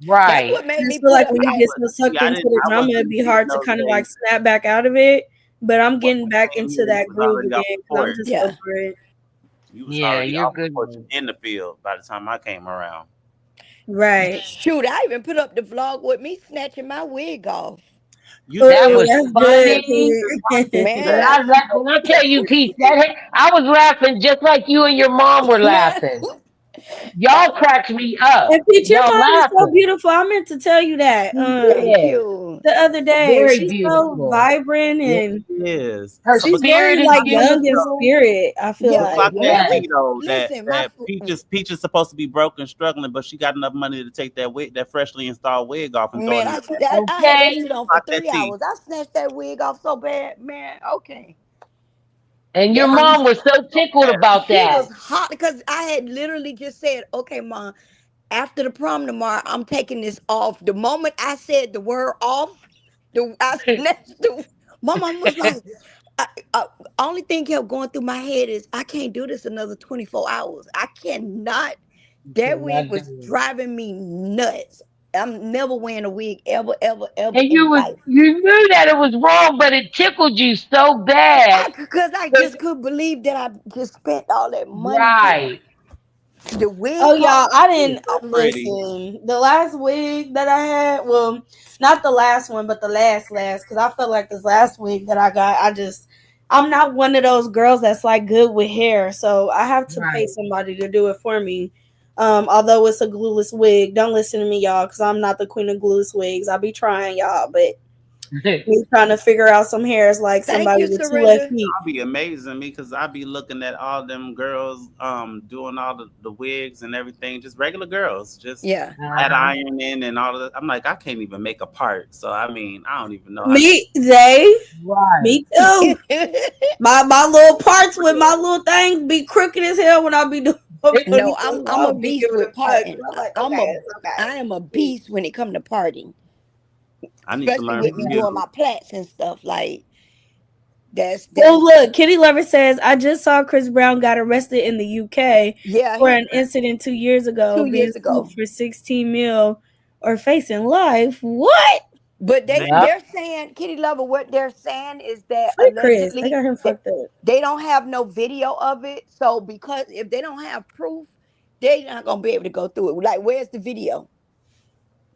that's right. what made I just me feel put like up when you that get so See, sucked into the I drama, it'd wasn't be getting hard to those kind of like days. snap back out of it. But I'm When getting you back came into here, you that was groove already again off the because I'm porch. just yeah. over it. You was Yeah, already you're off the good. porch and in the field by the time I came around. Right. Shoot, I even put up the vlog with me snatching my wig off. You That Ooh, was that's good. funny. Man, When I tell you, Keith, I was laughing just like you and your mom were man. laughing. Y'all cracked me up. And Peach, your Y'all mom is so laughing. beautiful. I meant to tell you that. Thank Yeah, you. The other day, very she's so beautiful. vibrant Yes, and it is. Her So, but she's spirit very is like young in beautiful. spirit. I feel Yeah, but like. clock that man. Yes. T though. Listen, That Peach is supposed to be broke and struggling, but she got enough money to take that wig, that freshly installed wig off and throw it man, in the trash. I had that Okay. shit on for Clock that 3 hours. T. I snatched that wig off so bad, man. Okay. And your That mom was so tickled about she that. was hot because I had literally just said, okay, mom, after the prom tomorrow, I'm taking this off. The moment I said the word off, I snatched the my mom was like, I, only thing kept going through my head is I can't do this another 24 hours. I cannot. That wig Cannot do was it. driving me nuts. I'm never wearing a wig ever, ever, ever And in life. you knew that it was wrong, but it tickled you so bad. Because I just couldn't believe that I just spent all that money getting Right. the wig Oh y'all, cost. I It's didn't so pretty. listen. The last wig that I had, well, not the last one, but the last, because I felt like this last wig that I got, I'm not one of those girls that's like good with hair, so I have to pay Right. somebody to do it for me. Although it's a glueless wig, don't listen to me, y'all, because I'm not the queen of glueless wigs. I'll be trying, y'all, but me trying to figure out some hair is like Thank somebody you, with two left Surrender. feet. I'll be amazing me because I be looking at all them girls doing all the wigs and everything, just regular girls, just Yeah. flat Uh-huh. ironing and all of that. I'm like, I can't even make a part. So I mean, I don't even know how to Me, Zay, Right. me too. My little parts with my little things be crooked as hell when I be doing my No, ponytails. I'm a I'll be beast giving with a fuck. And parting. I'm like, okay, it's I am a okay. beast when it come to parting, I need to especially learn with from me Yeah. you. doing my plaits and stuff. Like Well, that's look, Kitty Lover says, I just saw Chris Brown got arrested in the UK yeah. for He an incident 2 years ago, 2 years being sued ago, for 16 mil or facing life. What? but Yep. they're saying Kitty Lover. What they're saying is that Free Chris. They allegedly got him that fucked up. they don't have no video of it. So because if they don't have proof, they're not gonna be able to go through it. Like, where's the video?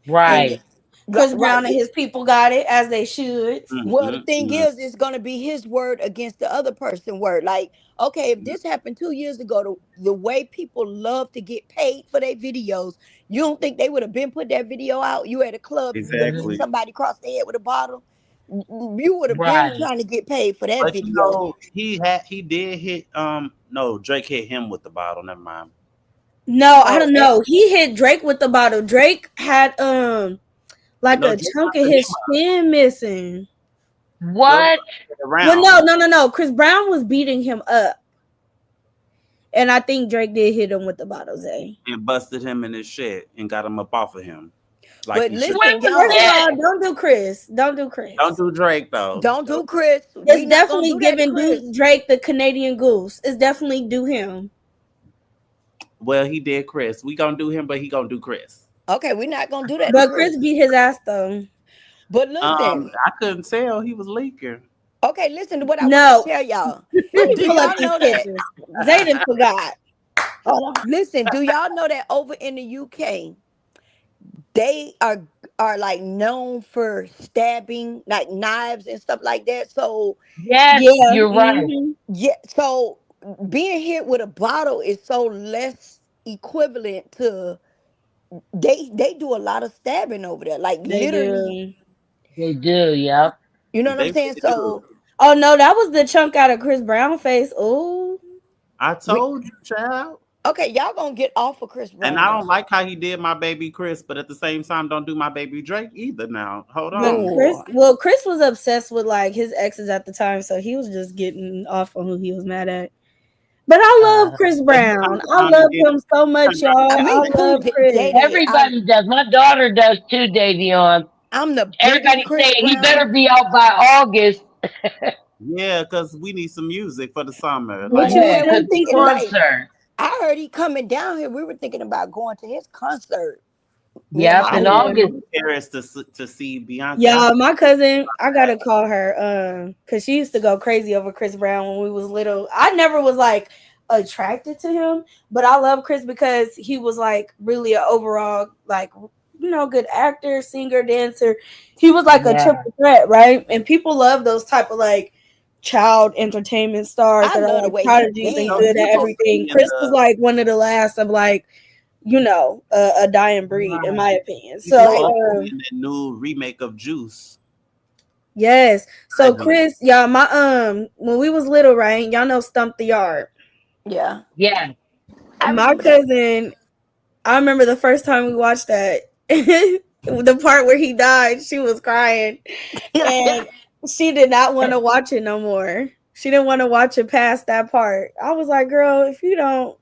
And Right. Chris right. Brown and his people got it as they should. Well, the Mm-mm-mm. thing is, it's going to be his word against the other person's word. Like, okay, if this happened 2 years ago, the way people love to get paid for their videos, you don't think they would have been put that video out? You at a club, you would have hit Hmm. Exactly. somebody across the head with a bottle. You would have been Right. trying to get paid for that But you video. know, he did hit no, Drake hit him with the bottle. Never mind. No, I Oh, don't know. He hit Drake with the bottle. Drake had like No, a Drake chunk of busted him his up. skin missing. Well, What? Well, around no. Chris Brown was beating him up. And I think Drake did hit him with the bottle, Zay. and busted him in his shit and got him up off of him. Like but he should. When listen, was First y'all, of all, this? don't do Chris. Don't do Don't Chris. do Drake though. don't do Chris. It's We not gonna definitely do that to giving Chris. Drake the Canadian goose. It's definitely do him. Well, he did Chris. We gonna do him, but he gonna do Chris. Okay, we're not gonna do that to But Chris. Chris beat his ass though. But listen, I couldn't tell he was leaking. okay, listen to what I want to No. tell y'all. Let me Do pull up y'all these know that? pictures. Zayden forgot. Hold on. Listen, do y'all know that over in the UK, they are like known for stabbing, like knives and stuff like that. So Yes, Yeah. you're right. yeah, so being hit with a bottle is so less equivalent to they do a lot of stabbing over there. Like They literally, do. They do. Yep. you know what I'm They saying? really do. So Oh no, that was the chunk out of Chris Brown face. Oh. I we told you, child. okay, y'all gonna get off of Chris And Brown I now. don't like how he did my baby Chris, but at the same time, don't do my baby Drake either. Now, hold But on. Oh, Chris was obsessed with like his exes at the time, so he was just getting off on who he was mad at. But I love Uh, Chris But he turned Brown. I around and love did. him so He much, turned around y'all. I I mean, love too, Chris. Day Day. everybody does. My daughter does too, Davion. I'm the biggest Everybody Chris saying he Brown. better be out by August. Yeah, because we need some music for the summer. What Like, you Man, was Yeah, we because saying, the thinking Peaches? like concert. I heard he coming down here. We were thinking about going to his concert. Me and Yep, my I in was Yeah. in August. Paris to see Beyonce. I Yeah, said, my cousin, I gotta call her, cause she used to go crazy over Chris Brown when we was little. I never was like attracted to him, but I love Chris because he was like really an overall like good actor, singer, dancer. He was like a Yeah. triple threat, right? And people love those type of like child entertainment stars I that are love the like way he prodigies and So good he at danced. supposed to everything. be in Chris was the like one of the last of like, a dying breed, in Right. my opinion. he's So, Right. supposed to be in that new remake of Juice. yes. So Allegedly. Chris, y'all, my when we was little, right? Y'all know Stump the Yard. Yeah. Yeah. I My remember that. cousin, I remember the first time we watched that, the part where he died, she was crying, and she did not want to watch it no more. She didn't want to watch it past that part. I was like, girl, if you don't,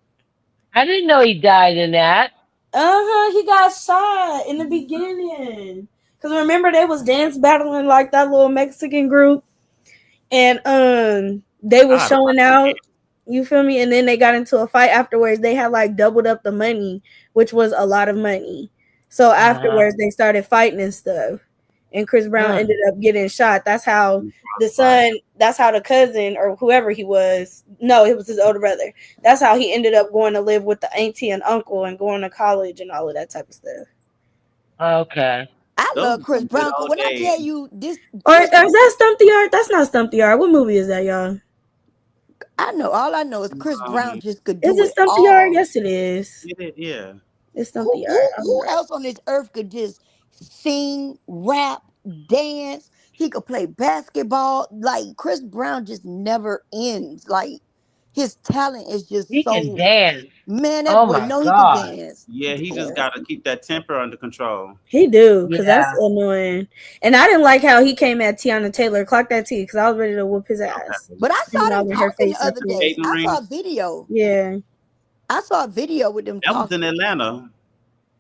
I didn't know he died in that. he got shot in the beginning. Cause remember they was dance battling like that little Mexican group, and they was I gotta watch showing it out. again. You feel me? And then they got into a fight afterwards. They had like doubled up the money, which was a lot of money. So Uh-huh. afterwards, they started fighting and stuff. And Chris Brown Mm. ended up getting shot. That's how the Crossfire. son, that's how the cousin or whoever he was, no, it was his older brother. That's how he ended up going to live with the auntie and uncle and going to college and all of that type of stuff. Okay. I Those love are Chris some good Brown because old when I days. tell you this, Or Chris, is that Stump the Yard? That's not Stump the Yard. What movie is that, y'all? I know all I know is Chris Brown just could Is do it it Stump the Yard? all. Yes, it is. Yeah. It's Stump the Who Yard. who who else on this earth could just sing, rap, dance? He could play basketball. Like Chris Brown just never ends. Like his talent is just He can so dance. man, that Oh boy my know he could God. dance. Yeah, he just Yeah. gotta keep that temper under control. He do, because that's Yeah. annoying. And I didn't like how he came at Tiana Taylor. Clock that T, because I was ready to whoop his ass. But I Screaming saw them all in her talking face the and other shit. day. Skating I saw a rings. video. Yeah. I saw a video with them That was in talking. Atlanta.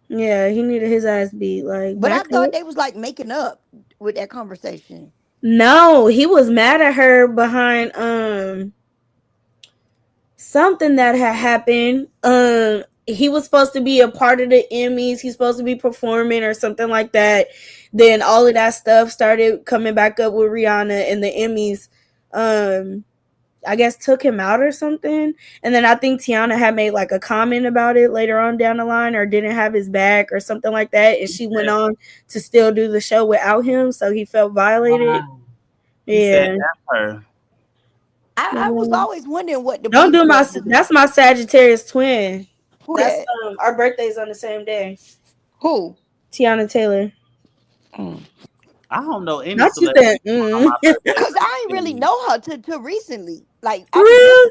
Yeah, he needed his ass beat. Like, But I back thought up. they was like making up with that conversation. No, he was mad at her behind something that had happened. He was supposed to be a part of the Emmys. He's supposed to be performing or something like that. Then all of that stuff started coming back up with Rihanna and the Emmys. I guess took him out or something. And then I think Tiana had made like a comment about it later on down the line or didn't have his back or something like that. And she went on to still do the show without him. So he felt violated. Wow. He said Yeah. F her. I was always wondering what the Don't beef do was with them. that's my Sagittarius twin. Who That's that? our birthdays on the same day. Who? Tiana Taylor. Mm. I don't know any Not you celebrity said on my birthday. Cause I ain't really know her till recently. Like For real?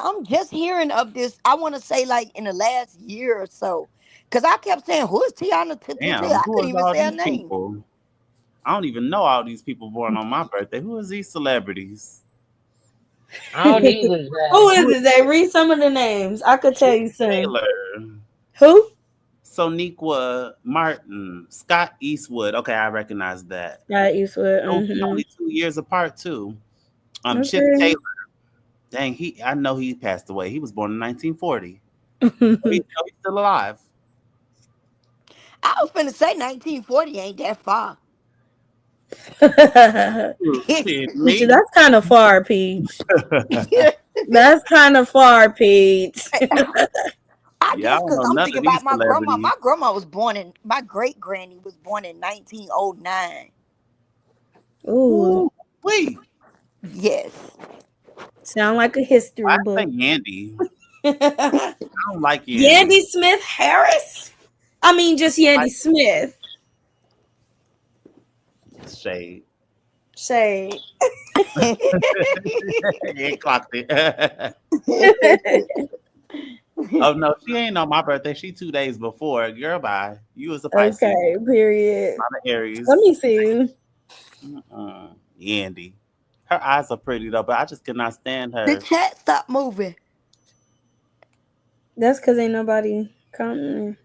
I'm just hearing of this. I want to say like in the last year or so. Cause I kept saying, "Who is Tiana?" Damn, I who couldn't is even all say her these name. people? I don't even know all these people born on my birthday. Who is these celebrities? I don't either. Who is it? Zay? Read some of the names. I could tell you some. Taylor, Who? Soniqua Martin, Scott Eastwood. Okay, I recognize that. Scott Eastwood. Those are only 2 years apart too. Chip Okay. Taylor. Dang, I know he passed away. He was born in 1940. He's still alive. I was finna say 1940 ain't that far. Shit, me? That's kind of far, Peach. That's kind of far, Peach. I Yeah, I guess don't because know I'm none thinking of these about my grandma. celebrities. My grandma was born in. My great granny was born in 1909. Ooh, Wait, Yes. sound like a history I book. say Yandy. I don't like Yandy. Yandy Smith Harris. I mean, just Yandy Smith. Shade. Shade. Yeah, clocked it. Oh no, she ain't on my birthday. She 2 days before. Girl, bye. You was a Pisces. Okay, period. Not an Aries. Let me see. Yandy. Her eyes are pretty though, but I just cannot stand The her. chat stopped moving. That's because ain't nobody commenting.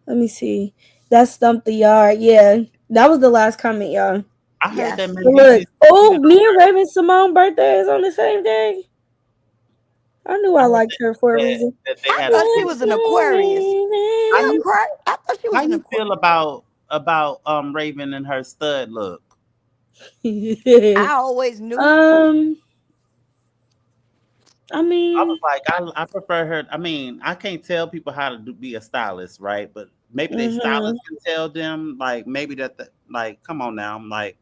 Let me see. That's Stump the Yard. Yeah, that was the last comment, y'all. I heard Yes. that man. Look, oh, me and Raven Simone birthday is on the same day. I knew I liked her for a reason. That they I had thought she was an Aquarius. How She you, I thought she was how an you Aquarius. feel about Raven and her stud look? I always knew. I I mean, was like, I prefer her. I mean, I can't tell people how to be a stylist, right? But maybe they mhm. stylist can tell them, like maybe like, come on now, I'm like,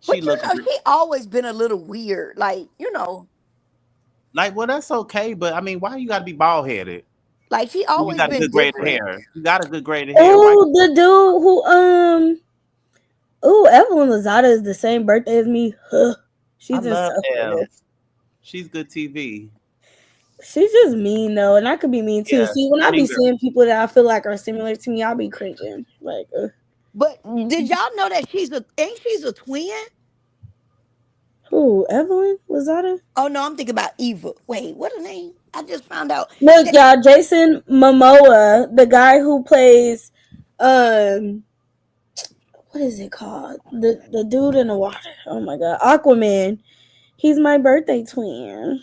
she But you look know, she always been a little weird. like, well, that's okay, but I mean, why you got to be bald headed? Like she You always got a been good grade of different. hair. You got a good grade of hair. Why? Oh, the dude who oh, Evelyn Lozada is the same birthday as me. Huh. I She's love Elle. insufferable. She's good TV. She's just mean though, and I could be mean too. Yeah, See, when I be mean girl. seeing people that I feel like are similar to me, I'll be cringing. Like, But did y'all know that she's a twin? who? Evelyn Lozada? Oh no, I'm thinking about Eva. Wait, what her name? I just found out. Look, That, y'all, Jason Momoa, the guy who plays, um, what is it called? The dude in the water. Oh my god, Aquaman. He's my birthday twin.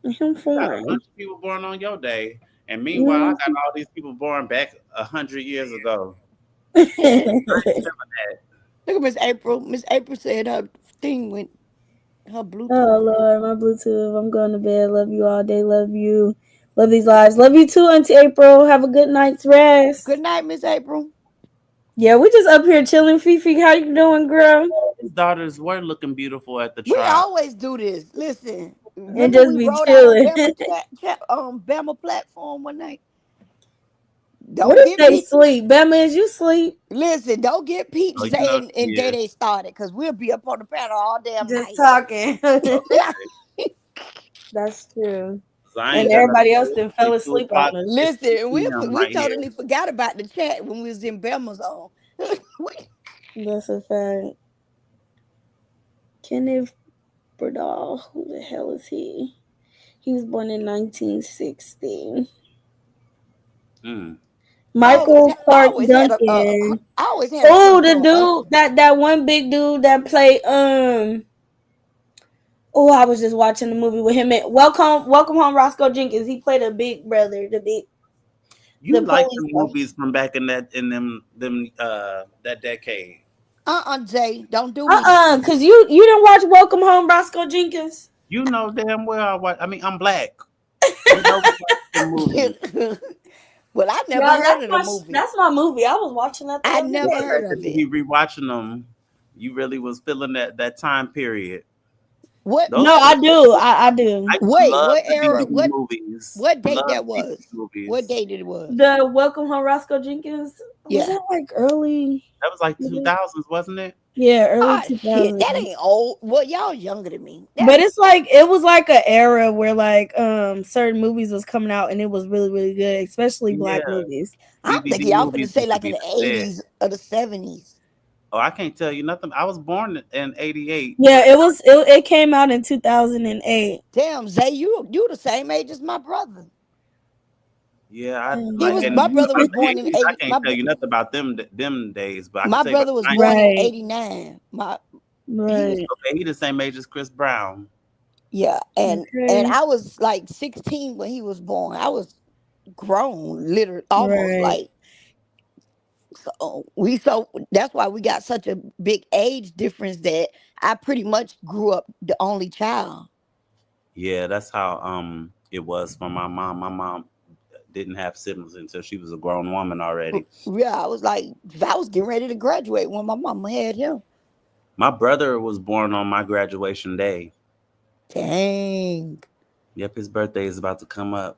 Him You got a foreign. bunch of people born on your day, and meanwhile, I Mm. got all these people born back 100 years ago. look I ain't feeling that. at Miss April. Miss April said her thing went, her Oh Bluetooth. Lord, my Bluetooth. I'm going to bed. Love you all day. Love you. Love these lives. Love you too, Auntie April. Have a good night's rest. Good night, Miss April. Yeah, we just up here chilling. Fifi, how you doing, girl? His daughters were looking beautiful at the We trial. always do this. Listen, And remember just we be rode out on chilling. Bama platform one night. What Don't if get they peeped. sleep? Bama, is you sleep? Listen, don't get peeped Oh, you know saying she and Day is. Day started because we'll be up on the panel all damn Just night. talking. Okay. That's true. So I And ain't got nothing everybody to else do. then It's fell only 2 asleep o'clock. on us. It's 2 Listen, p.m. we right here. totally forgot about the chat when we was in Bama's on. That's a fact. Kenneth Bradall, who the hell is he? He was born in 1960. Mm. Michael Clark I Duncan. always had a Oh, crush the on dude, that one big dude that played oh, I was just watching the movie with him at Welcome Home Roscoe Jenkins. He played a big brother, You the like police the officer. movies from back in them that decade. Jay, don't do me. Cause you didn't watch Welcome Home Roscoe Jenkins. You know damn well I mean, I'm black. You know we watch the movie. Well, I never Yeah, heard of the movie. that's my movie. I was watching that the I other never day. heard That of you it. be rewatching them. You really was feeling that time period. What? Those No, were I the do. I do. I used to Wait, love what the era? DB movies. What date Love that DB was? What movies. date it was? The Welcome Home Roscoe Jenkins. Was Yeah. that like early? That was like 2000s, wasn't it? Yeah, early Ah, shit, that 2000s. ain't old. Well, y'all younger than me. But it's like it was like an era where like certain movies was coming out and it was really really good, especially Yeah. black movies. I'm DVD thinking y'all finna movies say used to like in be the the best. 80s or the 70s. Oh, I can't tell you nothing. I was born in '88. Yeah, it came out in 2008. Damn, Zay, you the same age as my brother. Yeah, I He like was and my Mhm. brother about was the born in '80s. I 80. can't tell you nothing about them days, but I can My tell you about brother was the born in Right. 89. He was Right. Okay, he the same age as Chris Brown. yeah, and Okay. I was like 16 when he was born. I was grown, literally almost Right. like so that's why we got such a big age difference that I pretty much grew up the only child. Yeah, that's how it was for my mom. My mom didn't have siblings until she was a grown woman already. Yeah, I was getting ready to graduate when my mama had him. My brother was born on my graduation day. Dang. Yep, his birthday is about to come up.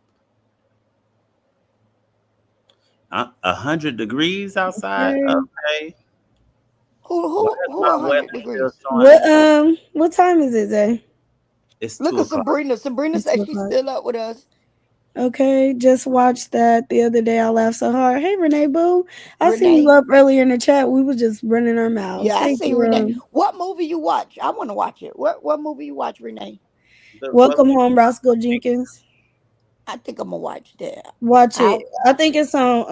100 degrees outside. Okay. Okay. Why Who is who my 100 weather still degrees? showing? What time is it, Zay? It's Look two at o'clock. Sabrina. Sabrina It's said 2 she's o'clock. still up with us. Okay, just watched that the other day. I laughed so hard. Hey, Renee Boo. I seen you Renee. up earlier in the chat. We was just running our mouths. Yeah, I Thank see you, Renee. What movie you watch? I want to watch it. What movie you watch, Renee? Welcome Home, Roscoe Jenkins. I think I'm gonna watch that. Watch I it. I think it's on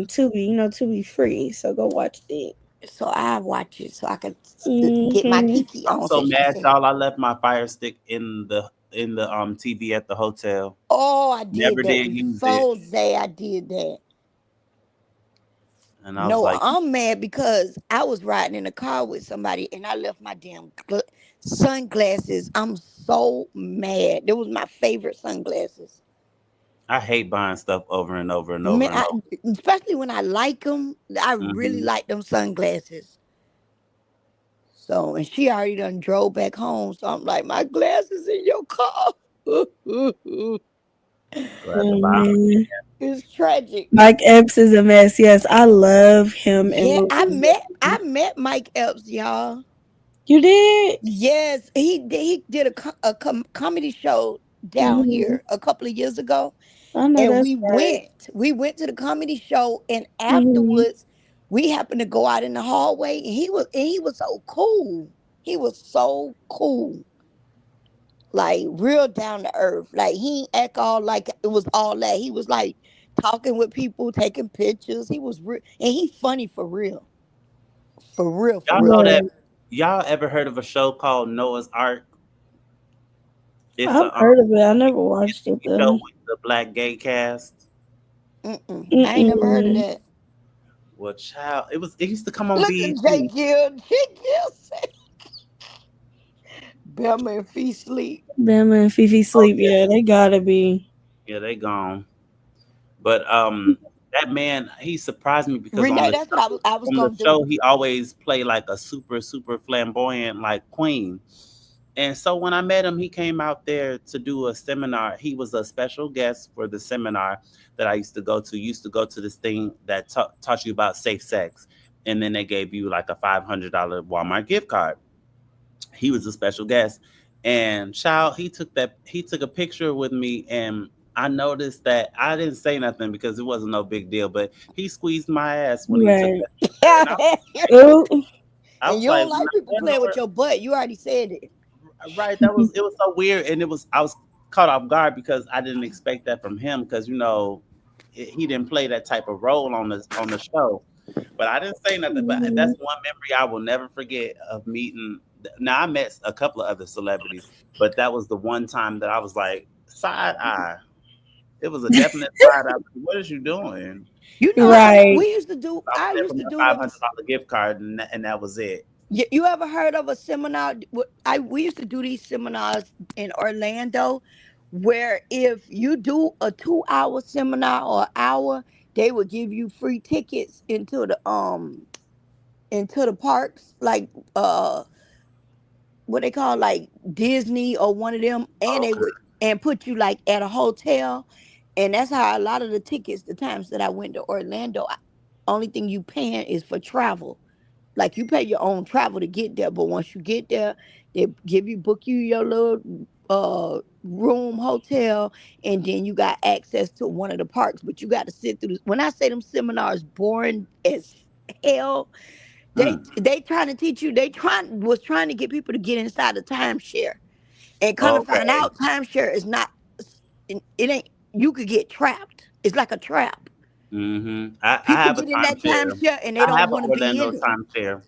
Tubi. You know, Tubi free. So go watch it. so I watch it so I can get my Hmm. Kiki I'm on. so So she mad, said, y'all. I left my Fire Stick in the TV at the hotel. "Oh, I did Never that did use it. before, Zay. I did that. And I was No, like, I'm mad because I was riding in a car with somebody and I left my damn sunglasses. I'm so mad. It was my favorite sunglasses. I hate buying stuff over and over and over Man, and over. especially when I like them. I really Hmm. like them sunglasses. So, and she already done drove back home. So I'm like, my glasses in your car. Glad to Oh, buy 'em. man. It's tragic. Mike Epps is a mess. Yes, I love him in Yeah, movies. I met Mike Epps, y'all. You did? Yes, he did a comedy show down Hmm. here a couple of years ago, I know and that's right. we went to the comedy show, and Hmm. afterwards we happened to go out in the hallway, and he was so cool. He was so cool, like real down to earth. Like he ain't act all like it was all that. He was like talking with people, taking pictures. He was real, and he funny for real, for real, for Y'all real. know Right. that? Y'all ever heard of a show called Noah's Ark? It's I've a heard of it. I never it's watched a it TV show though. with the black gay cast. I ain't never heard of Mm-mm. that. Well, child, it used to come on Look at Jay BET. Gill. Jay Gill said Belma and Fee sleep. Bama and Fifi Oh sleep. yeah, Yeah, they gotta be. yeah, they gone. But that man, he surprised me because Renee, that's what I was on the gonna do. show he always play like a super flamboyant like queen. And so when I met him, he came out there to do a seminar. He was a special guest for the seminar that I used to go to. Used to go to this thing that taught you about safe sex, and then they gave you like a $500 Walmart gift card. He was a special guest, and child, he took a picture with me, and I noticed that I didn't say nothing because it wasn't no big deal, but he squeezed my ass when he took Right. that picture, and Ooh. I And was you like, don't like people playing with your butt. You already said it. right, it was so weird, and I was caught off guard because I didn't expect that from him because he didn't play that type of role on the show. But I didn't say nothing. But that's Mhm. one memory I will never forget of meeting. Now I met a couple of other celebrities, but that was the one time that I was like side eye. It was a definite side eye. What is you doing? You know, Right. we used to do. I was I there used for to my do them. $500 gift card, and that was it. You ever heard of a seminar? We used to do these seminars in Orlando, where if you do a 2 hour seminar or hour, they would give you free tickets into the parks, like what they call like Disney or one of them, and they Okay. would and put you like at a hotel, and that's how a lot of the tickets, the times that I went to Orlando, only thing you paying is for travel. Like you pay your own travel to get there, but once you get there, they book you your little room hotel, and then you got access to one of the parks. But you got to sit through this. When I say them seminars boring as hell, Mm. they trying to teach you. Trying to get people to get inside the timeshare, and kind of find Okay. out timeshare is not. It ain't. You could get trapped. It's like a trap. I People have a get in that timeshare. timeshare and they I don't have an want to be Orlando in it. timeshare.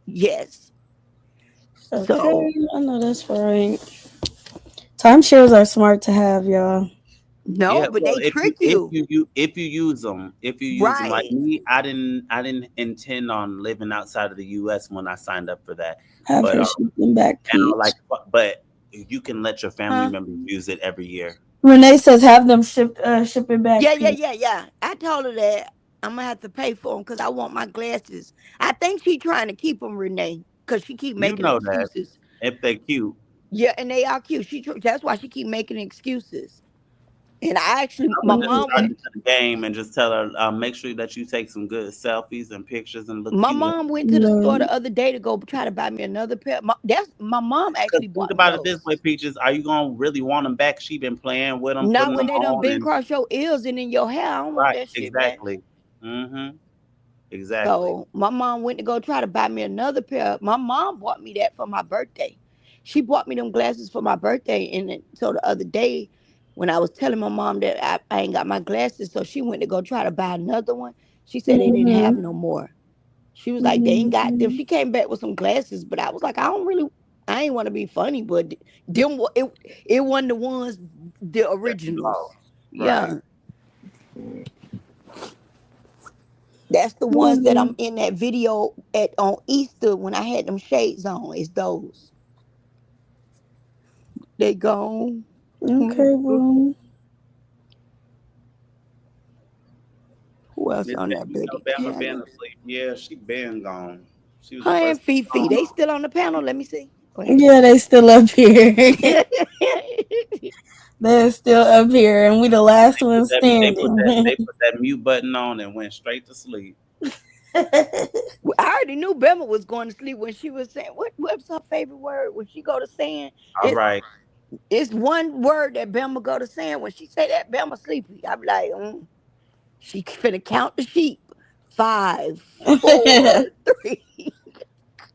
Yes. So Okay, I know that's right. Timeshares are smart to have, y'all. no, Yeah, but well, they trick you. if you use them, like Right. me, I didn't intend on living outside of the U.S. when I signed up for that. Have But her shipping back, now, Peach. but you can let your family Huh? members use it every year. Renee says have them ship it back, Peach. Yeah. I told her that I'm gonna have to pay for them because I want my glasses. I think she trying to keep them, Renee, because she keep You making know that excuses. if they cute. Yeah, and they are cute. That's why she keep making excuses. And I actually, I'm my gonna just Mhm. mom charge went. you to the game and just tell her, make sure that you take some good selfies and pictures and look My cute. mom went to the store No. the other day to go try to buy me another pair. That's my mom Because actually think bought me about it this those. way, Peaches, are you gonna really want them back? She been playing with them, Not putting when them they done on, been and across your ears and in your hair. I don't want right, that shit back. exactly. Mm-hmm. Exactly. So my mom went to go try to buy me another pair. My mom bought me that for my birthday. She bought me them glasses for my birthday. And so the other day, when I was telling my mom that I ain't got my glasses, so she went to go try to buy another one. She said they didn't have Mhm. no more. She was like, they ain't got them. Mhm. She came back with some glasses, but I was like, I ain't want to be funny, but it wasn't the ones, the That you originals. lost. Right. Yeah. That's the ones that I'm in that video at on Easter when I had them shades on. It's those. They gone. Okay, well. Who else Miss on that Betty Alabama been Cannon? asleep. Yeah, she been gone. She was Her the and first Fifi, one they on. still on the panel. Let me see. Wait. Yeah, they still up here. They're still up here, and we the last one standing. They put that mute button on and went straight to sleep. I already knew Bama was going to sleep when she was saying what's her favorite word when she go to saying All it. right. It's one word that Bama go to saying when she say that Bama sleepy. I'm like, she finna count the sheep. 5, 4, 3.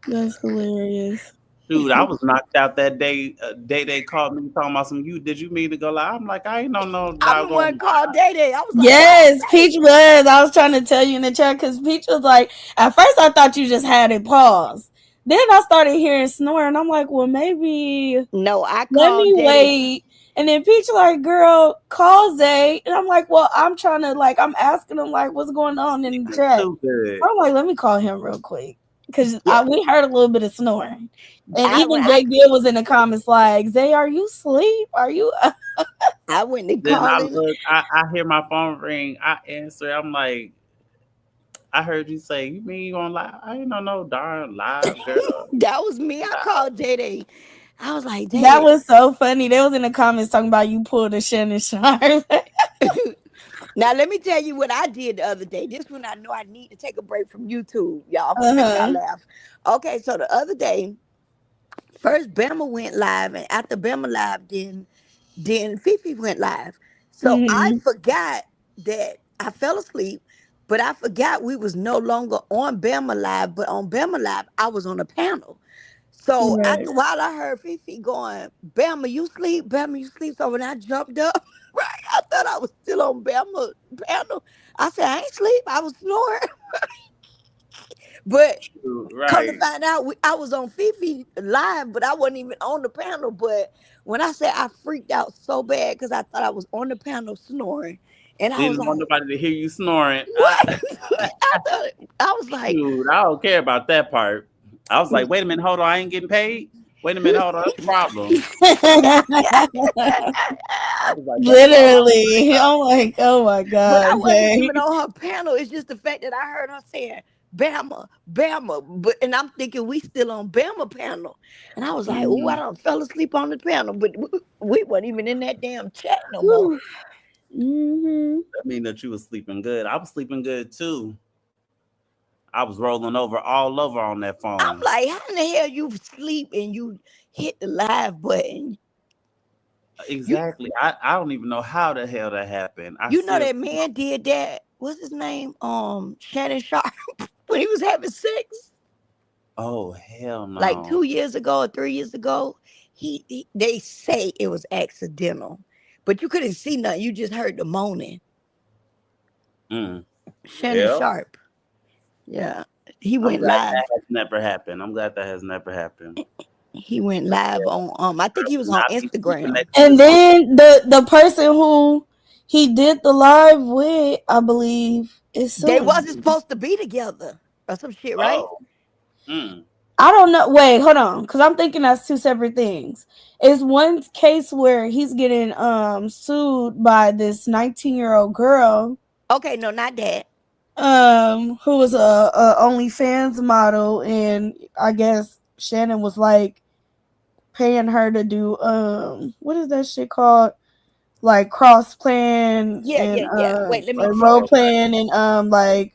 That's hilarious. Dude, I was knocked out that day. Day they called me talking about some you. Did you mean to go live? I'm like, I ain't know no I'm the one doggone. called Day Day. I was like, Yes, Peach was. I was trying to tell you in the chat because Peach was like, at first I thought you just had it paused. Then I started hearing snoring. I'm like, well, maybe no, I let called me Day Day. wait. And then Peach like, girl, call Zay. And I'm like, well, I'm trying to I'm asking him like what's going on in the chat. Too good. I'm like, let me call him real quick. Because Yeah. we heard a little bit of snoring. And When even Jay Gill was in the comments like, Zay, are you asleep? Are you I went and Then I called him. look, I hear my phone ring. I answer. I'm like, I heard you say, you mean you on live? I ain't know no darn live, girl. That was me. I called Day Day. I was like, Day That Day. was so funny. They was in the comments talking about you pulled a Shannon Sharp. Now let me tell you what I did the other day. This one I know I need to take a break from YouTube. Y'all, I'm gonna make y'all laugh. Okay, so the other day, first Bama went live, and after Bama live, then Fifi went live. So I forgot that I fell asleep, but I forgot we was no longer on Bama live, but on Bama live I was on a panel. So Right. after a while, I heard Fifi going, Bama, you sleep? Bama, you sleep? So when I jumped up, right, I thought I was still on Bama panel. I said, I ain't sleep. I was snoring. But come to Right. find out, I was on Fifi live, but I wasn't even on the panel. But when I said I freaked out so bad because I thought I was on the panel snoring. And I was Didn't like, want nobody to hear you snoring. what? I was like, Shoot, I don't care about that part. I was like, wait a minute, hold on, I ain't getting paid. Wait a minute, hold on, that's a problem. I was like, Literally. Oh my but I God, wasn't Jay. even on her panel. It's just the fact that I heard her saying Bama, Bama. But and I'm thinking we still on Bama panel. And I was like, oh, I don't fell asleep on the panel. But we weren't even in that damn chat no more. That mean that you was sleeping good. I was sleeping good too. I was rolling over all over on that phone. I'm like, how in the hell you sleep and you hit the live button? Exactly. I don't even know how the hell that happened. You know that man did that. What's his name? Shannon Sharp when he was having sex. Oh hell no! Like 2 years ago or 3 years ago, they say it was accidental, but you couldn't see nothing. You just heard the moaning. Shannon Sharp. Yeah, he went live. That has never happened. I'm glad that has never happened. He went live on. I think he was on Instagram. And then the person who he did the live with, I believe, is They suing. wasn't supposed to be together or some shit, right? I don't know. Wait, hold on, because I'm thinking that's two separate things. It's one case where he's getting sued by this 19-year-old girl. Okay, no, not that. Who was a OnlyFans model, and I guess Shannon was like paying her to do what is that shit called? Like cross plan Yeah. Wait, let me like role playing and like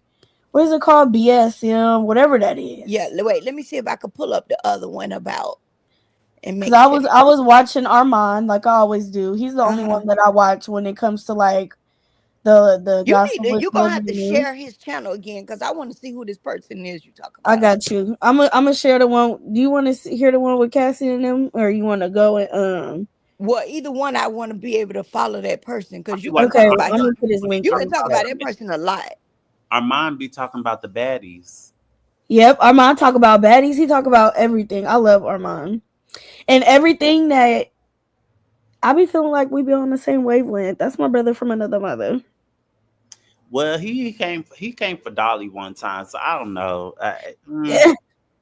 what is it called? BSM, whatever that is. Yeah, wait, let me see if I can pull up the other one about and make Because I was watching Armand like I always do. He's the only one that I watch when it comes to like the gospel. You're gonna have to share his channel again because I want to see who this person is you talking about. I got you. I'm gonna share the one. Do you want to hear the one with Cassie and them, or you want to go and Well, either one, I want to be able to follow that person because you can talk about him. You can talk about that person a lot. Armand be talking about the baddies. Yep, Armand talk about baddies. He talk about everything. I love Armand and everything that I be feeling like we be on the same wavelength. That's my brother from another mother. Well, he came for Dolly one time, so I don't know.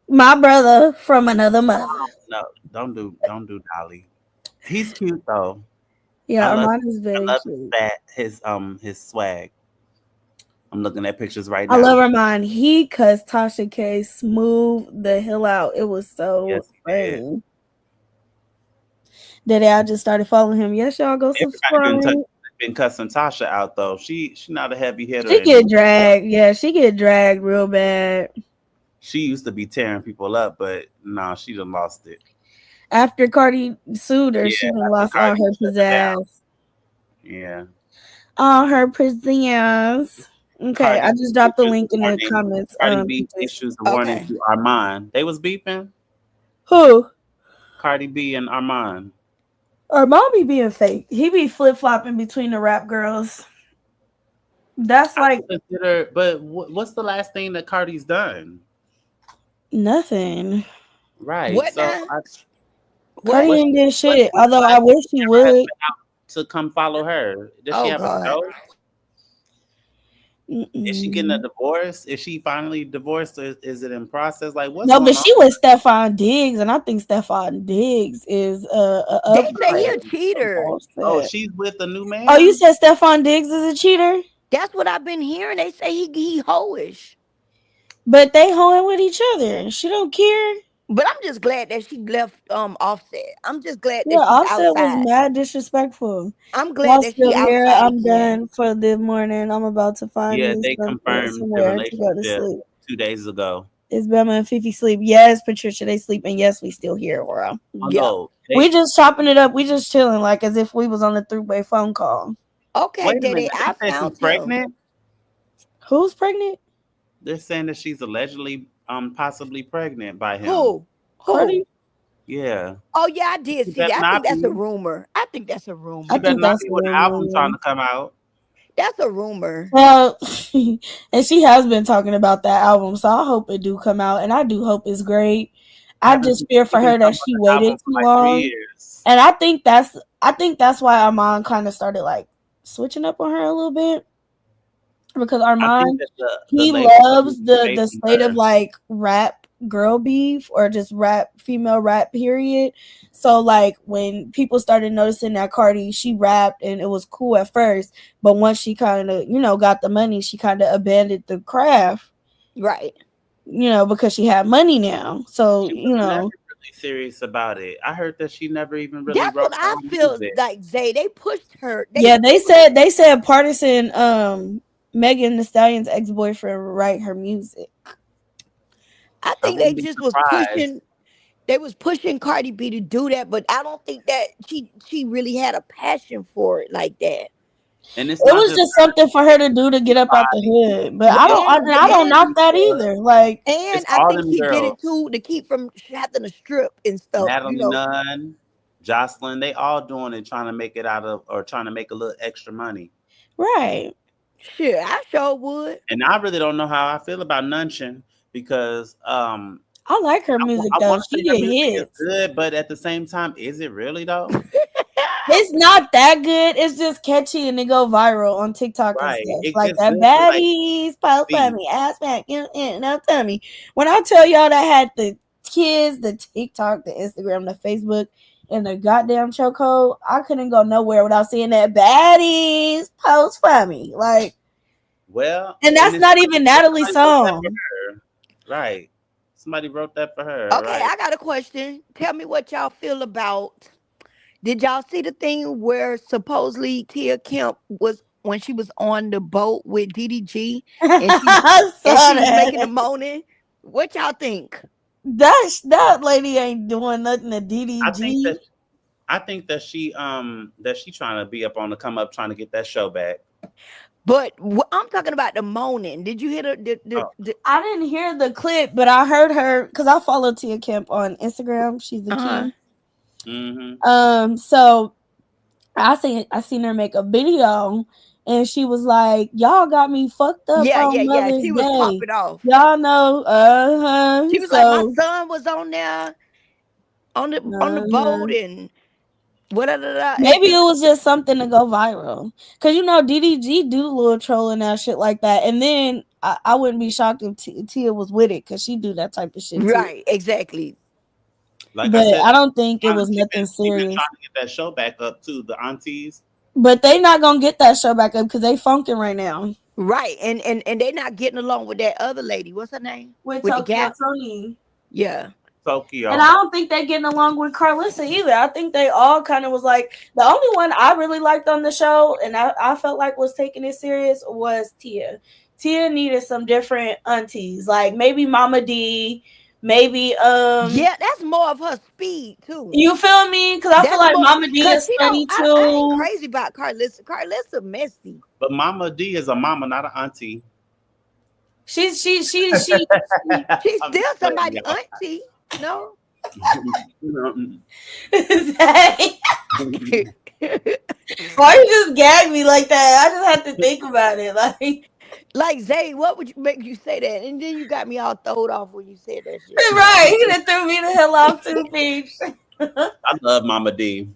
My brother from another mother. No, don't do Dolly. He's cute though. Yeah, I love Armand is very cute. his swag. I'm looking at pictures right I now. love Armand. He cussed Tasha K smooth the hell out. It was so Yes, he did. funny. I just started following him. Yes, y'all go subscribe. Been cussing Tasha out though. She not a heavy hitter. She get dragged. Yeah, she get dragged real bad. She used to be tearing people up, but no, she done lost it. After Cardi sued her, she done lost all her pizzazz. Yeah. All her pizzazz. Okay, I just dropped the link in the comments. Cardi B issues a warning to Armand. They was beefing. Who? Cardi B and Armand. Armand be being fake. He be flip flopping between the rap girls. That's like. But what's the last thing that Cardi's done? Nothing. Right. What? So Cardi ain't did shit. Although I wish she would. To come follow her. Does she have a show? Is she getting a divorce? Is she finally divorced? Or is it in process? Like what's no, but she was Stefan Diggs, and I think Stefan Diggs is they say he a cheater. Oh, she's with a new man. Oh, you said Stefan Diggs is a cheater? That's what I've been hearing. They say he hoish. But they hoeing with each other. She don't care. But I'm just glad that she left Offset. I'm just glad that she's Offset outside. was mad disrespectful. I'm glad that she's outside. I'm done for the morning. I'm about to find me they confirmed the relationship 2 days ago. Is Bama and Fifi sleep? Yes, Patricia, they sleep, and yes, we still here, bro. We just chopping it up. We just chilling like as if we was on a 3-way phone call. Okay, Daddy, I found pregnant. Who's pregnant? They're saying that she's allegedly possibly pregnant by him. Who? Yeah. Oh yeah, I did see that. I think that's a rumor. I think that's a rumor. I think that's when the album's trying to come out. That's a rumor. Well, and she has been talking about that album, so I hope it do come out, and I do hope it's great. I just fear for her that she waited too long, and I think that's why Armand kind of started like switching up on her a little bit. Because Armand, he loves the state of like rap girl beef or just female rap period. So like when people started noticing that Cardi, she rapped and it was cool at first, but once she kind of, got the money, she kind of abandoned the craft. Right. Because she had money now. So, never really serious about it. I heard that she never even really That's what I feel like, Zay. They pushed her. They said Partisan Megan Thee Stallion's ex-boyfriend write her music. I think they just was pushing. They was pushing Cardi B to do that, but I don't think that she really had a passion for it like that. And it was just something for her to do to get up out the hood. But I don't knock that either. Like, and I think she did it too to keep from having to strip and stuff. Natalie Nunn, Jocelyn, they all doing it, trying to make it out of or trying to make a little extra money. Right. Sure, I sure would. And I really don't know how I feel about Nunchin because I like her music though. She get hits. Good, but at the same time, is it really though? It's not that good. It's just catchy and they go viral on TikTok and stuff. Like that baddies, post me, ass back, tell me. When I tell y'all that I had the kids, the TikTok, the Instagram, the Facebook, and the goddamn chokehold, I couldn't go nowhere without seeing that baddies post for me. Like, well, and that's not even Natalie's song. Right. Somebody wrote that for her. Okay, right? I got a question. Tell me what y'all feel about. Did y'all see the thing where supposedly Tia Kemp was when she was on the boat with DDG and she was making a moaning? What y'all think? That lady ain't doing nothing to DDG. I think that she trying to be up on the come up, trying to get that show back. But I'm talking about the moaning. Did you hear the I didn't hear the clip, but I heard her because I follow Tia Kemp on Instagram. She's the key. Mm-hmm. So I seen her make a video. And she was like, "Y'all got me fucked up." Yeah. She was popping off. Y'all know, She was like, "My son was on there on the boat," and Maybe it was just something to go viral. Cause you know DDG do a little trolling that shit like that, and then I wouldn't be shocked if Tia was with it, cause she do that type of shit too. Right, exactly. Like But I said, I don't think it was she nothing been serious. trying to get that show back up too. The aunties. But they not gonna get that show back up because they funking right now Right, and they're not getting along with that other lady. What's her name? with With the Tokyo gap. Tony. Yeah. Tokyo. And I don't think they're getting along with Carlissa either. I think they all kind of was like, the only one I really liked on the show and I felt like was taking it serious was Tia. Tia needed some different aunties, like maybe Mama D, maybe Yeah, that's more of her speed too. you feel me? Because I feel like Mama D is funny I ain't too. crazy about Carlissa. Carlissa messy. But Mama D is a mama, not an auntie. She's She's I'm still just somebody's saying, y'all. auntie. No. Why you just gag me like that? I just have to think about it. Like Zay, what would you make you say that? And then you got me all throwed off when you said that shit. Right, he done threw me the hell off too, Peach. I love Mama D.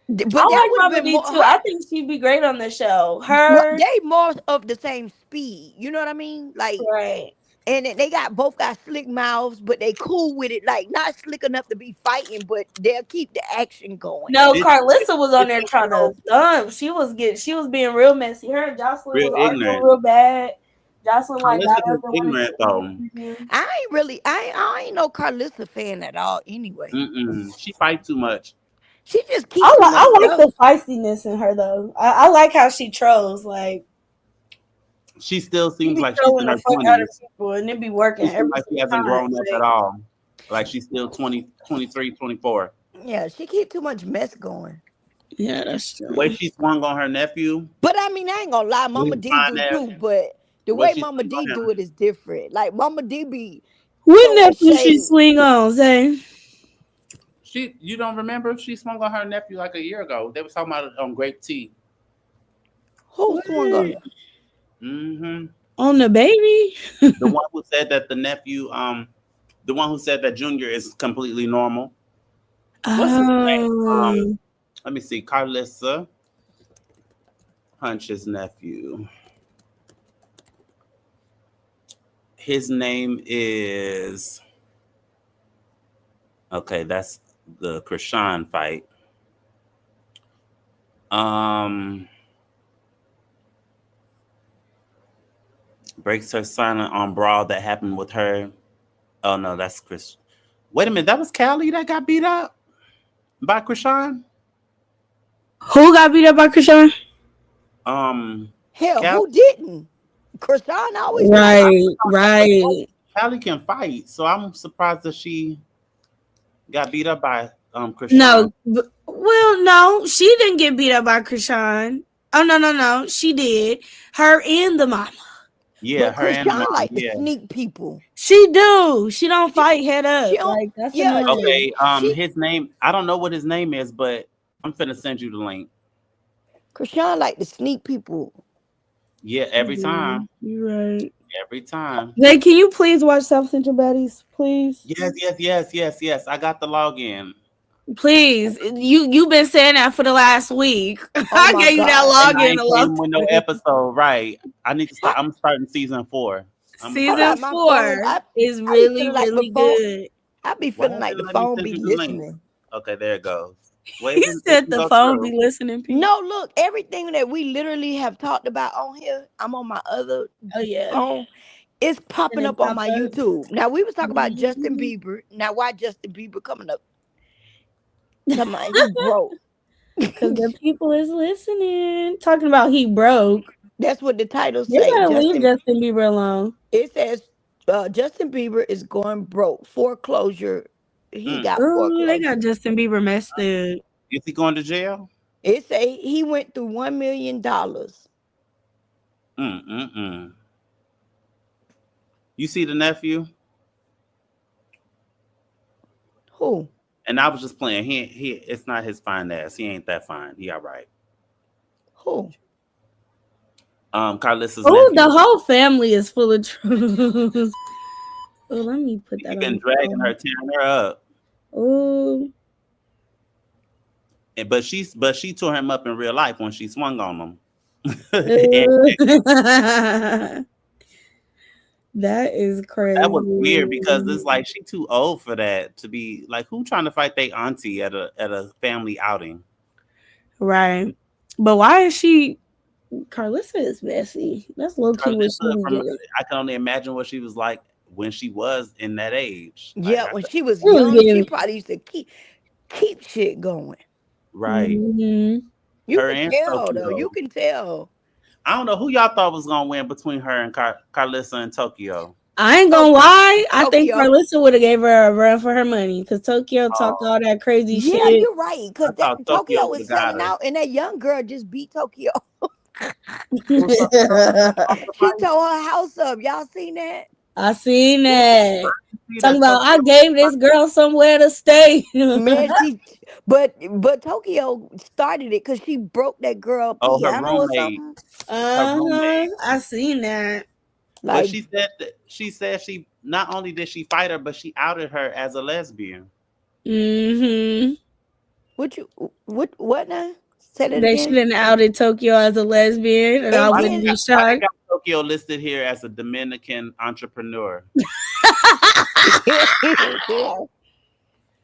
But I like would Mama have been D more. too. I think she'd be great on the show. Her, They more of the same speed. You know what I mean? Like, right? and they both got slick mouths, but they cool with it. Like, not slick enough to be fighting, but they'll keep the action going. No, Carlissa was on there trying to thump. She was being real messy. Her and Jocelyn Real was ignorant. arguing real bad. Jocelyn like Carlissa got is up and ignorant though. I ain't no Carlissa fan at all. Anyway, She fight too much. she just keeps. I like the feistiness in her though. I like how she trolls. Like She still seems like she's trolling in her the fuck out of 20s. people, and it be working. She seems like she hasn't grown up at all. Like she's still 20, 23, 24. Yeah, she keep too much mess going. Yeah, that's true. The way she swung on her nephew. But I mean, I ain't gonna lie, Mama D do too. But the way Mama D do it is different. Like Mama D be. What nephew she swing on, Zay? You don't remember? She swung on her nephew like a year ago. They was talking about it on Grape Tea. Who swung on her? On the baby? The one who said that the nephew, the one who said that Junior is completely normal. What's his name? Let me see. Carlissa Hunch's nephew. His name is. Okay, that's the Krishan fight. Breaks her silent on brawl that happened with her. Oh no, that's Chris. Wait a minute, that was Callie that got beat up by Krishan? Who got beat up by Krishan? Hell, who didn't? Krishan always right. Callie can fight, so I'm surprised that she got beat up by Krishan. No, well, no, she didn't get beat up by Krishan. Oh no, she did. Her and the mama. Yeah, but her and the mama. Like to sneak people. She do. She don't fight head up. Like that's okay. His name. I don't know what his name is, but I'm finna send you the link. Krishan like to sneak people. Yeah, every time. You're right. Every time. Hey, can you please watch South Central Baddies, please? Yes. I got the login. Please, you've been saying that for the last week. I gave you that login. With no episode, right? I need to start. I'm starting season 4. Season 4 is really good. I be feeling like the phone be listening. Okay, there it goes. He said the phone be listening. No, look, everything that we literally have talked about on here, I'm on my other phone. It's popping up on my YouTube. Now we was talking about Justin Bieber. Now why Justin Bieber coming up? Come on, he broke. Because the people is listening. Talking about he broke. That's what the title says. You gotta leave Justin Bieber alone. It says Justin Bieber is going broke. Foreclosure. He got foreclosure. They got Justin Bieber messed up. Is he going to jail? It say he went through $1 million. You see the nephew? Who? And I was just playing. He it's not his fine ass. He ain't that fine. He all right. Who? Carlissa's nephew. The whole family is full of truth. Oh, let me put that. He's been dragging her, tearing her up. Oh. But she tore him up in real life when she swung on him. That is crazy. That was weird because it's like she too old for that to be like who trying to fight their auntie at a family outing. Right. But why is she Carlissa is messy. That's low key what she Carlissa, did. I can only imagine what she was like when she was in that age. Yeah, when she was She was young, she getting- probably used to keep shit going. Right. Mhm. You Her can and tell Tokyo. though. You can tell. I don't know who y'all thought was gonna win between her and Carlissa and Tokyo. I ain't gonna lie. I think Tokyo. Carlissa would have gave her a run for her money because Tokyo talked all that crazy Yeah, shit. you're right. Because thought Tokyo Tokyo was would've got selling her. out, and that young girl just beat Tokyo. I She tore her house up. Y'all seen that? seen that. Talking about I gave this girl somewhere to stay. Man, but Tokyo started it because she broke that girl Oh, her piano or roommate. something. I seen that. But Like, she said she not only did she fight her, but she outed her as a lesbian. Mm-hmm. what now? Say that They again. shouldn't outed Tokyo as a lesbian, and I And wouldn't be I shocked. got Tokyo listed here as a Dominican entrepreneur.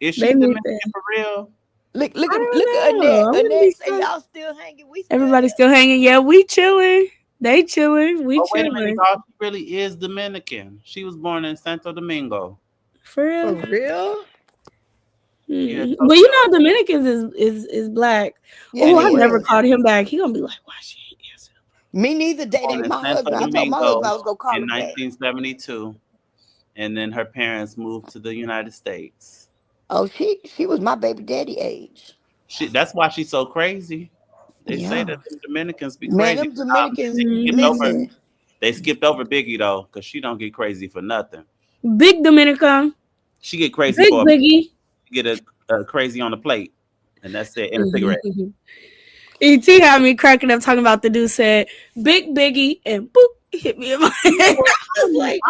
Is she They need Dominican that. for real? look I at don't know. I Annette. wouldn't Annette be say shocked. y'all still hanging. We still Everybody's still hanging. Yeah, we chilling. They chilling. We Oh, wait a minute, chilling. y'all. She really is Dominican. She was born in Santo Domingo. For real. for real. Yeah, But you know, Dominicans is black. Yeah, Oh, they I never is. called him back. He gonna be like, why she ain't answer? Me neither. Day Born day. in My Santo husband. I told my Domingo husband I was gonna call in him back. 1972, and then her parents moved to the United States. Oh, she was my baby daddy age. That's why she's so crazy. They say Yeah. that the Dominicans be Man, crazy. them Dominicans. Mhm. They skipped over Biggie though, because she don't get crazy for nothing. Big Dominican. She get crazy Big for Biggie. get a crazy on the plate, and that's it. And a cigarette. ET had me cracking up talking about the dude said Big Biggie and boop hit me in my head. I was like,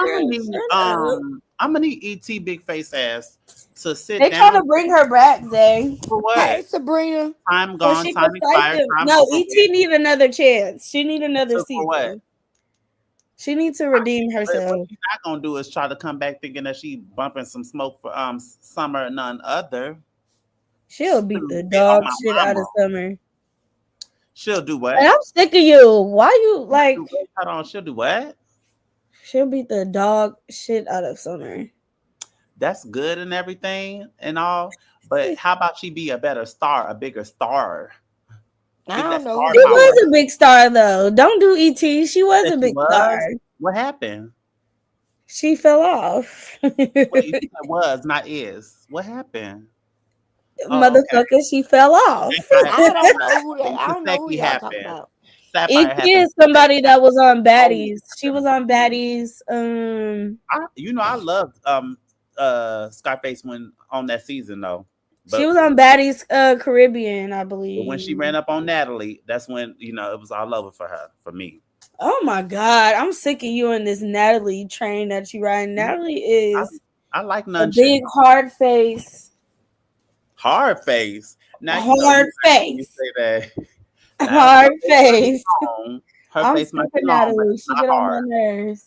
I'm gonna need ET big face ass to sit they down. trying to bring her back, Zay. For what? Hey, Sabrina. Time So gone, she time can fight expired. them. Time No, over ET with. need another chance. She need another So for what? season. She needs to redeem But herself. what she's not gonna do is try to come back thinking that she bumping some smoke for Summer none other. She'll beat the Stupid. dog Oh, my shit out of mama. Summer. She'll do what? And I'm sick of you. Why you like? Hold on, she'll do what? She'll beat the dog shit out of Summer. That's good and everything and all, but how about she be a better star, a bigger star? I Get that don't know. star She power. was a big star though. Don't do ET. She was That a she big was? star. What happened? She fell off. What you think that was, not is. What happened? Motherfucker, she fell off. I don't know who that. I don't know who Kaseki y'all talking happened. about. Sapphire ET happened. is somebody that was on Baddies. She was on Baddies. I loved Scarface when on that season though. But She was on Baddies Caribbean, I believe. when she ran up on Natalie, that's when it was all over for her, for me. Oh my God, I'm sick of you and this Natalie train that you ride. Natalie is I like a none. big hard face. Hard face. Now Hard you face. say that. Hard face. Her I'm face sick might of be long, but Natalie. it's She not get on my hard. nerves.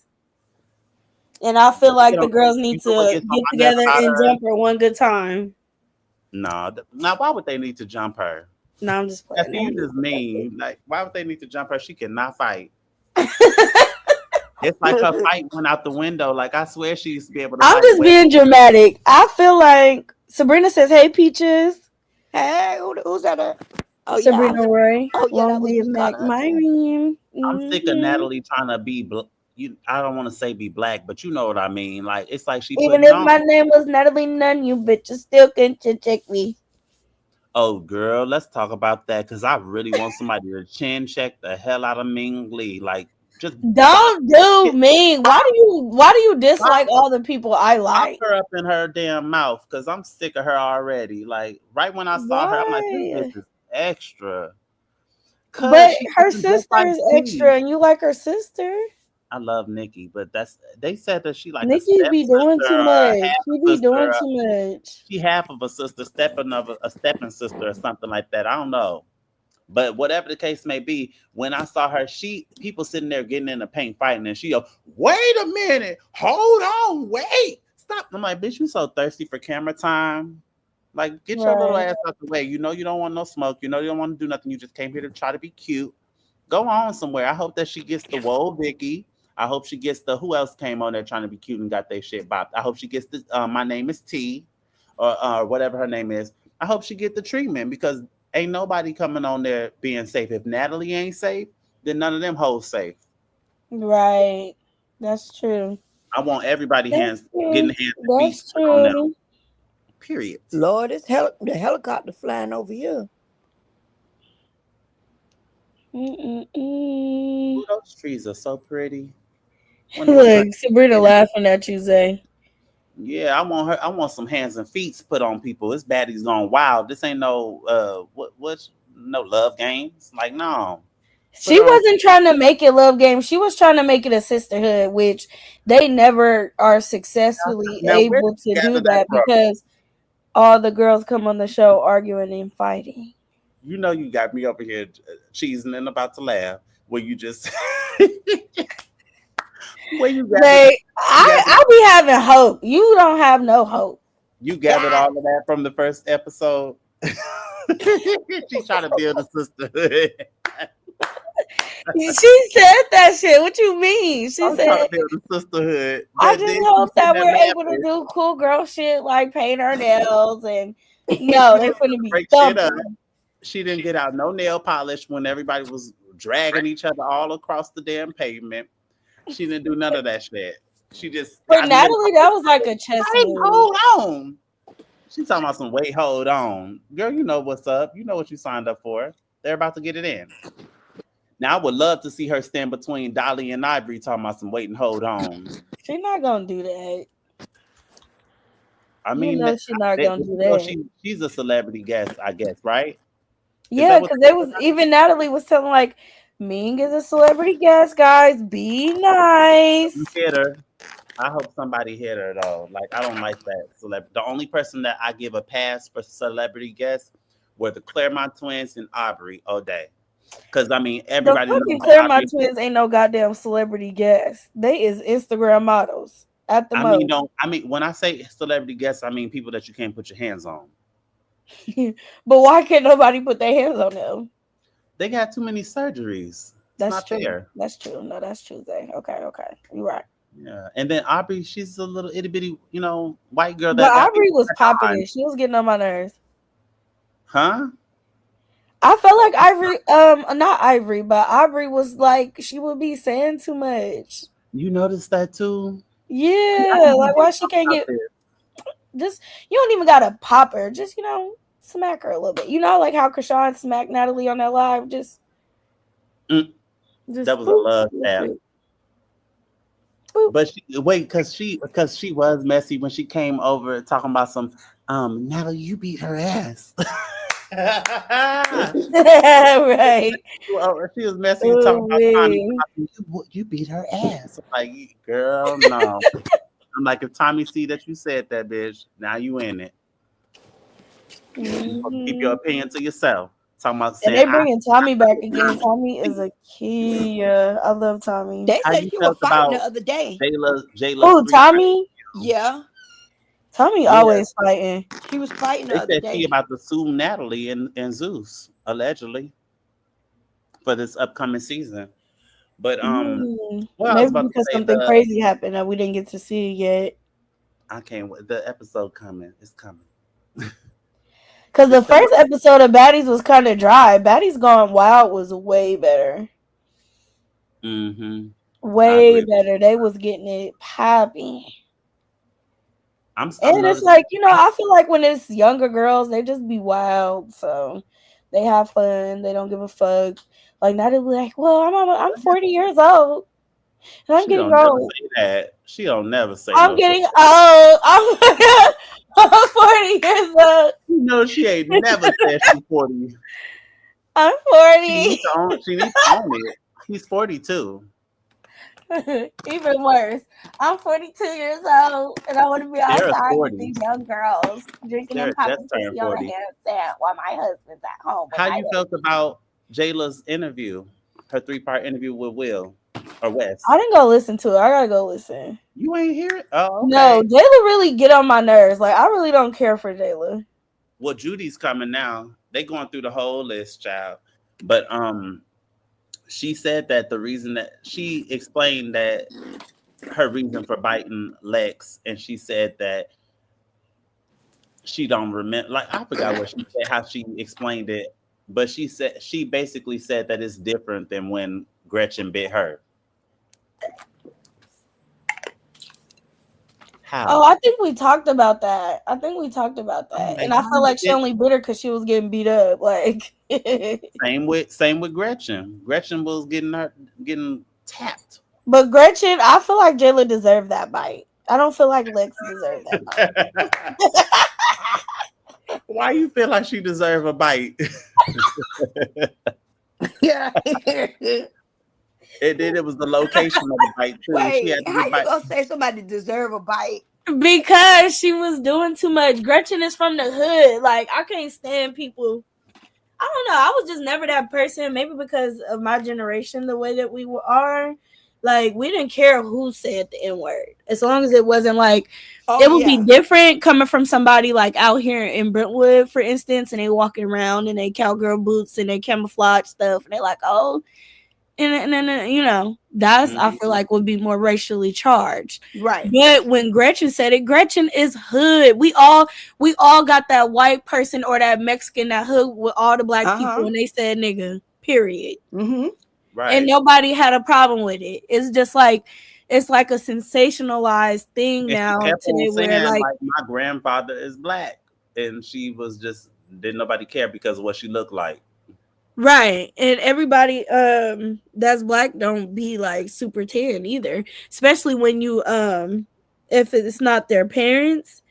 And I feel like the girls need You know what to gets on get my nerves together about and her? jump her one good time. No, now why would they need to jump her? No, I'm just That's playing. you just mean. Like, why would they need to jump her? She cannot fight. It's like her fight went out the window. Like, I swear she used to be able to I'm fight just well. being dramatic. I feel like Sabrina says, "Hey, Peaches." Hey, who's that? Oh Sabrina yeah. Roy. Oh yeah, that was Long you live calling Mac her too. Myriam. I'm sick of Natalie trying to be I don't want to say be black, but you know what I mean. Like, it's like she Even putting if on. my name was Natalie Nunn, you bitches still can check me. Oh, girl, let's talk about that because I really want somebody to chin check the hell out of Ming Lee. Like, just Don't do me. Why do you dislike all the people I pop like? her up in her damn mouth because I'm sick of her already. Like, right when I saw her, I'm like, this Why? bitch is extra. But She her looking just sister like is me. extra, and you like her sister. I love Nikki, but they said that she like a Nikki be doing stepsister too or a much. half She a be doing sister. too much. She half of a sister, stepping of a stepping sister or something like that. I don't know. But whatever the case may be, when I saw her, people sitting there getting in the paint fighting, and she go, "Wait a minute, hold on, wait, stop!" I'm like, "Bitch, you so thirsty for camera time? Like, get your little Right. ass out the way. You know you don't want no smoke. You know you don't want to do nothing. You just came here to try to be cute. Go on somewhere." I hope that she gets the Whoa Vicky. I hope she gets the who else came on there trying to be cute and got their shit bopped. I hope she gets the My Name Is T, or whatever her name is. I hope she get the treatment because ain't nobody coming on there being safe. If Natalie ain't safe, then none of them hoes safe. Right. That's true. I want everybody That's getting true. hands and feet That's put on them. true. Period. Lord, the helicopter flying over here. Mm-mm-mm. Ooh, those trees are so pretty. Wonder what kind Look, Sabrina laughing at you, Zay. Yeah, I want some hands and feet put on people. This baddie's gone wild. This ain't no what's no love games. Like no. Put She on wasn't trying to make it love game. She was trying to make it a sisterhood, which they never are successfully now where able did you to do gather that that from? because all the girls come on the show arguing and fighting. You know you got me over here cheesing and about to laugh. Where you just where you gathered Like I be having hope. You don't have no hope. you gathered all of that from the first episode. She's trying to build a sisterhood. She said that shit. What you mean? She I'm trying said, to build a sisterhood. I But just then hope she's sitting that there we're able to laughing. do cool girl shit like paint our nails and no, they're gonna be Break shit up. thumping. She didn't get out no nail polish when everybody was dragging each other all across the damn pavement. She didn't do none of that shit. She just For got in there. Natalie, that was like a chess Wait, move. hold on. She's talking about some wait, hold on. Girl, you know what's up. You know what you signed up for. They're about to get it in. Now I would love to see her stand between Dolly and Ivory talking about some wait and hold on. She's not gonna do that. I You mean, know she's not gonna do that. she's a celebrity guest, I guess, right? Is Yeah, that what because they was even Natalie was telling like Ming is a celebrity guest, guys. Be nice. hit her? I hope somebody hit her though. Like I don't like that celebrity. The only person that I give a pass for celebrity guests were the Claremont twins and Aubrey O'Day. Because I mean, The everybody knows fucking that Aubrey. Claremont twins ain't no goddamn celebrity guests. They is Instagram models at the most. I mean, when I say celebrity guests, I mean people that you can't put your hands on. But why can't nobody put their hands on them? They got too many surgeries. It's That's not true. fair. That's true. No, that's true, Zay. Okay. You're right. Yeah, and then Aubrey, she's a little itty bitty, white girl But that got Aubrey people was back popping on. it. She was getting on my nerves. Huh? I felt like Ivory, not Ivory, but Aubrey was like she would be saying too much. You noticed that too? Yeah, like why she can't get just you don't even gotta pop her, just smack her a little bit. You know, like how Krishan smacked Natalie on that live, just that was a love tap. But because she was messy when she came over talking about some Natalie, you beat her ass. Right. She was messy and talking about Tommy. You beat her ass. I'm like, girl, no. I'm like, if Tommy see that you said that, bitch, now you in it. Keep your opinion to yourself. Talking about and they bringing Tommy back again. Tommy is a key. I love Tommy. They said you were fighting the other day. Jayla. Oh, Tommy? Yeah. Tommy always fighting. He was fighting the other They said day. she about to sue Natalie and Zeus, allegedly, for this upcoming season. But maybe because something crazy happened that we didn't get to see yet. I can't wait. The episode coming. It's coming. Because the first episode of Baddies was kind of dry. Baddies Gone Wild was way better. Mm-hmm. Way better. They was getting it popping. And it's like, I feel like when it's younger girls, they just be wild. So they have fun. They don't give a fuck. Like, now they'll be like, well, I'm 40 years old. And I'm getting old. She don't never say I'm getting old. I'm 40 years old. You know she ain't never said she's 40. I'm 40. She needs to own it. He's 42. Even worse. I'm 42 years old and I want to be Sarah's outside with 40. these young girls drinking and Sarah popping just turned pussy on a 40. handstand while my husband's at home with How my you felt about Jayla's interview, her 3-part interview with Will or Wes? I didn't go listen to it. I gotta go listen. You ain't hear it? Oh, okay. No, Jayla really get on my nerves. Like, I really don't care for Jayla. Well, Judy's coming now. They going through the whole list, child. But she said that the reason that she explained that her reason for biting Lex, and she said that she don't remember. Like, I forgot what she said, how she explained it, but she said she basically said that it's different than when Gretchen bit her. How? Oh, I think we talked about that. And I feel like she only bit her because she was getting beat up. Like same with Gretchen. Gretchen was getting tapped. But Gretchen, I feel like Jayla deserved that bite. I don't feel like Lex deserved that bite. Why you feel like she deserved a bite? Yeah. And then it was the location of the bite too. Wait, She had to how get you bite. gonna say somebody deserve a bite? Because she was doing too much. Gretchen is from the hood. Like, I can't stand people. I don't know. I was just never that person. Maybe because of my generation, the way that we are. Like, we didn't care who said the N-word. As long as it wasn't like, it would be different coming from somebody like out here in Brentwood, for instance, and they walking around in their cowgirl boots and their camouflage stuff. And they're like, oh, and then, you know, that's, I feel like would be more racially charged. Right. But when Gretchen said it, Gretchen is hood. We all got that white person or that Mexican that hood with all the black people and they said nigga, period. Mm-hmm. Right. And nobody had a problem with it. It's just like, it's like a sensationalized thing now today where like my grandfather is black, and she was just didn't nobody care because of what she looked like. Right. And everybody that's black don't be like super tan either. Especially when you if it's not their parents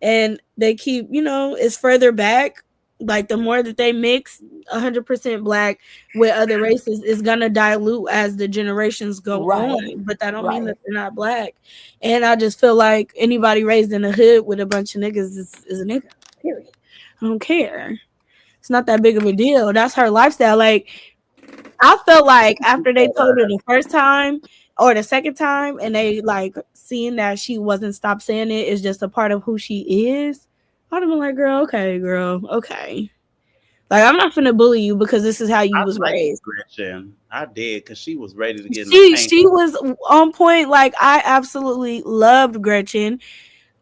and they keep, you know, it's further back. Like the more that they mix 100% black with other races is gonna dilute as the generations go on. But that don't mean that they're not black. And I just feel like anybody raised in the hood with a bunch of niggas is a nigga. Period. I don't care. It's not that big of a deal. That's her lifestyle. Like, I felt like after they told her the first time or the second time and they like seeing that she wasn't stop saying it is just a part of who she is, I'd have been like, girl, okay. Like, I'm not finna bully you because this is how you was raised. Gretchen. I did because she was ready to get in She the paint. was on point. Like, I absolutely loved Gretchen.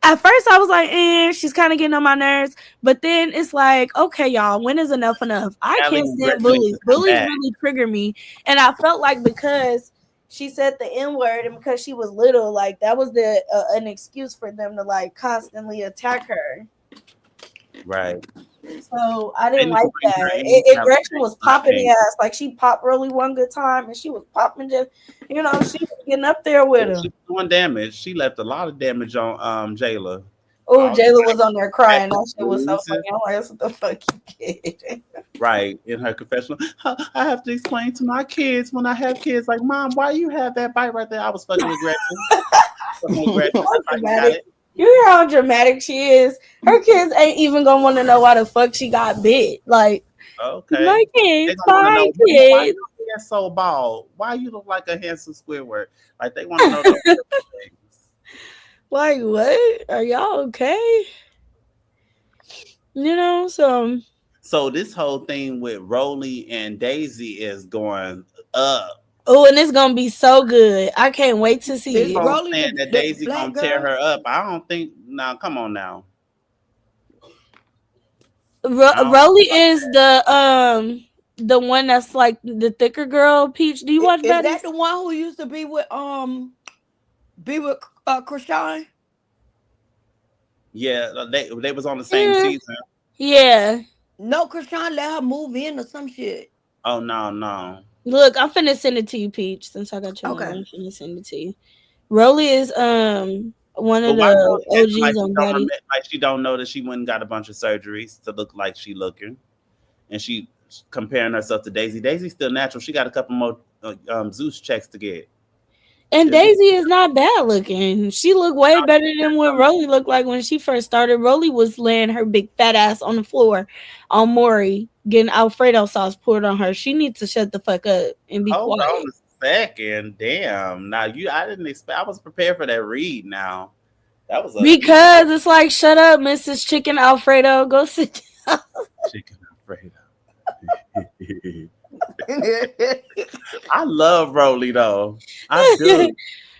At first, I was like, she's kind of getting on my nerves. But then it's like, okay, y'all, when is enough? I can't stand bullies. Bullies really trigger me. And I felt like because she said the N-word and because she was little, like, that was an excuse for them to, like, constantly attack her. Right. So I didn't like that. Gretchen was popping the ass. Like, she popped Rolly one good time and she was popping just, you know, she was getting up there with him. She was doing damage. She left a lot of damage on Jayla. Oh, Jayla was on there crying. That shit was so funny. I'm like, that's what the fuck you did. Right. In her confessional. I have to explain to my kids when I have kids, like, Mom, why you have that bite right there? I was fucking with Gretchen. You hear how dramatic she is? Her kids ain't even gonna want to know why the fuck she got bit. Like, okay, my kids, why you so bald? Why you look like a handsome Squidward? Like, they want to know those things. Like, what? Are y'all okay? You know, so this whole thing with Rolly and Daisy is going up. Oh, and it's gonna be so good. I can't wait to see it. Rolly saying that Daisy gonna tear her up. I don't think. Now, come on now. Rolly is the one that's like the thicker girl. Peach, do you watch that? Is that the one who used to be with Krishan? Yeah, they was on the same season. Yeah. No, Krishan let her move in or some shit. Oh no. Look, I'm finna send it to you, Peach. Since I got your number, I'm finna send it to you. Rolly is one of the OGs on Daddy. Like, she don't know that she went and got a bunch of surgeries to look like she looking, and she comparing herself to Daisy. Daisy's still natural. She got a couple more Zeus checks to get. And Yeah. Daisy is not bad looking. She looked way better than what Rolly looked like when she first started. Rolly was laying her big fat ass on the floor on Maury, getting Alfredo sauce poured on her. She needs to shut the fuck up and be Hold quiet. on a second. Damn. Now I didn't expect. I was prepared for that read. Now that was a Because it's like, shut up, Mrs. Chicken Alfredo. Go sit down. chicken Alfredo. I love Rolly though. I do.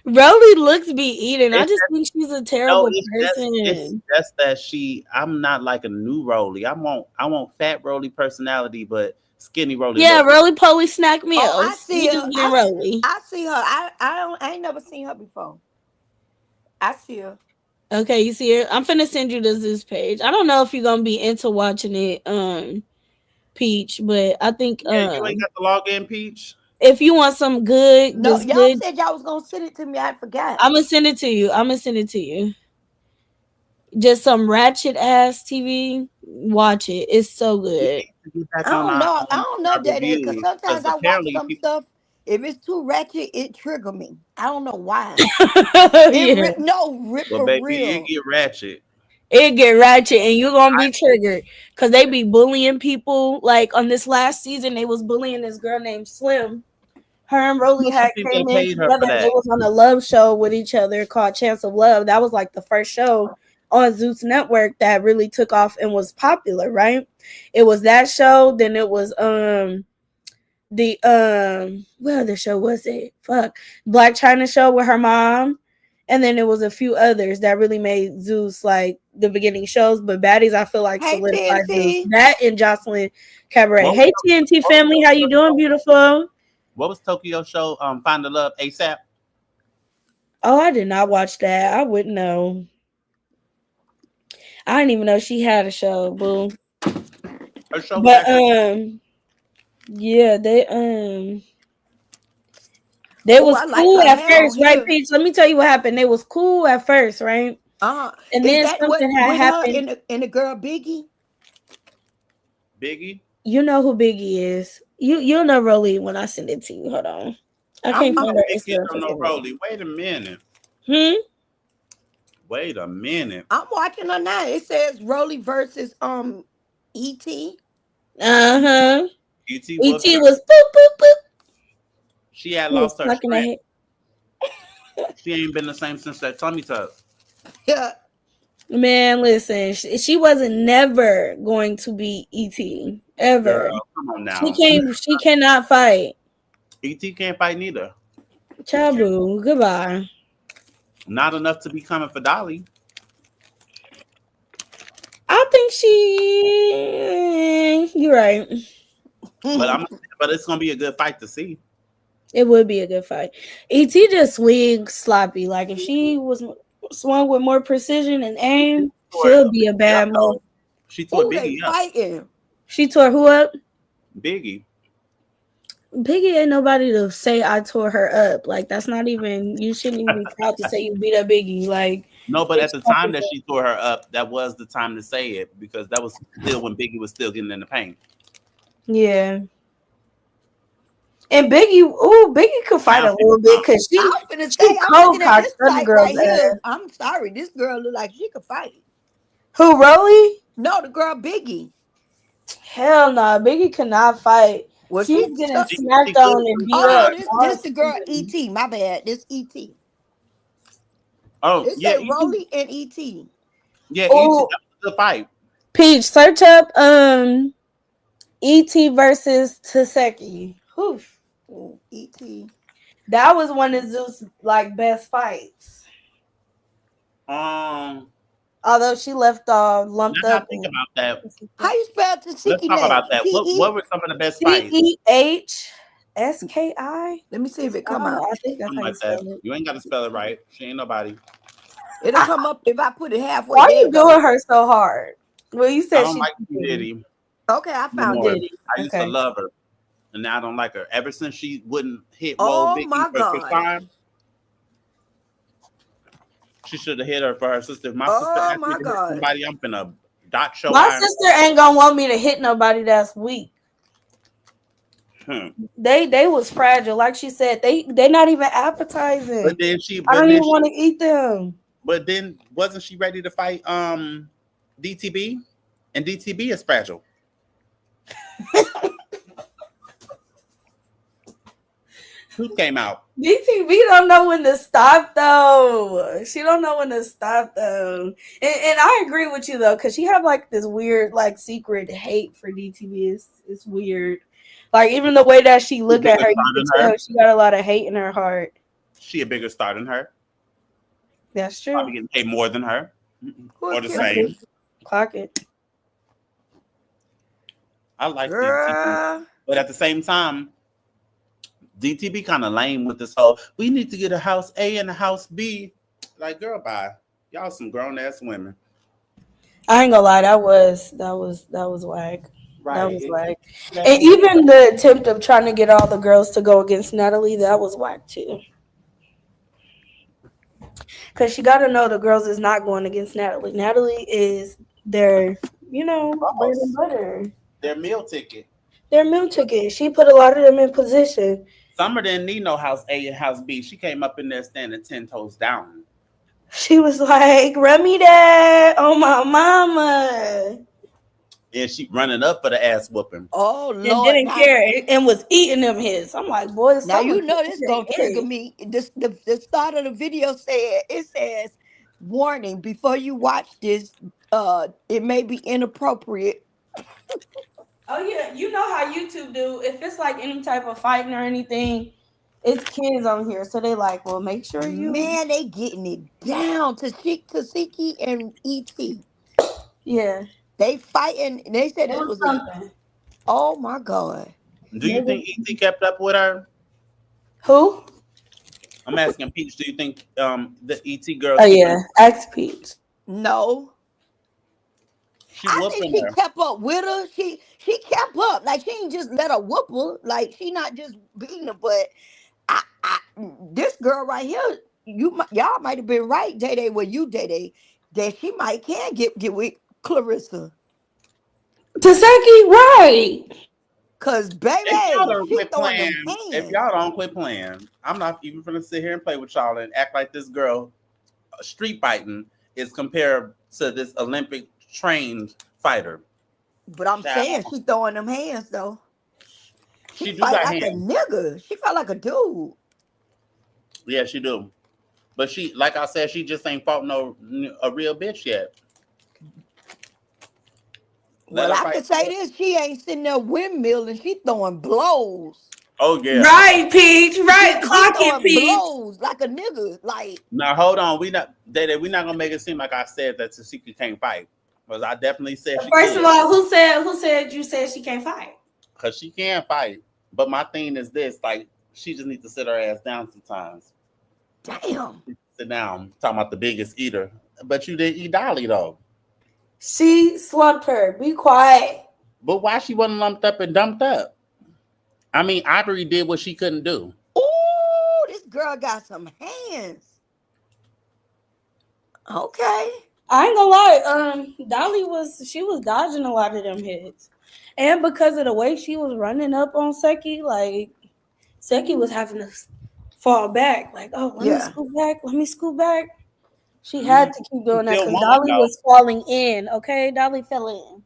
Rolly looks be eating. I It's just think she's a No, terrible it's person. just that I'm not like a new Rolly. I want fat Rolly personality, but skinny Rolly Yeah, look. Rolly Poly snack meals. Oh, I see We her. just getting Rolly. I see her. I ain't never seen her before. I see her. Okay, you see it? I'm finna send you this page. I don't know if you're gonna be into watching it, Peach, but I think Yeah, you ain't got to log in, Peach. if you want some good, No, just y'all good, said y'all was gonna send it to me. I forgot. I'm gonna send it to you. Just some ratchet ass TV. Watch it. It's so We good. need to get back I on don't know. I our, don't know, our Daddy, because reviews sometimes because I watch apparently some people. stuff. If it's too ratchet, it trigger me. I don't know why. Yeah. Well, For baby, it real. get ratchet. It get ratchet and you're gonna be triggered because they be bullying people. Like on this last season, they was bullying this girl named Slim. Her and How Rolly much you had think came they in paid her for together. They that? was on a love show with each other called Chance of Love. That was like the first show on Zeus Network that really took off and was popular, right? It was that show. Then it was the what other show was it? Fuck, Black China show with her mom. And then there was a few others that really made Zeus like the beginning shows, but Baddies I feel like Hey, solidified Zeus. TNT. That and Jocelyn Cabaret. What Hey was TNT what was family, how you doing, beautiful? what was Tokyo show? Find the Love ASAP. Oh, I did not watch that. I wouldn't know. I didn't even know she had a show, boo. Her show was But actually. yeah, they Oh, was I like cool her at hair on first, right, here. Peach? Let me tell you what happened. They was cool at first, right? And Is then that what something had with her happened. and the girl Biggie? Biggie. You know who Biggie is. You'll know Rolly when I send it to you. Hold on. I I'm can't You find know her Biggie Instagram. don't know Forgive me. Rolly. Wait a minute. Wait a minute. I'm watching her now. It says Rolly versus E.T. Uh-huh. E.T. whooped E.T. her. was boop boop boop. She had He was lost her sucking her strength. head. She ain't been the same since that tummy tuck. Yeah. Man, listen, she wasn't never going to be E.T. ever. Girl, come on She now. can't. She cannot fight. E.T. can't fight neither. Chabu, goodbye. Not enough to be coming for Dolly. I think she. You're right. But it's gonna be a good fight to see. It would be a good fight. E.T. just swings sloppy. Like if she was swung with more precision and aim, she'll be a bad mother. She tore Who they Biggie up. fighting? She tore who up? Biggie. Biggie ain't nobody to say I tore her up. Like that's not even. You shouldn't even be proud to say you beat up Biggie. Like No, but at the time that she tore her up, that was the time to say it because that was still when Biggie was still getting in the paint. yeah. And Biggie could fight a little bit because I'm finna say, I'm cold looking at cocked this other fight girl's right here. ass. I'm sorry, this girl look like she could fight. Who, Rolly? No, the girl Biggie. Hell no, Biggie cannot fight. Well, She she. was getting She smacked good on and for beat Oh up. no, time. this the girl E.T. My bad. This E.T. Oh It yeah, say Rolly and E.T. yeah, E.T. Oh, That was a good fight. Peach, search up E.T. versus Taseki. Whew. E.T. That was one of Zeus' like best fights. Although she left lumped Now up. think about that. How you spell Let's Tasiki talk about name? that. What were some of the best fights? Tehski. Let me see if it come I out. think that's Something how you like that. spell it. You ain't got to spell it right. She ain't nobody. It'll come up if I put it halfway. Why are There you it go. doing her so hard? Well, you I said don't she like Diddy Okay, I no found more. it. I used to love her, and now I don't like her. Ever since she wouldn't hit Oh Vicky my for God. time, she should have hit her for her sister. If my sister Oh asked me my to hit God. somebody, I'm finna dot show My iron. sister ain't gonna want me to hit nobody that's weak. They was fragile. Like she said, they not even appetizing. But then I don't even want to eat them. But then wasn't she ready to fight DTB? And DTB is fragile. Who came out? DTB don't know when to stop though. She don't know when to stop though. And I agree with you though, because she have like this weird like secret hate for DTB. It's weird. Like even the way that she look at her, you can tell she got a lot of hate in her heart. She a bigger star than her. That's true. Probably getting paid more than her. Or the same. Clock it. I like DTB. But at the same time, DTB kind of lame with this whole, we need to get a house A and a house B. Like, girl, bye. Y'all some grown ass women. I ain't gonna lie, that was whack. Right. That was whack. And even the attempt of trying to get all the girls to go against Natalie, that was whack too. Because you got to know the girls is not going against Natalie. Natalie is their, bread and butter. Their meal ticket. Their meal ticket. She put a lot of them in position. Summer didn't need no house A and house B. She came up in there standing 10 toes down. She was like, run me that on my mama. And she running up for the ass whooping. Oh, Lord. And didn't care and was eating them his. I'm like, boy, now you know this gonna trigger me. The start of the video says, warning, before you watch this, it may be inappropriate. Oh yeah, you know how YouTube do. If it's like any type of fighting or anything, it's kids on here, so they like, well, make sure you. Man, they getting it down to Tasiki and ET. Yeah, they fighting. They said it was something. Oh my God! Do you think ET kept up with her? Who? I'm asking Peach. Do you think the ET girl? Oh yeah, ask Peach. No. I think she kept up with her. She kept up. Like she ain't just let her whoop her. Like she not just beating her. But this girl right here, y'all might have been right, Day Day, that she might can get with Clarissa. Taseki, right? Cause baby, if y'all don't quit playing, I'm not even gonna sit here and play with y'all and act like this girl street fighting is compared to this Olympic trained fighter. But I'm saying she throwing them hands though. She fight like a nigga. She felt like a dude. Yeah, she do. But she, like I said, she just ain't fought a real bitch yet. Well, I can say this: she ain't sitting there windmill and she throwing blows. Oh yeah, right, Peach. Right, clock it, Peach. Blows like a nigga. Like now, hold on. We're not gonna make it seem like I said that Tasiki can't fight. Because I definitely said she First can. of all, who said you said she can't fight? Because she can fight. But my thing is this: like, she just needs to sit her ass down sometimes. Damn. Sit down. Talking about the biggest eater, but you didn't eat Dolly though. She slumped her. Be quiet. But why she wasn't lumped up and dumped up? I mean, Audrey did what she couldn't do. Ooh, this girl got some hands. Okay. I ain't gonna lie. Dolly was dodging a lot of them hits, and because of the way she was running up on Seki, like Seki was having to fall back. Like, oh, let me scoot back. She had to keep doing that because Dolly was falling in. Okay, Dolly fell in.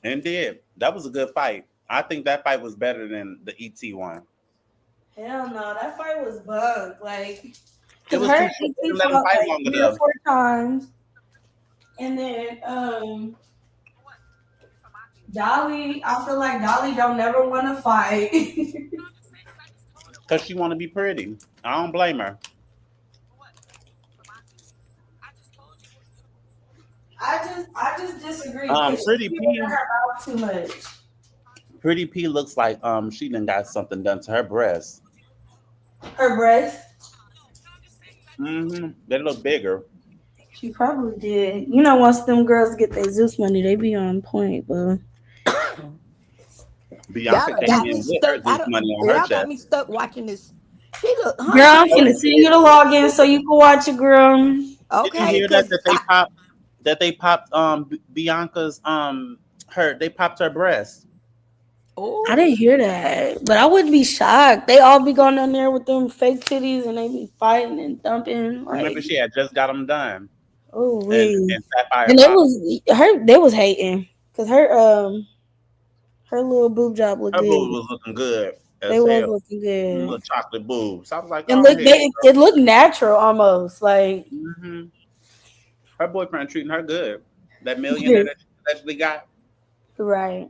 And did. That was a good fight. I think that fight was better than the ET one. Hell no, that fight was bug. Like, it was her ET fought like 3 or 4 times. And then Dolly, I feel like Dolly don't never want to fight. Because she want to be pretty. I don't blame her. I just disagree. Pretty P. Too much. Pretty P looks like she done got something done to her breast. Her breast? Mm-hmm. They look bigger. She probably did. You know, once them girls get their Zeus money, they be on point, but Beyonce got me stuck. Got me stuck watching this. She look, girl, I'm gonna send you the login so you can watch it, girl. Okay. Did you hear that they popped Bianca's they popped her breast. Oh, I didn't hear that, but I wouldn't be shocked. They all be going down there with them fake titties, and they be fighting and thumping. Remember, Like, she had just got them done, oh and wait, Sapphire and they Pop. was her. They was hating because her little boob job looked Her good. boobs was looking good They as was hell. looking good, Little chocolate boobs. I was like, and oh, look, hey. it looked natural almost. Like, Mm-hmm. Her boyfriend treating her good. That millionaire that she actually got. right.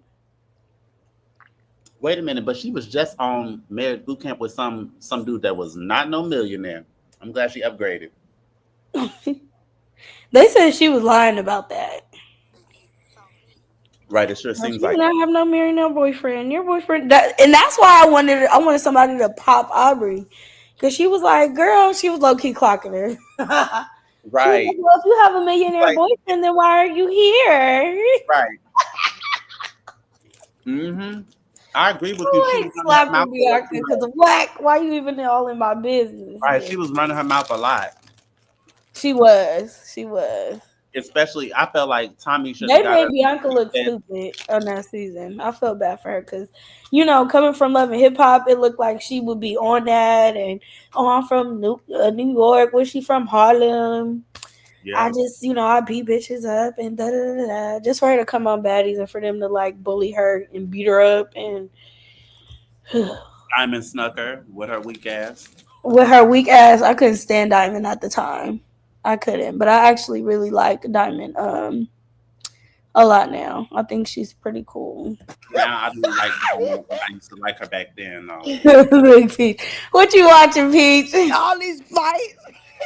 Wait a minute, but she was just on marriage boot camp with some dude that was not no millionaire. I'm glad she upgraded. They said she was lying about that. Right, it sure She seems did like not have no married no boyfriend. Your boyfriend, and that's why I wanted somebody to pop Aubrey, because she was like, girl, she was low key clocking her. She was like, right, well, if you have a millionaire like boyfriend, then why are you here? right. Mm-hmm. I agree with you. She I was ain't running her mouth slapping a lot Bianca too because much. of whack. Why you even all in my business? Right, she was running her mouth a lot. She was. She was. Especially, I felt like Tommy should have They got made her. Bianca look stupid on that season. I felt bad for her because, coming from Love and Hip Hop, it looked like she would be on that. And, I'm from New York. Where's she from? Harlem. Yeah, I just, I beat bitches up and da da da da. Just for her to come on baddies and for them to like bully her and beat her up and Diamond snuck her with her weak ass. with her weak ass, I couldn't stand Diamond at the time. I couldn't, but I actually really like Diamond a lot now. I think she's pretty cool. Now I don't like her. I used to like her back then. Though. Look, Peach. What you watching, Peach? all these fights.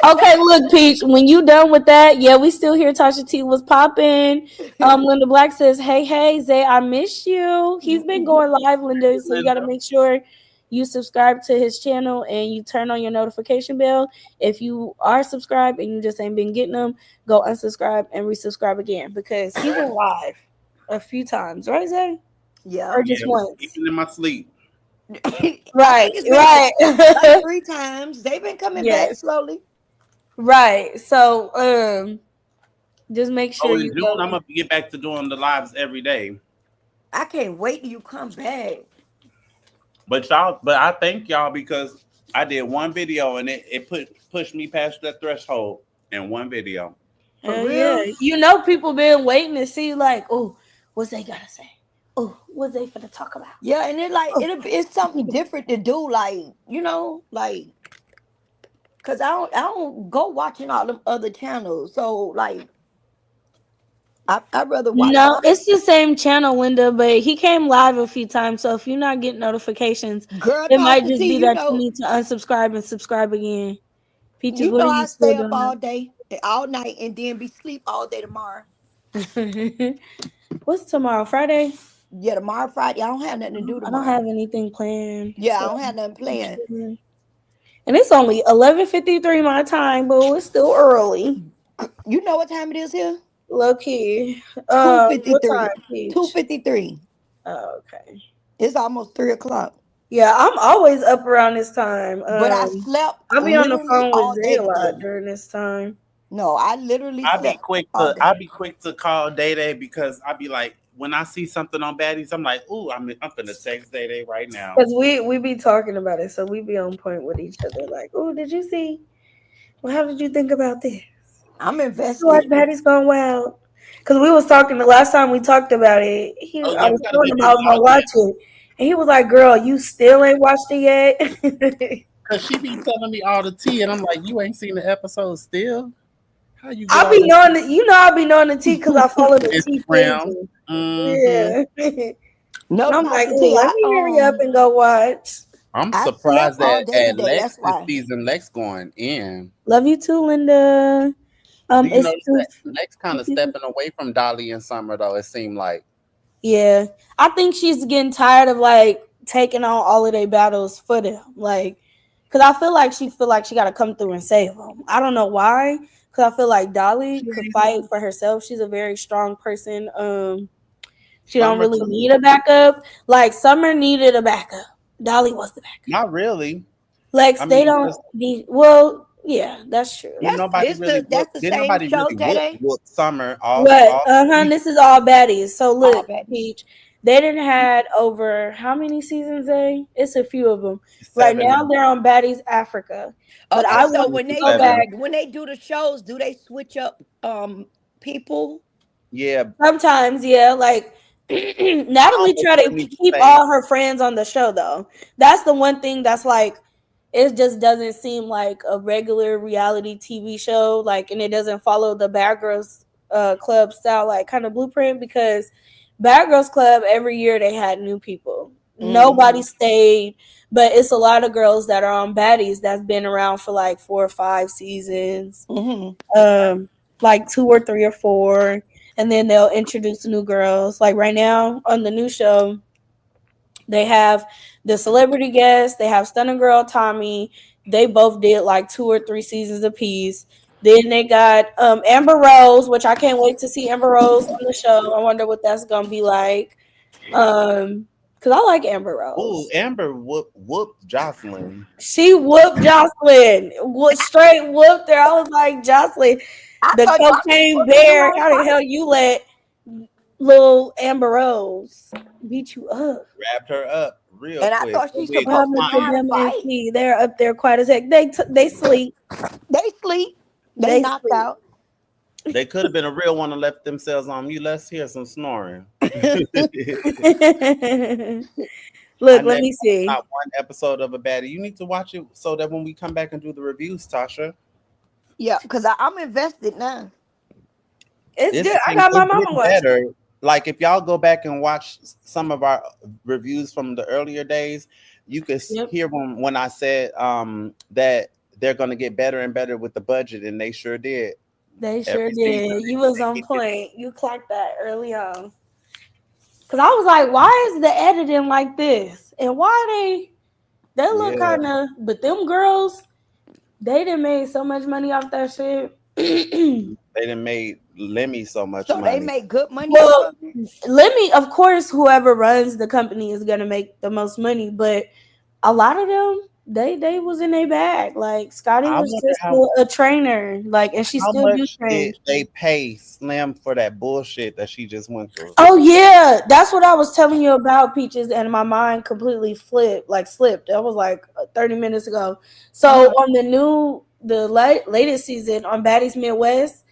Okay, look, Peach. When you done with that, yeah, we still hear Tasha T was popping. Linda Black says, "Hey, Zay, I miss you." He's been going live, Linda. So you got to make sure you subscribe to his channel and you turn on your notification bell. If you are subscribed and you just ain't been getting them, go unsubscribe and resubscribe again because he went live a few times, right, Zay? Yeah. Or just once? Even in my sleep. Right, Like right. 3 times. They've been coming back Yes. slowly. Right. So just make Oh, sure in you June, go. I'm gonna get back to doing the lives every day. I can't wait till you come back. But I thank y'all because I did one video and it pushed me past that threshold in one video. For Hell real? yeah. People been waiting to see like, oh, what's they gotta say? Oh, what's they finna talk about? Yeah, and it's something different to do, like, like, cause I don't go watching all them other channels. So like I'd rather watch No, my it's the same channel, Linda, but he came live a few times. So if you're not getting notifications, girl it might Tasha just T, be that you need to unsubscribe and subscribe again. Peaches, what are I you still stay up doing? all day, all night, and then be sleep all day tomorrow. What's tomorrow? Friday? Yeah, tomorrow Friday. I don't have nothing to do I tomorrow. don't have anything planned. Yeah, so. I don't have nothing planned. And it's only 11:53 my time, but it's still early. You know what time it is here? Low key. 2:53. What time, Peach? 2:53. Oh, okay. It's almost 3:00. Yeah, I'm always up around this time. But I slept I'll be on the literally phone all with day Zay a lot today. during this time. No, I literally I'll be slept quick all to day. call Day Day because I'll be like, when I see something on baddies, I'm like, ooh, I'm gonna text Day Day right now. Because we be talking about it, so we be on point with each other. Like, oh, did you see? Well, how did you think about this? I'm invested. Watch Baddies Gone Wild. Because we was talking the last time we talked about it. I was telling him I was gonna watch it, and he was like, "Girl, you still ain't watched it yet." Cause she be telling me all the tea, and I'm like, you ain't seen the episode still? How you I be knowing that, I be knowing the tea because I follow the tea pages. Yeah. No, And I'm like, Tasha T, let me hurry up and go watch. I'm I surprised slept all that day at today, Lex that's this why. season, Lex going in. Love you too, Linda. Do you notice that Lex kind of stepping away from Dolly and Summer though? It seemed like. Yeah, I think she's getting tired of like taking on all of their battles for them, like, because I feel like she got to come through and save them. I don't know why, because I feel like Dolly could fight for herself. She's a very strong person. She don't really need a backup. Like Summer needed a backup. Dolly was the backup. Not really. Lex, they don't need. Well, yeah, that's true. Nobody really show, whooped Summer all. What? This is all baddies. So look, Peach, They didn't had over how many seasons? It's a few of them. Right 7. now they're on Baddies Africa. But Okay, I so want when to they go do back. 7. when they do the shows, do they switch up people? Yeah, Sometimes, yeah, like Natalie almost try to me the keep same. all her friends on the show though. That's the one thing that's like it just doesn't seem like a regular reality TV show, like, and it doesn't follow the Bad Girls Club style, like kind of blueprint, because Bad Girls Club every year they had new people. Nobody Mm-hmm. stayed, but it's a lot of girls that are on Baddies that's been around for like 4 or 5 seasons, Mm-hmm. like 2 or 3 or 4, and then they'll introduce new girls. Like right now on the new show, they have the celebrity guests. They have Stunning Girl Tommy. They both did like 2 or 3 seasons apiece. Then they got Amber Rose, which I can't wait to see Amber Rose on the show. I wonder what that's gonna be like. Because I like Amber Oh, Rose. Amber whooped Jocelyn. She whooped Jocelyn. Straight whooped her. I was like, Jocelyn, I the thought I was cocaine supposed to do bear. all How the hell fight. you let little Amber Rose beat you up? Grabbed her up real And I quick. thought But she's we What just supposed to happened know to fine. how to them and fight. C? They're up there quiet as heck. They sleep. They sleep. They They knocked sleep. out. They could have been a real one and left themselves on mute. Let's hear some snoring. I Look, let never me watched see. not one episode of a baddie. You need to watch it so that when we come back and do the reviews, Tasha, Yeah, because I'm invested now. It's good. I got my it's mama getting watching. better. Like if y'all go back and watch some of our reviews from the earlier days, you could Yep, hear when I said that they're going to get better and better with the budget, and they sure did. they sure Every season, did. You was on they get point. You clocked that early on. Cause I was like, why is the editing like this? And why they look yeah, kind of, but them girls, they done made so much money off that shit. they done made Lemmy so much So they money. make good money off Well, of it. let me, of course, whoever runs the company is gonna make the most money, but a lot of them, they was in a bag. Like Scotty I was wonder just a trainer, like, and she how still do much train. did they pay Slim for that bullshit that she just went through? Oh yeah, that's what I was telling you about, Peaches, and my mind completely flipped, like slipped. That was like 30 minutes ago. So Uh-huh. on the latest season on Baddies Midwest,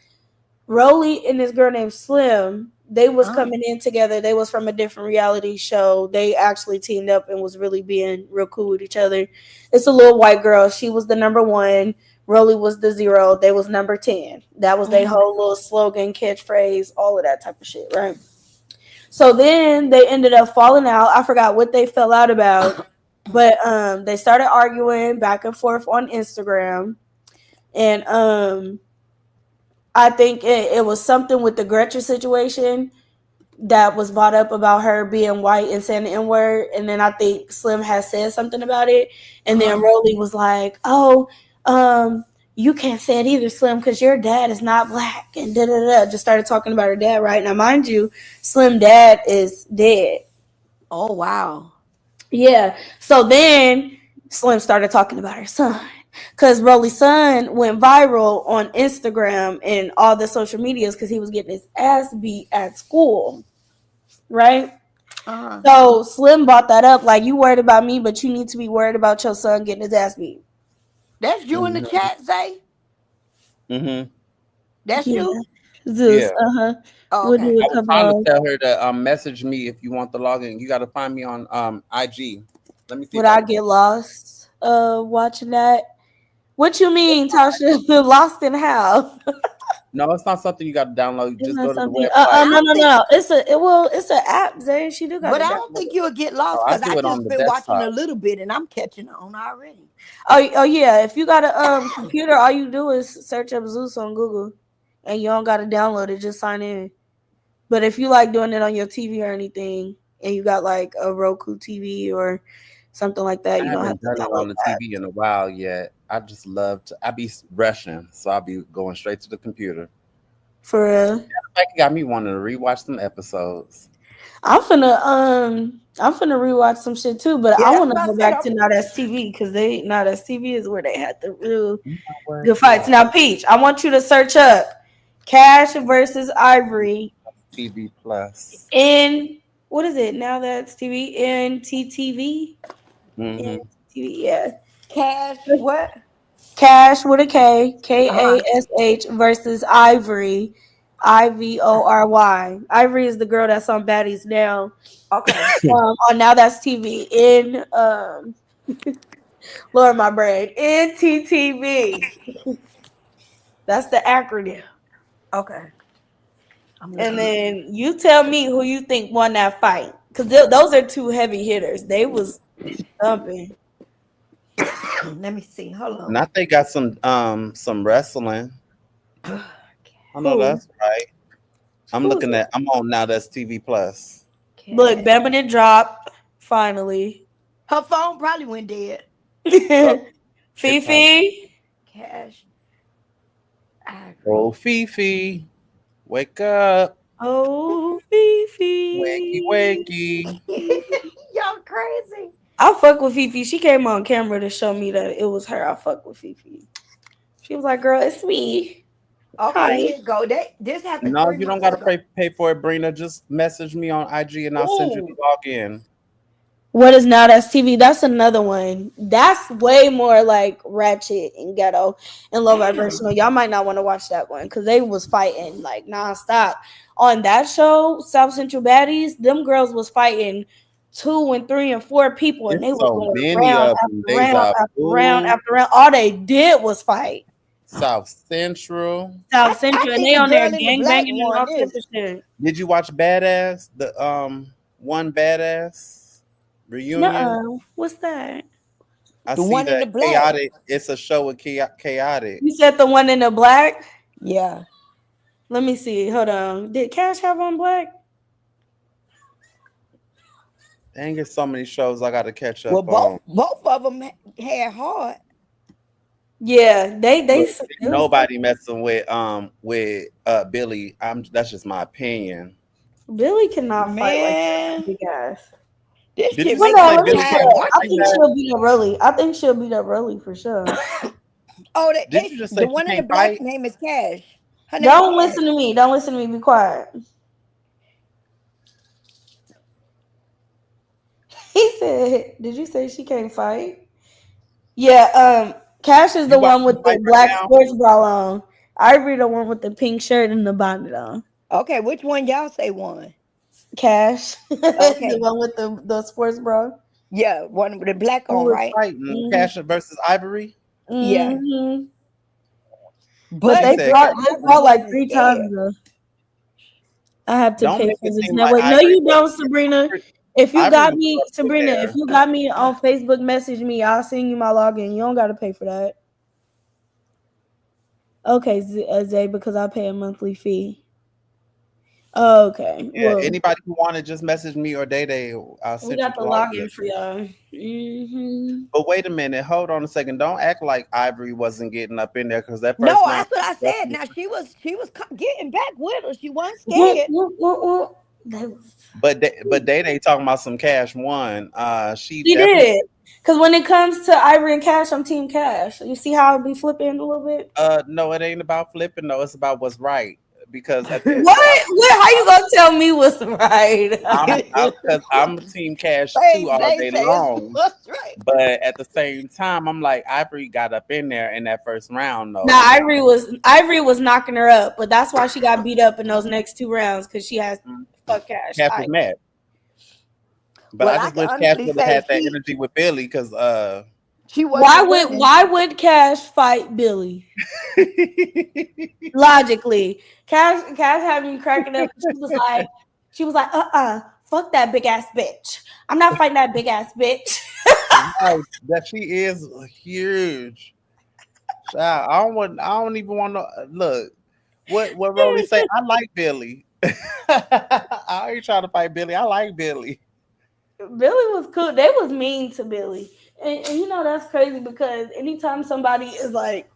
Rolly and this girl named Slim, they was Uh-huh. coming in together. They was from a different reality show. They actually teamed up and was really being real cool with each other. It's a little white girl. She was the number one. Rolly was the 0. They was number 10. That was their Mhm. whole little slogan, catchphrase, all of that type of shit, right? So then they ended up falling out. I forgot what they fell out about, but they started arguing back and forth on Instagram, and I think it was something with the Gretchen situation that was brought up about her being white and saying the N word, and then I think Slim has said something about it, and then Uh-huh. Rolly was like, "Oh, you can't say it either, Slim, because your dad is not black," and da da da. Just started talking about her dad, right? Now, mind you, Slim dad is dead. Oh wow. Yeah. So then Slim started talking about her son. Because Rolly's son went viral on Instagram and all the social medias because he was getting his ass beat at school. Right? Uh-huh. So Slim brought that up. Like, you worried about me, but you need to be worried about your son getting his ass beat. That's you in the Mm-hmm. chat, Zay? Mm-hmm. That's Yeah. you? Zeus. Yeah. Oh, We'll do okay. a I was couple trying to of. tell her to message me if you want the login. You got to find me on IG. Let me see Would if I I can. get lost watching that? What you mean, Tasha? Lost in how? No, it's not something you got to download. It's Just not go to the something. But website. I No, don't no, think no. It's an app, Zay. She do got but to I don't download think it. you'll get Oh, lost I because do I it on just the been watching a desktop. little bit and I'm catching on already. Oh yeah. If you got a computer, all you do is search up Zeus on Google, and you don't got to download it. Just sign in. But if you like doing it on your TV or anything, and you got like a Roku TV or something like that, I you don't have haven't to done it download on the that. TV in a while yet. I just love to. I be rushing, so I'll be going straight to the computer. For real. Like it got me wanting to rewatch some episodes. I'm finna rewatch some shit too, but Yeah, I that's want to what I go said. back to Now That's TV because Now That's TV is where they had the real You know what? good fights. Now, Peach, I want you to search up Cash versus Ivory TV Plus. in what is it? Now That's TV, NTTV. Mm-hmm. NTTV, yeah. Cash, what? Cash with a K, KASH versus Ivory, IVORY. Ivory is the girl that's on Baddies now. Okay. On Now That's TV in Lord my brain, NTTV. That's the acronym. Okay. I'm And looking. then you tell me who you think won that fight, because those are two heavy hitters. They was thumping. Let me see. Hold on. Not they got some wrestling. I know Who? that's right. I'm Who's looking it? at. I'm on Now That's TV Plus. Look, Cash. Bama did drop finally. Her phone probably went dead. Oh, Fifi. Cash. Ivory. oh, Fifi, wake up, Oh, wakey, Fifi. wakey. Y'all crazy. I fuck with Fifi. She came on camera to show me that it was her. I fuck with Fifi. She was like, "Girl, it's me." Okay, Hi. here you go. This happened No, 3 you don't months gotta ago. pay for it, Brina. Just message me on IG and I'll send you the Ooh. login. What is Now That's TV? That's another one. That's way more like ratchet and ghetto and low Damn. vibrational. Y'all might not want to watch that one because they was fighting like nonstop. On that show, South Central Baddies, them girls was fighting 2 and 3 and 4 people, and It's they was so going many round of after them. round Deja after round Vu, after round. All they did was fight. South Central. South I Central, and think they the on there girl in the gang black banging and won all type this. of shit. Did you watch Badass? The One Badass reunion. Nuh-uh. What's that? I The see one in the that black. chaotic. It's a show with chaotic. You said the one in the black? Yeah. Let me see. Hold on. Did Cash have on black? Dang, there's so many shows I got to catch Well, up on. both of them had hard. Yeah, they Look, it was nobody messing with Billy. That's just my opinion. Billy cannot fight like that. Man, Big ass. this Did shit you Hold see make me on, that let me Billy see. got tired a I fight think back? she'll beat up Rolly. I think she'll beat up Rolly for sure. Oh, Did you just say the she one in the can't black fight? name is Cash. Her name Don't Cash. listen to me. Don't listen to me. Be quiet. He said, "Did you say she can't fight?" Yeah. Cash is You the watch one the with the fight right black now? sports bra on. Ivory the one with the pink shirt and the bonnet on. Okay, which one y'all say won? Cash, the Okay. one with the sports bra. Yeah, one with the black Who on, was right? fighting? Cash versus Ivory? Yeah. Mm-hmm. But But She they said, fought. They Ivory fought like wasn't 3 times scared. though. I have to don't pay make for it this seem like network. No, Ivory you don't, wasn't. Sabrina. If you Ivory got was me, up Sabrina, if there. you got me on Facebook, message me. I'll send you my login. You don't got to pay for that. Okay, Zay, because I pay a monthly fee. Okay, Yeah, well, anybody who want to just message me or Day, I'll we send you got the the login. login for y'all. Mm-hmm. But wait a minute, hold on a second. Don't act like Ivory wasn't getting up in there because that No, first round. that's what I said. Now she was getting back with her. She wasn't Whoop, scared. whoop, whoop, whoop. That was- But Day talking about some Cash won. She She definitely. did. Because when it comes to Ivory and Cash, I'm Team Cash. You see how I be flipping a little bit? No, it ain't about flipping. No, it's about what's right. Because at the What? How you gonna tell me what's right? because I'm Team Cash too all They day say long. what's right. But at the same time, I'm like Ivory got up in there in that first round though. Nah, Ivory was knocking her up, but that's why she got beat up in those next 2 rounds because she has fuck Cash. Cash was mad. But Well, I I just can wish Cash honestly would have say had that energy with Billy because she wasn't winning. Why would Cash fight Billy? Logically, Cash had me cracking up. She was like, fuck that big ass bitch. I'm not fighting that big ass bitch. right, that she is huge. Child, I don't even want to look. What Rolly say? I like Billy. I ain't trying to fight Billy. I like Billy. Billy was cool. They was mean to Billy. And you know that's crazy because anytime somebody is like,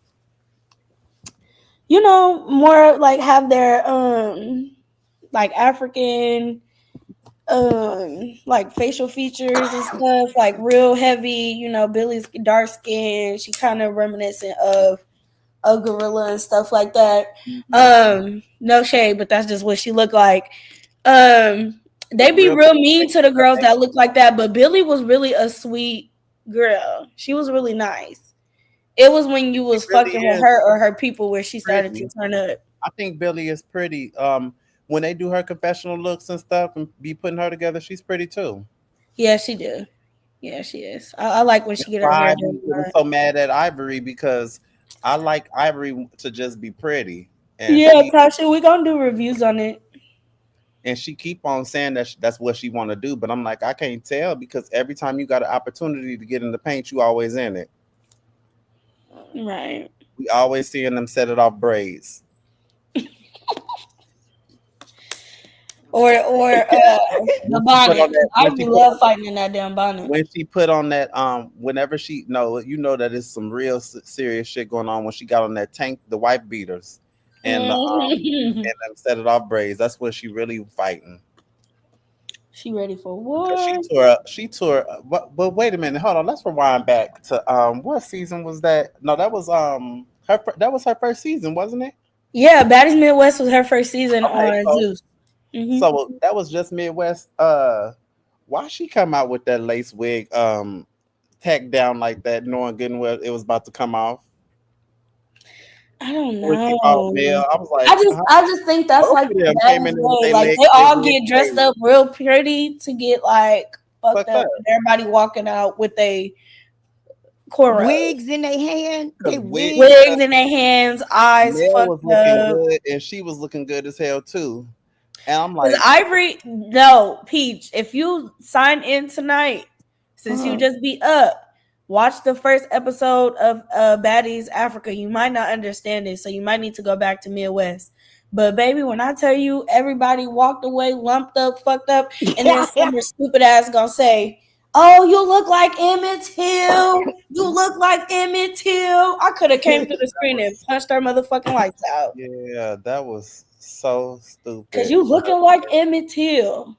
you know, more like have their like African like facial features and stuff, like real heavy, you know, Billy's dark skin, she kind of reminiscent of a gorilla and stuff like that. No shade, but that's just what she looked like. They be real mean to the girls that look like that, but Billy was really a sweet girl. She was really nice. It was when you was really fucking with is her or her people where she started pretty. to turn up. I think Billy is pretty. When they do her confessional looks and stuff and be putting her together, she's pretty too. Yeah, she do. Yeah, she is. I like when she get her Why hair I be done. getting so mad at Ivory because I like Ivory to just be pretty, and Yeah, Tasha, we gonna do reviews on it. she keep on saying that that's what she want to do, but I'm like I can't tell because every time you got an opportunity to get in the paint, you always in it. Right. We always seeing them set it off braids. Or the bonnet. I really love fighting in that damn bonnet. When she put on that, whenever she you know that it's some real serious shit going on when she got on that tank, the wife beaters, and and them set it off braids. That's when she really fighting. She ready for war. She tore. But wait a minute, hold on. Let's rewind back to what season was that? No, that was that was her first season, wasn't it? Yeah, Baddies Midwest was her first season Okay, on Zeus. Mm-hmm. So that was just Midwest. Why she come out with that lace wig tacked down like that, knowing good and well it was about to come off? I don't When she know. bought Mel, I was like, I just think that's both like of the them best came in with way. they Like leg- they all they get leg dressed crazy. up real pretty to get like fucked Fucked up. up. And everybody walking out with they cornrows. Wigs in their hand. They Wig- Wigs in their hands, eyes Mel fucked was looking up. good, and she was looking good as hell too. And I'm like, Because Ivory, no, Peach, if you sign in tonight, since you just be up, watch the first episode of Baddies Africa. You might not understand it, so you might need to go back to Midwest. But baby, when I tell you everybody walked away, lumped up, fucked up, and then some stupid ass gonna say, "Oh, you look like Emmett Till. You look like Emmett Till." I could have came through the screen and punched our motherfucking lights out. yeah, that was so stupid. Cause you looking like Emmett Till,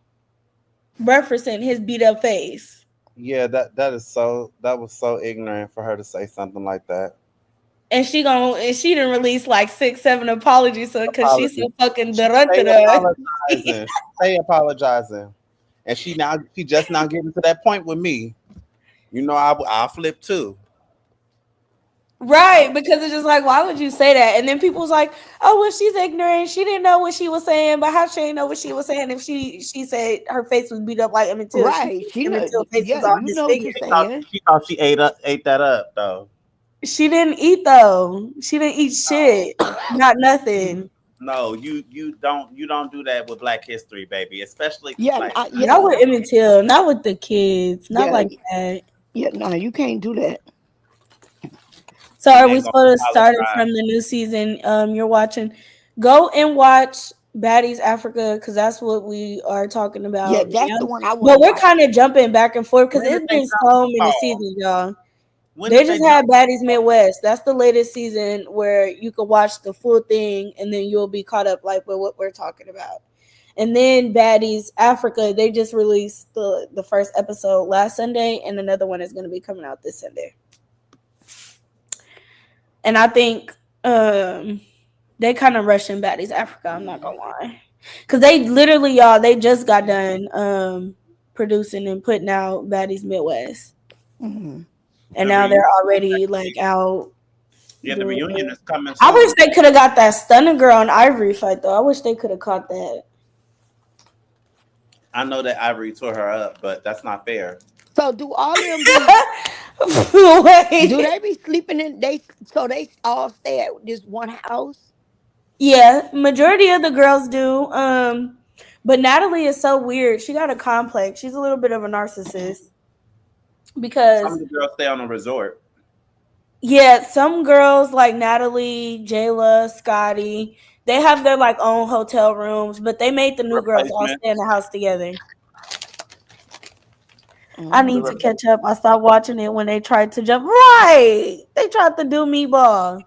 referencing his beat up face. Yeah, that was so ignorant for her to say something like that. And she didn't release like 6-7 apologies, so because she's so fucking Stay apologizing. Stay apologizing. And she just now getting to that point with me. You know, I'll flip too. Right, because it's just like, why would you say that? And then people was like, oh, well, she's ignorant. She didn't know what she was saying, but how she didn't know what she was saying if she said her face was beat up like Emmett Till? Right. Emmett Till face was Yeah, all you know what disfigured. you're saying. She thought she ate that up though. She didn't eat though. She didn't eat shit. Not nothing. No, you don't do that with Black History, baby. Especially not with Emmett Till, not with the kids, not like that. Yeah, no, you can't do that. So are we supposed to start it from the new season you're watching? Go and watch Baddies Africa because that's what we are talking about. Yeah, that's the one I want. But we're kind of jumping back and forth because it's been so many seasons, y'all. They just had Baddies Midwest. That's the latest season where you can watch the full thing and then you'll be caught up like with what we're talking about. And then Baddies Africa, they just released the first episode last Sunday, and another one is going to be coming out this Sunday. And I think they kind of rushing Baddies Africa. I'm not gonna lie, because they literally, y'all, they just got done producing and putting out Baddies Midwest, and now they're already like out. Yeah, the reunion is coming. I wish they could have got that Stunning Girl and Ivory fight though. I wish they could have caught that. I know that Ivory tore her up, but that's not fair. So do all of them do they be sleeping in so they all stay at this one house? Yeah, majority of the girls do. But Natalie is so weird. She got a complex. She's a little bit of a narcissist. Because some of the girls stay on a resort. Yeah, some girls like Natalie, Jayla, Scotty, they have their like own hotel rooms, but they made the new girls all stay in the house together. I need to catch up. I stopped watching it when they tried to jump. Right. They tried to do Meatball.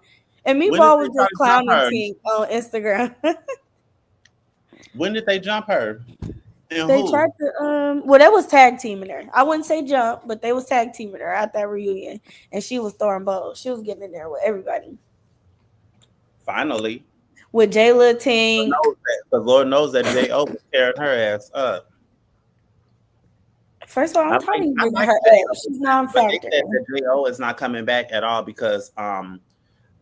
And Meatball was just clowning Tink on Instagram. When did they jump her? And they tried to well, that was tag teaming her. I wouldn't say jump, but they was tag teaming her at that reunion. And she was throwing bows. She was getting in there with everybody. Finally. With Jayla Tink. The Lord knows that J.O. was tearing her ass up. First of all, I I'm tired of like you I bringing like her J.O. up. She's But they non-factor. said that J.O. is not coming back at all because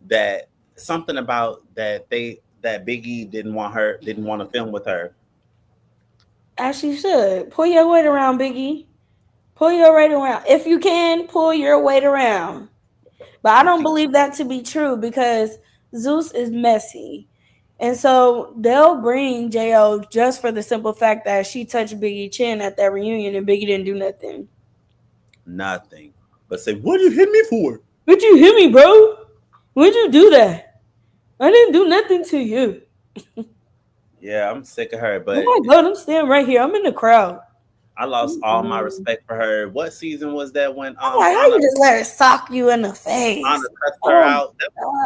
that something about that Biggie didn't want to film with her. As she should. Pull your weight around, Biggie. Pull your weight around. If you can, pull your weight around. But I don't believe that to be true because Zeus is messy. And so they'll bring J.O. just for the simple fact that she touched Biggie Chin at that reunion and Biggie didn't do nothing. Nothing. But say, what did you hit me for? What'd you hit me, bro? What'd you do that? I didn't do nothing to you. Yeah, I'm sick of her. Oh But my God, I'm standing right here. I'm in the crowd. I lost all my respect for her. What season was that when I'm like, how Anna you just let her sock you in the face? cussed her Oh out?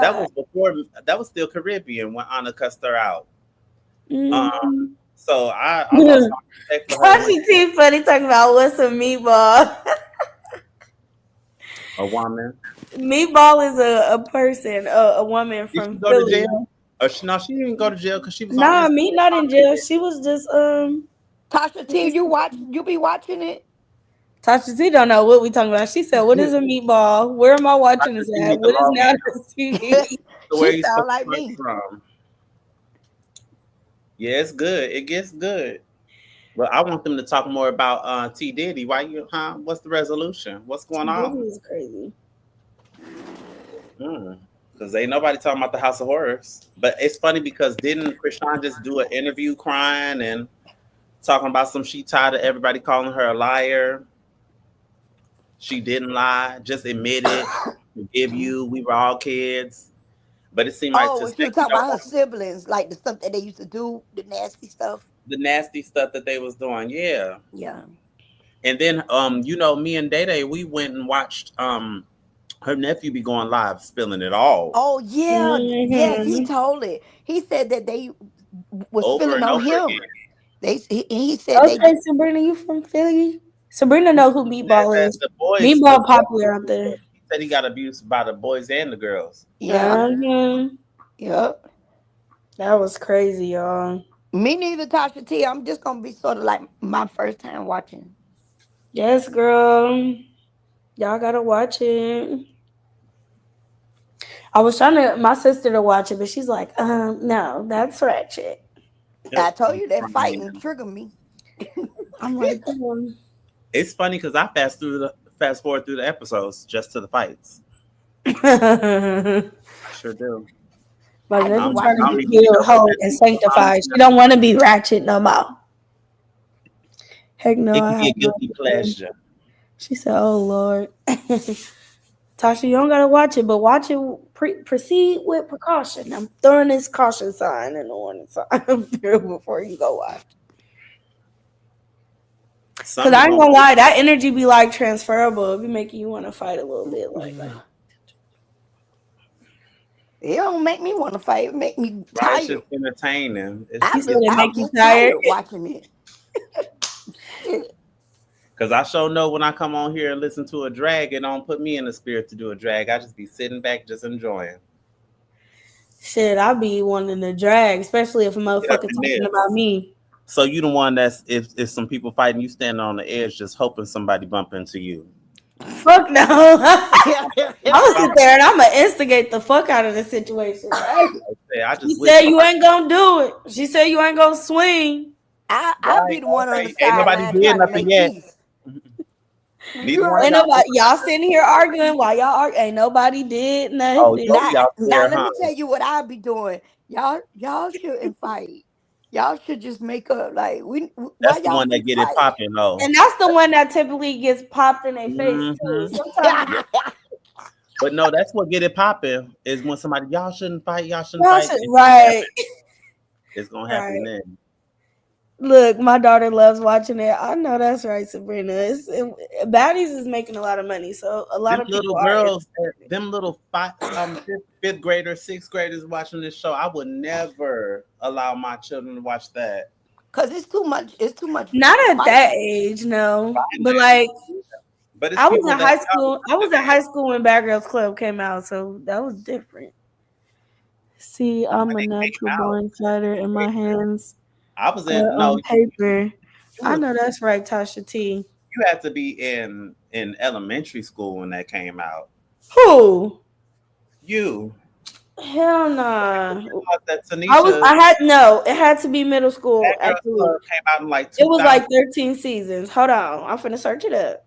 That God. was before. That was still Caribbean when Anna cussed her out. Mm-hmm. So I lost my respect for her. Tashi T funny talking about what's a meatball. A woman. Meatball is a person, a woman Did she from go to Philly. jail? No, she didn't go to jail because she was on Nah, Instagram. Meat not in jail. She was just Tasha T, you be watching it? Tasha T don't know what we talking about. She said, "What is a meatball? Where am I watching this She at? need to What is log now in. the TV?" So where She you sound supposed like to fight me. from? Yeah, it's good. It gets good. But I want them to talk more about T Diddy. Why you? What's the resolution? What's going Diddy on? is crazy. Because ain't nobody talking about the House of Horrors. But it's funny because didn't Krishan just do an interview crying and talking about she tired of everybody calling her a liar? She didn't lie. Just admit it. Forgive you. We were all kids. But it seemed like Oh, to when she was Sexy talking about her siblings, like the stuff that they used to do, the nasty stuff. the nasty stuff that they was doing. Yeah. Yeah. And then me and Day Day, we went and watched her nephew be going live spilling it all Oh yeah, yes, he Mm-hmm. told it. He said that they was over spilling and on over him. again. He said they Okay, Sabrina, you from Philly? Sabrina know who Said Meatball that is. the boys, Meatball popular out there. he said he got abused by the boys and the girls. yeah, Mm-hmm. yep. That was crazy, y'all. Me neither, Tasha T. I'm just gonna be sort of like my first time watching. Yes, girl. Y'all gotta watch it. I was trying to my sister to watch it, but she's like, no, that's ratchet. I told I'm you that crying. fighting triggered me. I'm like, It's funny because I fast forward through the episodes just to the fights. like I sure do. I they're just just I'm, trying watched to I don't get it. even be healed, know what whole, that and means. sanctified. She don't want to be ratchet no more. Heck no, It I can have be a no guilty idea. pleasure. She said, "Oh Lord, Tasha, you don't gotta watch it, but watch it. Proceed with precaution. I'm throwing this caution sign and the warning sign through before you go watch. Cause Some is I ain't gonna gonna lie, that energy be like transferable. It be making you want to fight a little bit, like." It don't make me want to fight. It make me right. It's tired. just entertaining. You said it I'll make you get tired. tired watching it. Shit. Because I sure know when I come on here and listen to a drag, it don't put me in the spirit to do a drag. I just be sitting back, just enjoying. Shit, I be wanting to drag, especially if a Get up motherfucker in talking there. about me. So you the one that's if some people fighting, you standing on the edge, just hoping somebody bump into you. Fuck no. I'm gonna sit there and I'm gonna instigate the fuck out of the situation. Right? I She just wish said you somebody ain't gonna do it. She said you ain't gonna swing. I'll right. be the one on the Okay. Ain't nobody sideline did trying to nothing make yet. peace. Neither You one of heard Ain't y'all. me. nobody y'all sitting here arguing while y'all argue. Ain't nobody did Oh, nothing. both of Now, y'all now there, let huh? me tell you what I'll be doing. Y'all shouldn't fight. Y'all should just make up. Like why That's the y'all one that keep get it fighting? popping, though. And that's the one that typically gets popped in their face too. Mm-hmm. Sometimes But no, that's what get it popping is when somebody y'all shouldn't fight, y'all shouldn't y'all fight. should, right. It's gonna happen Right. then. Look, my daughter loves watching it. I know that's right, Sabrina. Baddies is making a lot of money, so a lot Them of little people are. girls, them little fifth graders, sixth graders watching this show. I would never allow my children to watch that. Cause it's too much. It's too much Not at that fighting. age, no. Fine But then. like, But it's I was people in that high y'all school. I was in high school when Bad Girls Club came out, so that was different. See, I'm a when they natural came out. born fighter, and my hands I was are in no, on paper. I know that's right, Tasha T. You had to be in elementary school when that came out. Who? You. Hell nah. That Tanisha. It had to be middle school. That Girls Absolutely. Club came out in like It was 2000. like 13 seasons. Hold on. I'm finna search it up.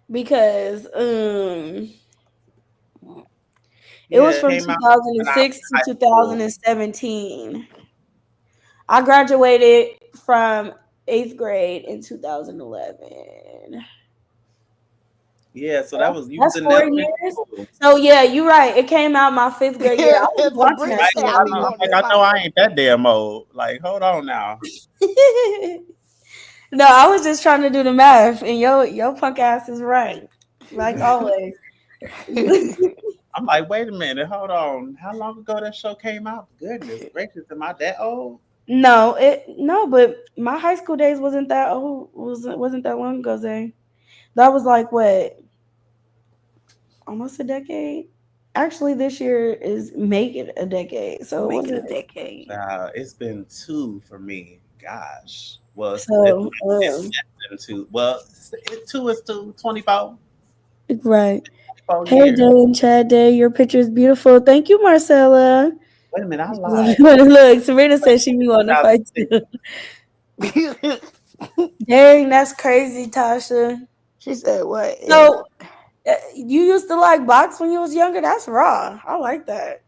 Because it was from came out when I was 2006 in to high school. 2017. I graduated from 8th grade in 2011. Yeah, so that was you That's was in 4 elementary years. school. So yeah, you're right. It came out my 5th grade year. I was watching Sabrina that said, shit. "I be I'm wanting like, to I know fight." I ain't that damn old. Like, hold on now. No, I was just trying to do the math, and your punk ass is right, like always. I'm like, wait a minute, hold on. How long ago that show came out? Goodness gracious, am I that old? No, but my high school days wasn't that old. Wasn't that long ago, Zay. That was like what, almost a decade. Actually, this year is make it a decade, so it Make it a wasn't. decade. It's been 2 for me. Gosh. Well, it's So less than 2. Well, 2 is 24. right. 24 Hey, years. Day and Chad Day, your picture is beautiful. Thank you, Marcella. Wait a minute, I lied. Look, Serena said she be wanting to fight too. Dang, that's crazy, Tasha. She said, "What?" So you used to like box when you was younger? That's raw. I like that.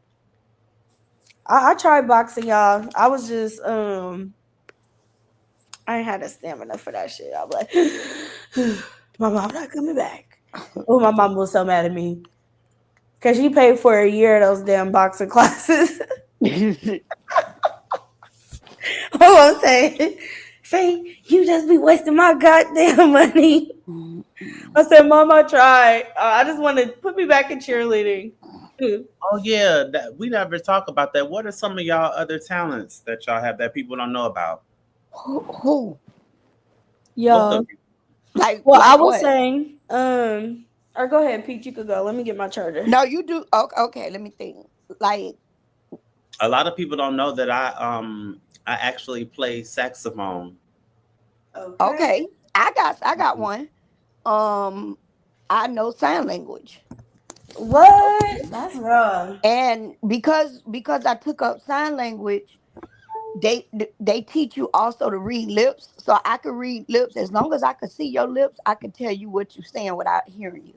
I tried boxing, y'all. I was just I ain't had the stamina for that shit. I was like, my mom not coming back. Oh, my mom was so mad at me. Cause she paid for a year of those damn boxing classes. Oh, I'm saying, say you just be wasting my goddamn money. I said, Mom, I tried. I just want to put me back in cheerleading. Oh yeah, we never talk about that. What are some of y'all other talents that y'all have that people don't know about? Who? Both Y'all. of you. Like, Well, like I was what? saying, or go ahead, Pete, you could go. Let me get my charger. No, you do. Okay, let me think. Like, A lot of people don't know that I actually play saxophone. okay, I got one. I know sign language, What? That's wrong. and because I took up sign language, they teach you also to read lips, so I could read lips. As long as I could see your lips, I could tell you what you're saying without hearing you.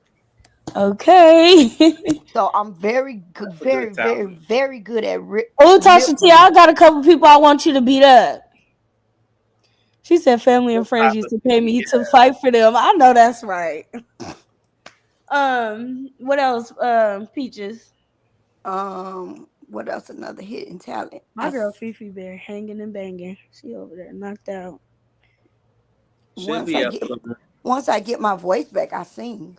Okay. So I'm very good, That's a good talent. very good at Oh, lip Tasha T, I reading. got a couple people I want you to beat up. She said family and friends used to pay me to fight for them. I know that's right. What else? Peaches. What else? Another hidden talent. My girl Fifi Bear hanging and banging. She over there knocked out. Should be up. Once I get my voice back, I sing.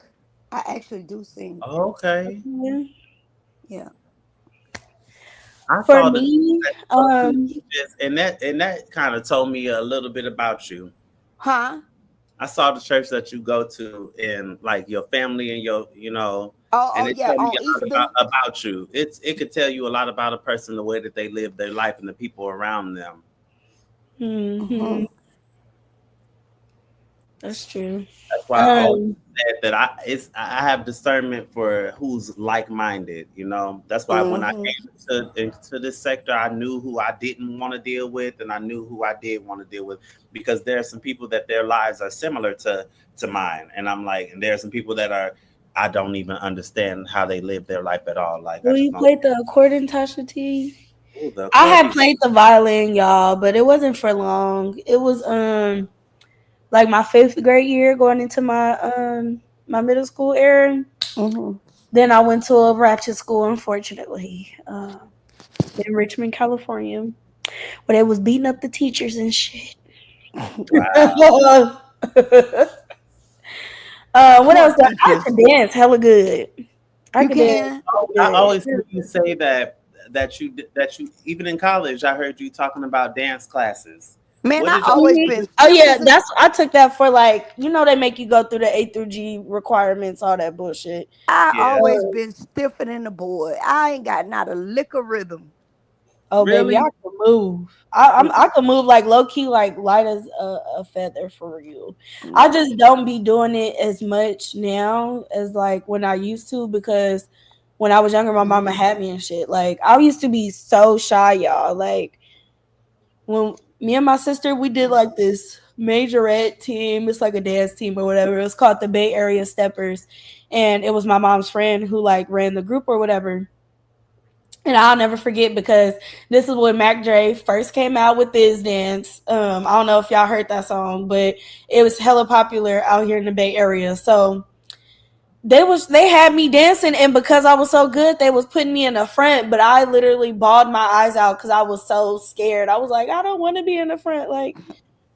I actually do sing. Okay. Yeah. I For saw me, and that kind of told me a little bit about you. Huh? I saw the church that you go to and like your family and your, and it Yeah. told me On a lot Easter. about you. It could tell you a lot about a person, the way that they live their life and the people around them. mm-hmm. That's true. That's why I always said that I have discernment for who's like-minded. That's why when I came into this sector, I knew who I didn't want to deal with, and I knew who I did want to deal with, because there are some people that their lives are similar to mine, and I'm like, and there are some people that I don't even understand how they live their life at all. Like, you played the accordion, Tasha T? Ooh, I had played the violin, y'all, but it wasn't for long. It was like my 5th grade year going into my my middle school era. Then I went to a ratchet school, unfortunately, in Richmond, California, where they was beating up the teachers and shit. Wow. What else? I could dance hella good. I always hear you say that you even in college. I heard you talking about dance classes. Man, I always been. Oh yeah, I took that for like, they make you go through the A through G requirements, all that bullshit. I always been stiffer than the boy. I ain't got not a lick of rhythm. Oh, baby, I Really? can move. I can move like low key, like light as a feather for you. I just don't be doing it as much now as like when I used to because when I was younger, my mama had me and shit. Like I used to be so shy, y'all. Like when me and my sister we did like this majorette team. It's like a dance team or whatever. It was called the Bay Area Steppers, and it was my mom's friend who like ran the group or whatever. And I'll never forget because this is when Mac Dre first came out with this dance. I don't know if y'all heard that song, but it was hella popular out here in the Bay Area. So they had me dancing, and because I was so good, they was putting me in the front. But I literally bawled my eyes out because I was so scared. I was like, I don't want to be in the front. Like,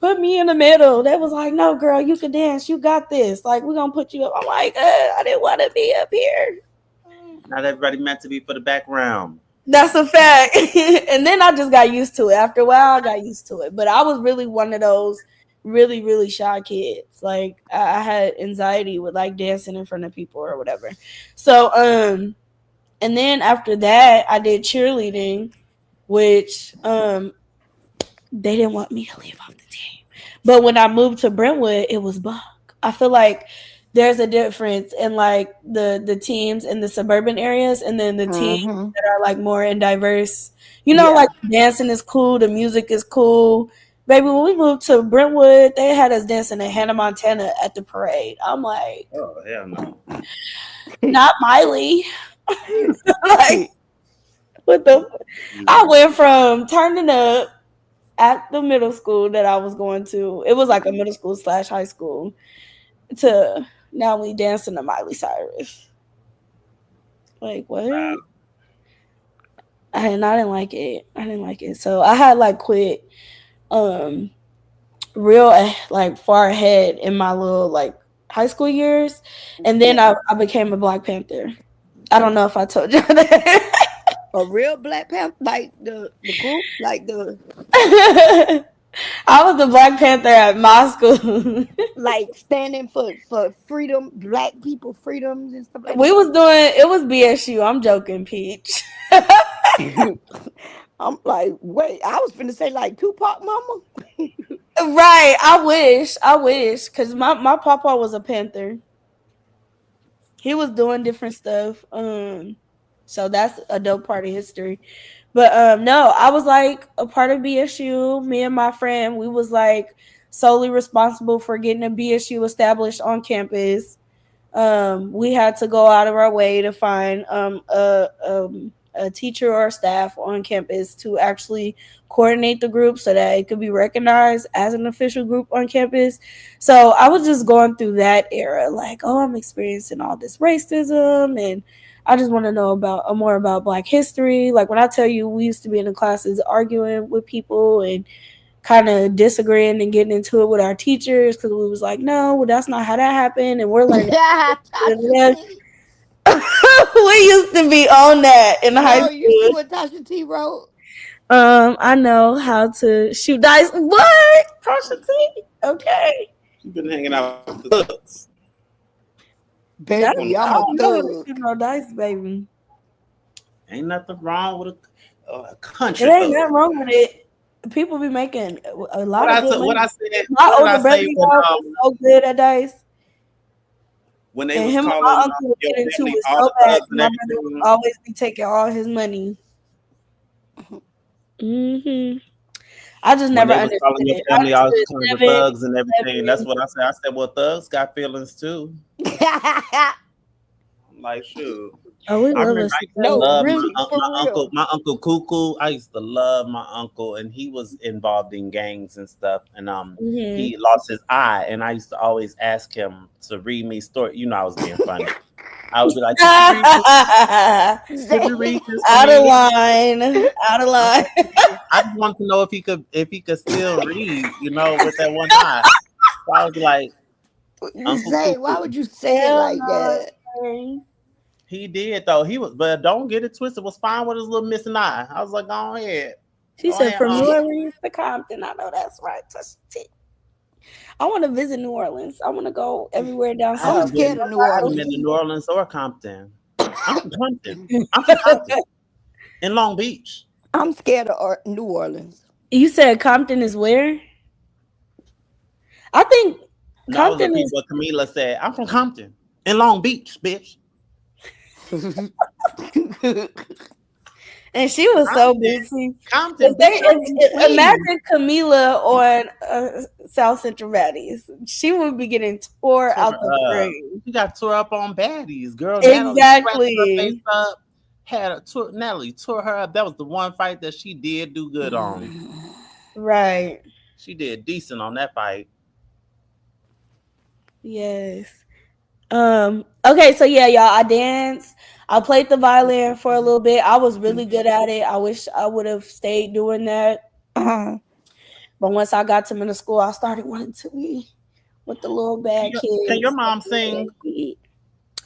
put me in the middle. They was like, no, girl, you can dance. You got this. Like, we're gonna put you up. I'm like, I didn't want to be up here. Not everybody meant to be for the background. That's a fact. And then I just got used to it. After a while, I got used to it. But I was really one of those really, really shy kids. Like I had anxiety with like dancing in front of people or whatever. So, and then after that, I did cheerleading, which they didn't want me to leave off the team. But when I moved to Brentwood, it was Buck. I feel like there's a difference in like the teams in the suburban areas and then the teams that are like more in diverse. You know, like dancing is cool, the music is cool. Baby, when we moved to Brentwood, they had us dancing in Hannah Montana at the parade. I'm like, Oh hell no! not Miley. Like, what the? I went from turning up at the middle school that I was going to. It was like a middle school / high school. To now we dancing to Miley Cyrus. Like what? Wow. I didn't like it. I didn't like it. So I had like quit real like far ahead in my little like high school years. And then I became a Black Panther. I don't know if I told you that. A real Black Panther, like the group, like the I was the Black Panther at my school. like standing for freedom, Black people freedoms and stuff like We was doing it was BSU. I'm joking, Peach. that. I'm like, wait, I was finna say like Tupac Mama. Right. I wish. Cause my papa was a Panther. He was doing different stuff. So that's a dope part of history. But no, I was like a part of BSU. Me and my friend, we was like solely responsible for getting a BSU established on campus. We had to go out of our way to find a teacher or staff on campus to actually coordinate the group so that it could be recognized as an official group on campus. So I was just going through that era, like, oh, I'm experiencing all this racism, and I just want to know about more about Black history. Like when I tell you, we used to be in the classes arguing with people and kind of disagreeing and getting into it with our teachers because we was like, no, well, that's not how that happened, and we're learning. We used to be on that in high No, school. you see what Tasha T wrote? I know how to shoot dice. What? Tasha T? Okay. You've been hanging out with the thugs. Baby, I'm a thug. Shoot no dice, baby. Ain't nothing wrong with a country. It ain't thug. nothing wrong with it. People be making a lot of good What money. I said, My what I older brother say was so good at dice. when they And was him and calling my uncle would your get into family it all so the bad. thugs and My brother would everything. always be taking all his money. I just When never they was calling understood your it. family all Understood kinds of 7, thugs and everything. That's 11. what I said. I said, well, thugs got feelings too. I'm like, shoot. Oh, we I love remember us. I used to No, love really, for real. my uncle Cuckoo. I used to love my uncle, and he was involved in gangs and stuff. And he lost his eye, and I used to always ask him to read me story. You know, I was being funny. I would be like, "Could you read this for Out of me?" line. Out of line. I just wanted to know if he could still read, you know, with that one eye. So I was like, Uncle Zay, why Cuckoo. would you say it Hell like no. that? He did though. He was, but don't get it twisted. Was fine with his little missing eye. I was like, go ahead. She Go said ahead, from New Uncle. Orleans to Compton. I know that's right. Touch the tip. I want to visit New Orleans. I want to go everywhere down I I'm south. haven't scared been, of New I haven't been Orleans. to New Orleans or Compton. I'm from Compton. I'm from Compton in Long Beach. I'm scared of New Orleans. You said Compton is where? I think No, I was Compton repeating is. what Camila said. I'm from Compton in Long Beach, bitch. And she was so Compton, bootsy. Compton, bitch. I'm in Queens. Imagine Camila on South Central Baddies. She would be getting tore Tore out the up. frame. She got tore up on baddies, girl. Natalie scratched her face Exactly. up. Natalie tore her up. That was the one fight that she did do good on. Right. She did decent on that fight. Yes. Okay, so yeah, y'all, I danced. I played the violin for a little bit. I was really good at it. I wish I would have stayed doing that. Uh-huh. But once I got to middle school, I started wanting to be with the little bad Can your kids. mom sing?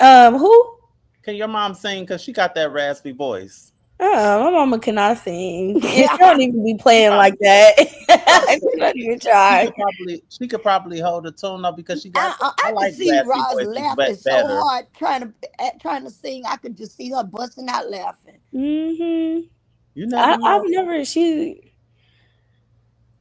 Who? Can your mom sing? Because she got that raspy voice. My mama cannot sing. And she don't even be playing like that. She don't even try. She could probably hold a tune up because she got. I I could like see raspy Roz voices laughing so better. hard trying to sing. I could just see her busting out laughing. Mm-hmm. You never know. I've never.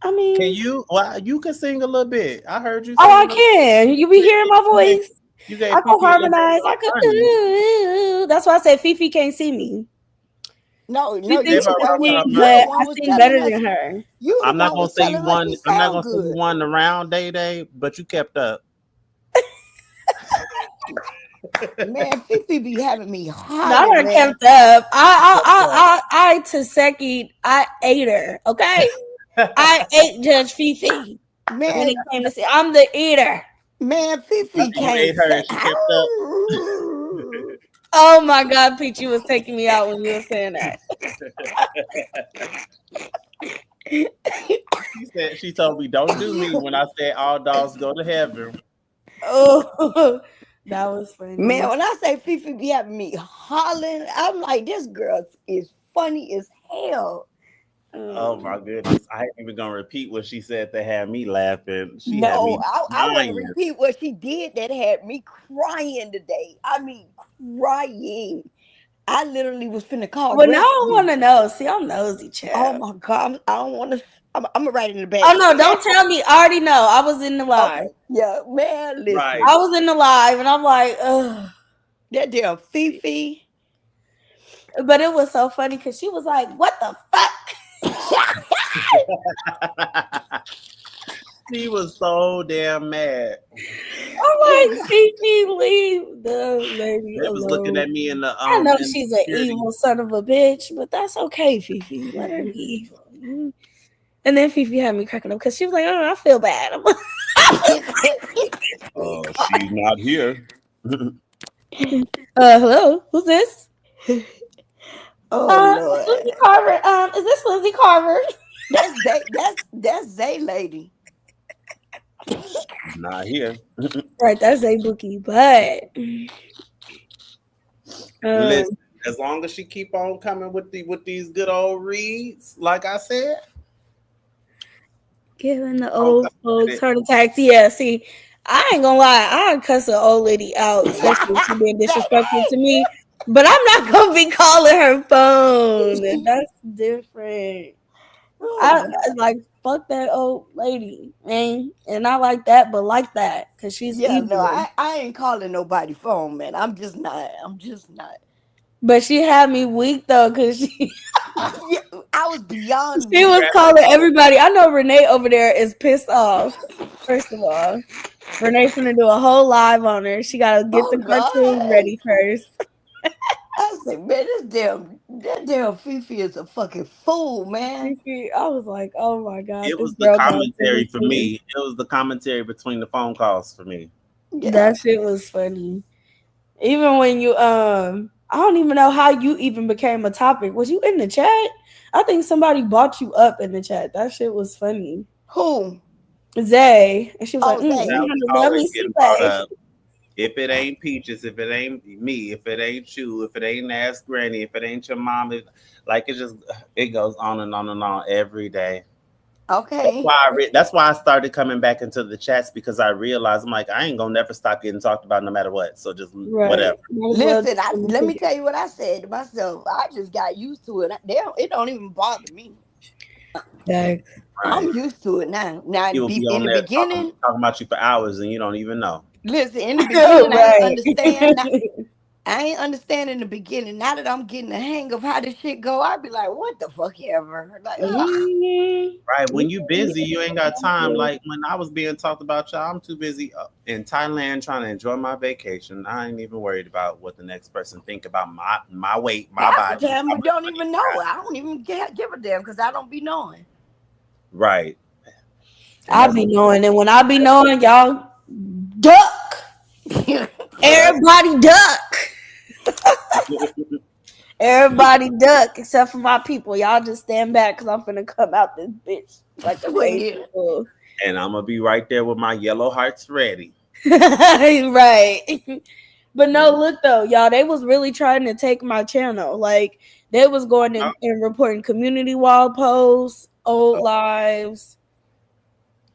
I mean, Can you? Well, you can sing a little bit. I heard you. oh, I Sing can. You be hearing my voice. You gave I can Fifi a little harmonize. I money. could. That's why I said Fifi can't see me. No, She you thinks Gave her she a can run for sing, her you money. but the I one was sing telling better her than her. you the I'm not one gonna was say you telling her won. she I'm not sound gonna say you good. won the round, Day, but you kept up. Man, Fifi be having me No, I hollering, done man. kept up. I Taseki, I ate her. Okay, I ate Judge Fifi when Man, he came to see. I'm the eater. Fifi You can't ate her say. and she kept up. Oh my God, Peachy was taking me out when you were saying that. She told me, "Don't do me." When I said all dogs go to heaven. Oh, that was funny. Man, when I say Fifi be having me hollering, I'm like, this girl is funny as hell. Oh my goodness! I ain't even gonna repeat what she said that had me laughing. She had No, me I want to dying. repeat what she did that had me crying today. I mean, crying. I literally was finna call Well, now I rescue. want to know. See, I'm nosy, Oh child. my God, I don't want to. I'm gonna write in the back. Oh no, don't tell me. I already know. I was in the live. Okay, yeah, man, Right. listen, I was in the live, and I'm like, ugh. that damn Fifi. But it was so funny because she was like, "What the fuck?" She was so damn mad. I'm like, Fifi, leave the lady They was looking at alone. me in the I know in she's an security. evil son of a bitch, but that's okay, Fifi. Let her be evil. And then Fifi had me cracking up because she was like, "Oh, I feel bad." I'm like, She's not here. hello, who's this? Oh Lindsay Lord, Carver. Is this Lindsay Carver? that's Zay lady. Not here. Right, that's a bookie, but Listen, as long as she keep on coming with these good old reads, like I said, giving the old folks heart attacks. Yeah, see, I ain't gonna lie, I cuss an old lady out, especially if she being disrespectful to me. But I'm not gonna be calling her phone. That's different. I like fuck that old lady, man, and I like that, but like that because she's Yeah, no, evil. I ain't calling nobody phone, man. I'm just not. But she had me weak though, cause she Yeah, I was beyond she weak. was calling everybody. I know Renee over there is pissed off. First of all, Renee's gonna do a whole live on her. She gotta get the Oh cartoon God. ready first. I said, man, that damn Fifi is a fucking fool, man. I was like, oh my God, it this was the girl got too commentary much for sense. me. It was the commentary between the phone calls for me. Yeah. That shit was funny. Even when you I don't even know how you even became a topic. Was you in the chat? I think somebody bought you up in the chat. That shit was funny. Who? Zay. And she was like, Oh, Zay. let me Always see getting brought Zay. up. If it ain't Peaches, if it ain't me, if it ain't you, if it ain't Ask Granny, if it ain't your mom, it goes on and on and on every day. Okay. That's why I started coming back into the chats, because I realized I'm like, I ain't gonna never stop getting talked about no matter what. So just whatever. Listen, let me tell you what I said to myself. I just got used to it. It don't even bother me. Yeah. I'm used to it now. Now, People be in on the there beginning, talking about you for hours and you don't even know. listen, in the beginning, I ain't Right. understand. I ain't understand in the beginning. Now that I'm getting the hang of how this shit go, I be like, what the fuck ever? Like, Mhm. Right. When you busy, you ain't got time. Like when I was being talked about, y'all, I'm too busy in Thailand trying to enjoy my vacation. I ain't even worried about what the next person think about my weight, my half body. the time we don't even know. I don't even give a damn because I don't be knowing. Right. And I be knowing, and when I be knowing, y'all duck. Everybody duck. Everybody duck except for my people. Y'all just stand back because I'm finna come out this bitch like a baby. And I'm gonna be right there with my yellow hearts ready. Right. But no, look though, y'all, they was really trying to take my channel. Like they was going in and reporting community wall posts, old lives.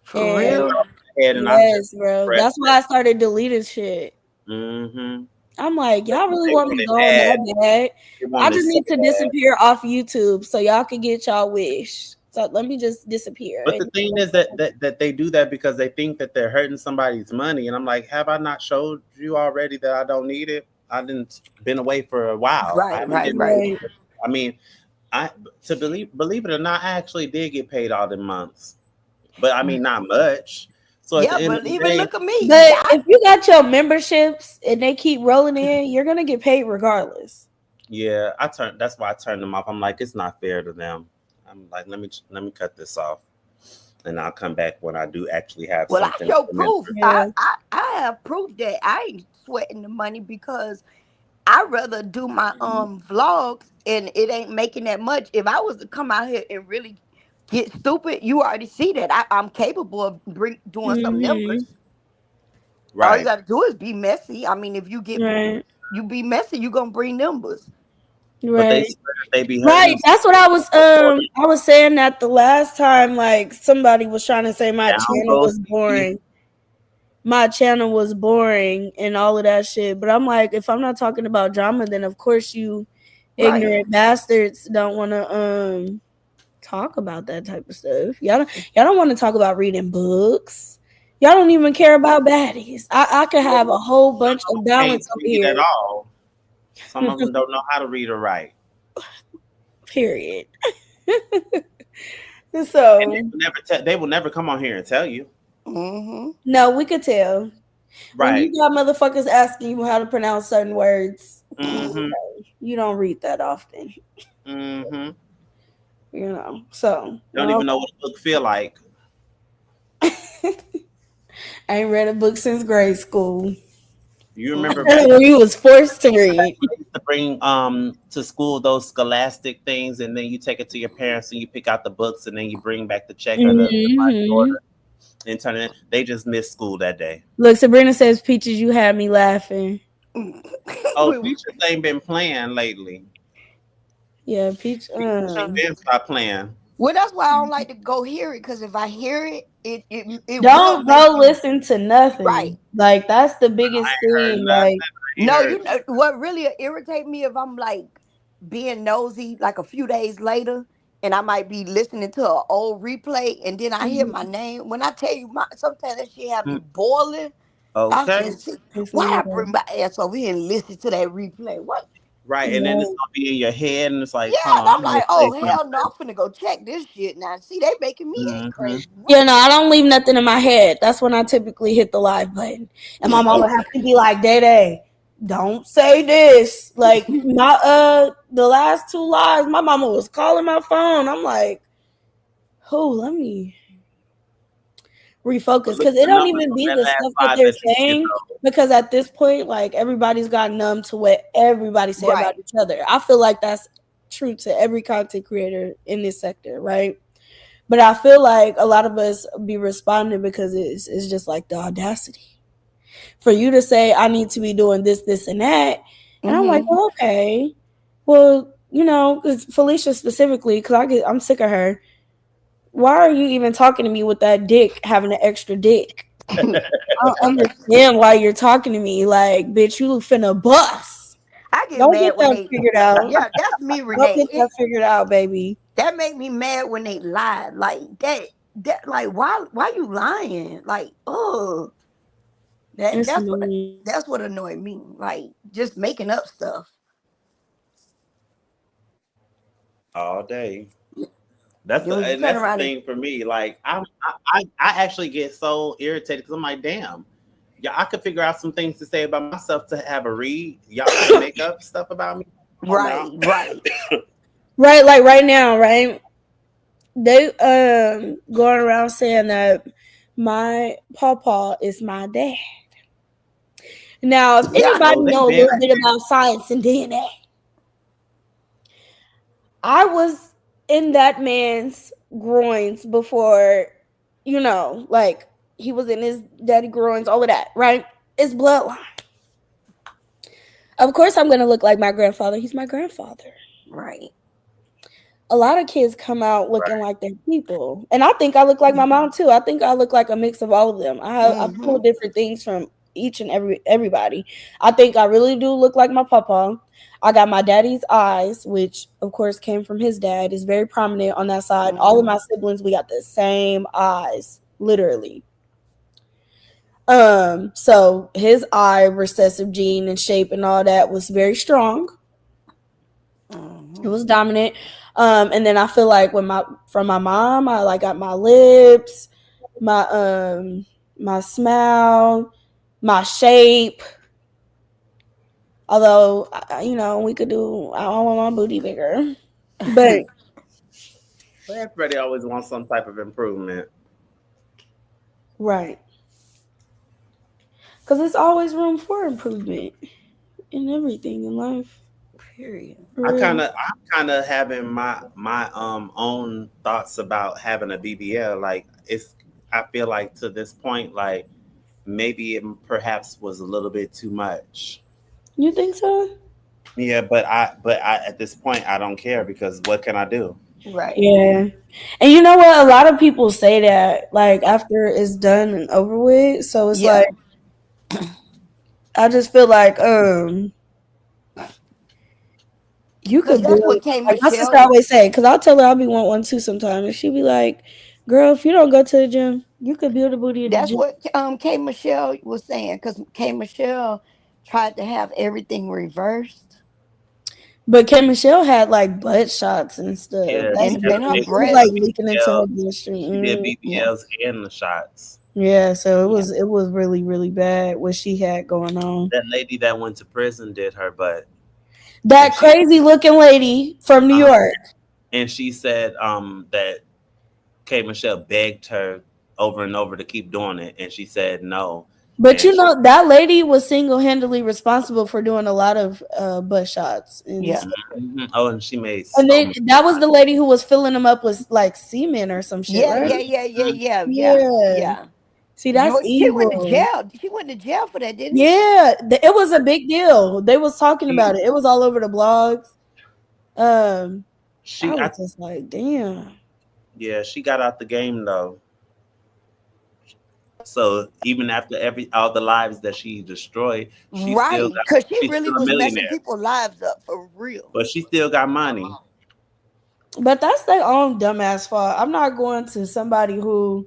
For real? Yes, bro. That's why I started deleting shit. Mm-hmm. I'm like, y'all really want me going that bad? I just need to disappear off YouTube so y'all can get y'all wish. So let me just disappear. But the thing is that they do that because they think that they're hurting somebody's money. And I'm like, have I not showed you already that I don't need it? I didn't been away for a while. Right. I mean, believe it or not, I actually did get paid all the months. But I mean not much. So at the end of the day, look at me. But if you got your memberships and they keep rolling in, you're gonna get paid regardless. Yeah, that's why I turned them off. I'm like, it's not fair to them. I'm like, let me cut this off, and I'll come back when I do actually have something. I show proof. I have proof that I ain't sweating the money because I rather do my vlogs and it ain't making that much. If I was to come out here and really get stupid, you already see that I'm capable of doing some numbers. Right. All you got to do is be messy. I mean, if you you be messy, you gonna bring numbers. Right. They be right. That's what I was saying that the last time, like somebody was trying to say my channel was boring. My channel was boring and all of that shit. But I'm like, if I'm not talking about drama, then of course you ignorant bastards don't want to talk about that type of stuff. Y'all don't want to talk about reading books. Y'all don't even care about baddies. I could have a whole bunch of balance up here. At all. Some of them don't know how to read or write. Period. So they will never come on here and tell you. Mm-hmm. No, we could tell. Right. When you got motherfuckers asking you how to pronounce certain words, you don't read that often. Mm-hmm. You know, so don't even know what a book feel like. I ain't read a book since grade school. You remember when you was forced to read? To bring to school those scholastic things, and then you take it to your parents and you pick out the books, and then you bring back the check or the order and turn it in. They just missed school that day. Look, Sabrina says, "Peaches, you had me laughing." Oh, Peaches ain't been playing lately. Yeah, Peach. She stop playing. Well, that's why I don't like to go hear it, because if I hear it, it don't go listen to nothing. Right. Like that's the biggest thing. Like no, you know what really irritate me if I'm like being nosy, like a few days later, and I might be listening to an old replay, and then I hear my name. When I tell you, sometimes that shit have me boiling. Okay. Why I bring my ass over here and listen to that replay? What? Right, and then it's gonna be in your head, and it's like, yeah, I'm like, oh hell no, I'm finna go check this shit now. See, they making me act crazy. Yeah, no, I don't leave nothing in my head. That's when I typically hit the live button, and my mom would have to be like, "Day, don't say this." Like my the last 2 lives, my mama was calling my phone. I'm like, "Oh, let me refocus," because it don't even be the stuff that they're saying, because at this point, like everybody's got numb to what everybody say about each other. I feel like that's true to every content creator in this sector, right? But I feel like a lot of us be responding because it's just like the audacity for you to say, I need to be doing this, this, and that. And I'm like, well, okay, well, you know, because Felicia specifically, because I'm sick of her. Why are you even talking to me with that dick having an extra dick? I don't understand why you're talking to me. Like, bitch, you finna bust. I get Don't get mad when that they. figured out. Yeah, that's me, Don't Renee. get that figured out, baby. That make me mad when they lie like that. That like why you lying? Like oh that It's that's what annoying. that's what annoyed me. Like just making up stuff. all day. Then when you And turn that's the around and thing for me. Like I actually get so irritated because I'm like, damn, yeah, I could figure out some things to say about myself to have a read. Y'all can make up stuff about me. Come on now. right. Right, like right now, right? They going around saying that my pawpaw is my dad. Now, if Yeah. anybody Oh, they know a been. little bit about science and DNA, I was in that man's groins before, like he was in his daddy groins, all of that, right? It's bloodline. Of course, I'm gonna look like my grandfather. He's my grandfather. Right. A lot of kids come out looking like their people, and I think I look like my mom too. I think I look like a mix of all of them. I pull Mm-hmm. different things from each and everybody. I think I really do look like my papa. I got my daddy's eyes, which of course came from his dad. Is very prominent on that side. All of Mm-hmm. my siblings, we got the same eyes, literally. So his eye recessive gene and shape and all that was very strong. It Mm-hmm. was dominant. And then I feel like from my mom, I like got my lips, my smile, my shape. Although we could do. I want my booty bigger, but But everybody always wants some type of improvement. right, because there's always room for improvement in everything in life. Period. For real. I'm kind of having my own thoughts about having a BBL. Like I feel like to this point, like maybe it perhaps was a little bit too much. You think so? Yeah, but I at this point I don't care because what can I do? Right. Yeah. And you know what? A lot of people say that like after it's done and over with. So it's Yeah. like I just feel like you Cause could that's build what K like my sister Michelle. always say, because I'll tell her I'll be want one too sometime, and she'll be like, "Girl, if you don't go to the gym, you could build a booty at the That's gym." what K Michelle was saying. Cause K Michelle tried to have everything reversed, But K Michelle had like butt shots and stuff. Yeah, That's she and did what a her big it was she did like a breasts. leaking into her BBL. She did bloodstream. Yeah. BBLs and the shots. Yeah, so Yeah. it was really really bad what she had going on. That lady that went to prison did her butt, and That she crazy looking lady from New uh, York. and she said that K Michelle begged her over and over to keep doing it, and she said no. But And she, that lady was single handedly responsible for doing a lot of butt shots and Yeah. stuff. oh, and she made And so then much that was the money. lady who was filling them up with like semen or some shit, Yeah. right? Yeah. Yeah. Yeah. Mhm. Yeah. Yeah. Yeah. Yeah. See, that's She went to evil. jail. She went to jail for that, didn't she? Yeah, it was a big deal. They was talking She, about it. It was all over the blogs. Um, I she, was just like, damn. yeah, she got out the game though. So even after all the lives that she destroyed, Right. Cause she she's really still a was messing millionaire. people's lives up for real. But she still got money. But that's their own dumbass fault. I'm not going to somebody who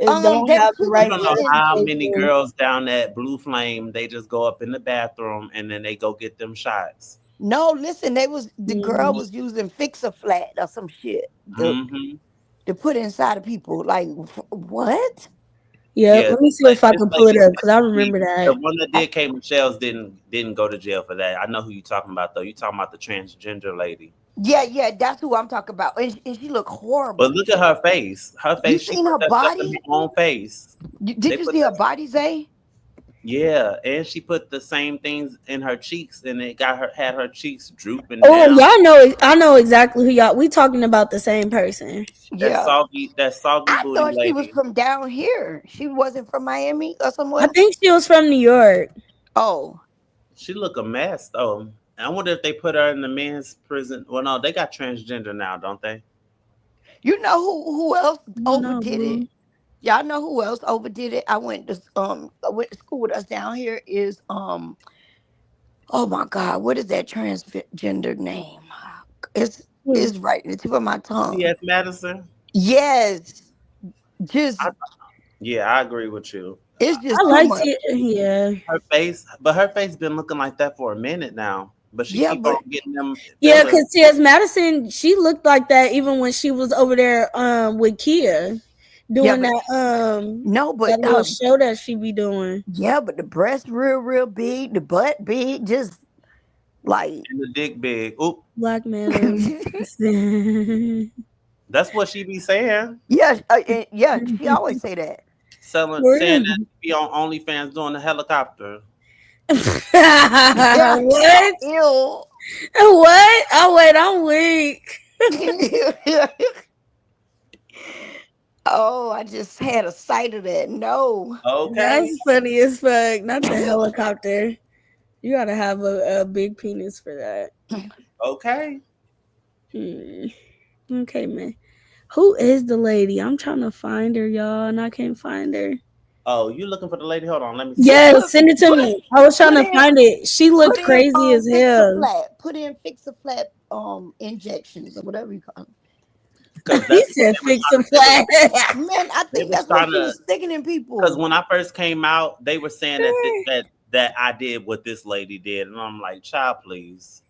don't have the She You was right don't know eating. how many reputation. girls down at Blue Flame they just go up in the bathroom and then they go get them shots. No, listen, the girl Mhm. was using Fix-A Flat or some shit Hmm. to put inside of people. Like what? Yep. Yeah, Let me see if I this can pull it lady, up because I remember the that. one that did K Michelle's didn't go to jail for that. I know who you talking about though. You talking about the transgender lady. Yeah, yeah, that's who I'm talking about. And she looked But horrible. look at her face. Her You face. She seen put her that stuff in her body? own face. They Did you put see her that. body, Zay? Yeah, and she put the same things in her cheeks, and it had her cheeks drooping Oh, down. y'all know. I know exactly who y'all. We talking about the same person. Yeah. That soggy I booty thought she was lady. from down here. She wasn't from Miami or I somewhere. think she was from New York. Oh, She look a mess though. I wonder if they put her in the men's prison. Well, no, they got transgender now, don't they? You know who else Oh no, overdid it? boo. Y'all know who else overdid it? I went to school with us down here is oh my God, what is that transgender name? It's Hmm. it's right at the tip of my tongue. T.S. Madison. Yes. I, Just yeah, I agree with you. it's I just too liked much. it. Yeah. Her face been looking like that for a minute now. But she Yeah, keep on but getting them Yeah, fillers. because T.S. Madison, she looked like that even when she was over there with Kia yeah, doing but no, that but little show that she be doing. yeah, but the breast real big, the butt big, just like And the dick big. Oop. Black man on. That's what she be saying. yeah, yeah. She always say that. For Saying real. that she be on OnlyFans doing the helicopter. Yeah, What? ew. What? Oh wait, I'm weak. Oh, I just had a sight of that. No. Okay. That's funny as fuck. Not the helicopter. You gotta have a big penis for that. Okay. Hmm. Okay, man. Who is the lady? I'm trying to find her, y'all, and I can't find her. Oh, you looking for the lady? Hold on, let me see. Yes, Put send it to put me. I was trying put to in find it. She put looked in crazy as fix a hell. flat. Put in fix a flat injections or whatever you call them. Because He that's what said they were fix trying a to do. flat. Man, I They think was that's what trying she to, was sticking in because people. when I first came out, they were saying that I did what this lady did, and I'm like, child, please.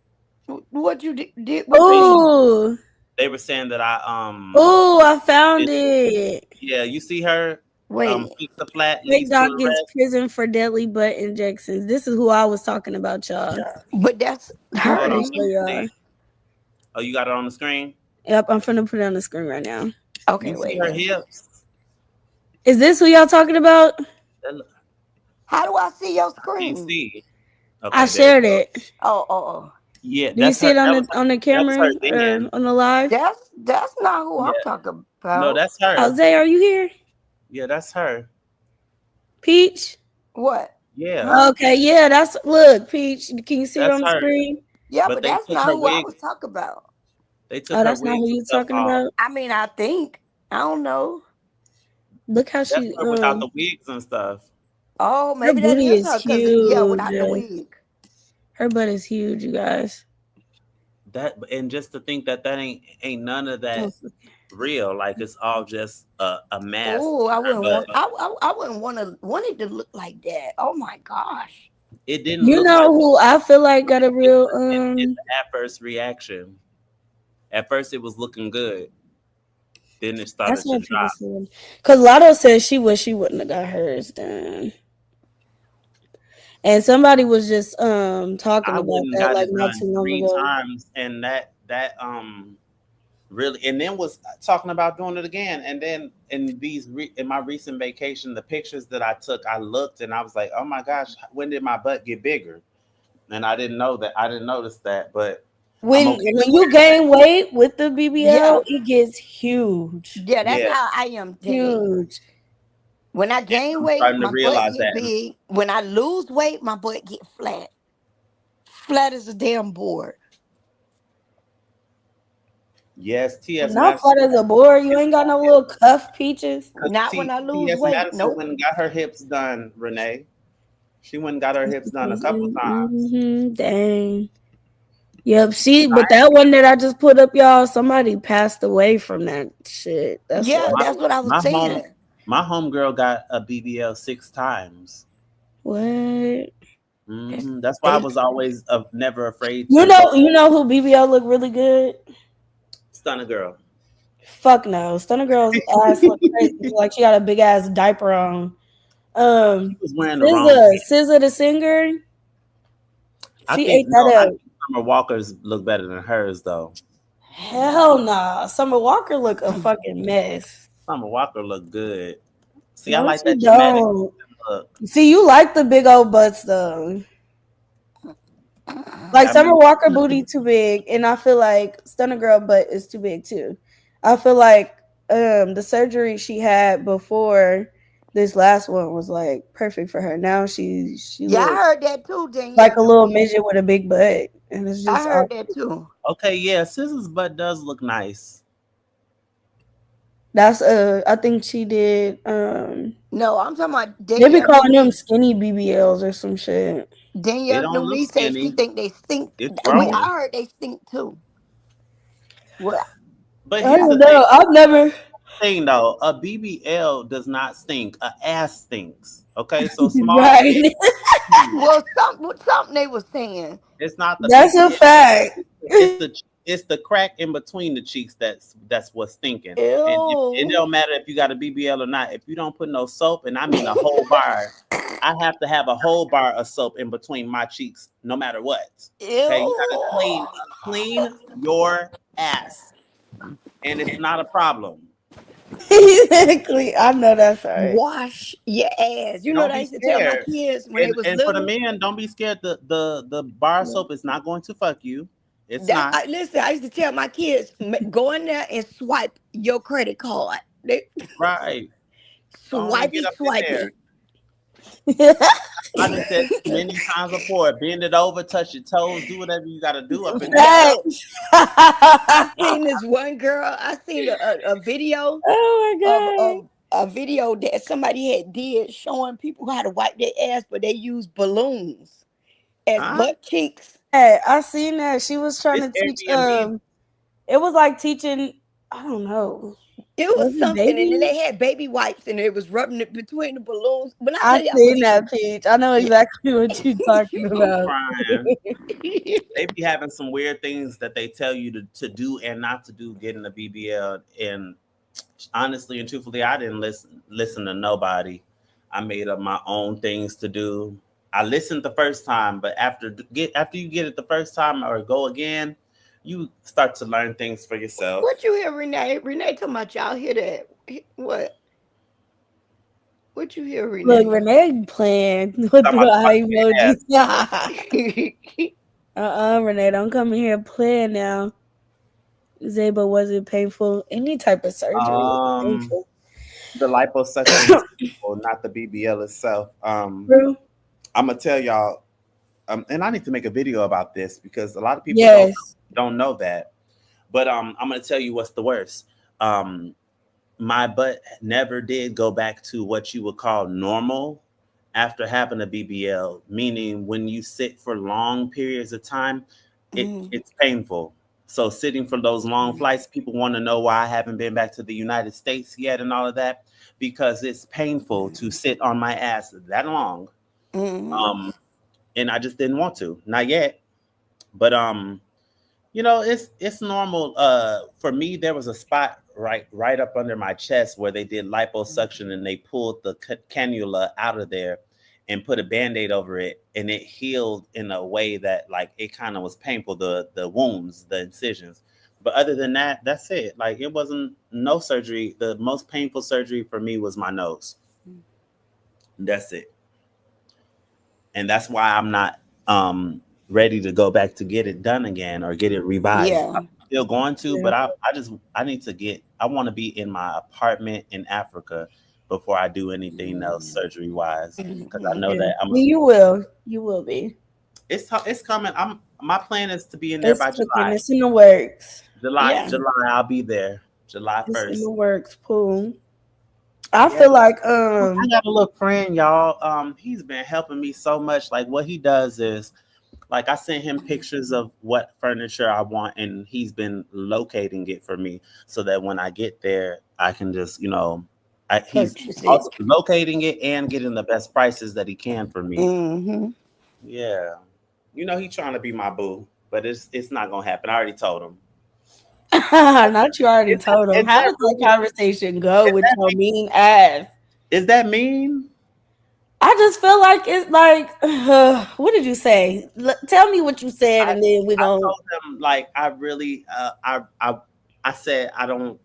What you did? What you They mean? Oh, they were saying that I oh, I found did, it. yeah, you see her Wait, fix the flat Fake leads to dog gets arrest. prison for deadly butt injections. This is who I was talking about, y'all. but that's I'm her. Hold on, finna let show me y'all. see. Oh, you got it on the screen. Yep, I'm finna put it on the screen right now. Okay, You see wait a her minute. hips. Is this who y'all talking about? How do I see your I can't screen? see. I Okay, there you shared go. it. Oh. Yeah, Do you that's see her. it on the That was her camera or then. on the live? That's not who Yeah, I'm talking no, about. that's her. Jose, are you here? Yeah, that's her. Peach? What? Yeah, Huh? Okay, yeah, that's look, Peach. Can you see it that's on the her. screen? Yeah, But but they that's took not her who I wig. was talking about. They took Oh, her that's not who wigs and you stuff talking off. about. I mean, I think. I don't know. Look how That's she her without the wigs and stuff. Oh, her maybe that booty is is her. Cause yeah, huge. without the wig. Her butt is huge, you guys. That and just to think that ain't none of Oh, that real. Like it's all just a mask Oh, on I her wouldn't want. butt. I wouldn't want it to look like that. Oh my gosh. It didn't you look know like who I feel like got a it real was in the adverse reaction. At first, it was looking good. Then it that's started to what people drop. said. Cause Lotto said she wish she wouldn't have got hers done. And somebody was just talking I about went and that got like it not done too long three ago. times, and that really, and then was talking about doing it again. And then in my recent vacation, the pictures that I took, I looked and I was like, oh my gosh, when did my butt get bigger? And I didn't know that. I didn't notice that, but I'm When okay with you gain weight with the Yeah, BBL, it gets huge. yeah. That's yeah. how I am, Day. Huge. When I And gain I'm weight, starting to my butt realize get that. big. When I lose weight, my butt get flat. Flat as a damn board. Yes, T.S. Not Madison. flat as a board. You ain't got no little cuff peaches. Because Not when I lose T.S. weight. Madison Nope. went and got her hips done, Renee. She went and got her hips done a couple times. Dang. Yep. See, but that one that I just put up, y'all, somebody passed away from that shit. That's Yeah, why. My that's what I was my home saying. my homegirl got a BBL 6 times. What? That's why I They was always never afraid You to go know, who BBL look really good? stun a girl. Fuck no. Stunner Girl's ass look crazy. Like she got a big ass diaper on. She was wearing the wrong pants. SZA the singer. I She think ate no, that I up. think Summer Walker's look better than hers though. Hell nah. Summer Walker look a fucking mess. Summer Walker look good. See, I No, like she that dramatic don't. look. See, you like the big old butts though. Like I Summer mean, Walker booty too big, and I feel like Stunner Girl butt is too big too. I feel like the surgery she had before this last one was like perfect for her. Now she Yeah, I looks heard that too, like Danielle. a little midget with a big butt, and it's I just heard that too. okay, yeah, Scissor's butt does look nice. That's I think she did. No, I'm talking about They be Danielle calling them Louise. skinny BBLs or some shit. It Danielle don't look Louise said she skinny. think they stink. It's I growing. heard they stink too. Well, But I here's don't the thing. know. I've never. Though, a BBL does not stink. A ass stinks. Okay, so small Right. things. well, something they was saying. It's not the That's a BBL. fact. It's the crack in between the cheeks that's what's stinking. And it Ew. don't matter if you got a BBL or not. If you don't put no soap, and I mean a whole bar, I have to have a whole bar of soap in between my cheeks, no matter what. Okay, you gotta Ew. clean your ass, and it's not a problem. Exactly. I know that's right. Wash your ass. You know Don't what I be used to tell my scared. kids when they was And for the little? men, don't be scared. The bar soap is not going to fuck you. It's not. Listen, I used to tell my kids, go in there and swipe your credit card. They Right. Go on and swipe get it, up in swipe there. it. I done said many times before, bend it over, touch your toes, do whatever you got to do up in there. Facts. I seen this one girl. I seen a video Oh my god. of a video that somebody had did showing people how to wipe their ass, but they use balloons as Huh? butt cheeks. Hey, I seen that. She was trying It's to teach Airbnb. it was like teaching, I don't know. It was Was it something, and then baby? they had baby wipes, and it was rubbing it between the balloons. When I I tell you, I seen believe that page. I know yeah. exactly what you're talking I'm about. crying. They be having some weird things that they tell you to do and not to do getting a BBL. And honestly and truthfully, I didn't listen to nobody. I made up my own things to do. I listened the first time, but after you get it the first time or go again, you start to learn things for yourself. What you hear, Renee? Renee talking about y'all hear that? What? What you hear, Look, Renee? Renee playing with Talking the about eye ass. emojis. Renee, don't come in here playing now. Zayba, was it painful? Any type of surgery is painful. The liposuction is painful, not the BBL itself. True. I'm gonna tell y'all, and I need to make a video about this because a lot of people Yes. don't know that. But I'm gonna tell you what's the worst. My butt never did go back to what you would call normal after having a BBL, meaning when you sit for long periods of time, it's painful. So sitting for those long flights, people want to know why I haven't been back to the United States yet and all of that, because it's painful to sit on my ass that long. And I just didn't want to, not yet. But it's normal. For me, there was a spot right up under my chest where they did liposuction and they pulled the cannula out of there and put a Band-Aid over it, and it healed in a way that like it kind of was painful, the wounds, the incisions. But other than that, that's it. Like it wasn't no surgery. The most painful surgery for me was my nose. That's it. And that's why I'm not ready to go back to get it done again or get it revised. Yeah. I'm still going to, but I need to I want to be in my apartment in Africa before I do anything else surgery wise, because I know that you will be. It's coming. My plan is to be in there by July. It's in the works. July, I'll be there. July 1st. It's in the works, Pool. I feel like I got a little friend, y'all. He's been helping me so much. Like what he does is, like I sent him pictures of what furniture I want, and he's been locating it for me so that when I get there, I can just, he's also locating it and getting the best prices that he can for me. Yeah, he's trying to be my boo, but it's not gonna happen. I already told him. Not you already told him. How does that conversation go with your mean ass? Is that mean? I just feel like it's like, what did you say? Tell me what you said, and then we're gonna. I told him like I really, I said I don't,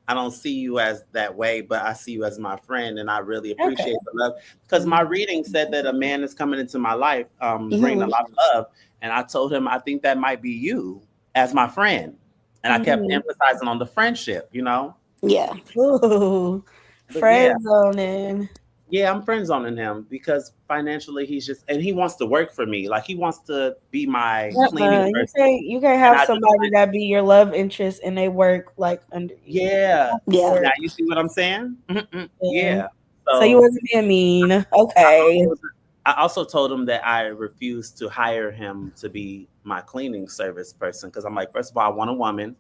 I don't see you as that way, but I see you as my friend, and I really appreciate the love. Because my reading said that a man is coming into my life, bringing a lot of love, and I told him I think that might be you as my friend, and I kept emphasizing on the friendship, Yeah. Ooh, friend zoning. Yeah, I'm friend zoning him because financially he's just, and he wants to work for me. Like he wants to be my cleaning You person. can't And have I just somebody that be your love interest and they work like under you. yeah. Yeah. Now you see what I'm saying? Yeah. Yeah. So you So wasn't being mean. I Okay. also told him that I refused to hire him to be my cleaning service person because I'm like, first of all, I want a woman.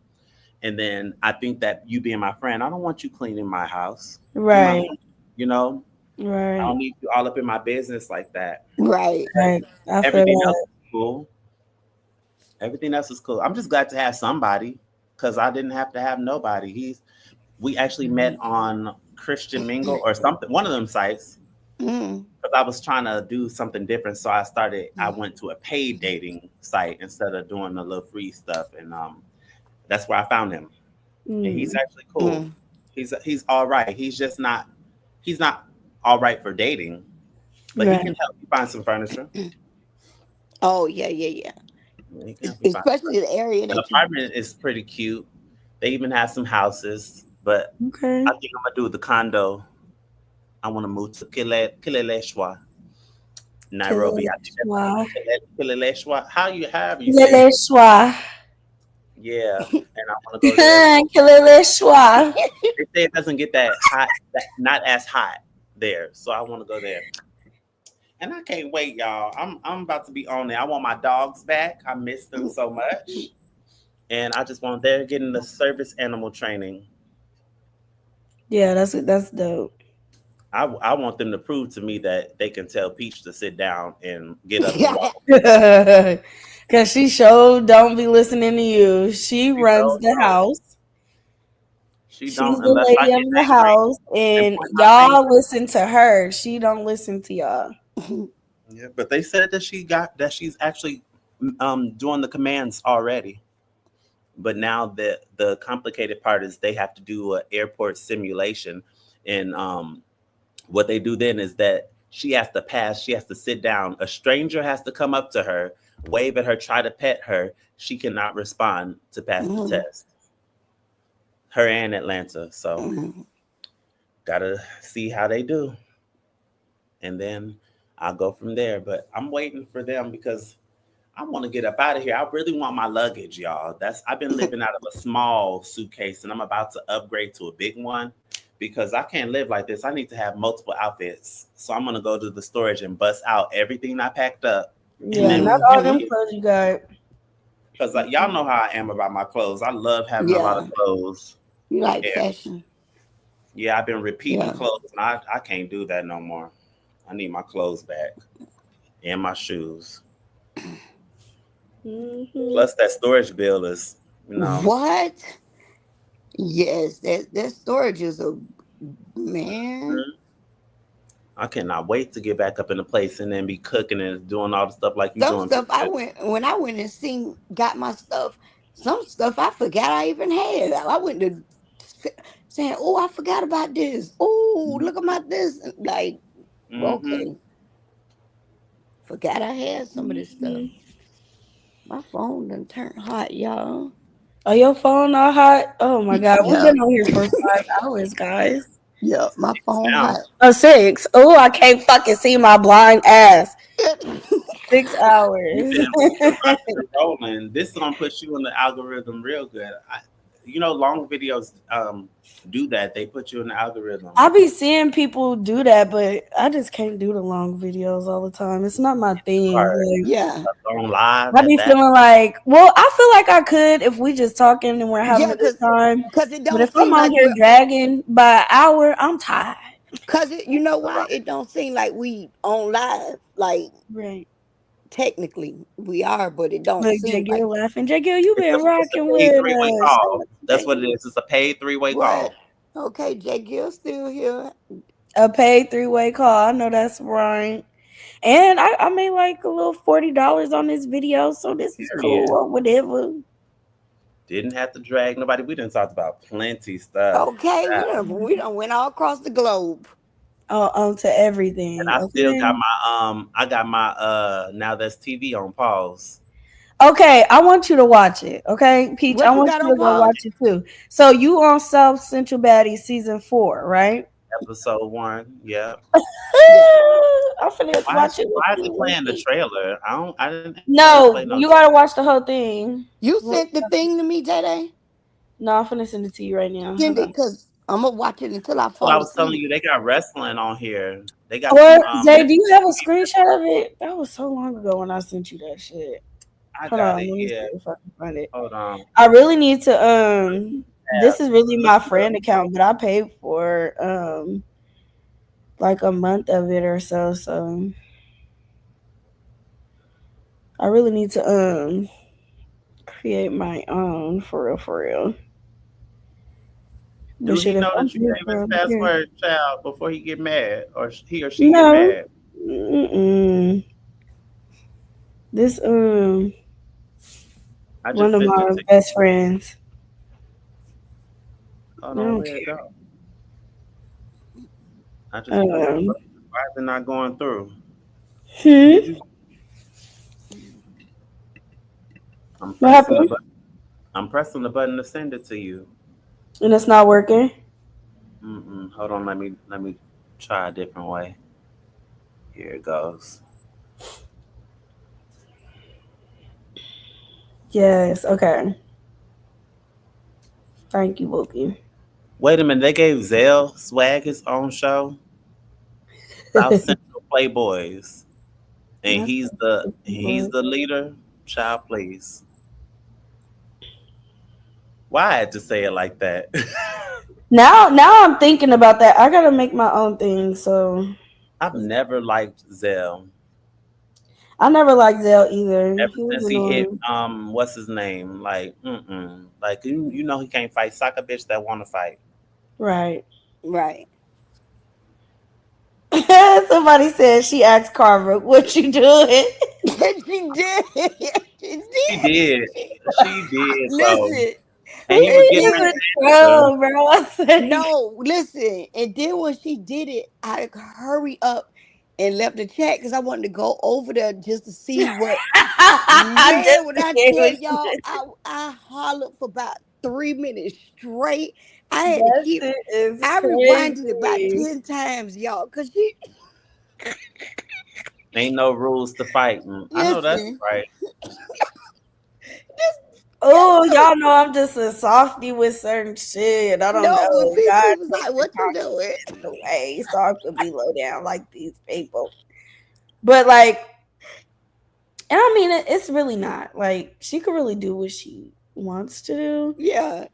And then I think that you being my friend, I don't want you cleaning my house. Right. You know, I Right. don't need you all up in my business like that. Right. Right. I feel Everything else that. is cool. Everything else is cool. I'm just glad to have somebody because I didn't have to have nobody. We actually met on Christian Mingle or something, one of them sites. Mm. Because I was trying to do something different, so I went to a paid dating site instead of doing the little free stuff, and that's where I found him. And he's actually cool. Mm. He's all right. He's not all right for dating, but he Right. can help you find some furniture. Oh yeah. He can help you find Especially the area the that you. apartment is pretty cute. They even have some houses, but Okay. I think I'm gonna do the condo. I want to move to Kileleshwa, Nairobi. I think Kileleshwa. that's Kileleshwa. How you have you say it? Kileleshwa. Yeah, and I want to go there. Kileleshwa. They say it doesn't get that hot, not as hot there, so I want to go there. And I can't wait, y'all. I'm about to be on there. I want my dogs back. I miss them so much, and I just want they're getting the service animal training. Yeah, that's dope. I want them to prove to me that they can tell Peach to sit down and get up and Yeah. walk. Cause she sure don't be listening to you. She runs So the house. she She's don't the unless I lady get of the angry house, and and point my finger. y'all listen to her. She don't listen to y'all. Yeah, but they said that she's actually doing the commands already. But now the complicated part is they have to do an airport simulation, and what they do then is that she has to pass. She has to sit down. A stranger has to come up to her, wave at her, try to pet her. She cannot respond to pass the test. Her and Atlanta. So gotta see how they do, and then I'll go from there. But I'm waiting for them because I want to get up out of here. I really want my luggage, y'all. I've been living out of a small suitcase and I'm about to upgrade to a big one because I can't live like this. I need to have multiple outfits. So I'm gonna go to the storage and bust out everything I packed up. And Yeah, then not all them clothes you got. because y'all know how I am about my clothes. I love having a lot Yeah. of clothes. You like Yeah. fashion. Yeah, I've been repeating Yeah. clothes and I can't do that no more. I need my clothes back and my shoes. Plus that storage bill is, What? Yes, that storage is a man. I cannot wait to get back up in the place and then be cooking and doing all the stuff like you Some doing. stuff when I went and got my stuff. Some stuff I forgot I even had. I went to saying, "Oh, I forgot about this. Oh, look about this." Like, okay, forgot I had some of this stuff. My phone done turned hot, y'all. Oh, your phone all hot? Oh my god, we've Yeah. been on here for 5 hours, guys. Yeah, my phone hot. Oh, 6. Oh, I can't fucking see my blind ass. 6 hours. Rolling. This is gonna put you in the algorithm real good. Long videos do that. They put you in the algorithm. I be seeing people do that, but I just can't do the long videos all the time. It's not my thing. Like, Yeah. On live. I be feeling like, well, I feel like I could if we just talking and we're having a good time. Because it But don't if I'm seem on like here dragging by an hour, I'm tired. Because you know why? It don't seem like we on live. Like, Right. technically we are, but it don't Look, seem J. like Gill laughing. J. Gill, you been It's a rocking paid with three-way us. call. That's what it is. It's a paid three-way call. What? Okay, J. Gill still here. A paid 3-way call. I know that's right. And I made like a little $40 on this video, so this is cool or whatever. Didn't have to drag nobody. We done talked about plenty stuff. Okay, we done went all across the globe. To everything. And I still got my Now That's TV on pause. Okay, I want you to watch it. Okay, Peach, What I you want got you on to go pause? watch it too. So you on South Central Baddies season 4, right? Episode 1. Yeah. I'm finna watch it. Why is it playing the trailer? I didn't No, play no. you gotta watch the whole thing. You sent the thing to me, Day. No, I'm finna send it to you right now. Send Hold it on. because I'm gonna watch it until I Well, I fall was telling asleep. you they got wrestling on here. They got Or some. Zay, do you have a screenshot of it? That was so long ago when I sent you that shit. I Hold got on, it. let me see Yeah. if I can find it. Hold on. I really need to this is really my Look it up. friend account, but I paid for like a month of it or so. So I really need to create my own for real, for real. Do But he shit, if know I'm that you gave his here, password, child, before he get mad, or he or she get no, mad? this I one just of sent my it to you. best friends. Hold I on, don't where'd it care. go? I just pressed the Um, button. Why is it not going through? hmm? Did you? I'm What pressing the happened? button. I'm pressing the button to send it to you. And it's not working. Hold on, let me try a different way. Here it goes. Yes. Okay. Thank you, Bookie. Wait a minute, they gave Zell Swag his own show, South Central Playboys, and That's he's the leader. Child, please. Why I had to say it like that? now I'm thinking about that. I gotta make my own thing. So I've never liked Zell I never liked Zell either. ever He was since he hit annoying. what's his name? Like you know he can't fight. Suck a bitch that want to fight. Right. Right. Somebody said she asked Carver, "What you doing?" She did. She She did. did. She did though, Listen, and he and was getting He ready then was to answer. troll, bro. I said, no, listen, and then when she did it, I hurry up and left the chat because I wanted to go over there just to see what. just Man, when to I hear tell what y'all, she I hollered for about 3 minutes straight. I had to That keep. shit is I rewinded it about crazy. 10 times, y'all, cause she Ain't no rules to fighting. I know that's listen. right. This Oh, y'all know I'm just a softie with certain shit. I don't no, but know. God PC was takes like, the "What you doing?" conscience away, so I could be low down like these people. But like, and I mean, it's really not like she could really do what she wants to do. Yeah.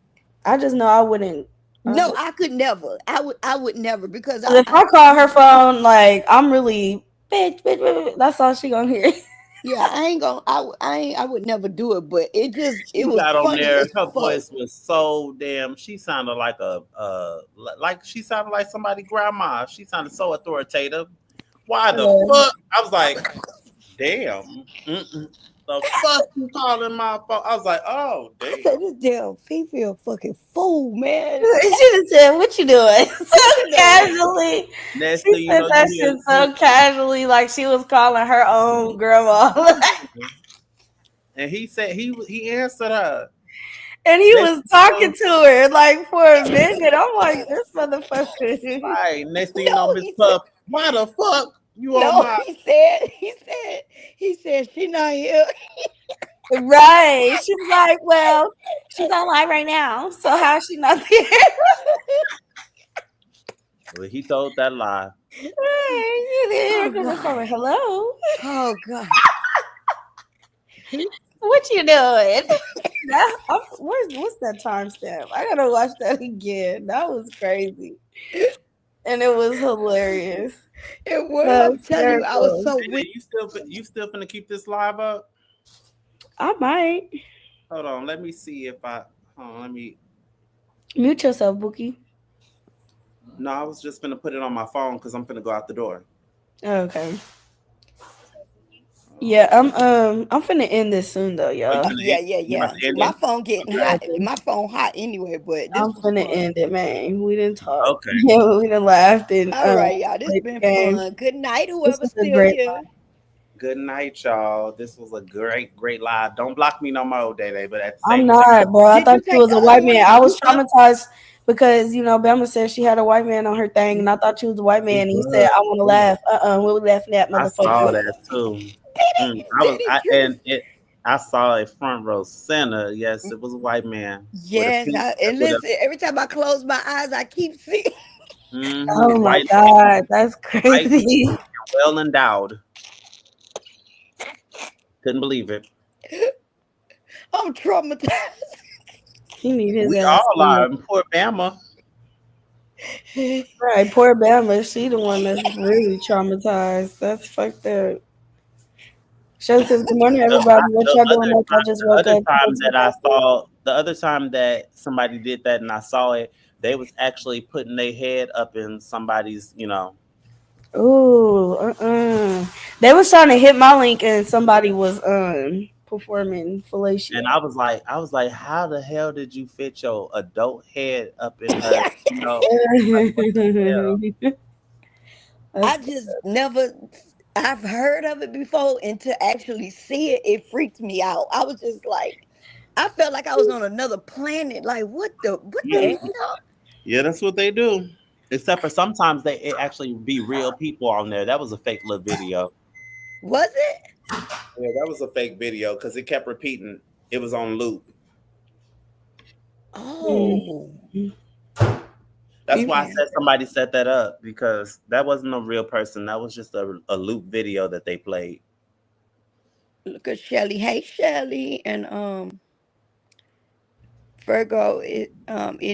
I just know I wouldn't. No, I could never. I would never because 'Cause if I call her phone, like I'm really bitch, bitch, bitch, bitch, that's all she gonna hear. yeah, I ain't gonna. I would never do it. But it She was got on funny there. as Her fuck. voice was so damn. She sounded like like she sounded like somebody grandma. She sounded so authoritative. Why the fuck? I was like, damn. The fuck you calling my phone? I was like, oh I damn. said, "This damn female fucking fool, man. She just said, "What you doing?" So What you doing?" casually. Next She thing you said know, that you shit so casually, like she was calling her own grandma. hear, and he said he answered her. And he Next was thing you talking know, to her like for a minute. I'm like, this motherfucker. right. Next thing you know, No, Miss he said. Puff, why the fuck you on No, my? he said she not here. Right. She's like, well, she's on live right now. So how is she not there? Well, he told that lie. Oh Because it's God. like, hello. Oh God. What you doing? What's that timestamp? I gotta watch that again. That was crazy. And it was hilarious. And what I'm telling you, I was Hysterical. so Hey, weak. you still finna keep this live up? I might. Hold on, let me see if I. Hold on, let me. Mute yourself, Bookie. No, I was just gonna put it on my phone because I'm gonna go out the door. Okay. Yeah, I'm finna end this soon though, Oh, you y'all. finna Yeah, end? yeah, You about yeah. to end My it? phone getting Okay. hot. My phone hot anyway, but this I'm was finna fun. end it, man. We didn't talk. Okay. We didn't laugh and All right, y'all. This played been the game. fun. Good night, This whoever's was a still great here. Good night, y'all. This was a great live. Don't block me no more, Day Day. But at the I'm same time, not, bro. I Did thought you you take was the a other white one? man. I was You traumatized because Bama said she had a white man on her thing, and I thought she was a white man, and you said I want to laugh. What we laughing at, I saw motherfucker? that too. Did I saw a front row center. Yes, it was a white man with a Yes, pink and with a listen, every time I close my eyes, I keep seeing. Oh my white, God, that's white, crazy. well endowed. Couldn't believe it. I'm traumatized. He need his We ass. all are. Poor Bama. Right, poor Bama. She the one that's really traumatized. That's fucked up. Show says, "Good morning, everybody. What y'all doing up? I just The woke other up. time that I saw, the other time that somebody did that and I saw it, they was actually putting their head up in somebody's, Ooh, They was trying to hit my link, and somebody was performing fellatio. and I was like, how the hell did you fit your adult head up in her? Like, what the hell? I That's just never. I've heard of it before, and to actually see it, it freaked me out. I was just like, I felt like I was on another planet. Like, what the Yeah, hell? yeah, that's what they do. Except for sometimes it actually be real people on there. That was a fake little video. Was it? Yeah, that was a fake video because it kept repeating. It was on loop. Oh, That's why I yeah. said somebody set that up because that wasn't a real person. That was just a loop video that they played. Look at Shelly. Hey, Shelly, and Virgo. It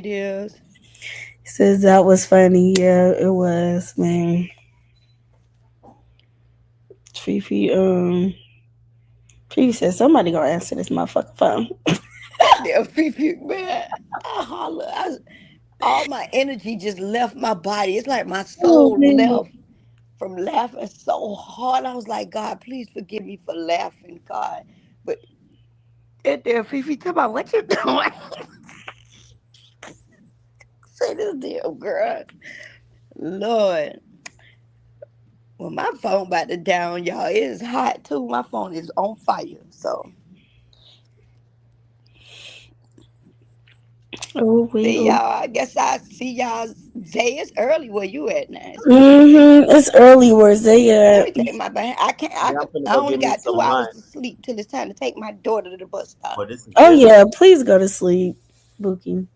is. says that was funny. Yeah, it was, man. Fifi, Fifi says somebody gonna answer this motherfucking phone. Damn, man. I holler. All my energy just left my body. It's like my Oh soul man. left from laughing so hard. I was like, God, please forgive me for laughing, God. But that damn Fifi talking about what you doing? Say this damn girl. Lord. Well, my phone about to down, y'all. It is hot too. My phone is on fire. So Oh see wait. y'all. I guess I see y'all. Zay, it's early where you at now. It's 3:30. It's early. Where's they Let at? me take my bag. I can't. Yeah, I'm gonna I go only get me got 2 hours some to lunch. sleep till it's time to take my daughter to the bus stop. Boy, this is Oh good. yeah, please go to sleep, Bookie.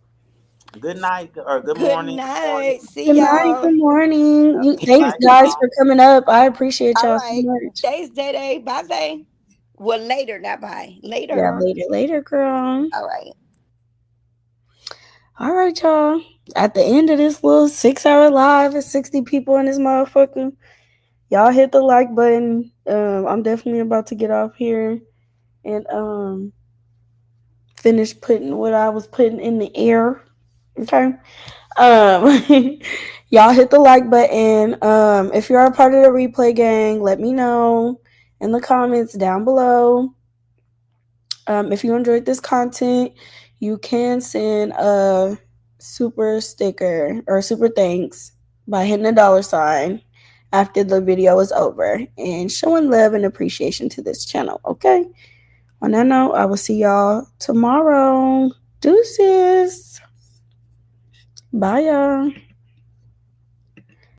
Good night or good Good morning. Good morning. night. See Good night. y'all. Good morning. Have a good Thanks night, guys y'all. for coming up. I appreciate All y'all so right. much. Today's day. Bye, Zay. Well, later, not bye. Yeah, Later. later, girl. All right. All right, y'all. At the end of this little 6-hour live, it's 60 people in this motherfucker. Y'all hit the like button. I'm definitely about to get off here and finish putting what I was putting in the air. Okay. Y'all hit the like button. If you're a part of the replay gang, let me know in the comments down below. If you enjoyed this content, you can send a super sticker or super thanks by hitting a $sign after the video is over and showing love and appreciation to this channel. Okay. On that note, I will see y'all tomorrow. Deuces. Bye, y'all.